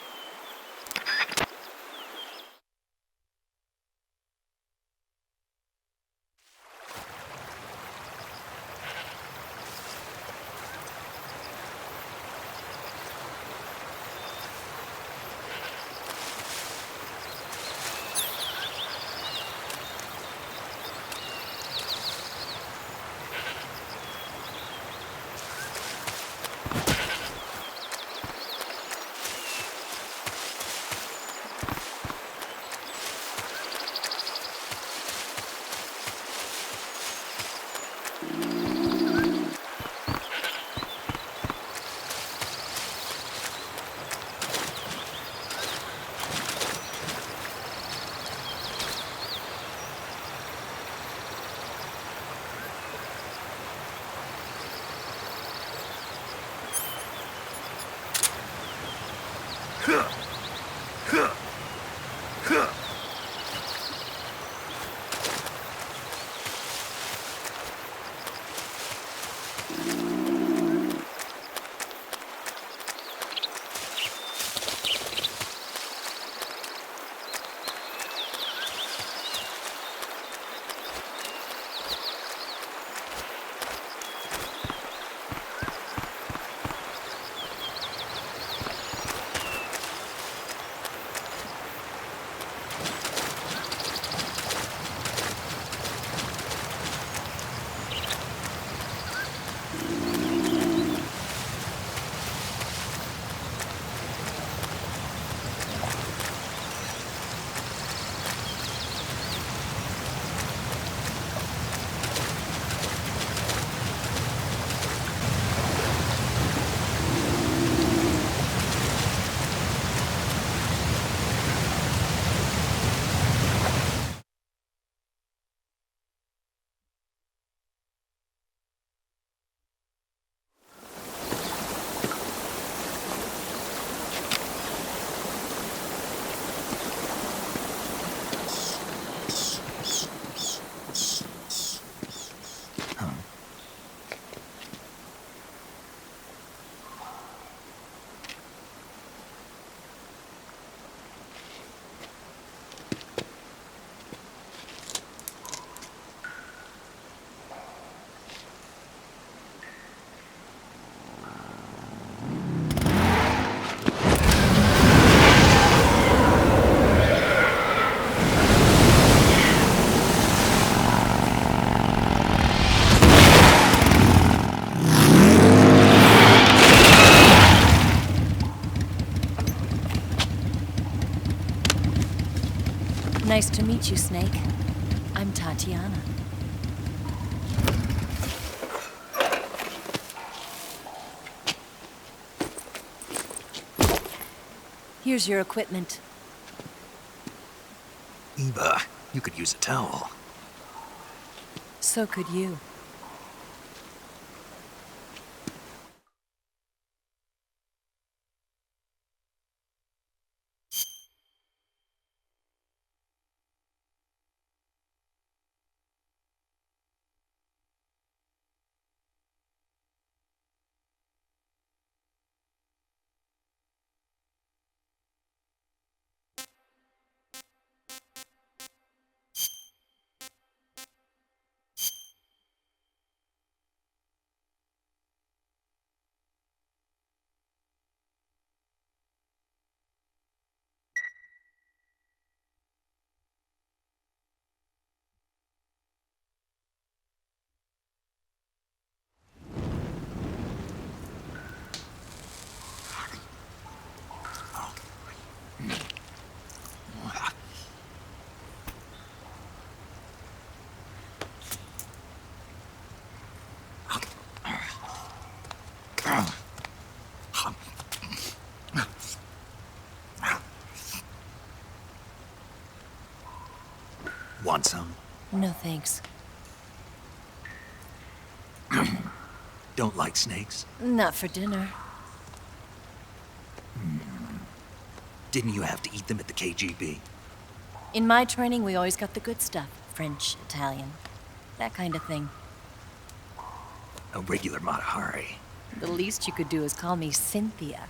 Nice to meet you, Snake. I'm Tatiana. Here's your equipment. Eva, you could use a towel. So could you. Want some? No thanks. Don't like snakes? Not for dinner. Didn't you have to eat them at the KGB? In my training, we always got the good stuff. French, Italian, that kind of thing. A regular Mata Hari. The least you could do is call me Cynthia.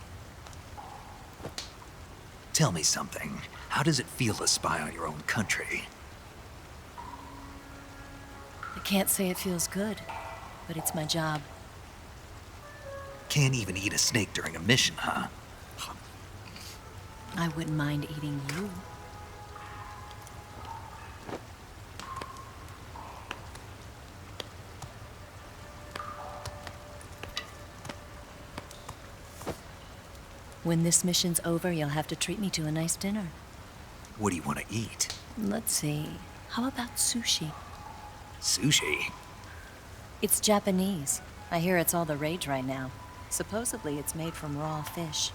Tell me something. How does it feel to spy on your own country? I can't say it feels good, but it's my job. Can't even eat a snake during a mission, huh? I wouldn't mind eating you. When this mission's over, you'll have to treat me to a nice dinner. What do you want to eat? Let's see. How about sushi? Sushi? It's Japanese. I hear it's all the rage right now. Supposedly, it's made from raw fish.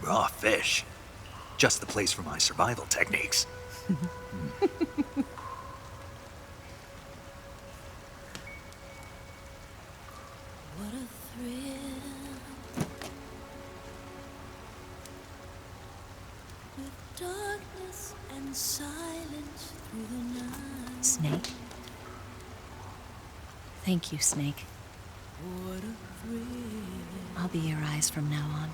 Raw fish? Just the place for my survival techniques. What a thrill. With darkness and silence through the night. Snake? Thank you, Snake. What a thrill. I'll be your eyes from now on.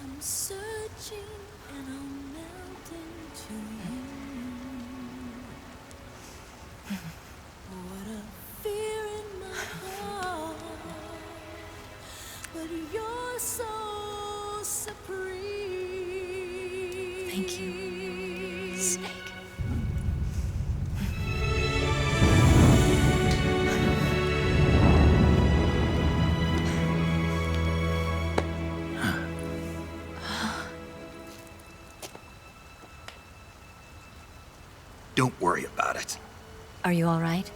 I'm searching and I'm melting to you. What a fear in my heart. But you're so supreme. Thank you, Snake. Don't worry about it. Are you all right?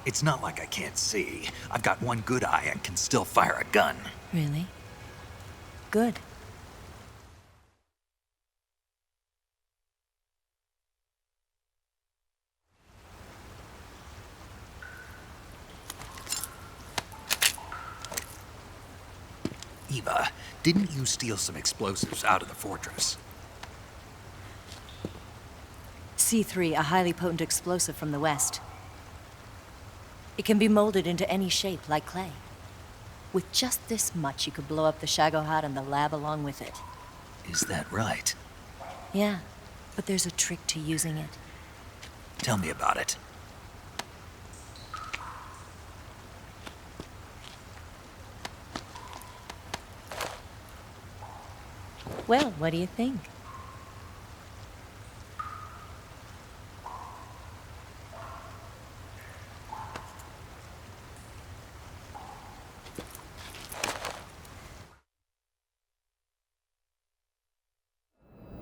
It's not like I can't see. I've got one good eye and can still fire a gun. Really? Good. Eva, didn't you steal some explosives out of the fortress? C3, a highly potent explosive from the west. It can be molded into any shape, like clay. With just this much, you could blow up the Shagohod and the lab along with it. Is that right? Yeah, but there's a trick to using it. Tell me about it. Well, what do you think?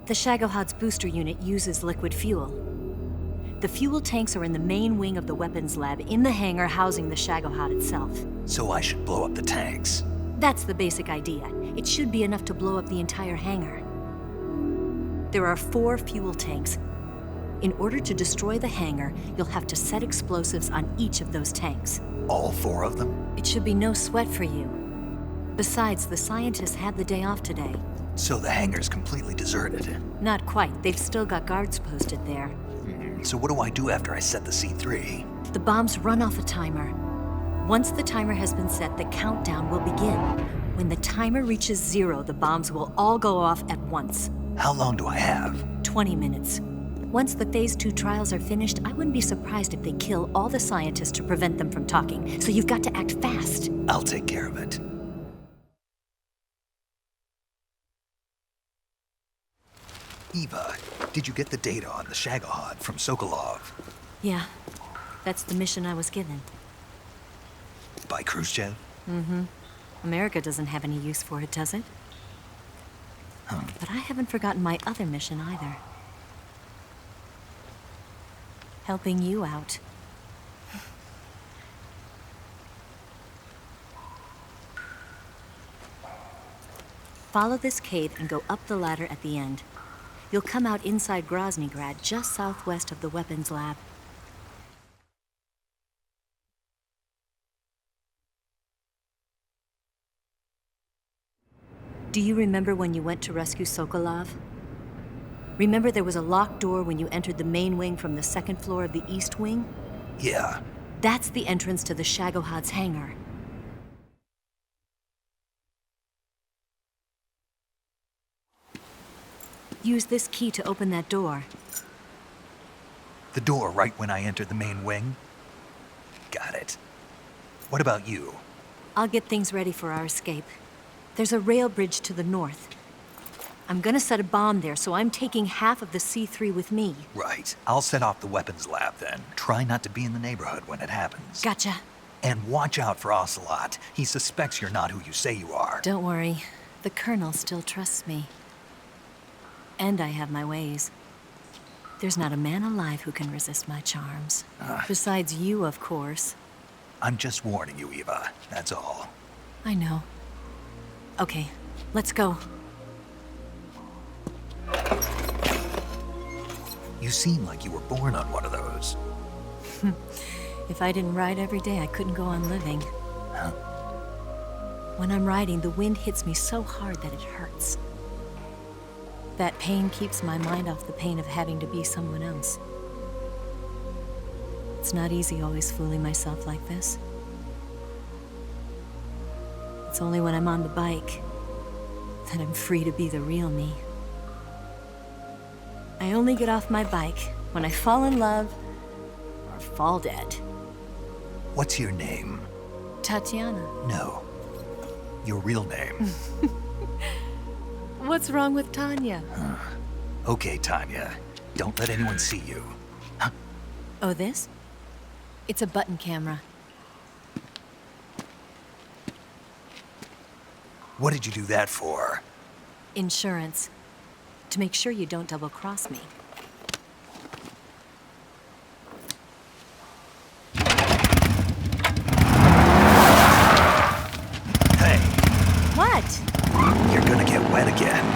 The Shagohod's booster unit uses liquid fuel. The fuel tanks are in the main wing of the weapons lab in the hangar housing the Shagohod itself. So I should blow up the tanks. That's the basic idea. It should be enough to blow up the entire hangar. There are 4 fuel tanks. In order to destroy the hangar, you'll have to set explosives on each of those tanks. All 4 of them? It should be no sweat for you. Besides, the scientists had the day off today. So the hangar's completely deserted. Not quite. They've still got guards posted there. So what do I do after I set the C3? The bombs run off a timer. Once the timer has been set, the countdown will begin. When the timer reaches 0, the bombs will all go off at once. How long do I have? 20 minutes. Once the Phase 2 trials are finished, I wouldn't be surprised if they kill all the scientists to prevent them from talking. So you've got to act fast. I'll take care of it. Eva, did you get the data on the Shagohod from Sokolov? Yeah, that's the mission I was given. By Khrushchev? Mm-hmm. America doesn't have any use for it, does it? But I haven't forgotten my other mission either. Helping you out. Follow this cave and go up the ladder at the end. You'll come out inside Groznygrad, just southwest of the weapons lab. Do you remember when you went to rescue Sokolov? Remember there was a locked door when you entered the main wing from the second floor of the east wing? Yeah. That's the entrance to the Shagohod's hangar. Use this key to open that door. The door right when I entered the main wing? Got it. What about you? I'll get things ready for our escape. There's a rail bridge to the north. I'm gonna set a bomb there, so I'm taking half of the C3 with me. Right. I'll set off the weapons lab then. Try not to be in the neighborhood when it happens. Gotcha. And watch out for Ocelot. He suspects you're not who you say you are. Don't worry. The Colonel still trusts me. And I have my ways. There's not a man alive who can resist my charms. Besides you, of course. I'm just warning you, Eva. That's all. I know. Okay, let's go. You seem like you were born on one of those. If I didn't ride every day, I couldn't go on living. Huh? When I'm riding, the wind hits me so hard that it hurts. That pain keeps my mind off the pain of having to be someone else. It's not easy always fooling myself like this. It's only when I'm on the bike that I'm free to be the real me. I only get off my bike when I fall in love or fall dead. What's your name? Tatiana. No. Your real name. What's wrong with Tanya? Okay, Tanya. Don't let anyone see you. Huh? Oh, this? It's a button camera. What did you do that for? Insurance. To make sure you don't double-cross me. Hey. What? You're gonna get wet again.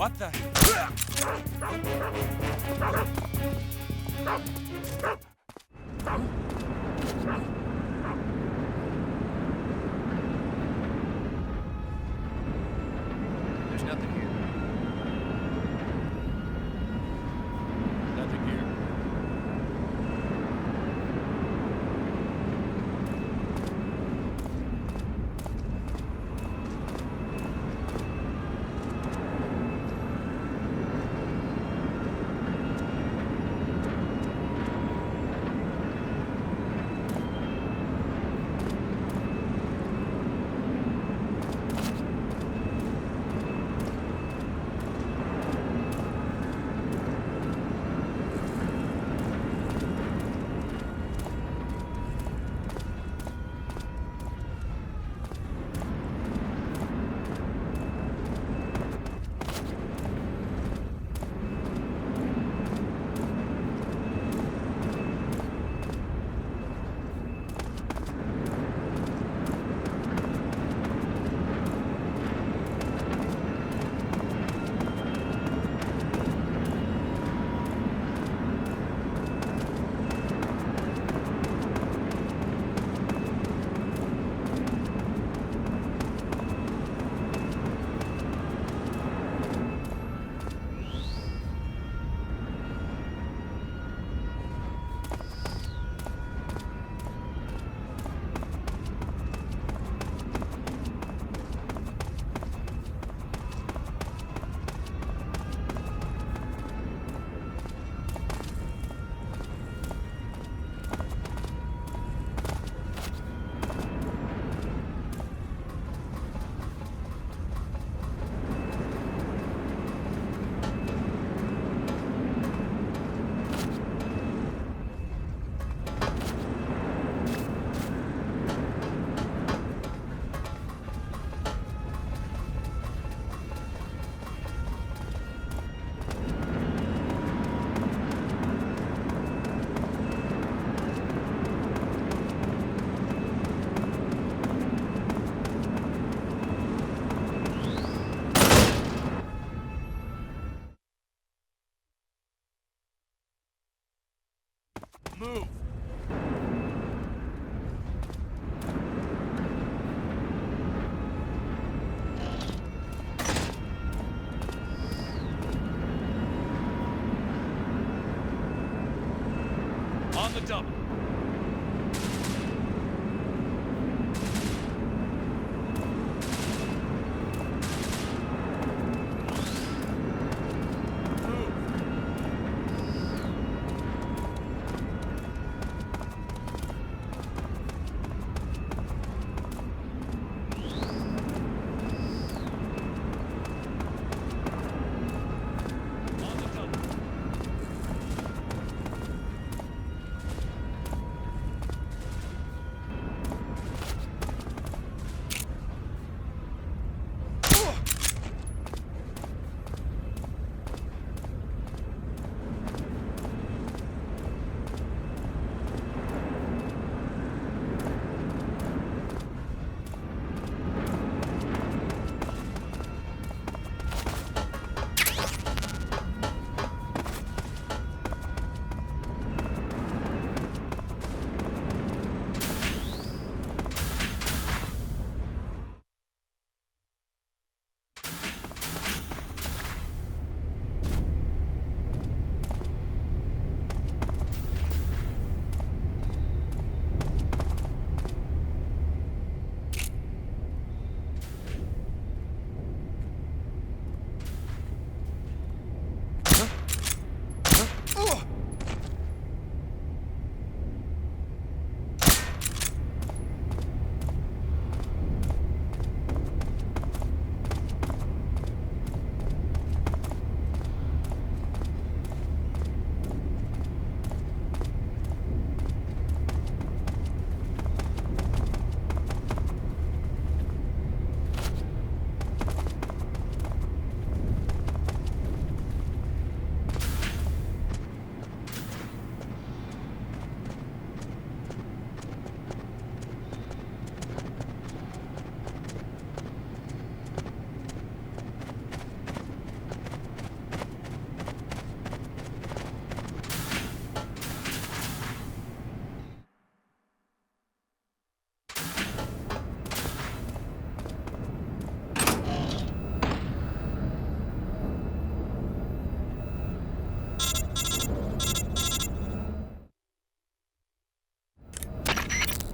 What the? There's nothing here. Nothing here.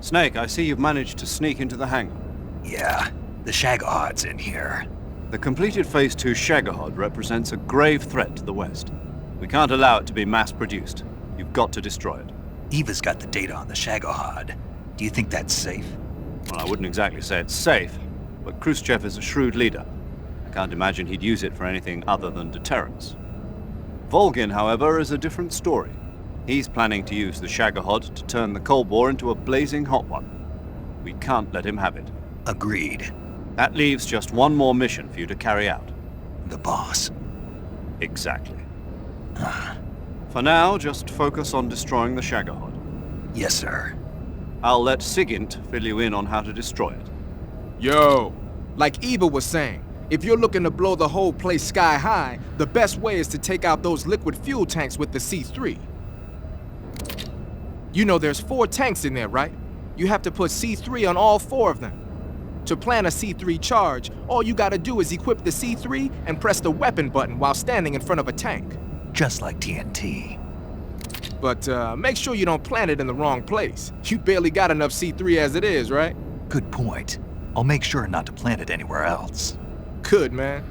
Snake, I see you've managed to sneak into the hangar. Yeah, the Shagahod's in here. The completed Phase 2 Shagahod represents a grave threat to the West. We can't allow it to be mass-produced. You've got to destroy it. Eva's got the data on the Shagahod. Do you think that's safe? Well, I wouldn't exactly say it's safe, but Khrushchev is a shrewd leader. I can't imagine he'd use it for anything other than deterrence. Volgin, however, is a different story. He's planning to use the Shagahod to turn the Cold War into a blazing hot one. We can't let him have it. Agreed. That leaves just one more mission for you to carry out. The boss. Exactly. For now, just focus on destroying the Shagahod. Yes, sir. I'll let Sigint fill you in on how to destroy it. Yo, like Eva was saying, if you're looking to blow the whole place sky high, the best way is to take out those liquid fuel tanks with the C3. You know there's 4 tanks in there, right? You have to put C3 on all 4 of them. To plan a C3 charge, all you gotta do is equip the C3 and press the weapon button while standing in front of a tank. Just like TNT. But make sure you don't plant it in the wrong place. You barely got enough C3 as it is, right? Good point. I'll make sure not to plant it anywhere else. Good, man.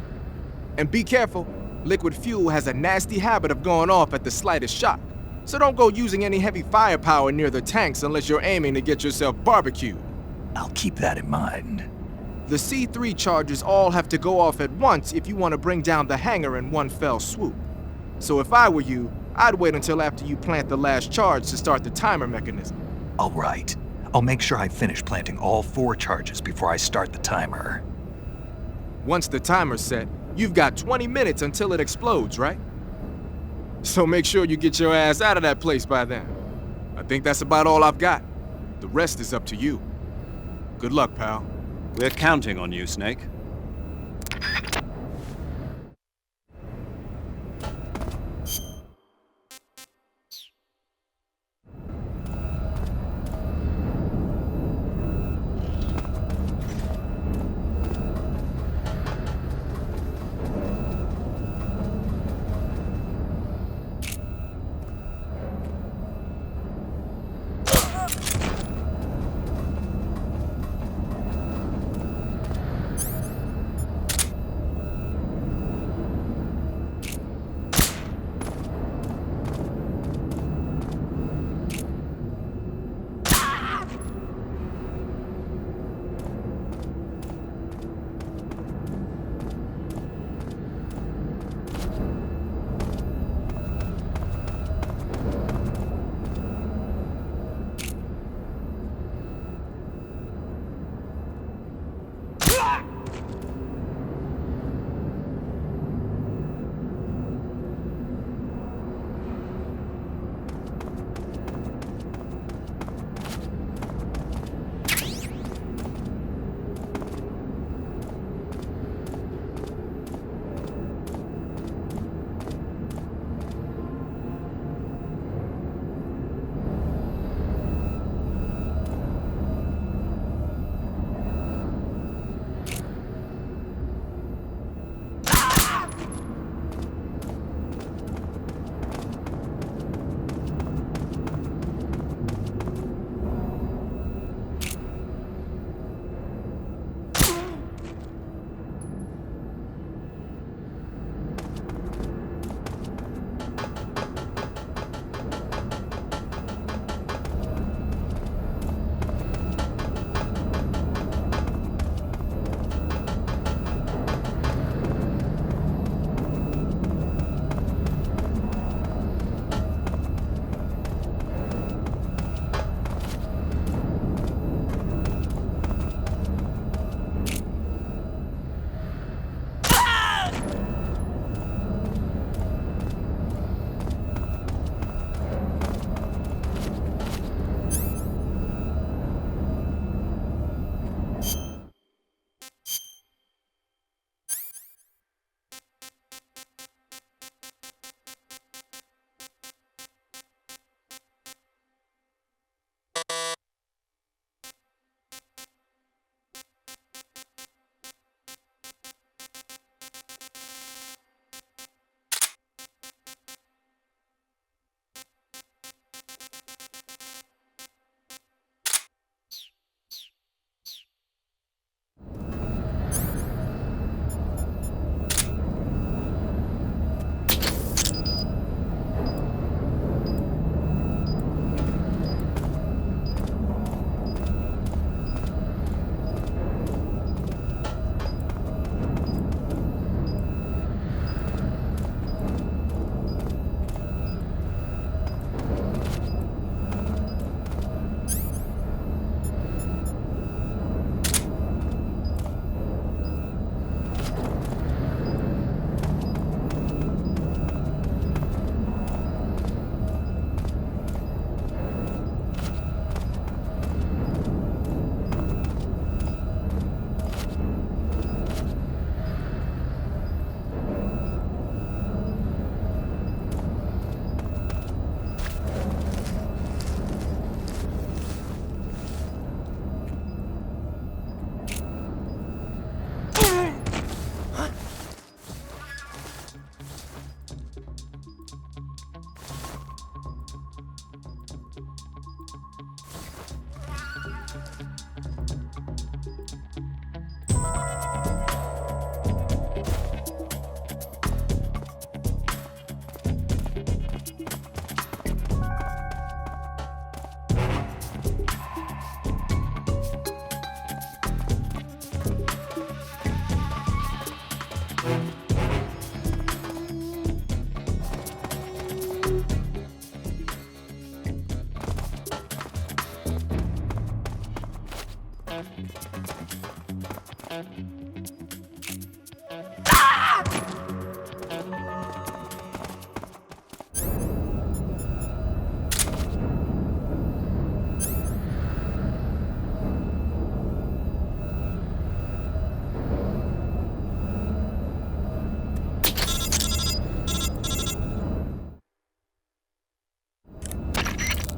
And be careful. Liquid fuel has a nasty habit of going off at the slightest shock. So don't go using any heavy firepower near the tanks unless you're aiming to get yourself barbecued. I'll keep that in mind. The C3 charges all have to go off at once if you want to bring down the hangar in one fell swoop. So if I were you, I'd wait until after you plant the last charge to start the timer mechanism. All right. I'll make sure I finish planting all 4 charges before I start the timer. Once the timer's set, you've got 20 minutes until it explodes, right? So make sure you get your ass out of that place by then. I think that's about all I've got. The rest is up to you. Good luck, pal. We're counting on you, Snake.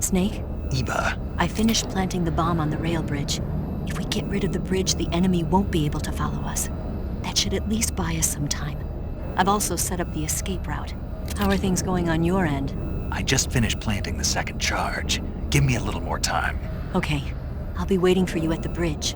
Snake? Eva. I finished planting the bomb on the rail bridge. If we get rid of the bridge, the enemy won't be able to follow us. That should at least buy us some time. I've also set up the escape route. How are things going on your end? I just finished planting the second charge. Give me a little more time. Okay. I'll be waiting for you at the bridge.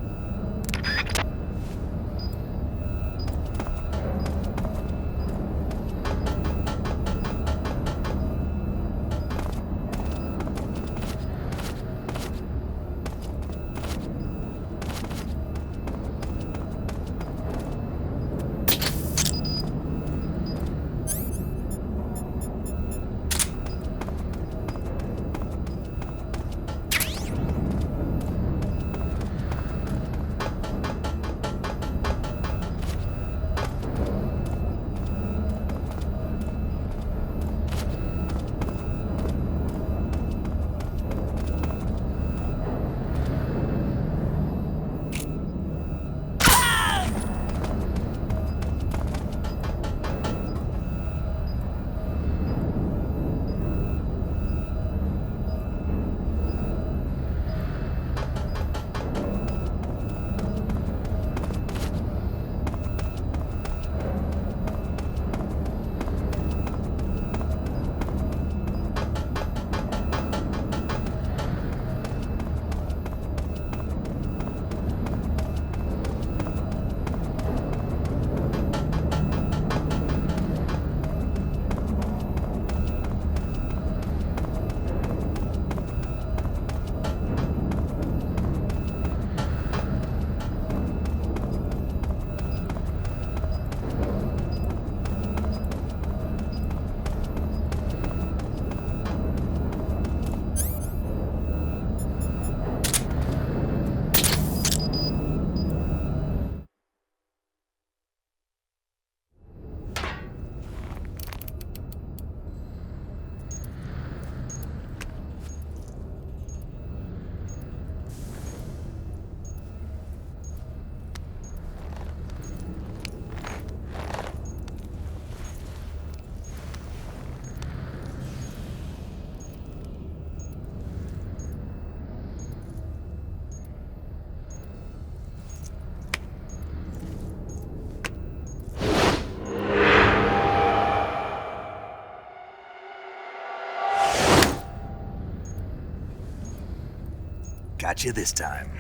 Got you this time.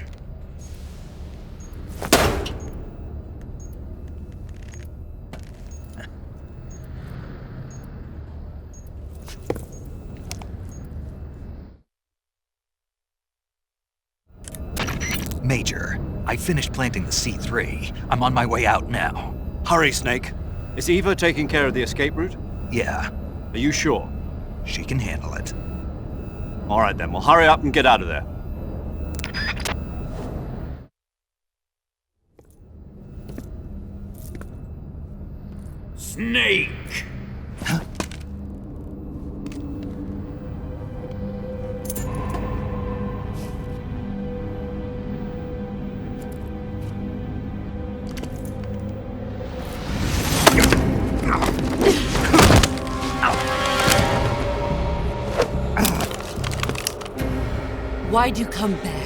Major, I finished planting the C3. I'm on my way out now. Hurry, Snake. Is Eva taking care of the escape route? Yeah. Are you sure? She can handle it. All right then, well hurry up and get out of there. Snake! Why'd you come back?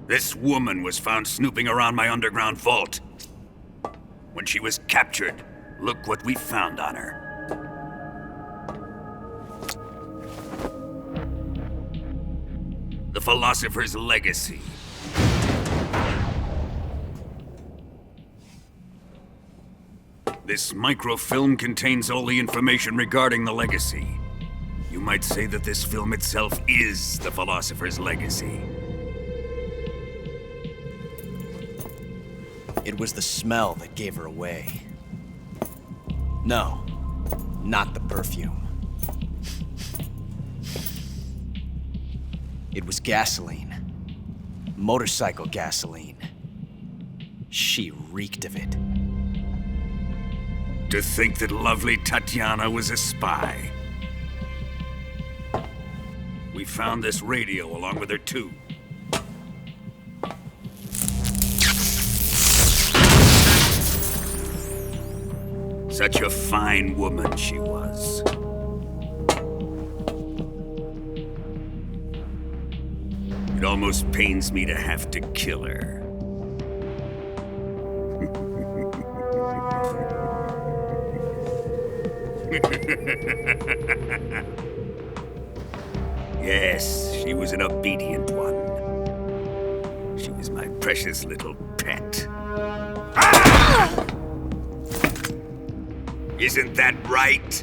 This woman was found snooping around my underground vault. When she was captured, look what we found on her. The Philosopher's Legacy. This microfilm contains all the information regarding the legacy. You might say that this film itself is the Philosopher's Legacy. It was the smell that gave her away. No, not the perfume. It was gasoline. Motorcycle gasoline. She reeked of it. To think that lovely Tatiana was a spy. We found this radio along with her too. Such a fine woman she was. It almost pains me to have to kill her. Yes, she was an obedient one. She was my precious little pet. Ah! Isn't that right?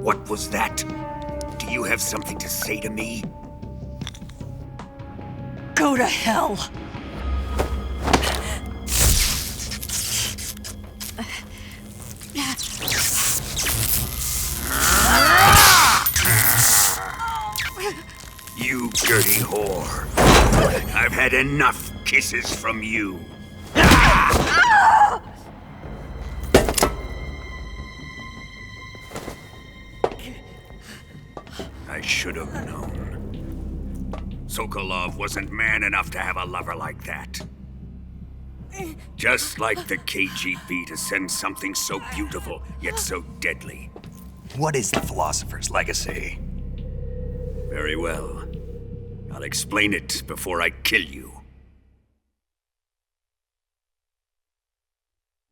What was that? Do you have something to say to me? Go to hell! You dirty whore. I've had enough kisses from you. I should have known. Sokolov wasn't man enough to have a lover like that. Just like the KGB to send something so beautiful, yet so deadly. What is the Philosopher's Legacy? Very well. I'll explain it before I kill you.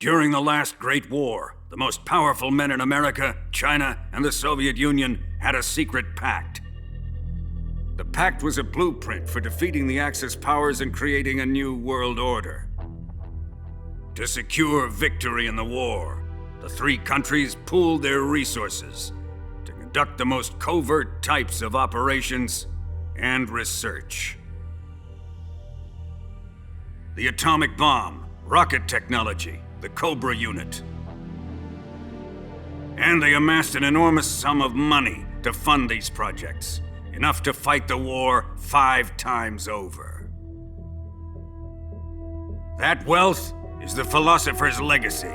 During the last Great War, the most powerful men in America, China, and the Soviet Union had a secret pact. The pact was a blueprint for defeating the Axis powers and creating a new world order. To secure victory in the war, the three countries pooled their resources to conduct the most covert types of operations and research. The atomic bomb, rocket technology, the Cobra unit. And they amassed an enormous sum of money to fund these projects, enough to fight the war 5 times over. That wealth is the Philosopher's Legacy.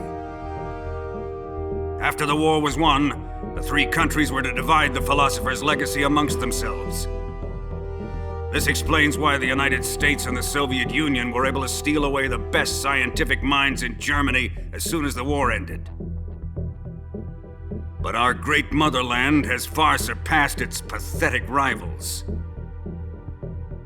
After the war was won, the three countries were to divide the Philosopher's Legacy amongst themselves. This explains why the United States and the Soviet Union were able to steal away the best scientific minds in Germany as soon as the war ended. But our great motherland has far surpassed its pathetic rivals.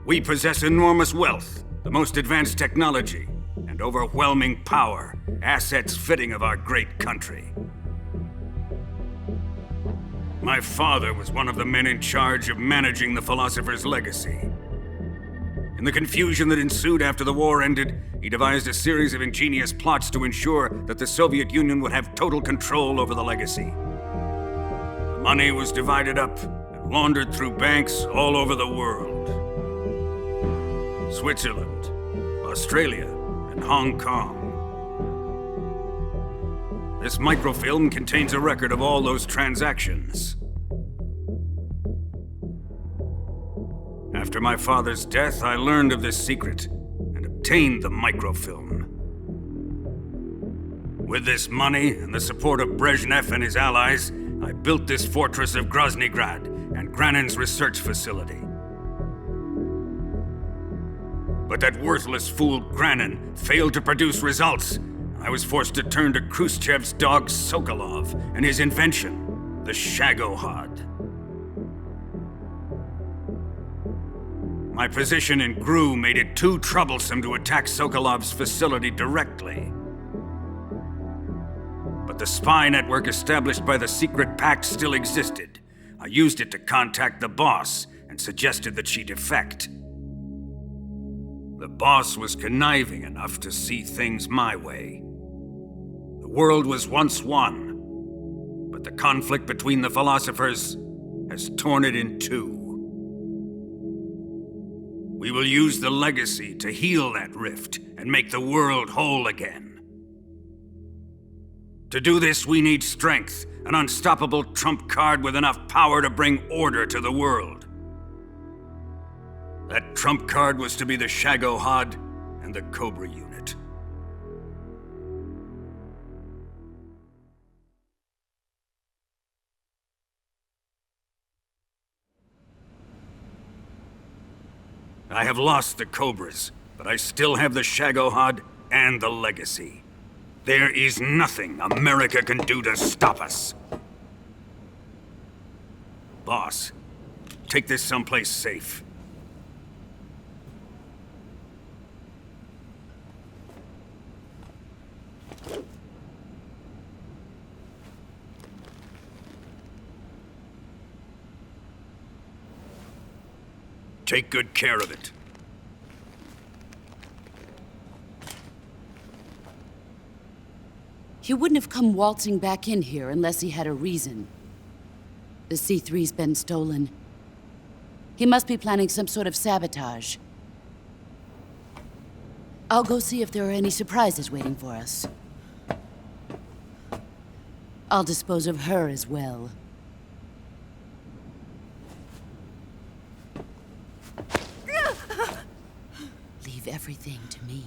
We possess enormous wealth, the most advanced technology, and overwhelming power, assets fitting of our great country. My father was one of the men in charge of managing the Philosopher's Legacy. In the confusion that ensued after the war ended, he devised a series of ingenious plots to ensure that the Soviet Union would have total control over the legacy. The money was divided up and laundered through banks all over the world. Switzerland, Australia, and Hong Kong. This microfilm contains a record of all those transactions. After my father's death, I learned of this secret and obtained the microfilm. With this money and the support of Brezhnev and his allies, I built this fortress of Groznygrad and Granin's research facility. But that worthless fool Granin failed to produce results. I was forced to turn to Khrushchev's dog Sokolov and his invention, the Shagohod. My position in GRU made it too troublesome to attack Sokolov's facility directly. But the spy network established by the secret pact still existed. I used it to contact the boss and suggested that she defect. The boss was conniving enough to see things my way. The world was once one, but the conflict between the philosophers has torn it in two. We will use the legacy to heal that rift and make the world whole again. To do this, we need strength, an unstoppable trump card with enough power to bring order to the world. That trump card was to be the Shagohod and the Cobra unit. I have lost the Cobras, but I still have the Shagohod and the legacy. There is nothing America can do to stop us. Boss, take this someplace safe. Take good care of it. He wouldn't have come waltzing back in here unless he had a reason. The C3's been stolen. He must be planning some sort of sabotage. I'll go see if there are any surprises waiting for us. I'll dispose of her as well. Leave everything to me.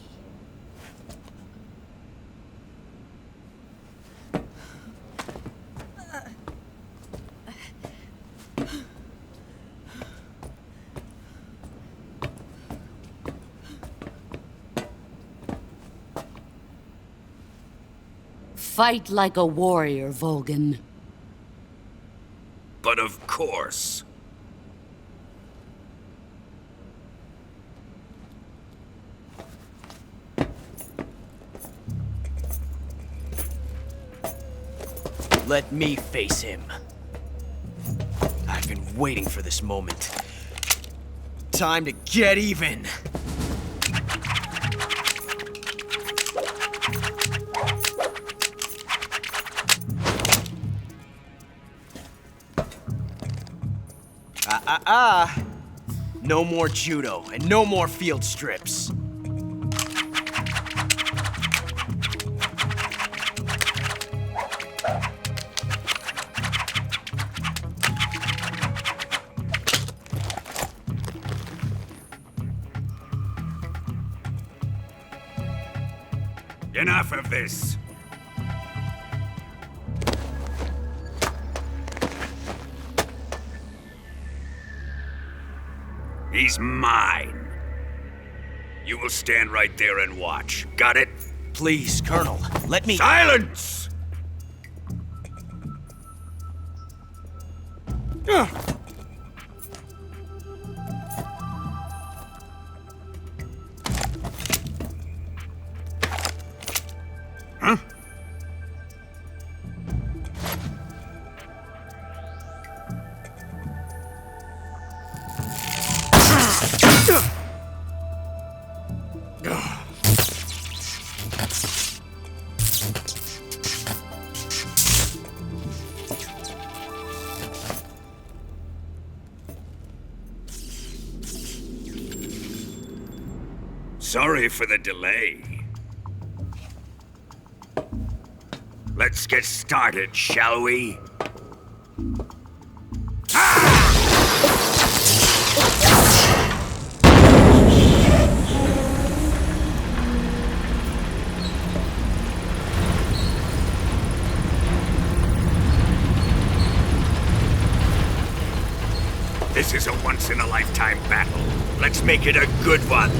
Fight like a warrior, Volgan. But of course. Let me face him. I've been waiting for this moment. Time to get even. No more judo, and no more field strips. Enough of this. He's mine. You will stand right there and watch. Got it? Please, Colonel, let me— Silence! Huh? Sorry for the delay. Let's get started, shall we? This is a once-in-a-lifetime battle. Let's make it a good one.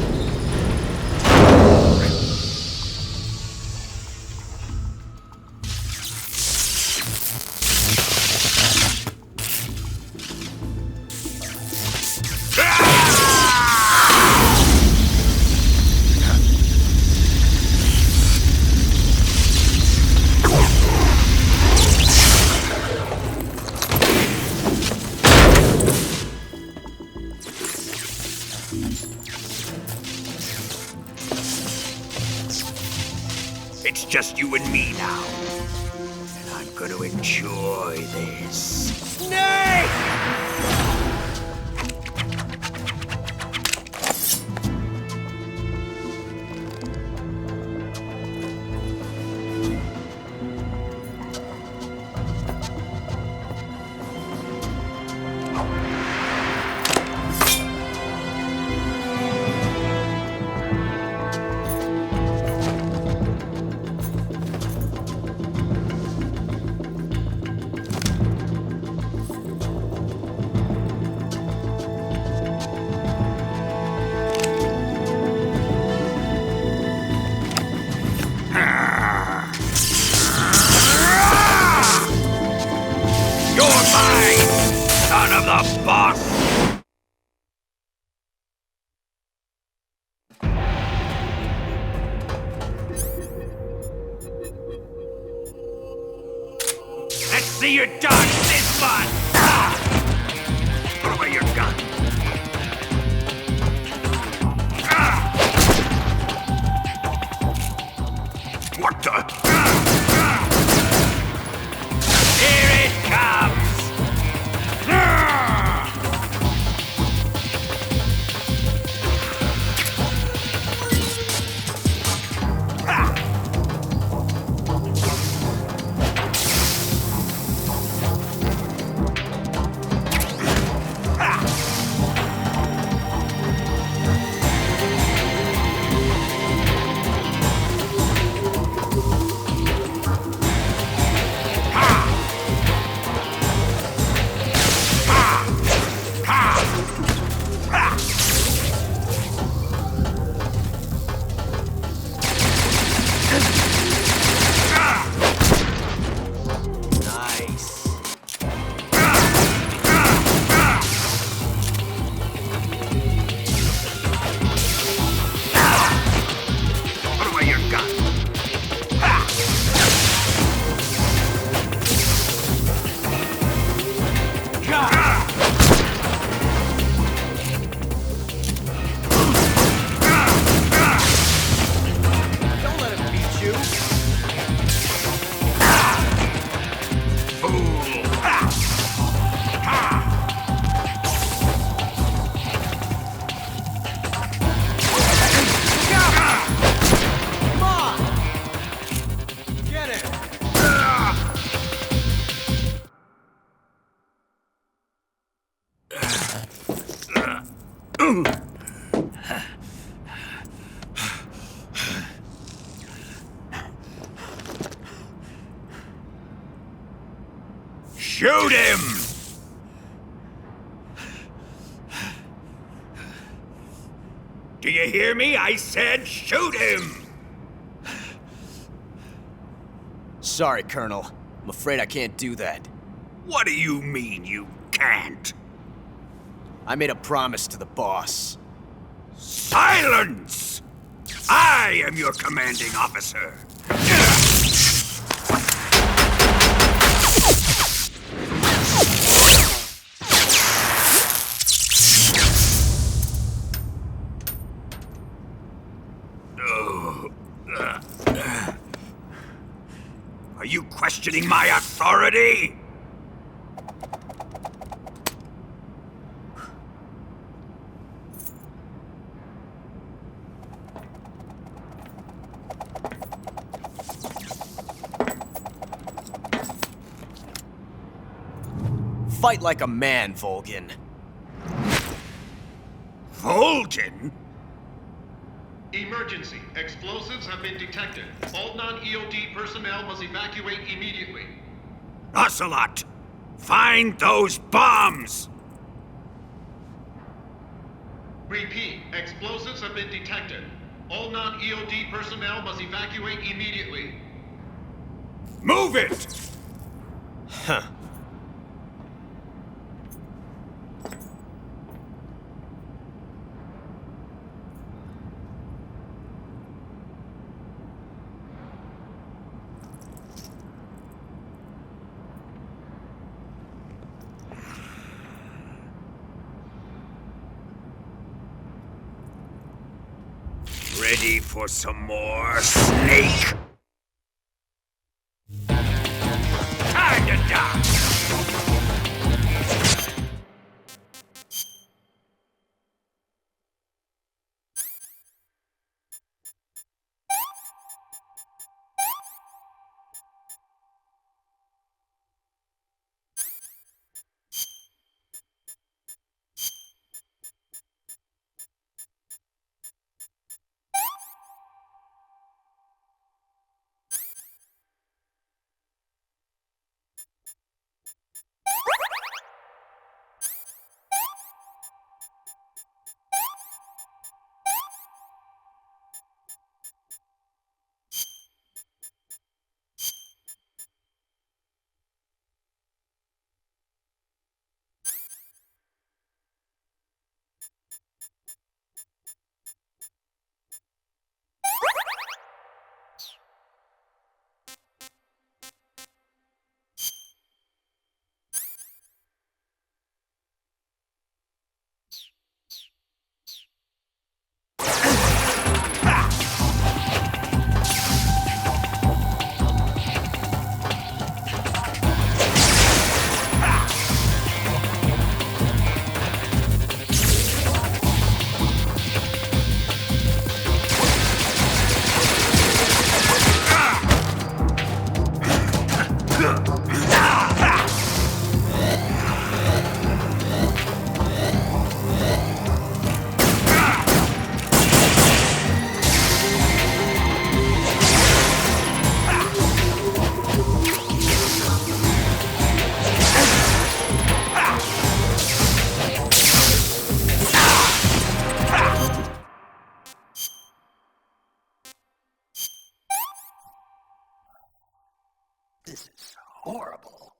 Ah! It's just you and me now. And I'm gonna enjoy this. Snake! You're mine, son of the boss! Let's see you dodge this one! Put away your gun. What the? Here it comes! Shoot him! Do you hear me? I said shoot him! Sorry, Colonel. I'm afraid I can't do that. What do you mean you can't? I made a promise to the boss. Silence! I am your commanding officer. Are you questioning my authority? Fight like a man, Volgin. Volgin? Emergency. Explosives have been detected. All non-EOD personnel must evacuate immediately. Ocelot! Find those bombs! Repeat. Explosives have been detected. All non-EOD personnel must evacuate immediately. Move it! Huh. Ready for some more, Snake? This is horrible.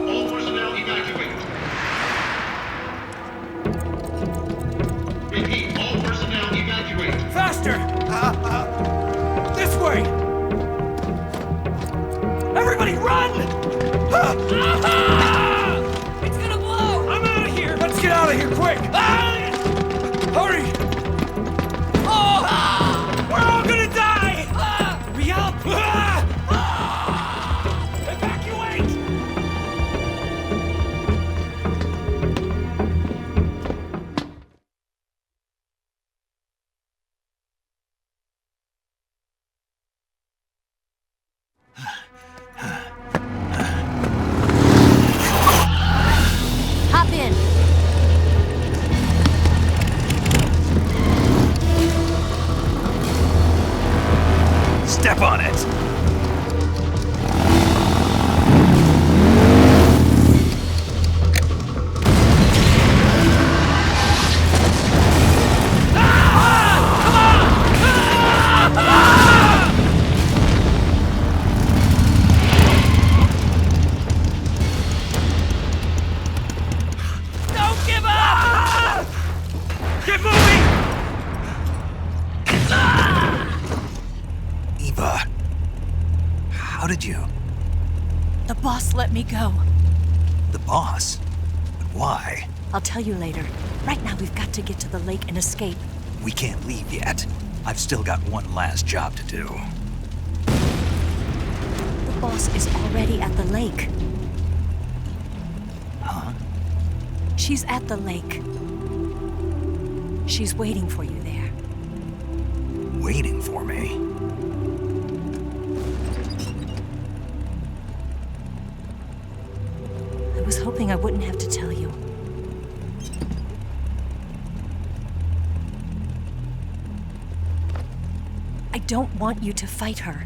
All personnel evacuate. Repeat, all personnel evacuate. Faster! This way! Everybody run! It's gonna blow! I'm out of here! Let's get out of here quick! Hurry! We're all gonna die! Hurry up! Evacuate! Hop in. Step on it! Don't give up! Get moving! Eva, how did you? The boss let me go. The boss? But why? I'll tell you later. Right now, we've got to get to the lake and escape. We can't leave yet. I've still got one last job to do. The boss is already at the lake. Huh? She's at the lake. She's waiting for you there. Waiting for me? I was hoping I wouldn't have to tell you. I don't want you to fight her.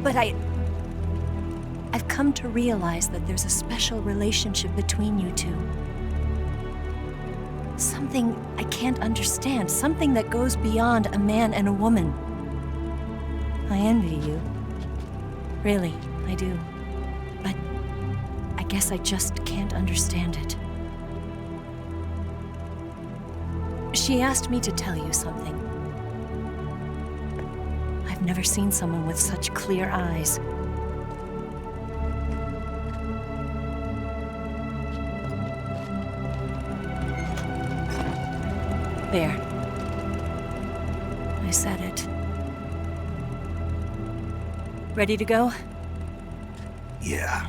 But I've come to realize that there's a special relationship between you two. Something I can't understand, something that goes beyond a man and a woman. I envy you. Really, I do. But I guess I just can't understand it. She asked me to tell you something. I've never seen someone with such clear eyes. There. I said it. Ready to go? Yeah.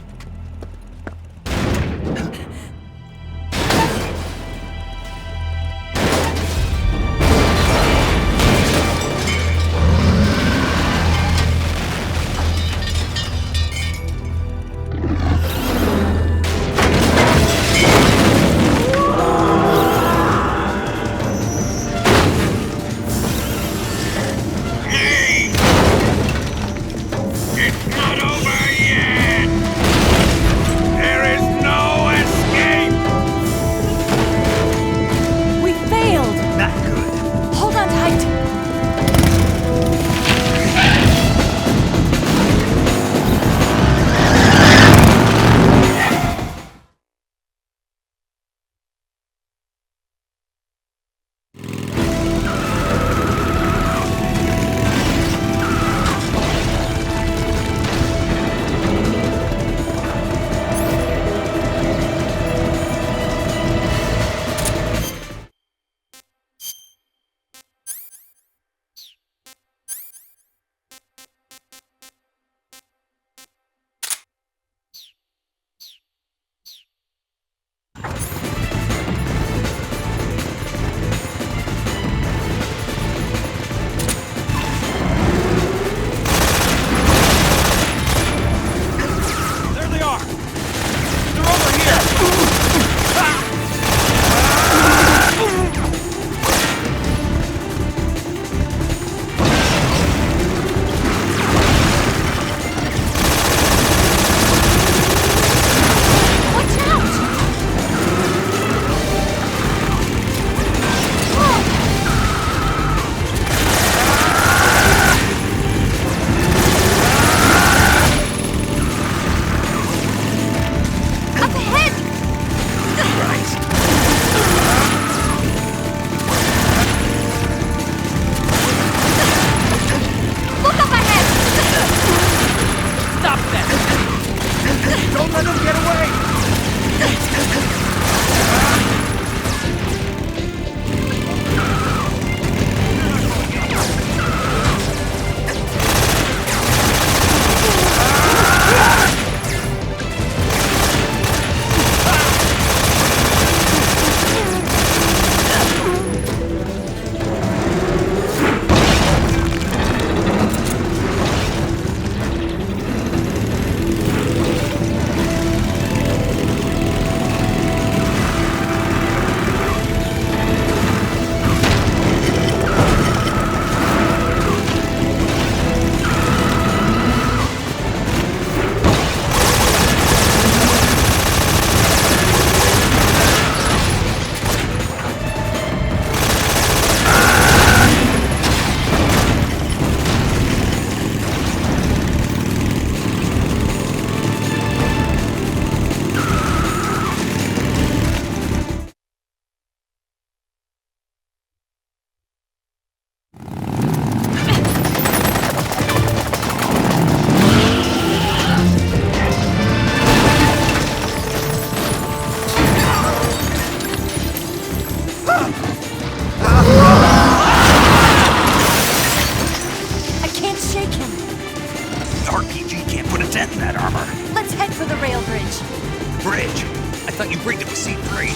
bridge. I thought you briefed it with C3.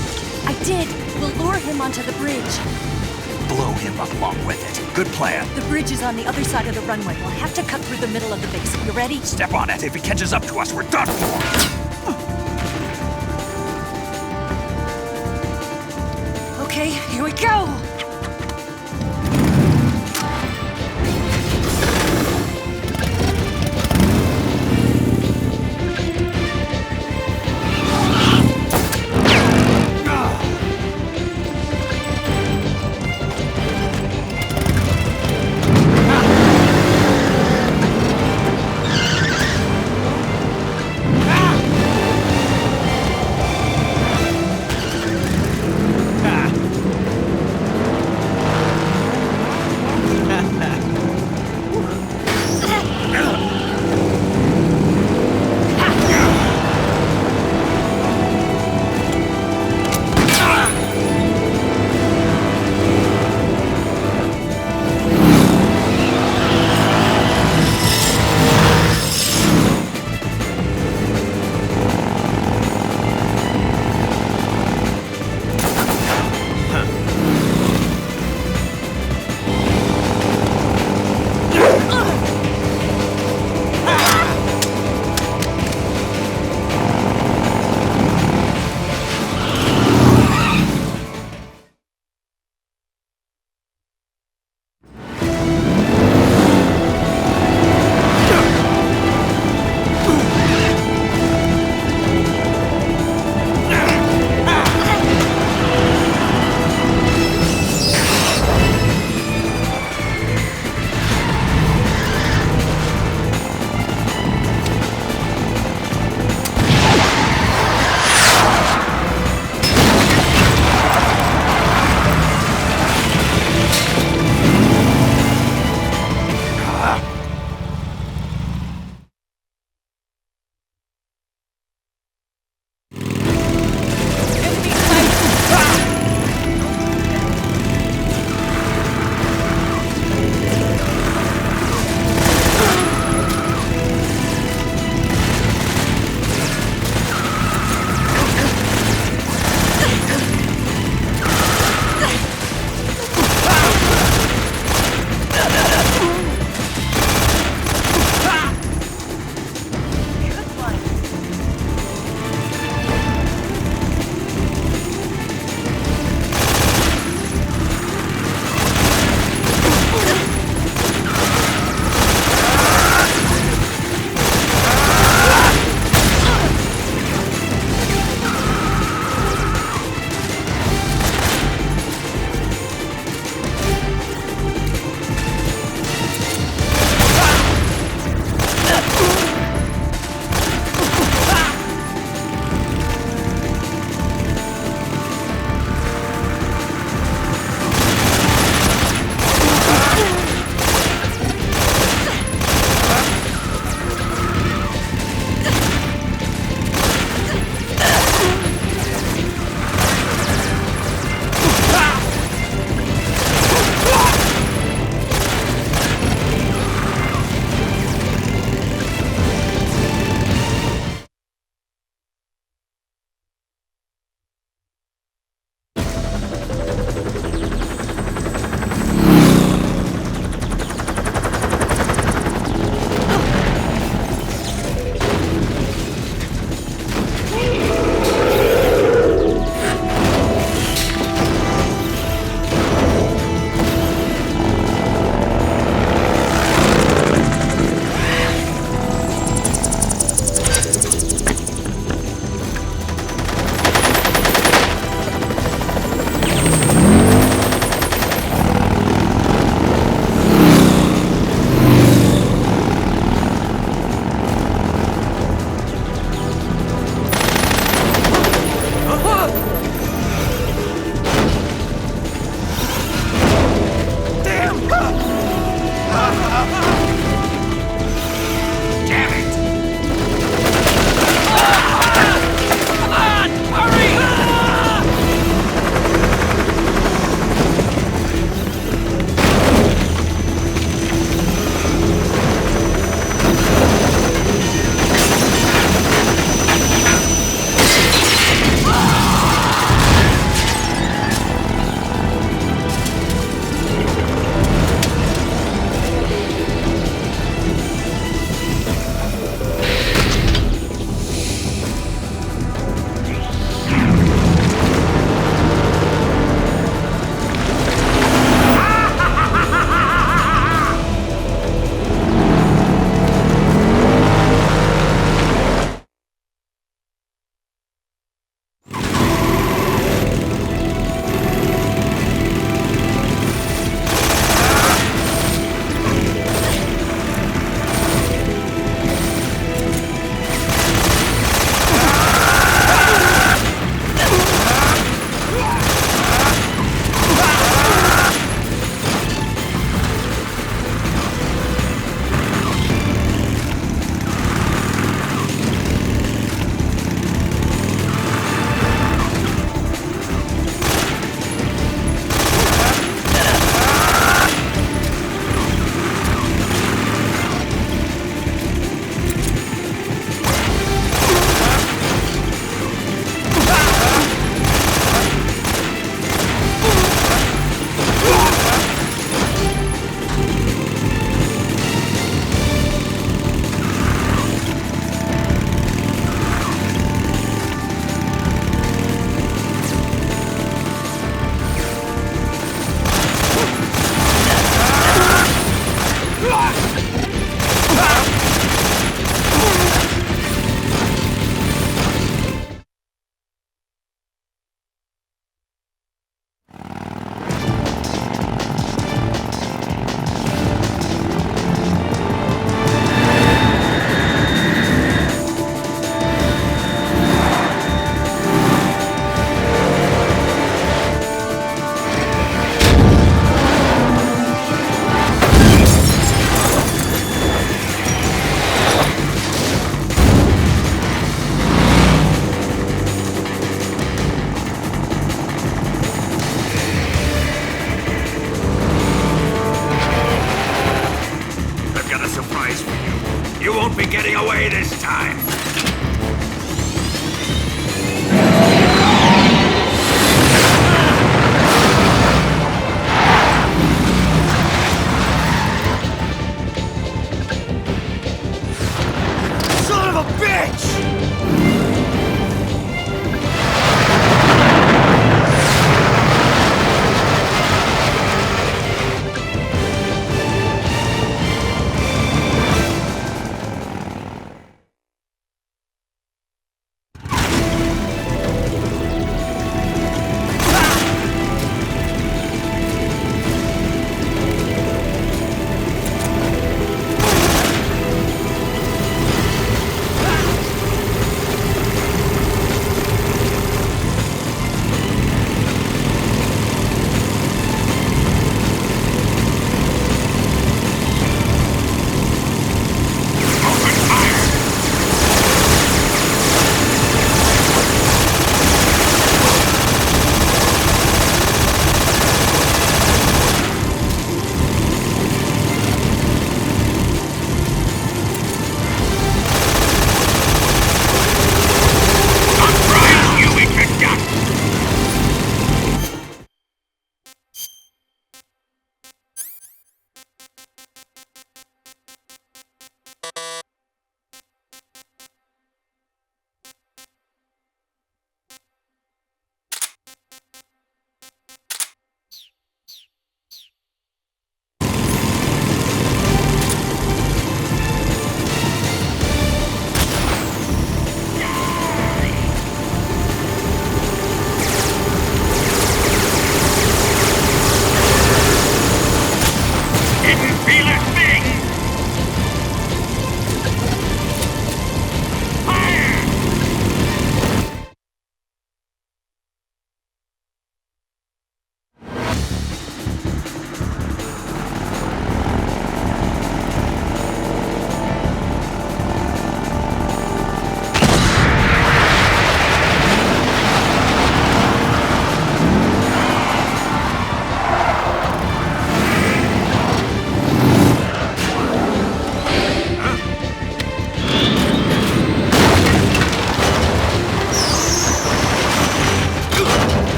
I did. We'll lure him onto the bridge. Blow him up along with it. Good plan. The bridge is on the other side of the runway. We'll have to cut through the middle of the base. You ready? Step on it. If he catches up to us, we're done for. Okay, here we go!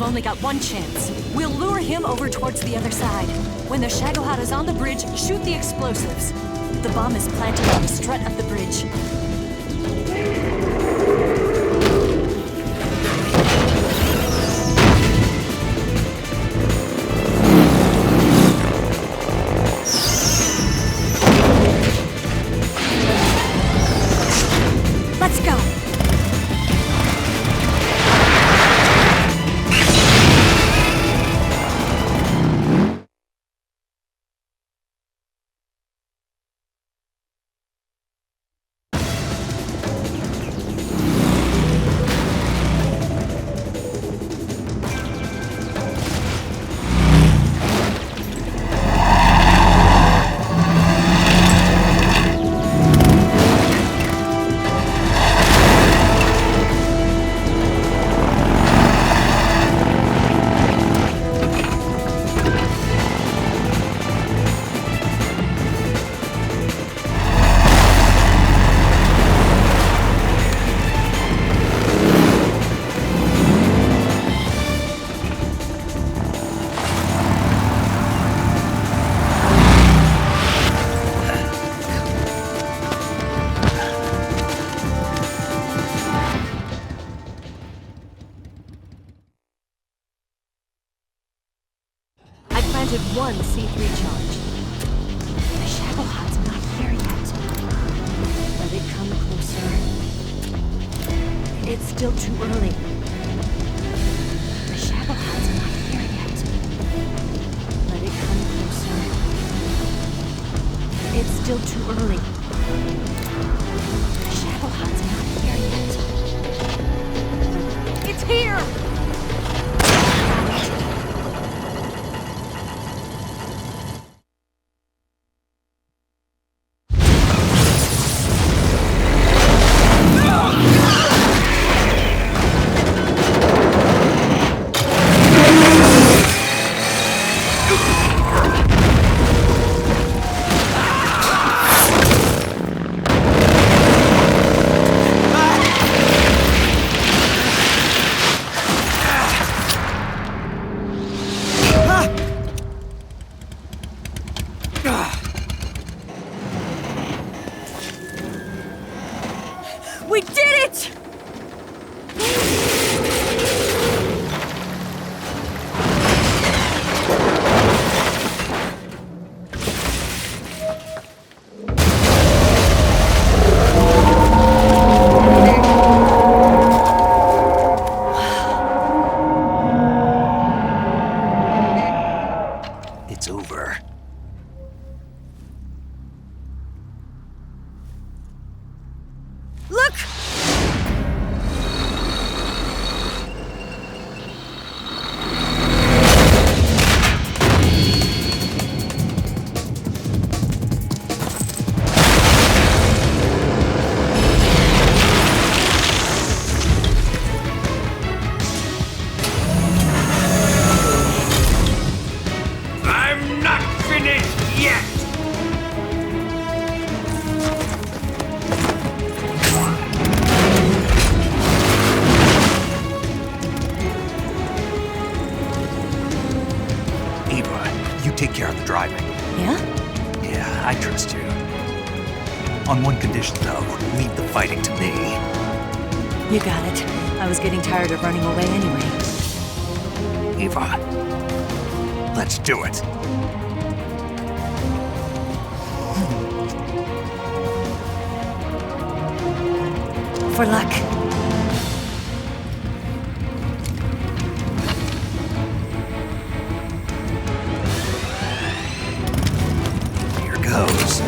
only got one chance. We'll lure him over towards the other side. When the Shagohod is on the bridge, shoot the explosives. The bomb is planted on the strut of the bridge. Let's go! Planted one C3 charge. The Shagohod's not here yet. Let it come closer. It's still too early. The Shagohod's not here yet. Let it come closer. It's still too early. The Shagohod's not here yet. It's here! We did it! It's over. Look! I'm not finished yet! Eva, you take care of the driving. Yeah? Yeah, I trust you. On one condition, though, leave the fighting to me. You got it. I was getting tired of running away anyway. Eva, let's do it. For luck. Here goes.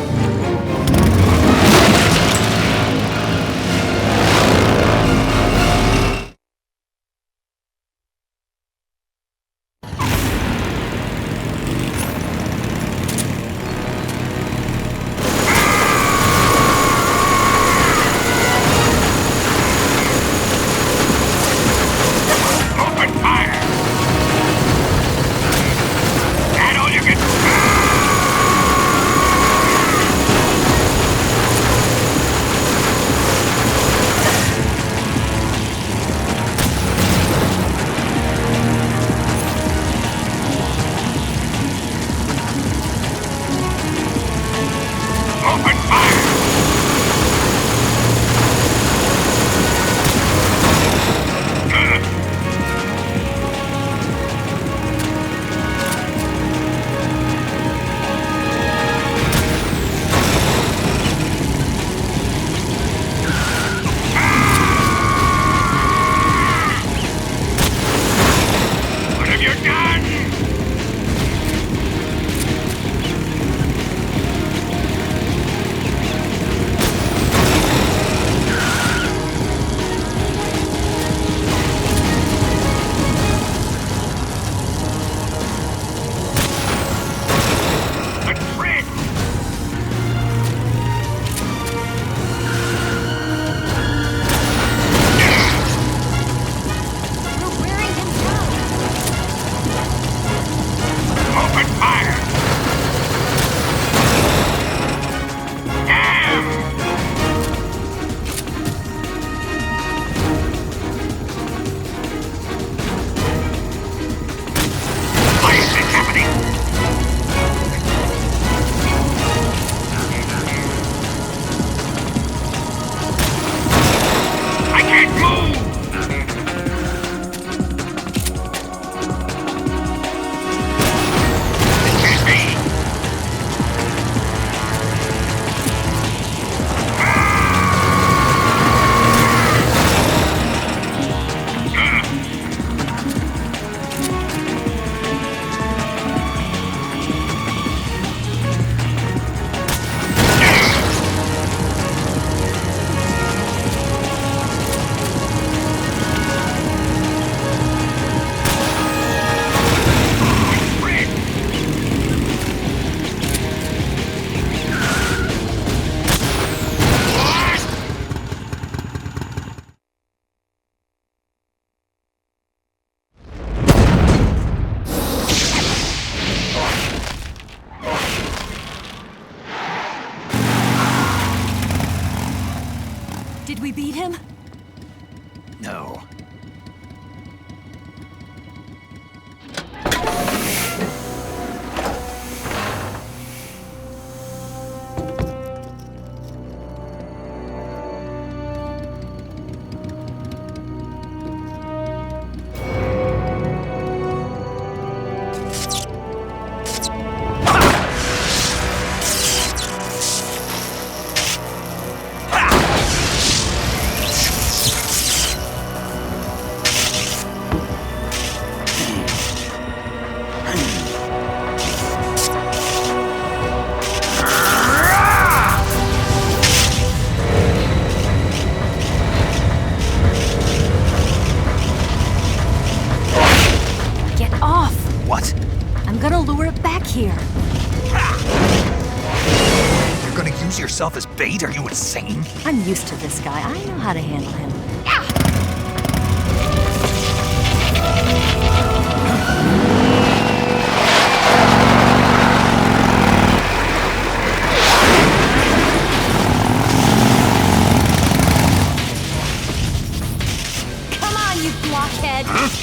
beat him? No. What? I'm gonna lure it back here. You're gonna use yourself as bait? Are you insane? I'm used to this guy. I know how to handle him. Come on, you blockhead!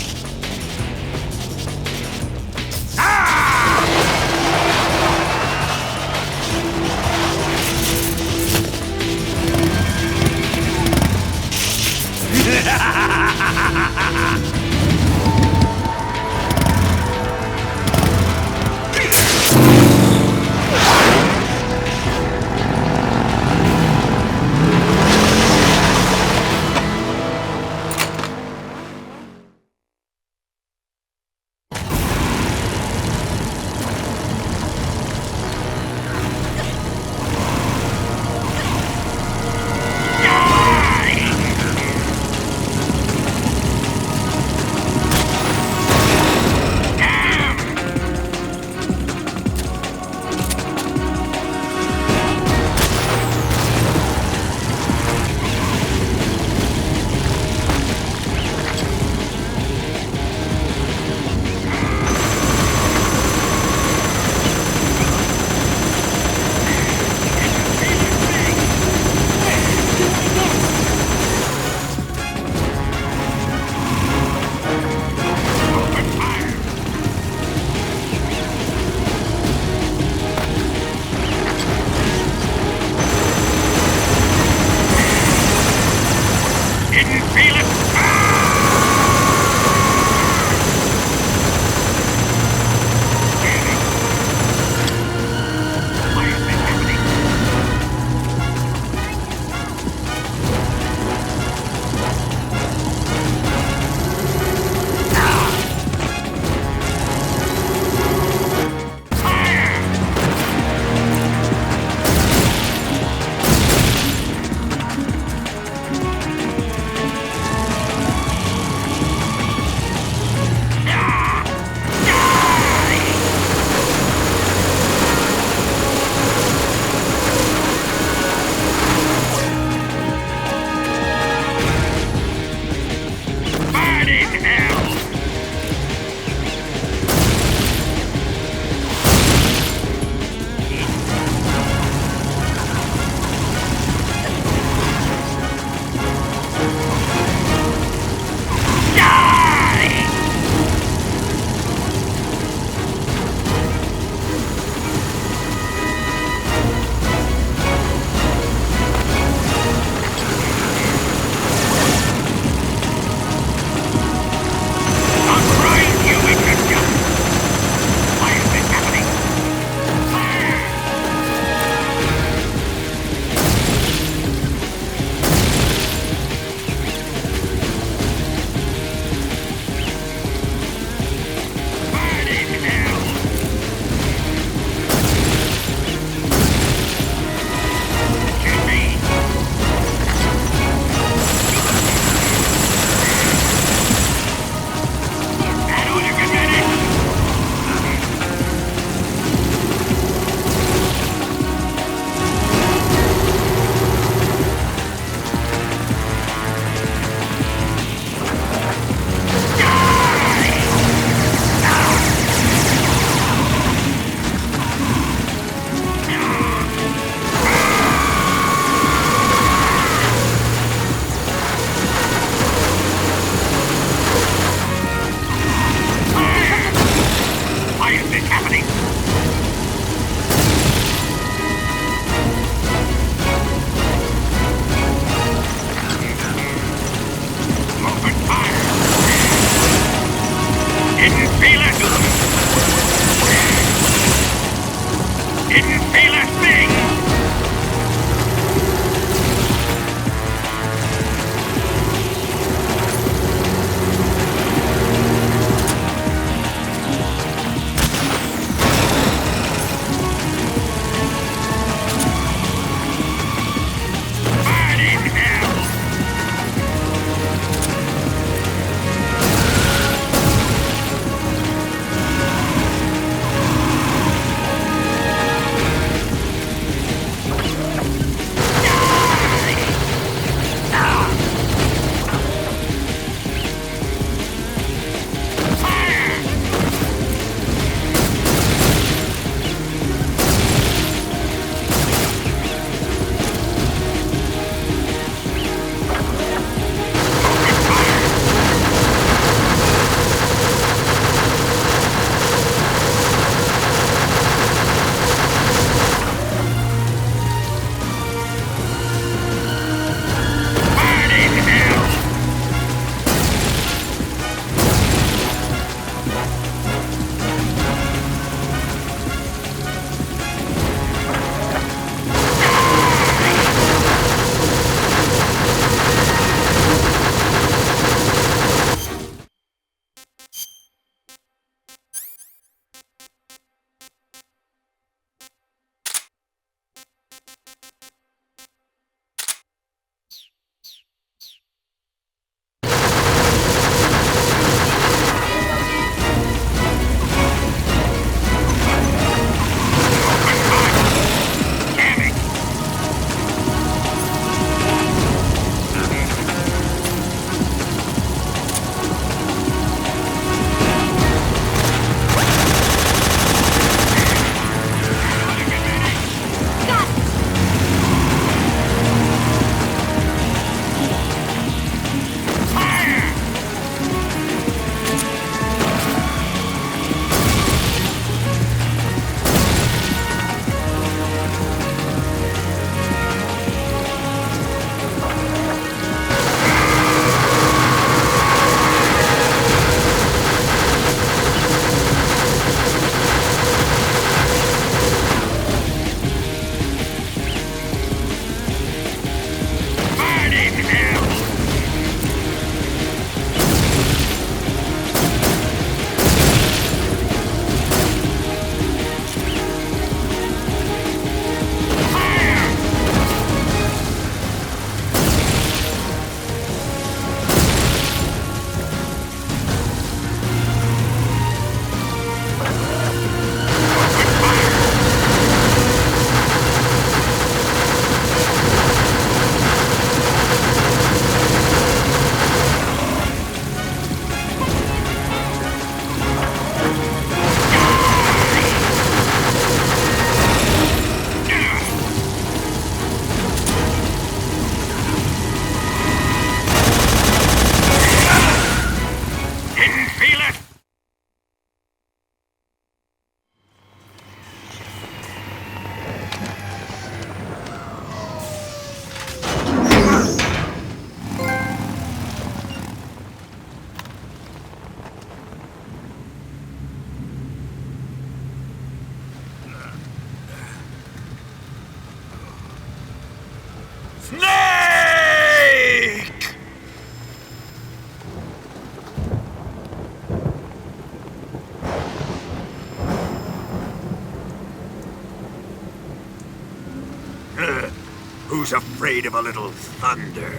Who's afraid of a little thunder?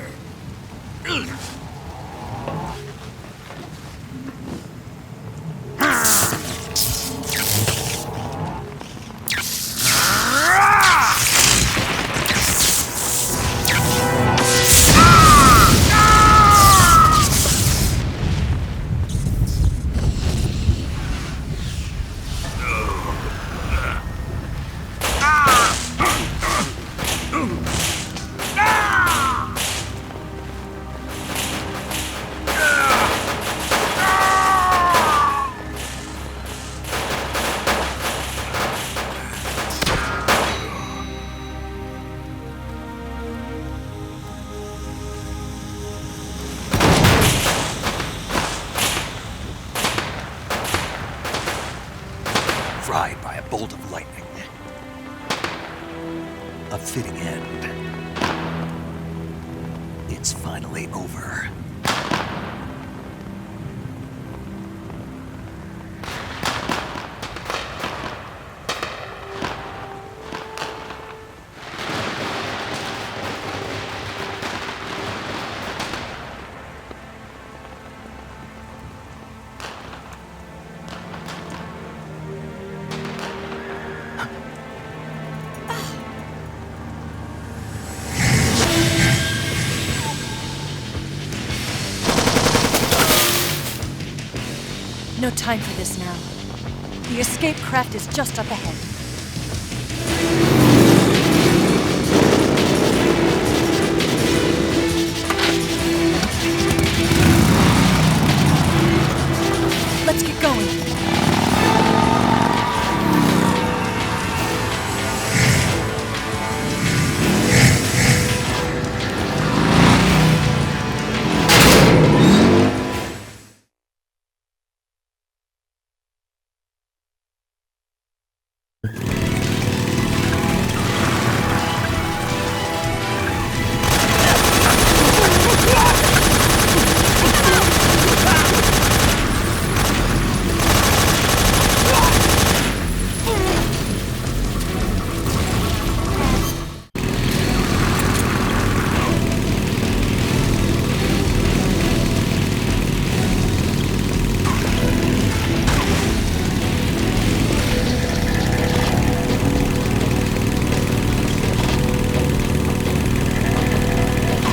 Fried by a bolt of lightning. A fitting end. It's finally over. No time for this now. The escape craft is just up ahead. Let's get going.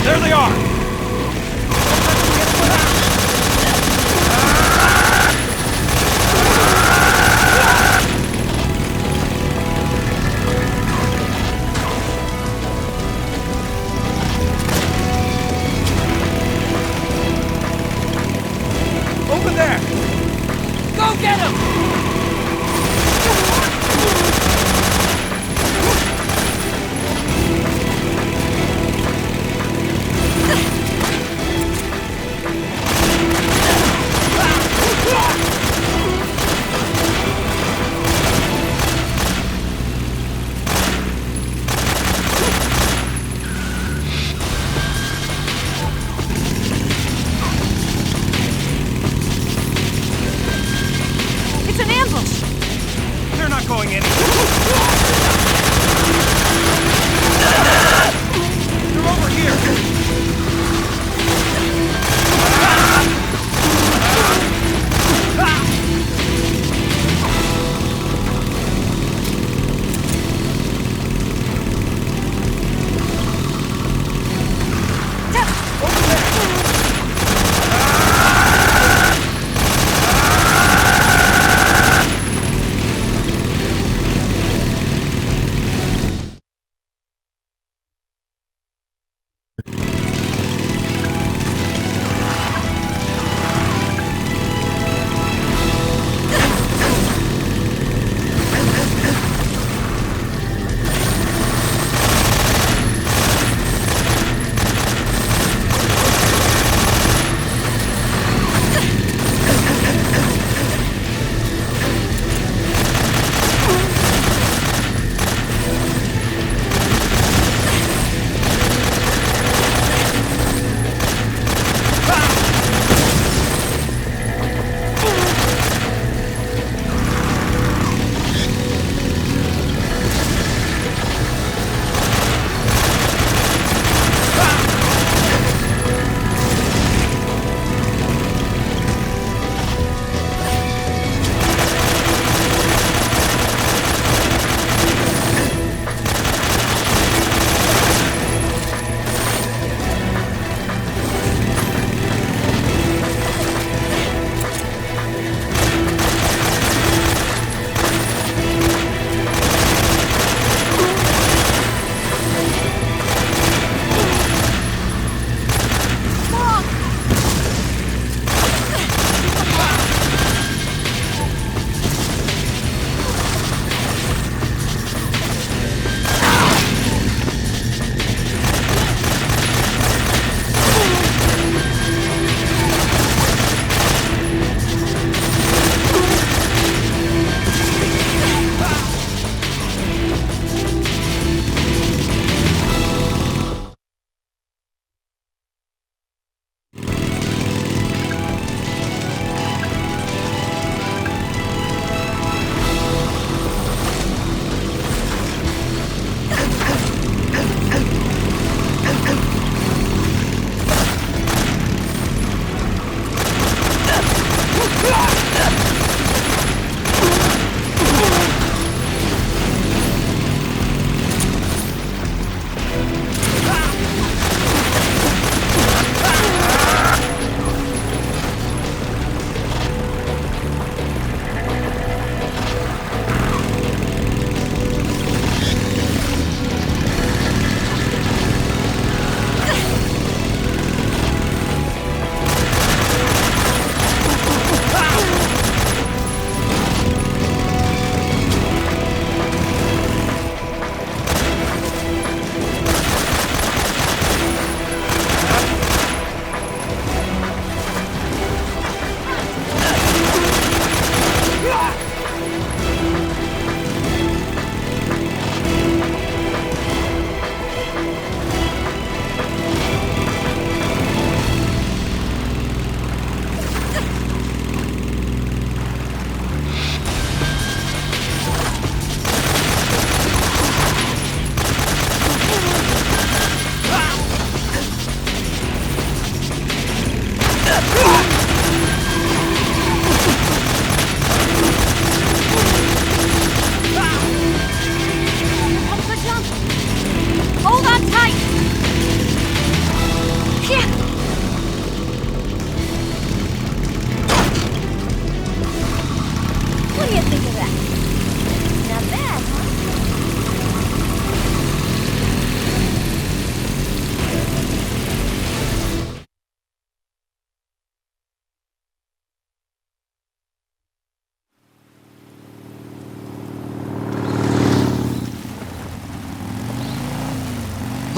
There they are! Over there! Go get him! It's an ambush! They're not going anywhere. They're over here!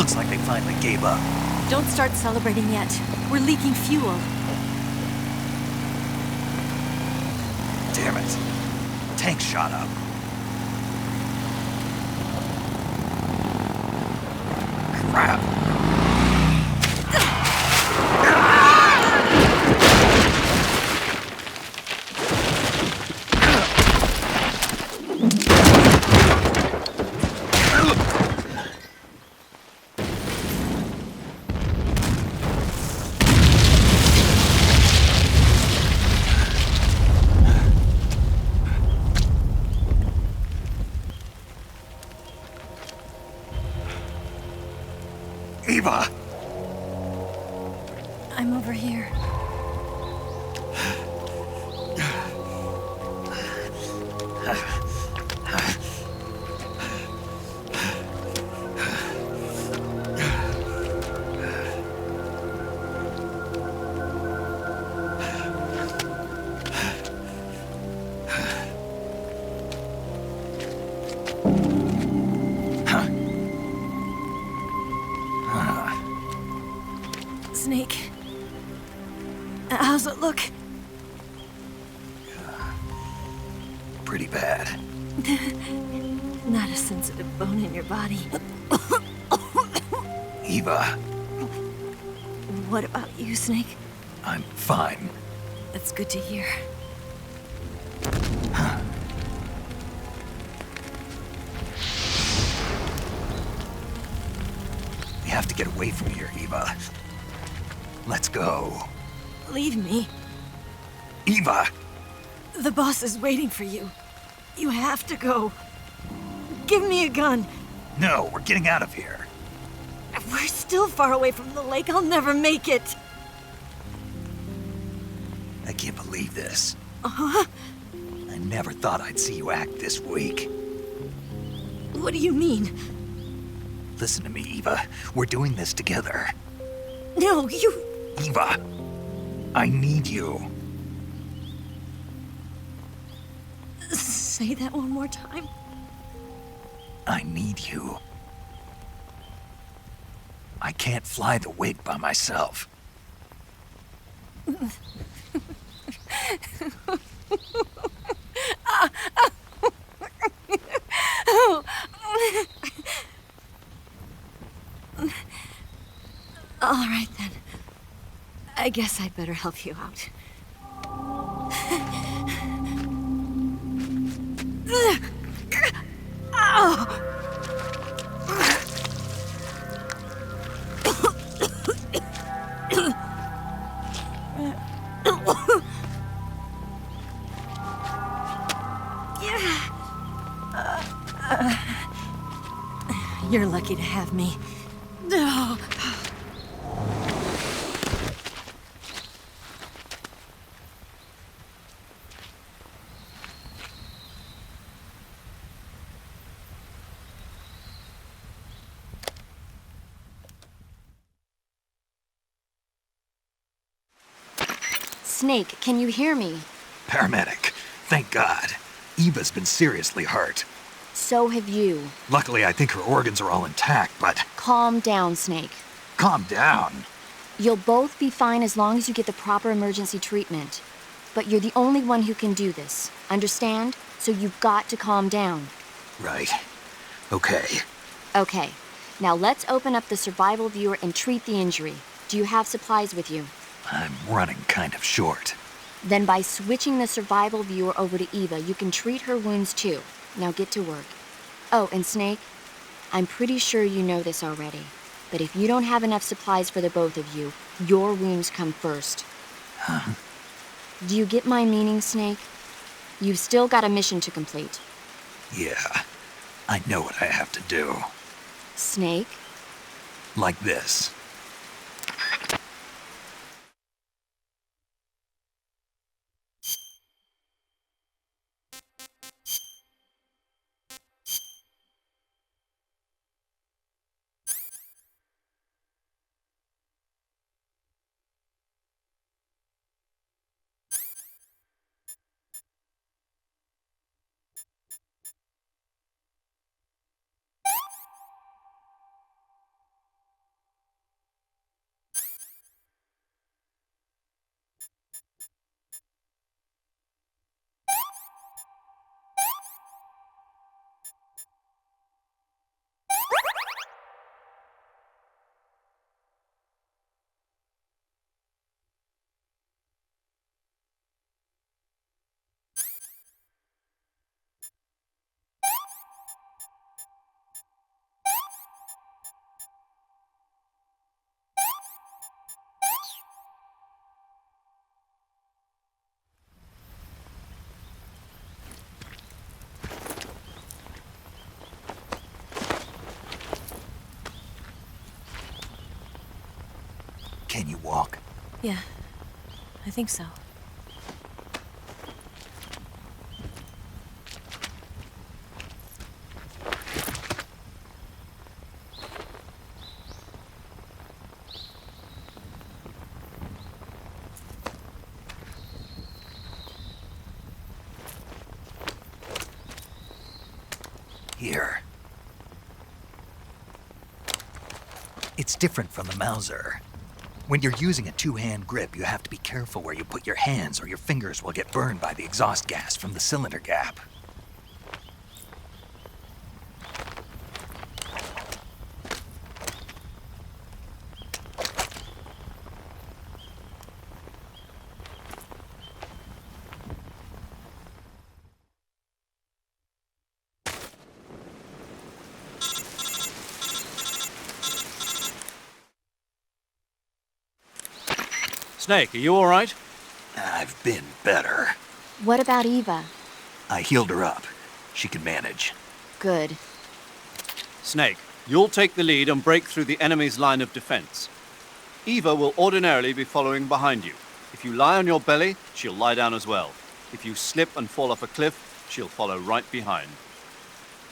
Looks like they finally gave up. Don't start celebrating yet. We're leaking fuel. Damn it. Tank shot up. Crap. Eva! I'm over here. Snake. How's it look? Pretty bad. Not a sensitive bone in your body. Eva, What about you, Snake? I'm fine. That's good to hear. We have to get away from here, Eva. Let's go. Leave me. Eva! The boss is waiting for you. You have to go. Give me a gun. No, we're getting out of here. We're still far away from the lake. I'll never make it. I can't believe this. Uh-huh. I never thought I'd see you act this weak. What do you mean? Listen to me, Eva. We're doing this together. No, you... Eva, I need you. Say that one more time. I need you. I can't fly the wig by myself. All right, then. I guess I'd better help you out. You're lucky to have me. Snake, can you hear me? Paramedic, thank God. Eva's been seriously hurt. So have you. Luckily, I think her organs are all intact, but... Calm down, Snake. Calm down. You'll both be fine as long as you get the proper emergency treatment. But you're the only one who can do this. Understand? So you've got to calm down. Right. Okay. Okay. Now let's open up the survival viewer and treat the injury. Do you have supplies with you? I'm running kind of short. Then by switching the survival viewer over to Eva, you can treat her wounds too. Now get to work. Oh, and Snake, I'm pretty sure you know this already, but if you don't have enough supplies for the both of you, your wounds come first. Huh? Do you get my meaning, Snake? You've still got a mission to complete. Yeah, I know what I have to do. Snake? Like this. Can you walk? Yeah, I think so. Here. It's different from the Mauser. When you're using a two-hand grip, you have to be careful where you put your hands or your fingers will get burned by the exhaust gas from the cylinder gap. Snake, are you all right? I've been better. What about Eva? I healed her up. She can manage. Good. Snake, you'll take the lead and break through the enemy's line of defense. Eva will ordinarily be following behind you. If you lie on your belly, she'll lie down as well. If you slip and fall off a cliff, she'll follow right behind.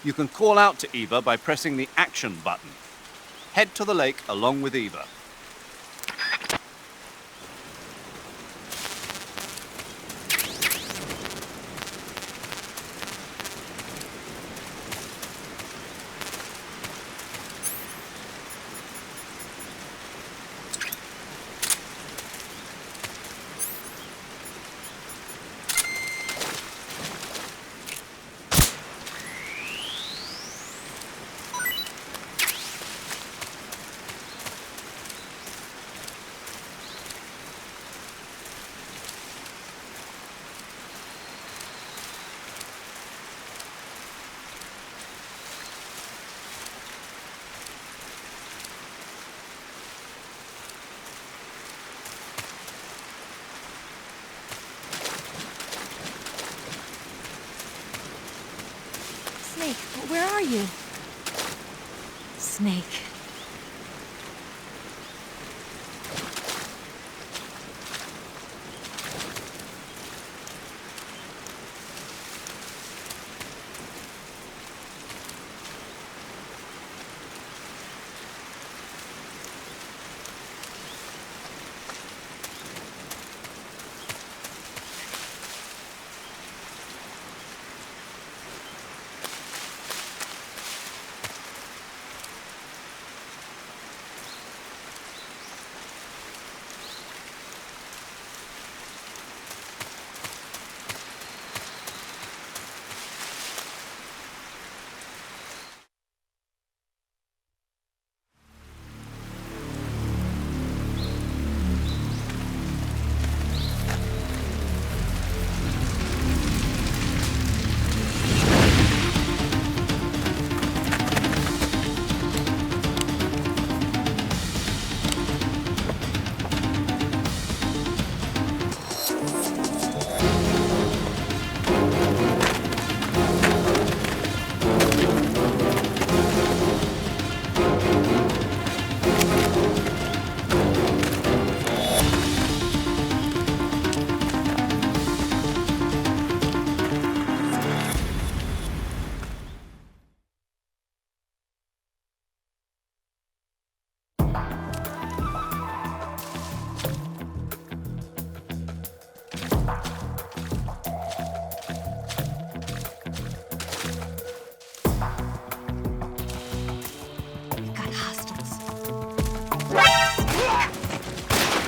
You can call out to Eva by pressing the action button. Head to the lake along with Eva. Snake, where are you? Snake.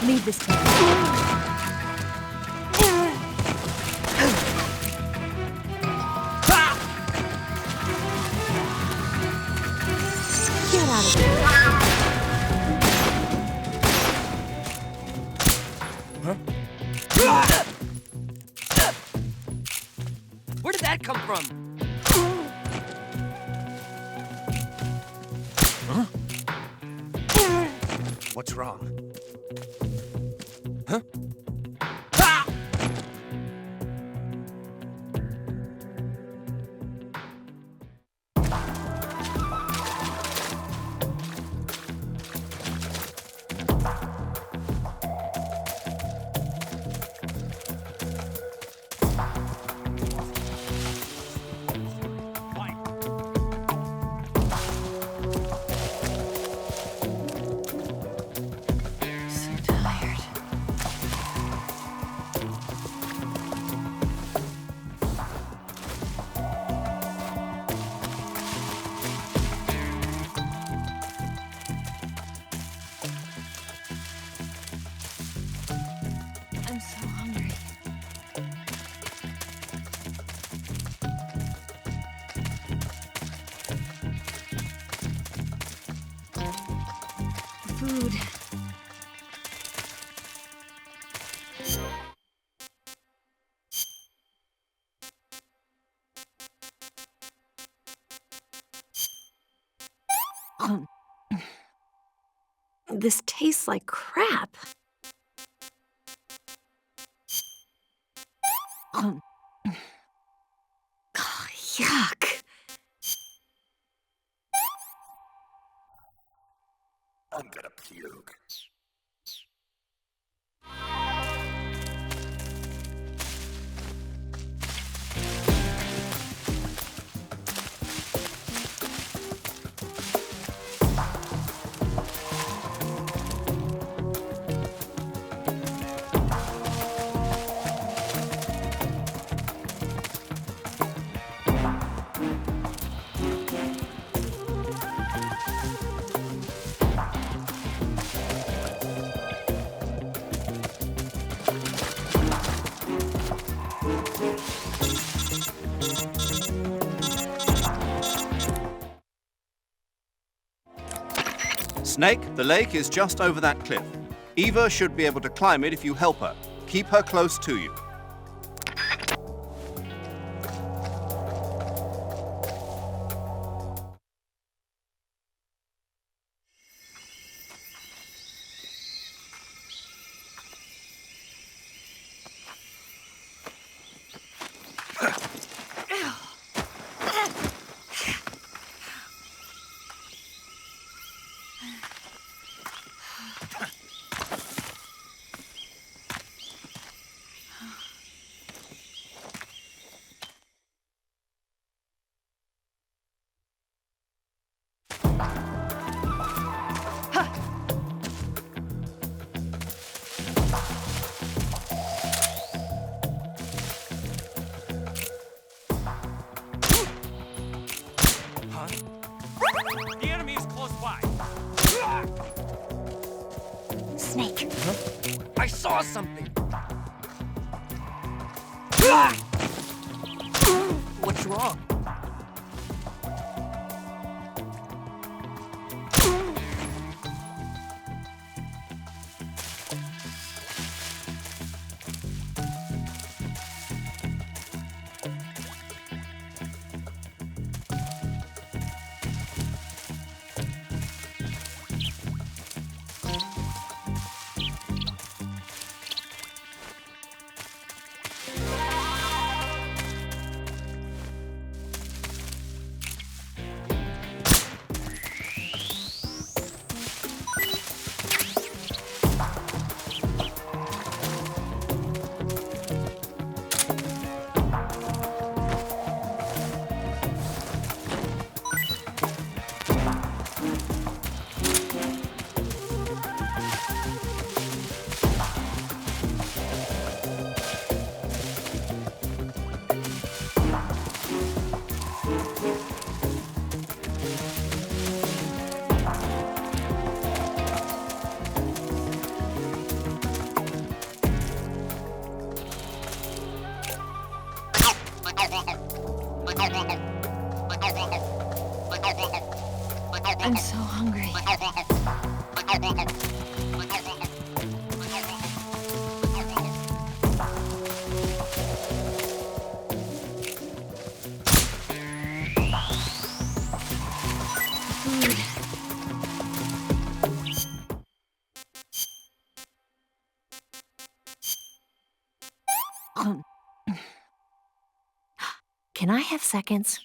Leave this to me. Get out of here. Where did that come from? Huh? What's wrong? Huh? Food. This tastes like crap. Oh, yuck. I'm gonna puke. Snake, the lake is just over that cliff. Eva should be able to climb it if you help her. Keep her close to you. The enemy is close by. Snake. I saw something. What's wrong? I'm so hungry. Can I have seconds?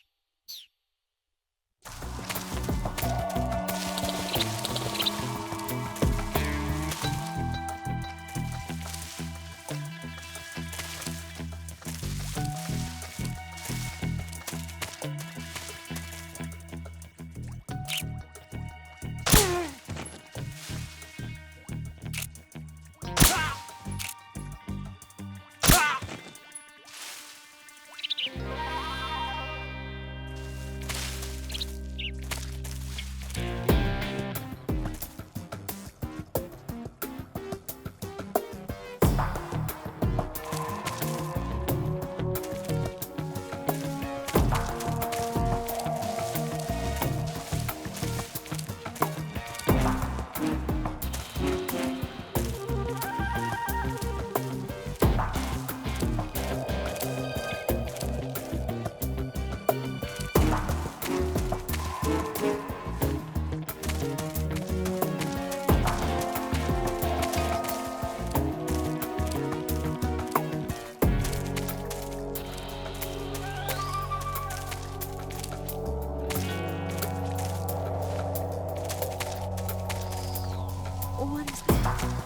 What is that?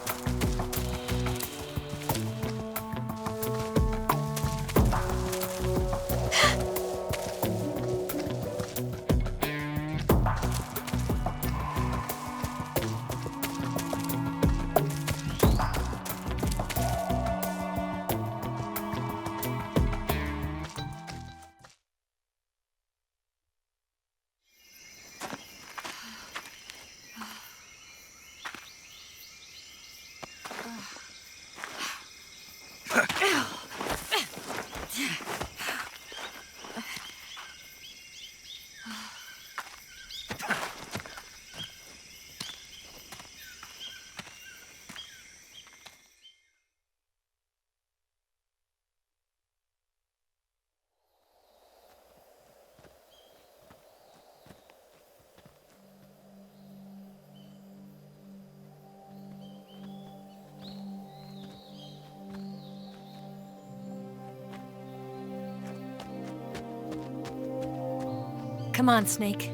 Come on, Snake.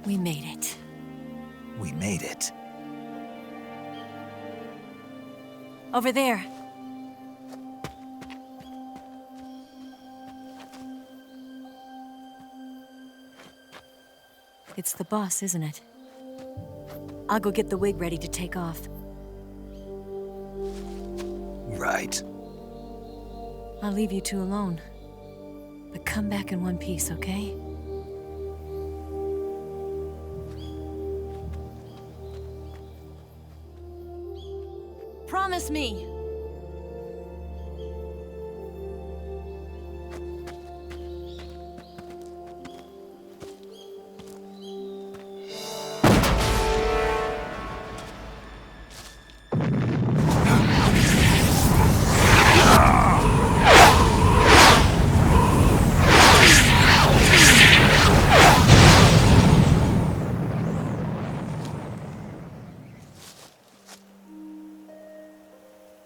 We made it. We made it. Over there. It's the boss, isn't it? I'll go get the wig ready to take off. Right. I'll leave you two alone. But come back in one piece, okay? Promise me!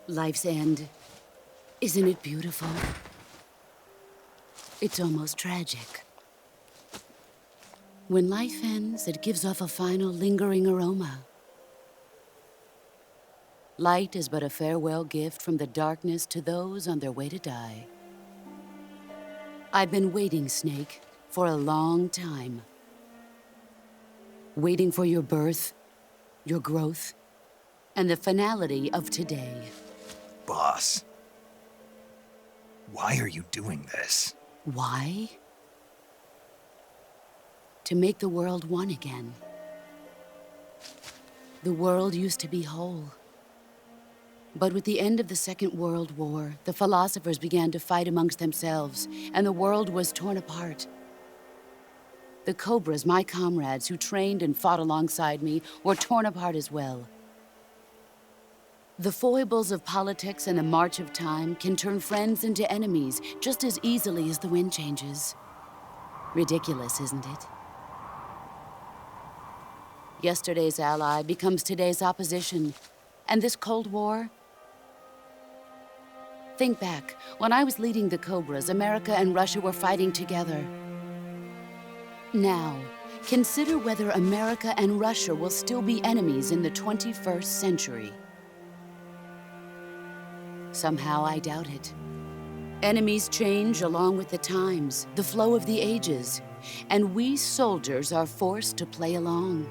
Life's end. Isn't it beautiful? It's almost tragic. When life ends, it gives off a final lingering aroma. Light is but a farewell gift from the darkness to those on their way to die. I've been waiting, Snake, for a long time. Waiting for your birth, your growth, and the finality of today. Boss, why are you doing this? Why? To make the world one again. The world used to be whole. But with the end of the Second World War, the philosophers began to fight amongst themselves, and the world was torn apart. The Cobras, my comrades who trained and fought alongside me, were torn apart as well. The foibles of politics and the march of time can turn friends into enemies just as easily as the wind changes. Ridiculous, isn't it? Yesterday's ally becomes today's opposition, and this Cold War? Think back. When I was leading the Cobras, America and Russia were fighting together. Now, consider whether America and Russia will still be enemies in the 21st century. Somehow I doubt it. Enemies change along with the times, the flow of the ages, and we soldiers are forced to play along.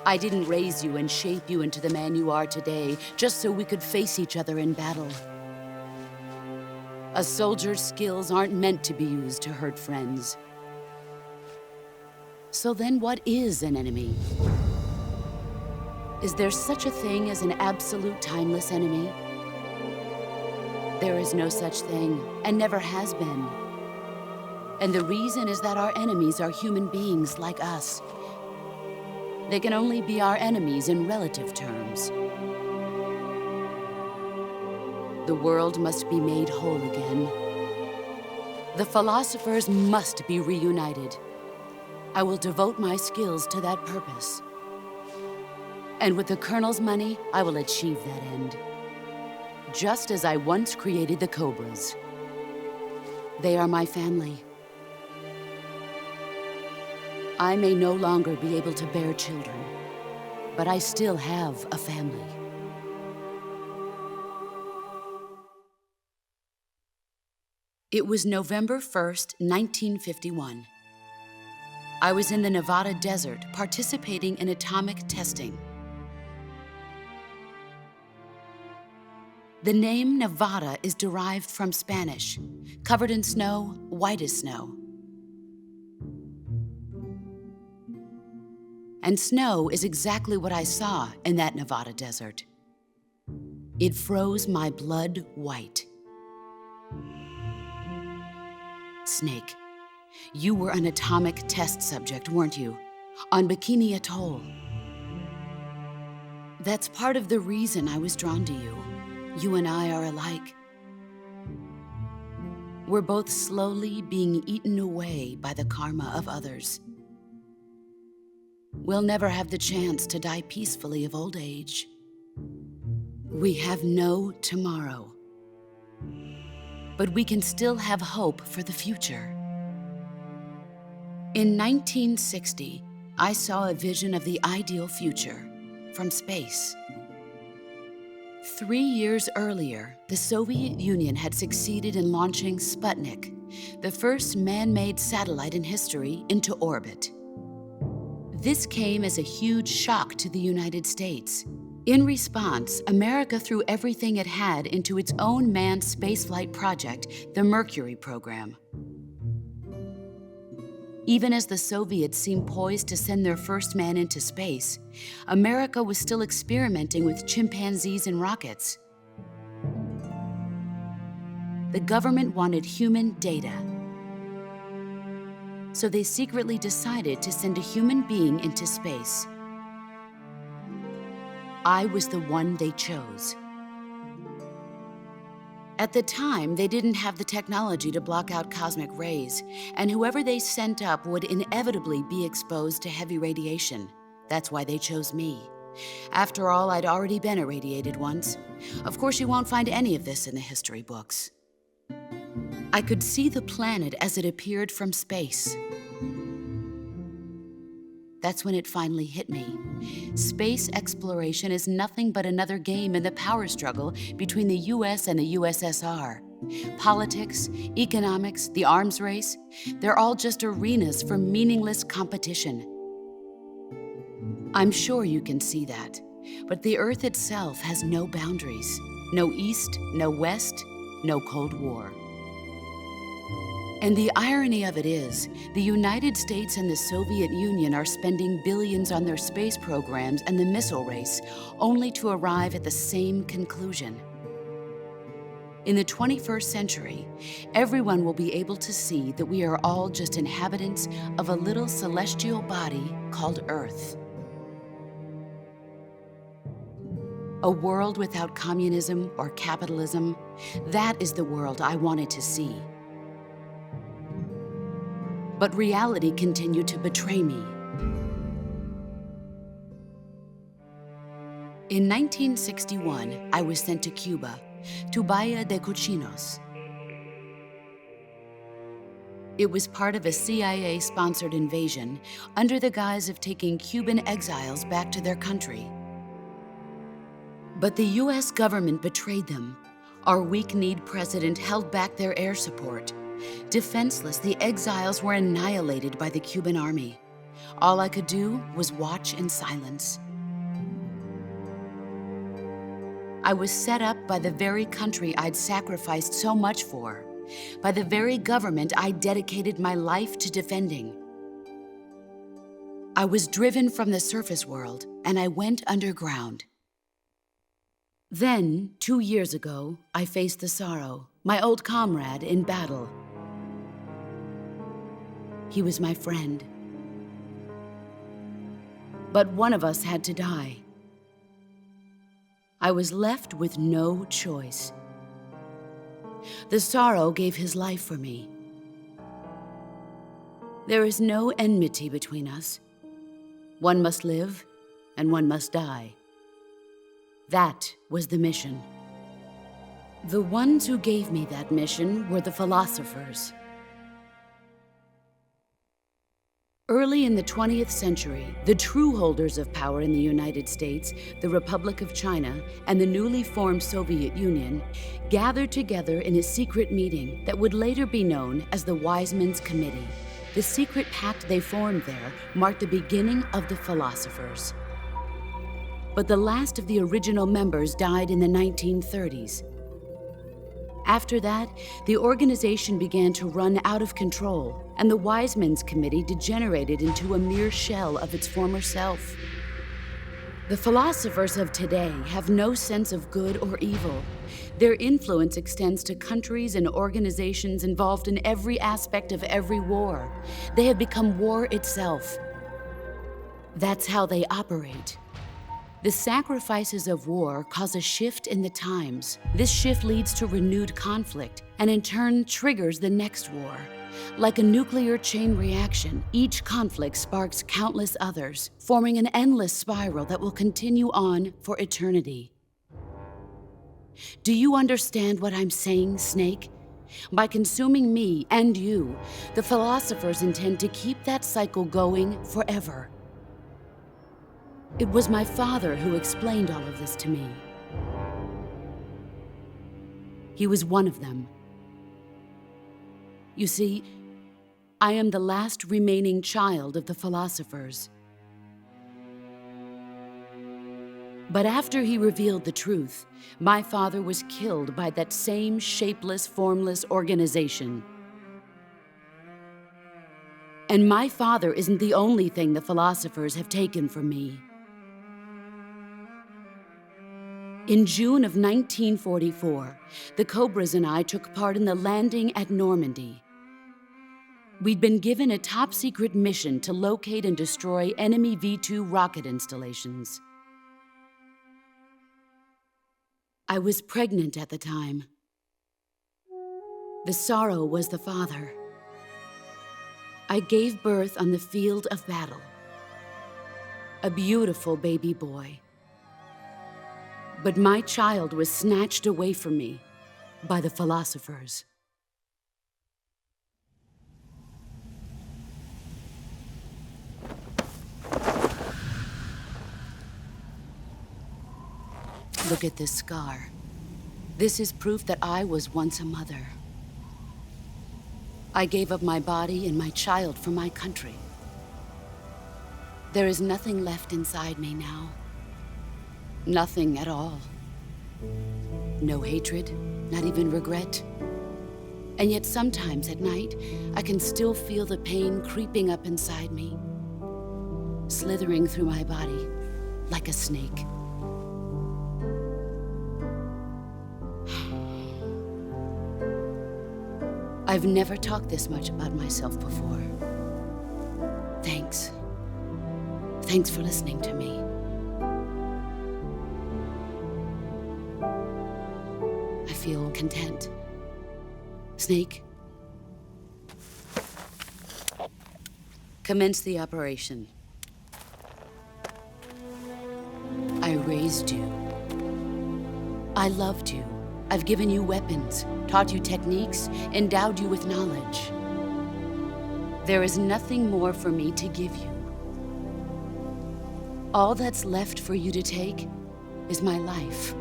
I didn't raise you and shape you into the man you are today just so we could face each other in battle. A soldier's skills aren't meant to be used to hurt friends. So then what is an enemy? Is there such a thing as an absolute timeless enemy? There is no such thing, and never has been. And the reason is that our enemies are human beings like us. They can only be our enemies in relative terms. The world must be made whole again. The philosophers must be reunited. I will devote my skills to that purpose. And with the Colonel's money, I will achieve that end. just as I once created the Cobras. They are my family. I may no longer be able to bear children, but I still have a family. It was November 1st, 1951. I was in the Nevada desert participating in atomic testing. The name Nevada is derived from Spanish, covered in snow, white as snow. And snow is exactly what I saw in that Nevada desert. It froze my blood white. Snake, you were an atomic test subject, weren't you? On Bikini Atoll. That's part of the reason I was drawn to you. You and I are alike. We're both slowly being eaten away by the karma of others. We'll never have the chance to die peacefully of old age. We have no tomorrow. But we can still have hope for the future. In 1960, I saw a vision of the ideal future from space. 3 years earlier, the Soviet Union had succeeded in launching Sputnik, the first man-made satellite in history, into orbit. This came as a huge shock to the United States. In response, America threw everything it had into its own manned spaceflight project, the Mercury program. Even as the Soviets seemed poised to send their first man into space, America was still experimenting with chimpanzees and rockets. The government wanted human data. So they secretly decided to send a human being into space. I was the one they chose. At the time, they didn't have the technology to block out cosmic rays, and whoever they sent up would inevitably be exposed to heavy radiation. That's why they chose me. After all, I'd already been irradiated once. Of course, you won't find any of this in the history books. I could see the planet as it appeared from space. That's when it finally hit me. Space exploration is nothing but another game in the power struggle between the US and the USSR. Politics, economics, the arms race, they're all just arenas for meaningless competition. I'm sure you can see that, but the Earth itself has no boundaries. No East, no West, no Cold War. And the irony of it is, the United States and the Soviet Union are spending billions on their space programs and the missile race, only to arrive at the same conclusion. In the 21st century, everyone will be able to see that we are all just inhabitants of a little celestial body called Earth. A world without communism or capitalism, that is the world I wanted to see. But reality continued to betray me. In 1961, I was sent to Cuba, to Bahia de Cochinos. It was part of a CIA-sponsored invasion under the guise of taking Cuban exiles back to their country. But the US government betrayed them. Our weak-kneed president held back their air support. Defenseless, the exiles were annihilated by the Cuban army. All I could do was watch in silence. I was set up by the very country I'd sacrificed so much for, by the very government I dedicated my life to defending. I was driven from the surface world, and I went underground. Then, 2 years ago, I faced the Sorrow, my old comrade in battle. He was my friend. But one of us had to die. I was left with no choice. The Sorrow gave his life for me. There is no enmity between us. One must live, and one must die. That was the mission. The ones who gave me that mission were the philosophers. Early in the 20th century, the true holders of power in the United States, the Republic of China, and the newly formed Soviet Union gathered together in a secret meeting that would later be known as the Wise Men's Committee. The secret pact they formed there marked the beginning of the philosophers. But the last of the original members died in the 1930s. After that, the organization began to run out of control, and the Wise Men's Committee degenerated into a mere shell of its former self. The philosophers of today have no sense of good or evil. Their influence extends to countries and organizations involved in every aspect of every war. They have become war itself. That's how they operate. The sacrifices of war cause a shift in the times. This shift leads to renewed conflict, and in turn triggers the next war. Like a nuclear chain reaction, each conflict sparks countless others, forming an endless spiral that will continue on for eternity. Do you understand what I'm saying, Snake? By consuming me and you, the philosophers intend to keep that cycle going forever. It was my father who explained all of this to me. He was one of them. You see, I am the last remaining child of the philosophers. But after he revealed the truth, my father was killed by that same shapeless, formless organization. And my father isn't the only thing the philosophers have taken from me. In June of 1944, the Cobras and I took part in the landing at Normandy. We'd been given a top-secret mission to locate and destroy enemy V-2 rocket installations. I was pregnant at the time. The sorrow was the father. I gave birth on the field of battle. A beautiful baby boy. But my child was snatched away from me by the philosophers. Look at this scar. This is proof that I was once a mother. I gave up my body and my child for my country. There is nothing left inside me now. Nothing at all. No hatred, not even regret. And yet sometimes at night, I can still feel the pain creeping up inside me, slithering through my body like a snake. I've never talked this much about myself before. Thanks. Thanks for listening to me. I feel content. Snake, commence the operation. I raised you. I loved you. I've given you weapons, taught you techniques, endowed you with knowledge. There is nothing more for me to give you. All that's left for you to take is my life,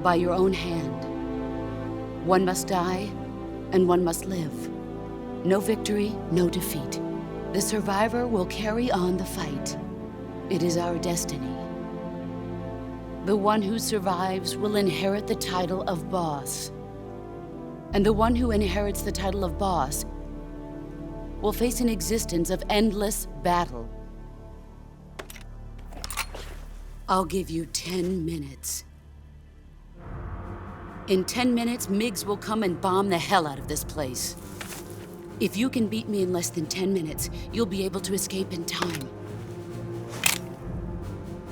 by your own hand. One must die, and one must live. No victory, no defeat. The survivor will carry on the fight. It is our destiny. The one who survives will inherit the title of boss. And the one who inherits the title of boss will face an existence of endless battle. I'll give you 10 minutes. In 10 minutes, MiGs will come and bomb the hell out of this place. If you can beat me in less than 10 minutes, you'll be able to escape in time.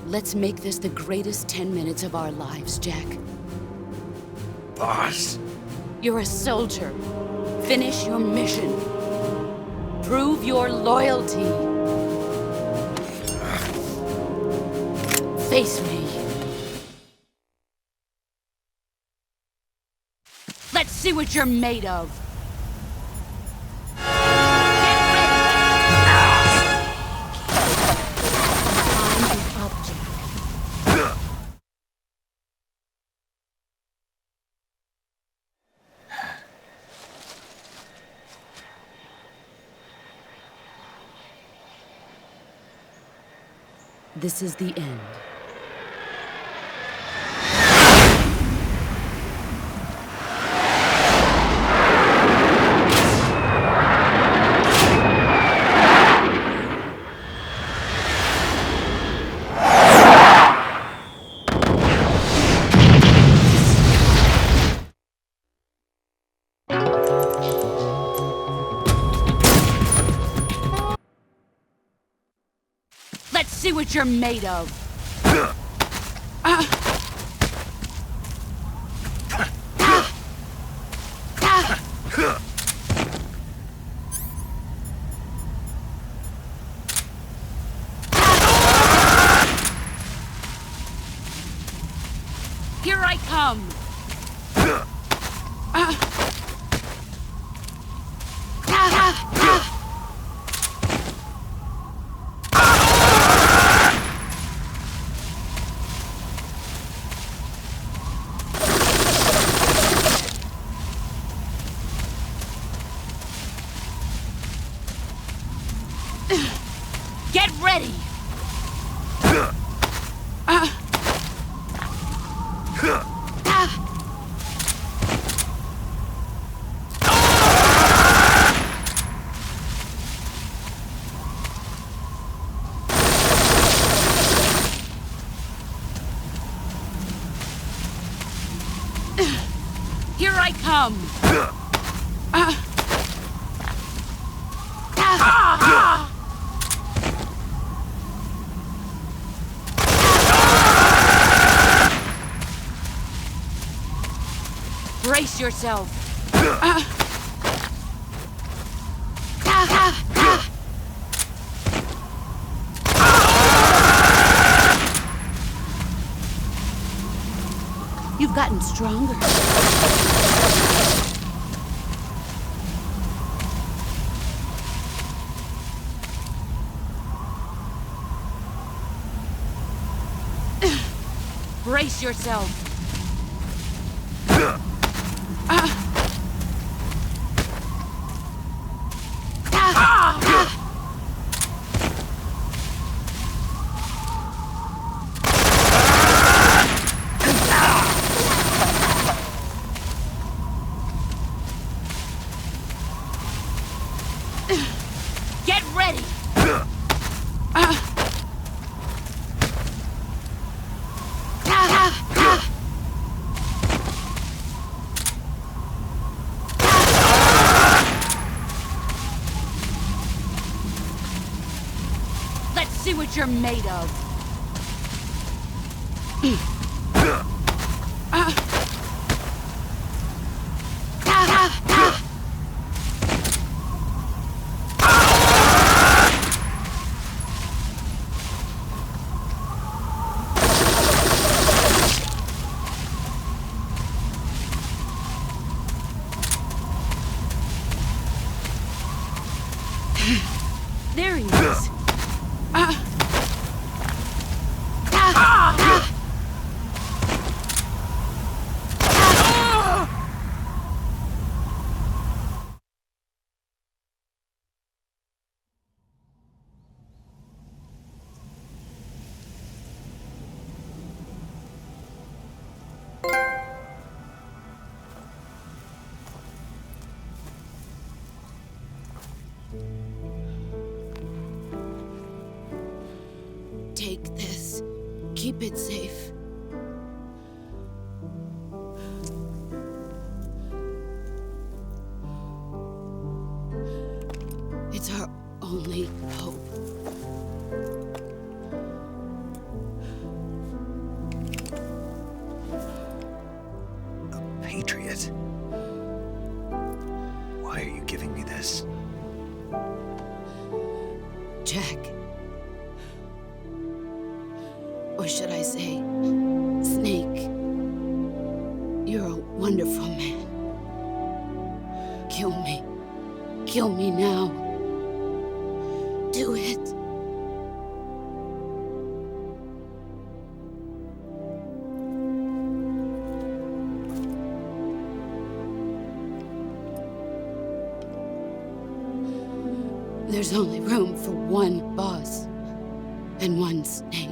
Let's make this the greatest 10 minutes of our lives, Jack. Boss? You're a soldier. Finish your mission. Prove your loyalty. Face me. see what you're made of. This is the end. Let's see what you're made of. Here I come. Get ready! Here I come! Brace yourself! You've gotten stronger. Brace yourself. Get ready! Let's see what you're made of. There he is. Take this. Keep it safe. It's our only hope. A patriot? Why are you giving me this? Jack. Or should I say, Snake. You're a wonderful man. Kill me. Kill me now. Do it. There's only room for one boss and one snake.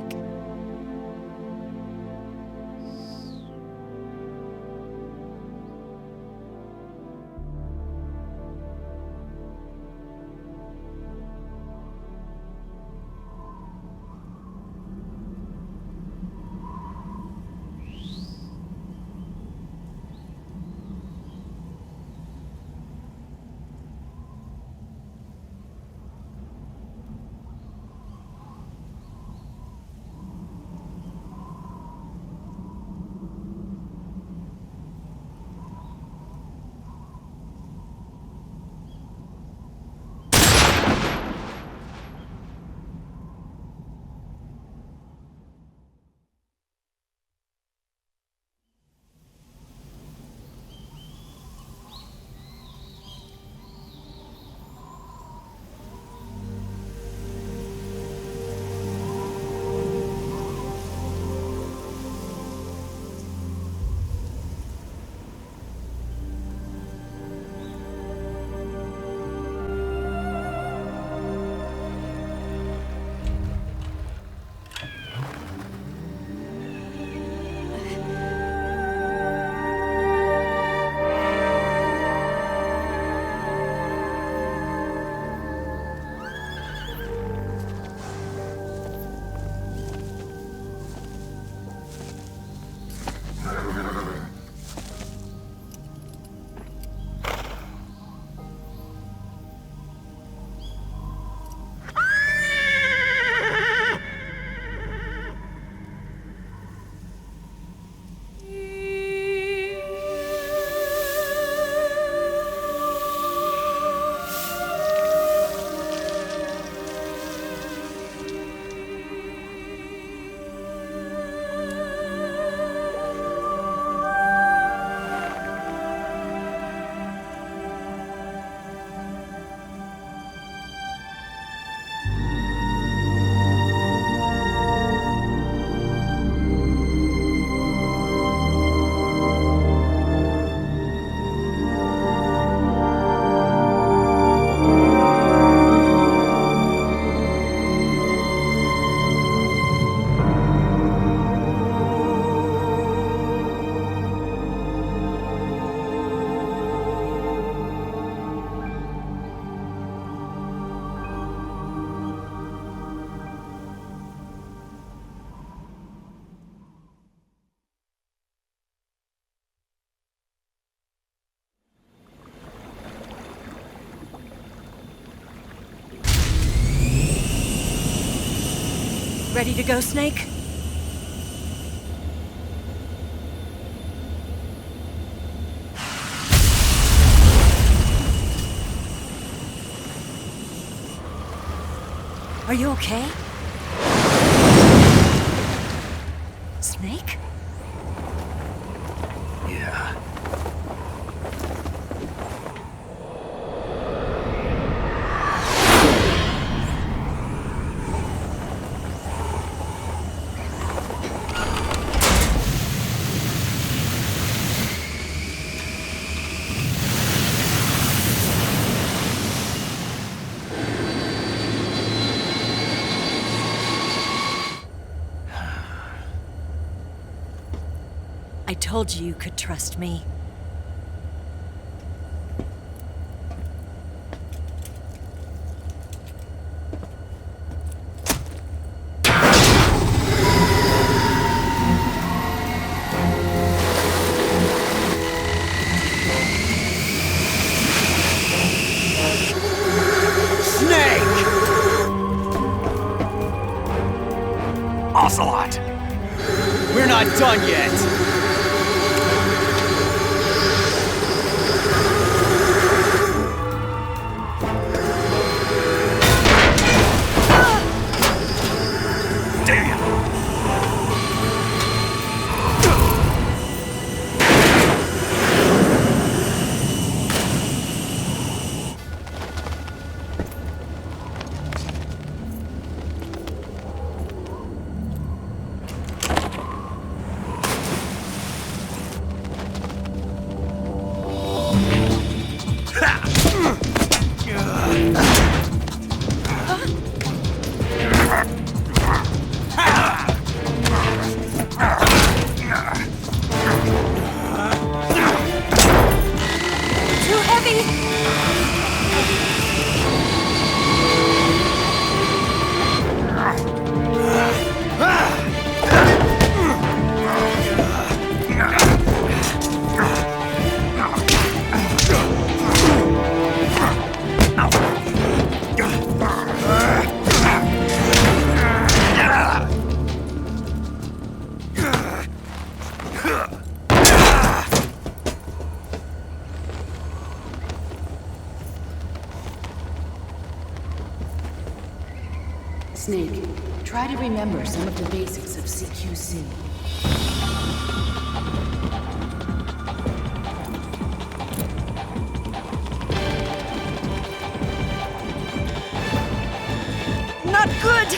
Ready to go, Snake? Are you okay? Snake? Yeah. I told you you could trust me. Ocelot! We're not done yet! Too heavy! Snake, try to remember some of the basics of CQC. Not good!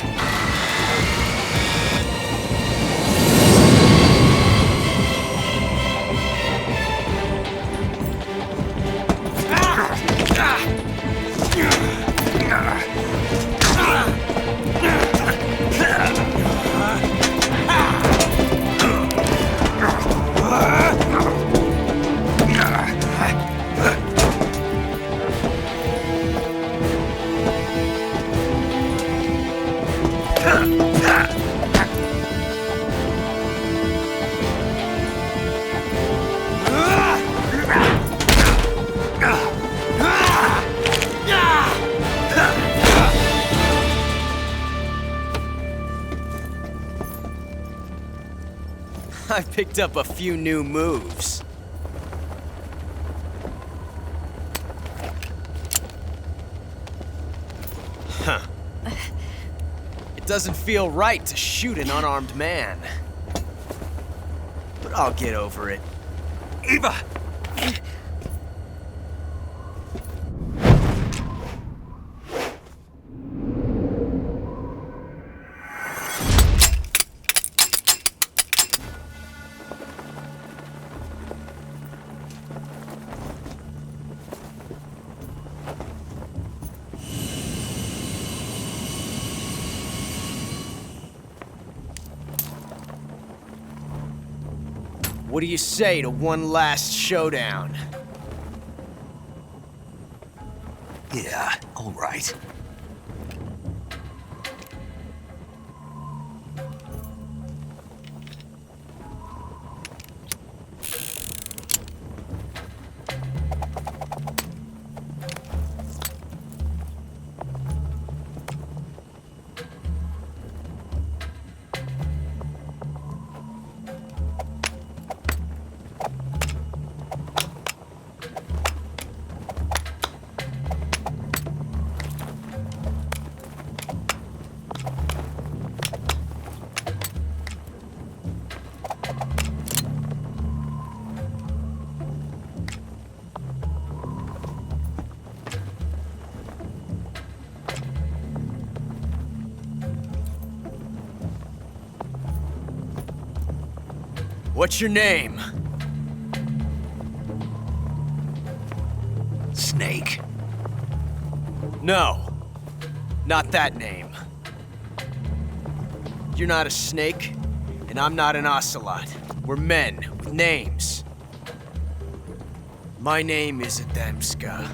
I've picked up a few new moves. Huh. It doesn't feel right to shoot an unarmed man. But I'll get over it. Eva! What do you say to one last showdown? Yeah, all right. What's your name? Snake. No, not that name. You're not a snake, and I'm not an ocelot. We're men with names. My name is Adamska.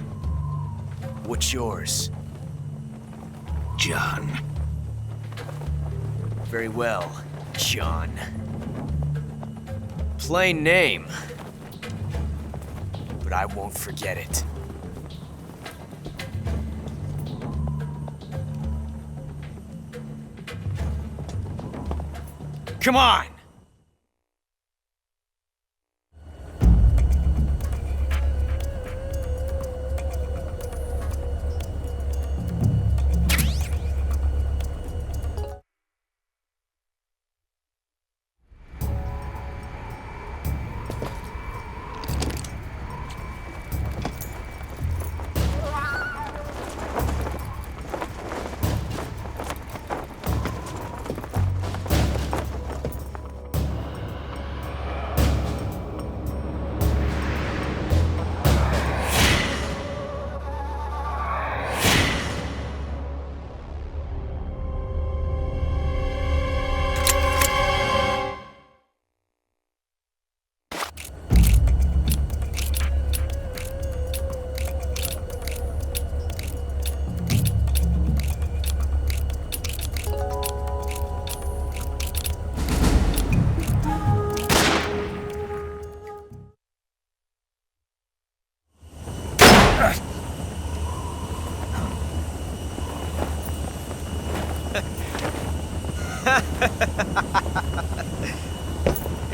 What's yours? John. Very well, John. Plain name, but I won't forget it. Come on!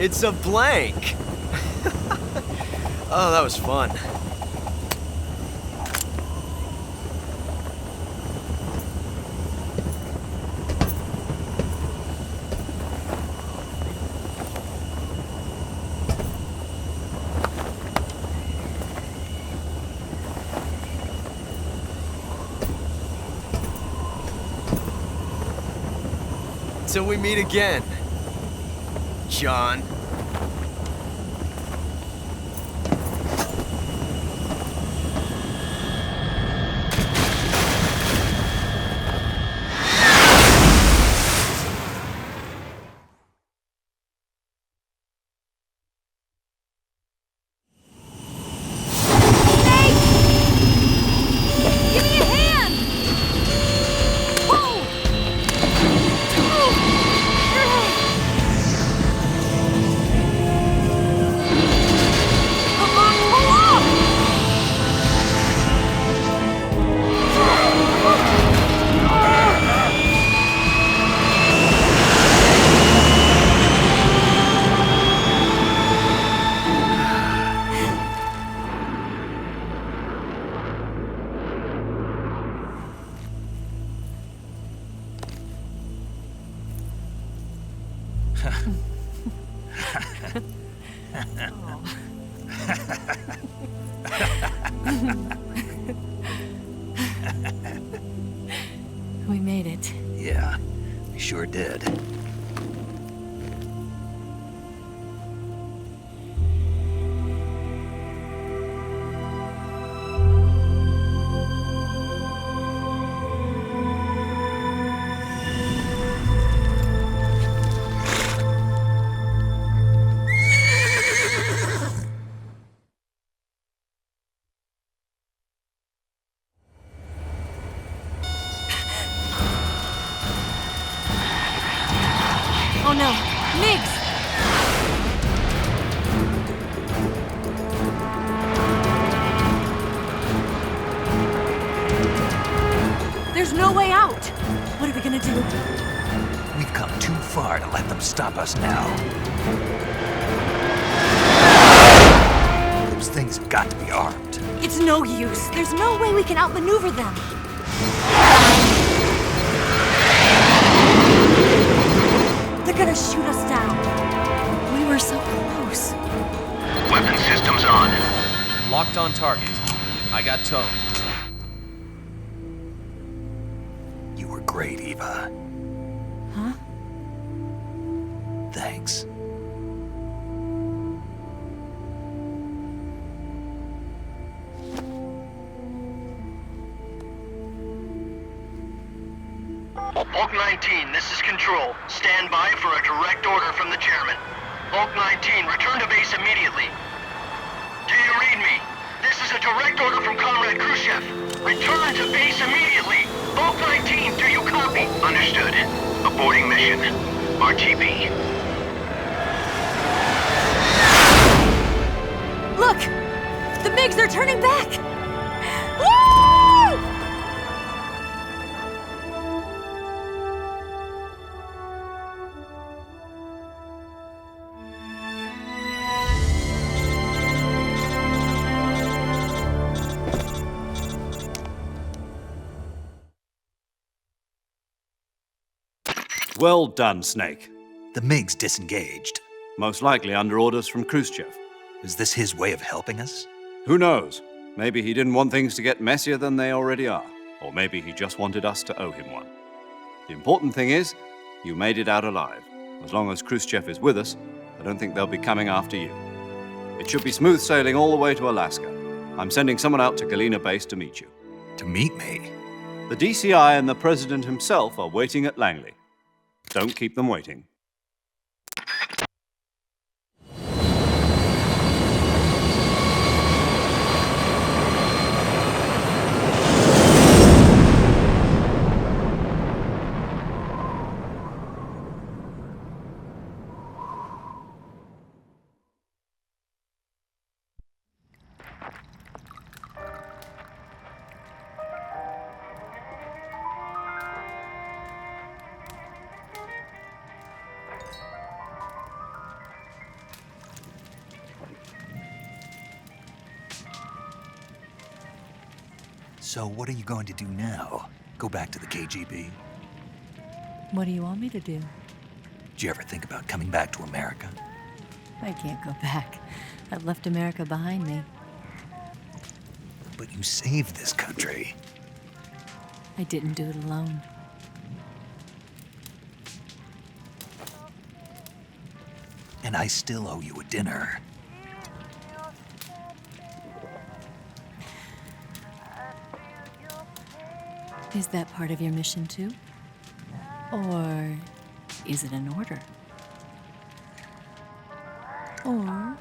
It's a blank. Oh, that was fun. Till we meet again, John. Give me a hand! Whoa! Come on, pull up! We made it. Yeah, we sure did. Oh no, Migs! There's no way out! What are we gonna do? We've come too far to let them stop us now. Those things have got to be armed. It's no use. There's no way we can outmaneuver them. They're gonna shoot us down. We were so close. Weapon systems on. Locked on target. I got towed. You were great, Eva. Huh? Thanks. Bulk 19, this is Control. Stand by for a direct order from the chairman. Bulk 19, return to base immediately. Do you read me? This is a direct order from Comrade Khrushchev. Return to base immediately. Bulk 19, do you copy? Understood. Aborting mission. RTB. Look! The MiGs are turning back! Woo! Well done, Snake. The MiGs disengaged. Most likely under orders from Khrushchev. Is this his way of helping us? Who knows? Maybe he didn't want things to get messier than they already are. Or maybe he just wanted us to owe him one. The important thing is, you made it out alive. As long as Khrushchev is with us, I don't think they'll be coming after you. It should be smooth sailing all the way to Alaska. I'm sending someone out to Galena Base to meet you. To meet me? The DCI and the President himself are waiting at Langley. Don't keep them waiting. So what are you going to do now? Go back to the KGB? What do you want me to do? Did you ever think about coming back to America? I can't go back. I've left America behind me. But you saved this country. I didn't do it alone. And I still owe you a dinner. Is that part of your mission too? Or is it an order? Or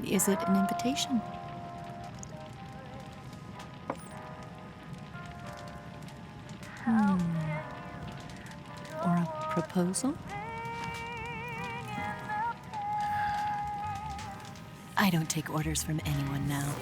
is it an invitation? Or a proposal? I don't take orders from anyone now.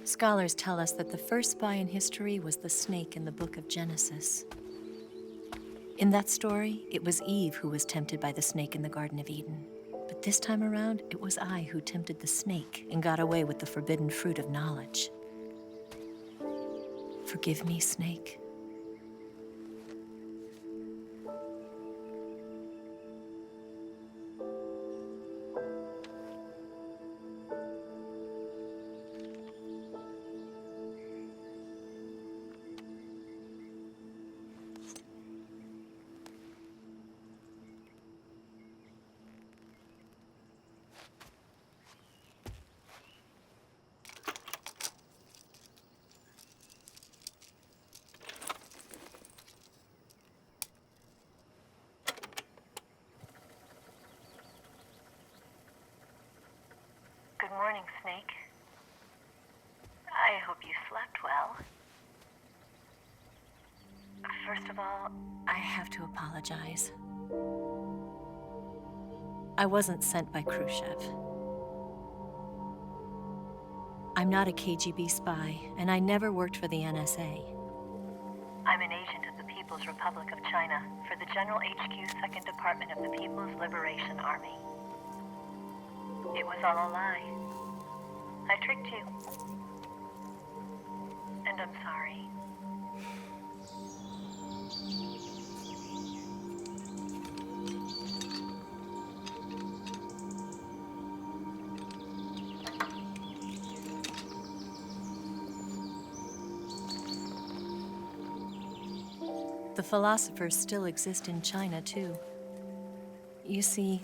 Scholars tell us that the first spy in history was the snake in the book of Genesis. In that story, it was Eve who was tempted by the snake in the Garden of Eden. But this time around, it was I who tempted the snake and got away with the forbidden fruit of knowledge. Forgive me, snake. Good morning, Snake. I hope you slept well. First of all, I have to apologize. I wasn't sent by Khrushchev. I'm not a KGB spy, and I never worked for the NSA. I'm an agent of the People's Republic of China for the General HQ 2nd Department of the People's Liberation Army. It was all a lie. I tricked you. And I'm sorry. The philosophers still exist in China, too. You see,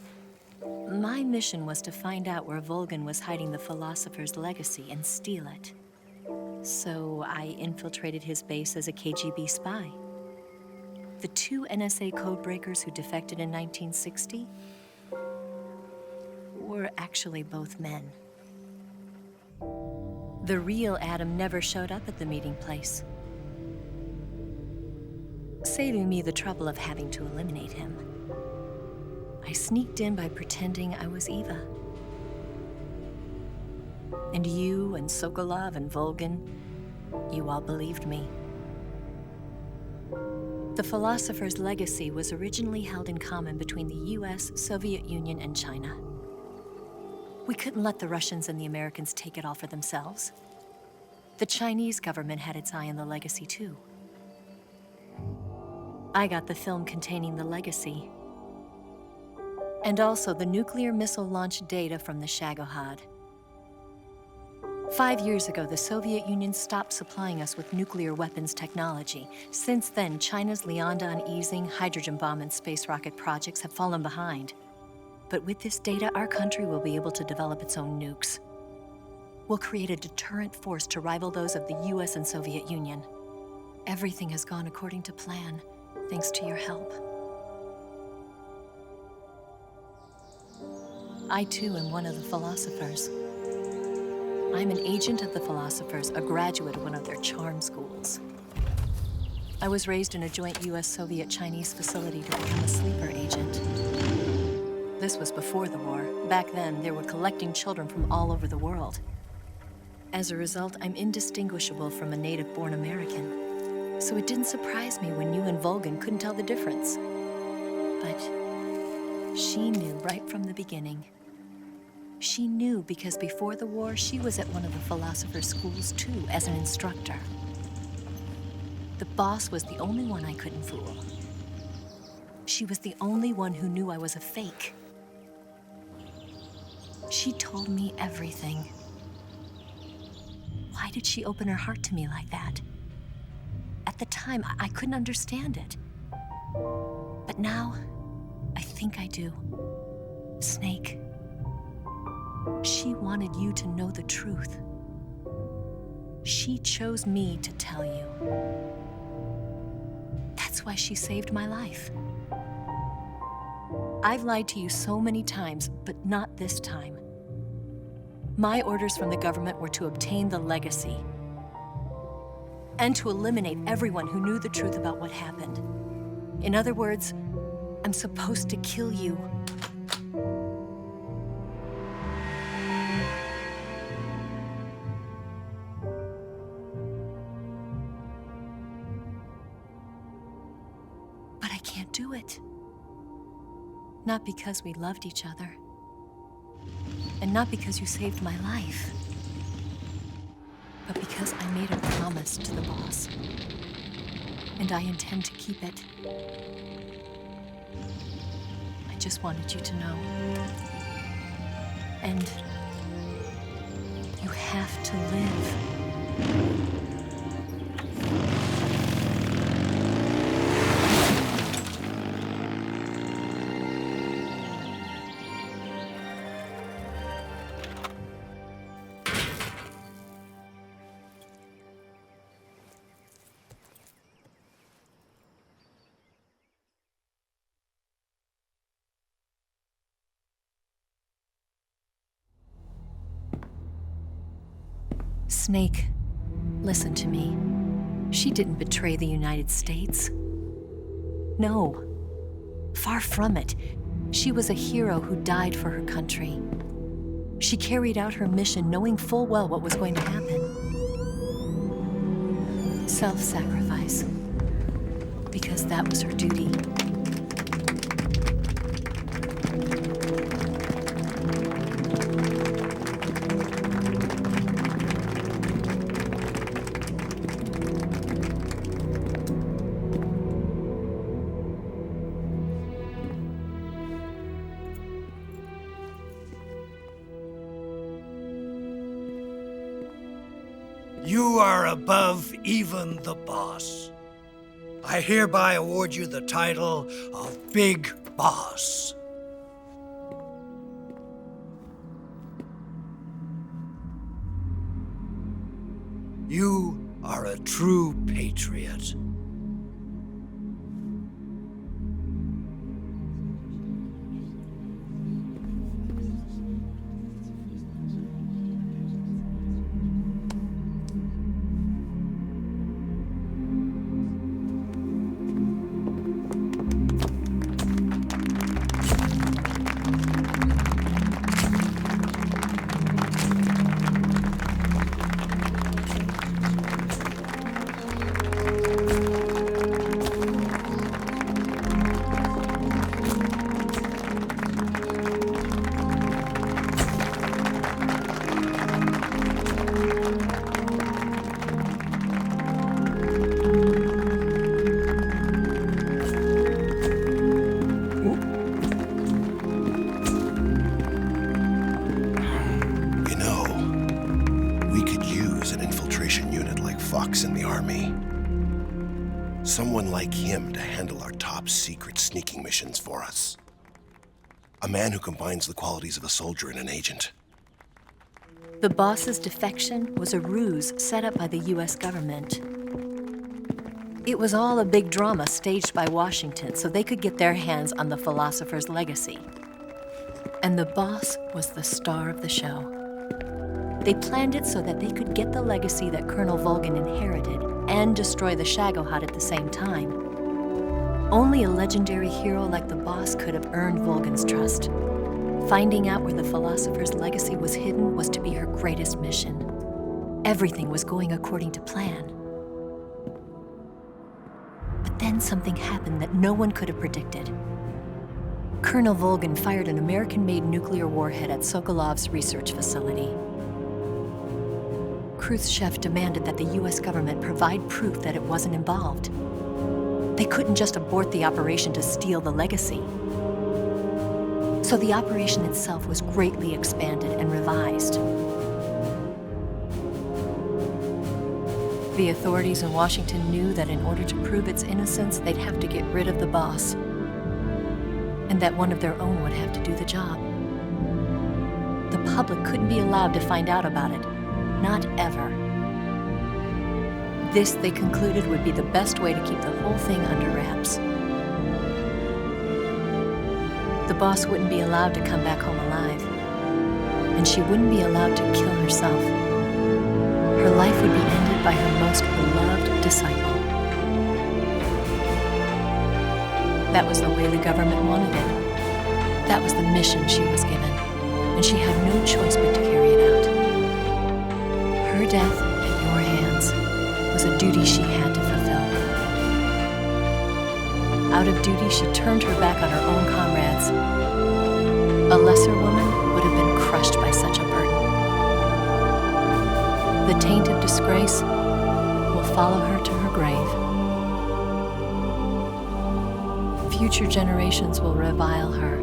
my mission was to find out where Volgan was hiding the philosopher's legacy and steal it. So I infiltrated his base as a KGB spy. The two NSA codebreakers who defected in 1960 were actually both men. The real Adam never showed up at the meeting place, saving me the trouble of having to eliminate him. I sneaked in by pretending I was Eva. And you and Sokolov and Volgin, you all believed me. The philosopher's legacy was originally held in common between the US, Soviet Union, and China. We couldn't let the Russians and the Americans take it all for themselves. The Chinese government had its eye on the legacy too. I got the film containing the legacy, and also the nuclear missile launch data from the Shagohod. 5 years ago, the Soviet Union stopped supplying us with nuclear weapons technology. Since then, China's Liaodong easing, hydrogen bomb, and space rocket projects have fallen behind. But with this data, our country will be able to develop its own nukes. We'll create a deterrent force to rival those of the US and Soviet Union. Everything has gone according to plan, thanks to your help. I too am one of the philosophers. I'm an agent of the philosophers, a graduate of one of their charm schools. I was raised in a joint US-Soviet-Chinese facility to become a sleeper agent. This was before the war. Back then, they were collecting children from all over the world. As a result, I'm indistinguishable from a native-born American. So it didn't surprise me when you and Volgin couldn't tell the difference. But she knew right from the beginning. She knew because before the war, she was at one of the philosopher's schools too, as an instructor. The boss was the only one I couldn't fool. She was the only one who knew I was a fake. She told me everything. Why did she open her heart to me like that? At the time, I couldn't understand it. But now, I think I do. Snake. She wanted you to know the truth. She chose me to tell you. That's why she saved my life. I've lied to you so many times, but not this time. My orders from the government were to obtain the legacy and to eliminate everyone who knew the truth about what happened. In other words, I'm supposed to kill you. But I can't do it. Not because we loved each other. And not because you saved my life. But because I made a promise to the boss. And I intend to keep it. I just wanted you to know. And you have to live. Snake, listen to me. She didn't betray the United States. No, far from it. She was a hero who died for her country. She carried out her mission knowing full well what was going to happen. Self-sacrifice, because that was her duty. You are above even the boss. I hereby award you the title of Big Boss. You are a true patriot. box in the army. Someone like him to handle our top secret sneaking missions for us. A man who combines the qualities of a soldier and an agent. The boss's defection was a ruse set up by the US government. It was all a big drama staged by Washington so they could get their hands on the philosopher's legacy. And the boss was the star of the show. They planned it so that they could get the legacy that Colonel Volgin inherited and destroy the Shagohod at the same time. Only a legendary hero like the boss could have earned Volgin's trust. Finding out where the philosopher's legacy was hidden was to be her greatest mission. Everything was going according to plan. But then something happened that no one could have predicted. Colonel Volgin fired an American-made nuclear warhead at Sokolov's research facility. Khrushchev demanded that the US government provide proof that it wasn't involved. They couldn't just abort the operation to steal the legacy. So the operation itself was greatly expanded and revised. The authorities in Washington knew that in order to prove its innocence, they'd have to get rid of the boss, and that one of their own would have to do the job. The public couldn't be allowed to find out about it, not ever. This, they concluded, would be the best way to keep the whole thing under wraps. The boss wouldn't be allowed to come back home alive, and she wouldn't be allowed to kill herself. Her life would be ended by her most beloved disciple. That was the way the government wanted it. That was the mission she was given, and she had no choice but to carry it out. Her death at your hands was a duty she had to fulfill. Out of duty, she turned her back on her own comrades. A lesser woman would have been crushed by such a burden. The taint of disgrace will follow her to her grave. Future generations will revile her.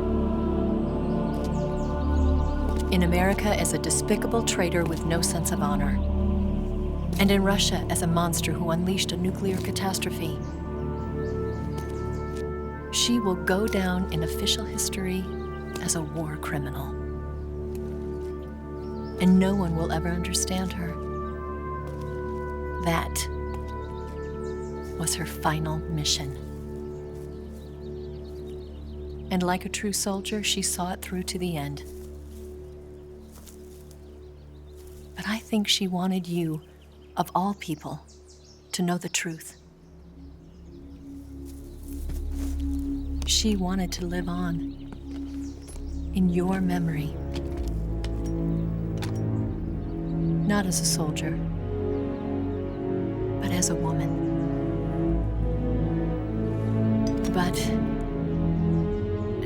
In America as a despicable traitor with no sense of honor. And in Russia as a monster who unleashed a nuclear catastrophe. She will go down in official history as a war criminal. And no one will ever understand her. That was her final mission. And like a true soldier, she saw it through to the end. But I think she wanted you, of all people, to know the truth. She wanted to live on in your memory. Not as a soldier, but as a woman. But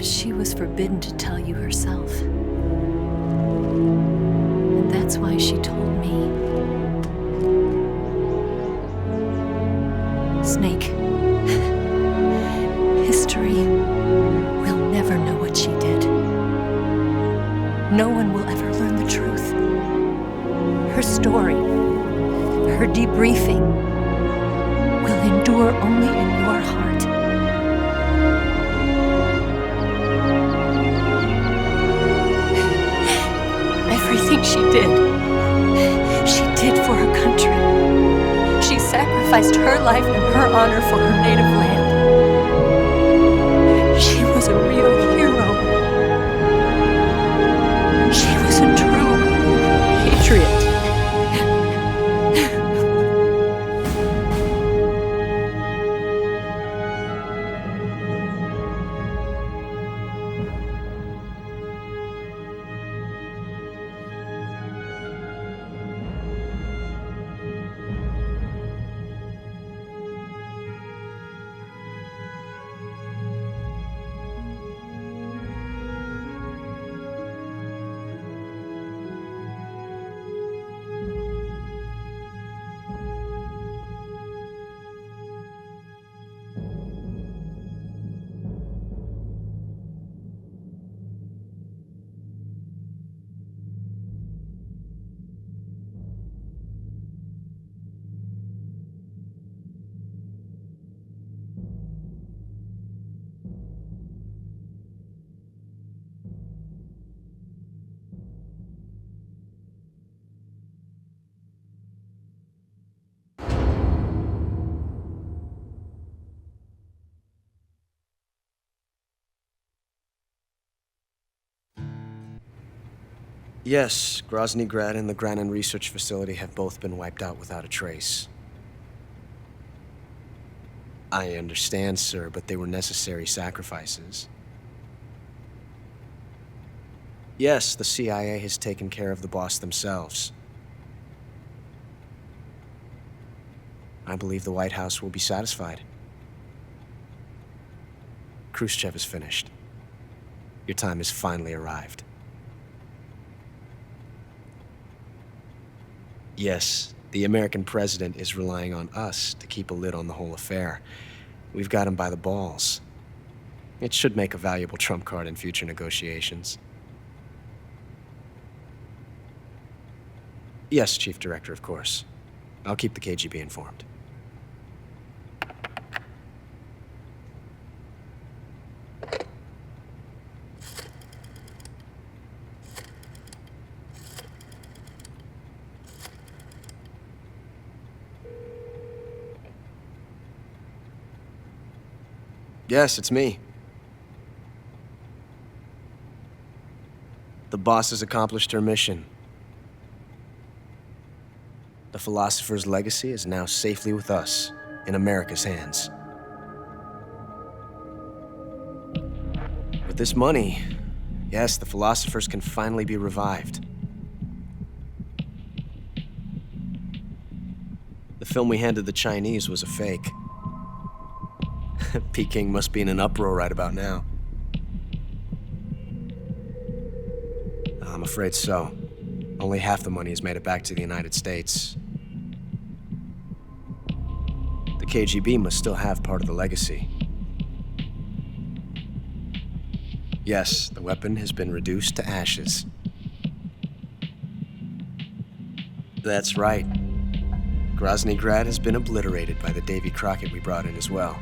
she was forbidden to tell you herself. And that's why she told me. Snake, history will never know what she did. No one will ever learn the truth. Her story, her debriefing, will endure only in your heart. Everything she did for her country. She sacrificed her life and her honor for her native land. She was a real hero. She was a true patriot. Yes, Grozny Grad and the Granin Research Facility have both been wiped out without a trace. I understand, sir, but they were necessary sacrifices. Yes, the CIA has taken care of the boss themselves. I believe the White House will be satisfied. Khrushchev is finished. Your time has finally arrived. Yes, the American president is relying on us to keep a lid on the whole affair. We've got him by the balls. It should make a valuable trump card in future negotiations. Yes, Chief Director, of course. I'll keep the KGB informed. Yes, it's me. The boss has accomplished her mission. The philosopher's legacy is now safely with us, in America's hands. With this money, yes, the philosophers can finally be revived. The film we handed the Chinese was a fake. Peking must be in an uproar right about now. I'm afraid so. Only half the money has made it back to the United States. The KGB must still have part of the legacy. Yes, the weapon has been reduced to ashes. That's right. Grozny Grad has been obliterated by the Davy Crockett we brought in as well.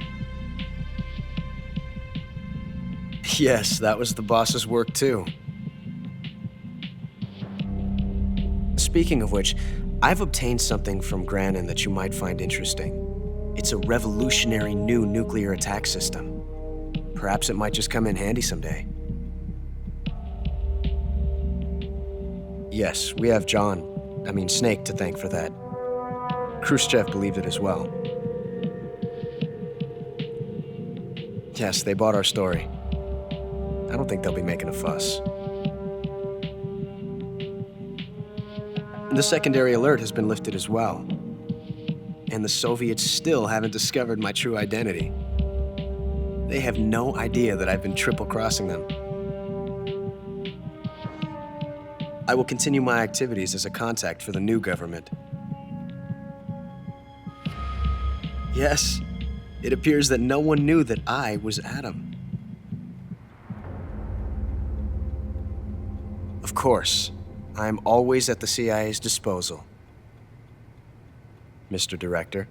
Yes, that was the boss's work too. Speaking of which, I've obtained something from Granin that you might find interesting. It's a revolutionary new nuclear attack system. Perhaps it might just come in handy someday. Yes, we have Snake to thank for that. Khrushchev believed it as well. Yes, they bought our story. I don't think they'll be making a fuss. The secondary alert has been lifted as well. And the Soviets still haven't discovered my true identity. They have no idea that I've been triple-crossing them. I will continue my activities as a contact for the new government. Yes, it appears that no one knew that I was Adam. Of course, I'm always at the CIA's disposal, Mr. Director.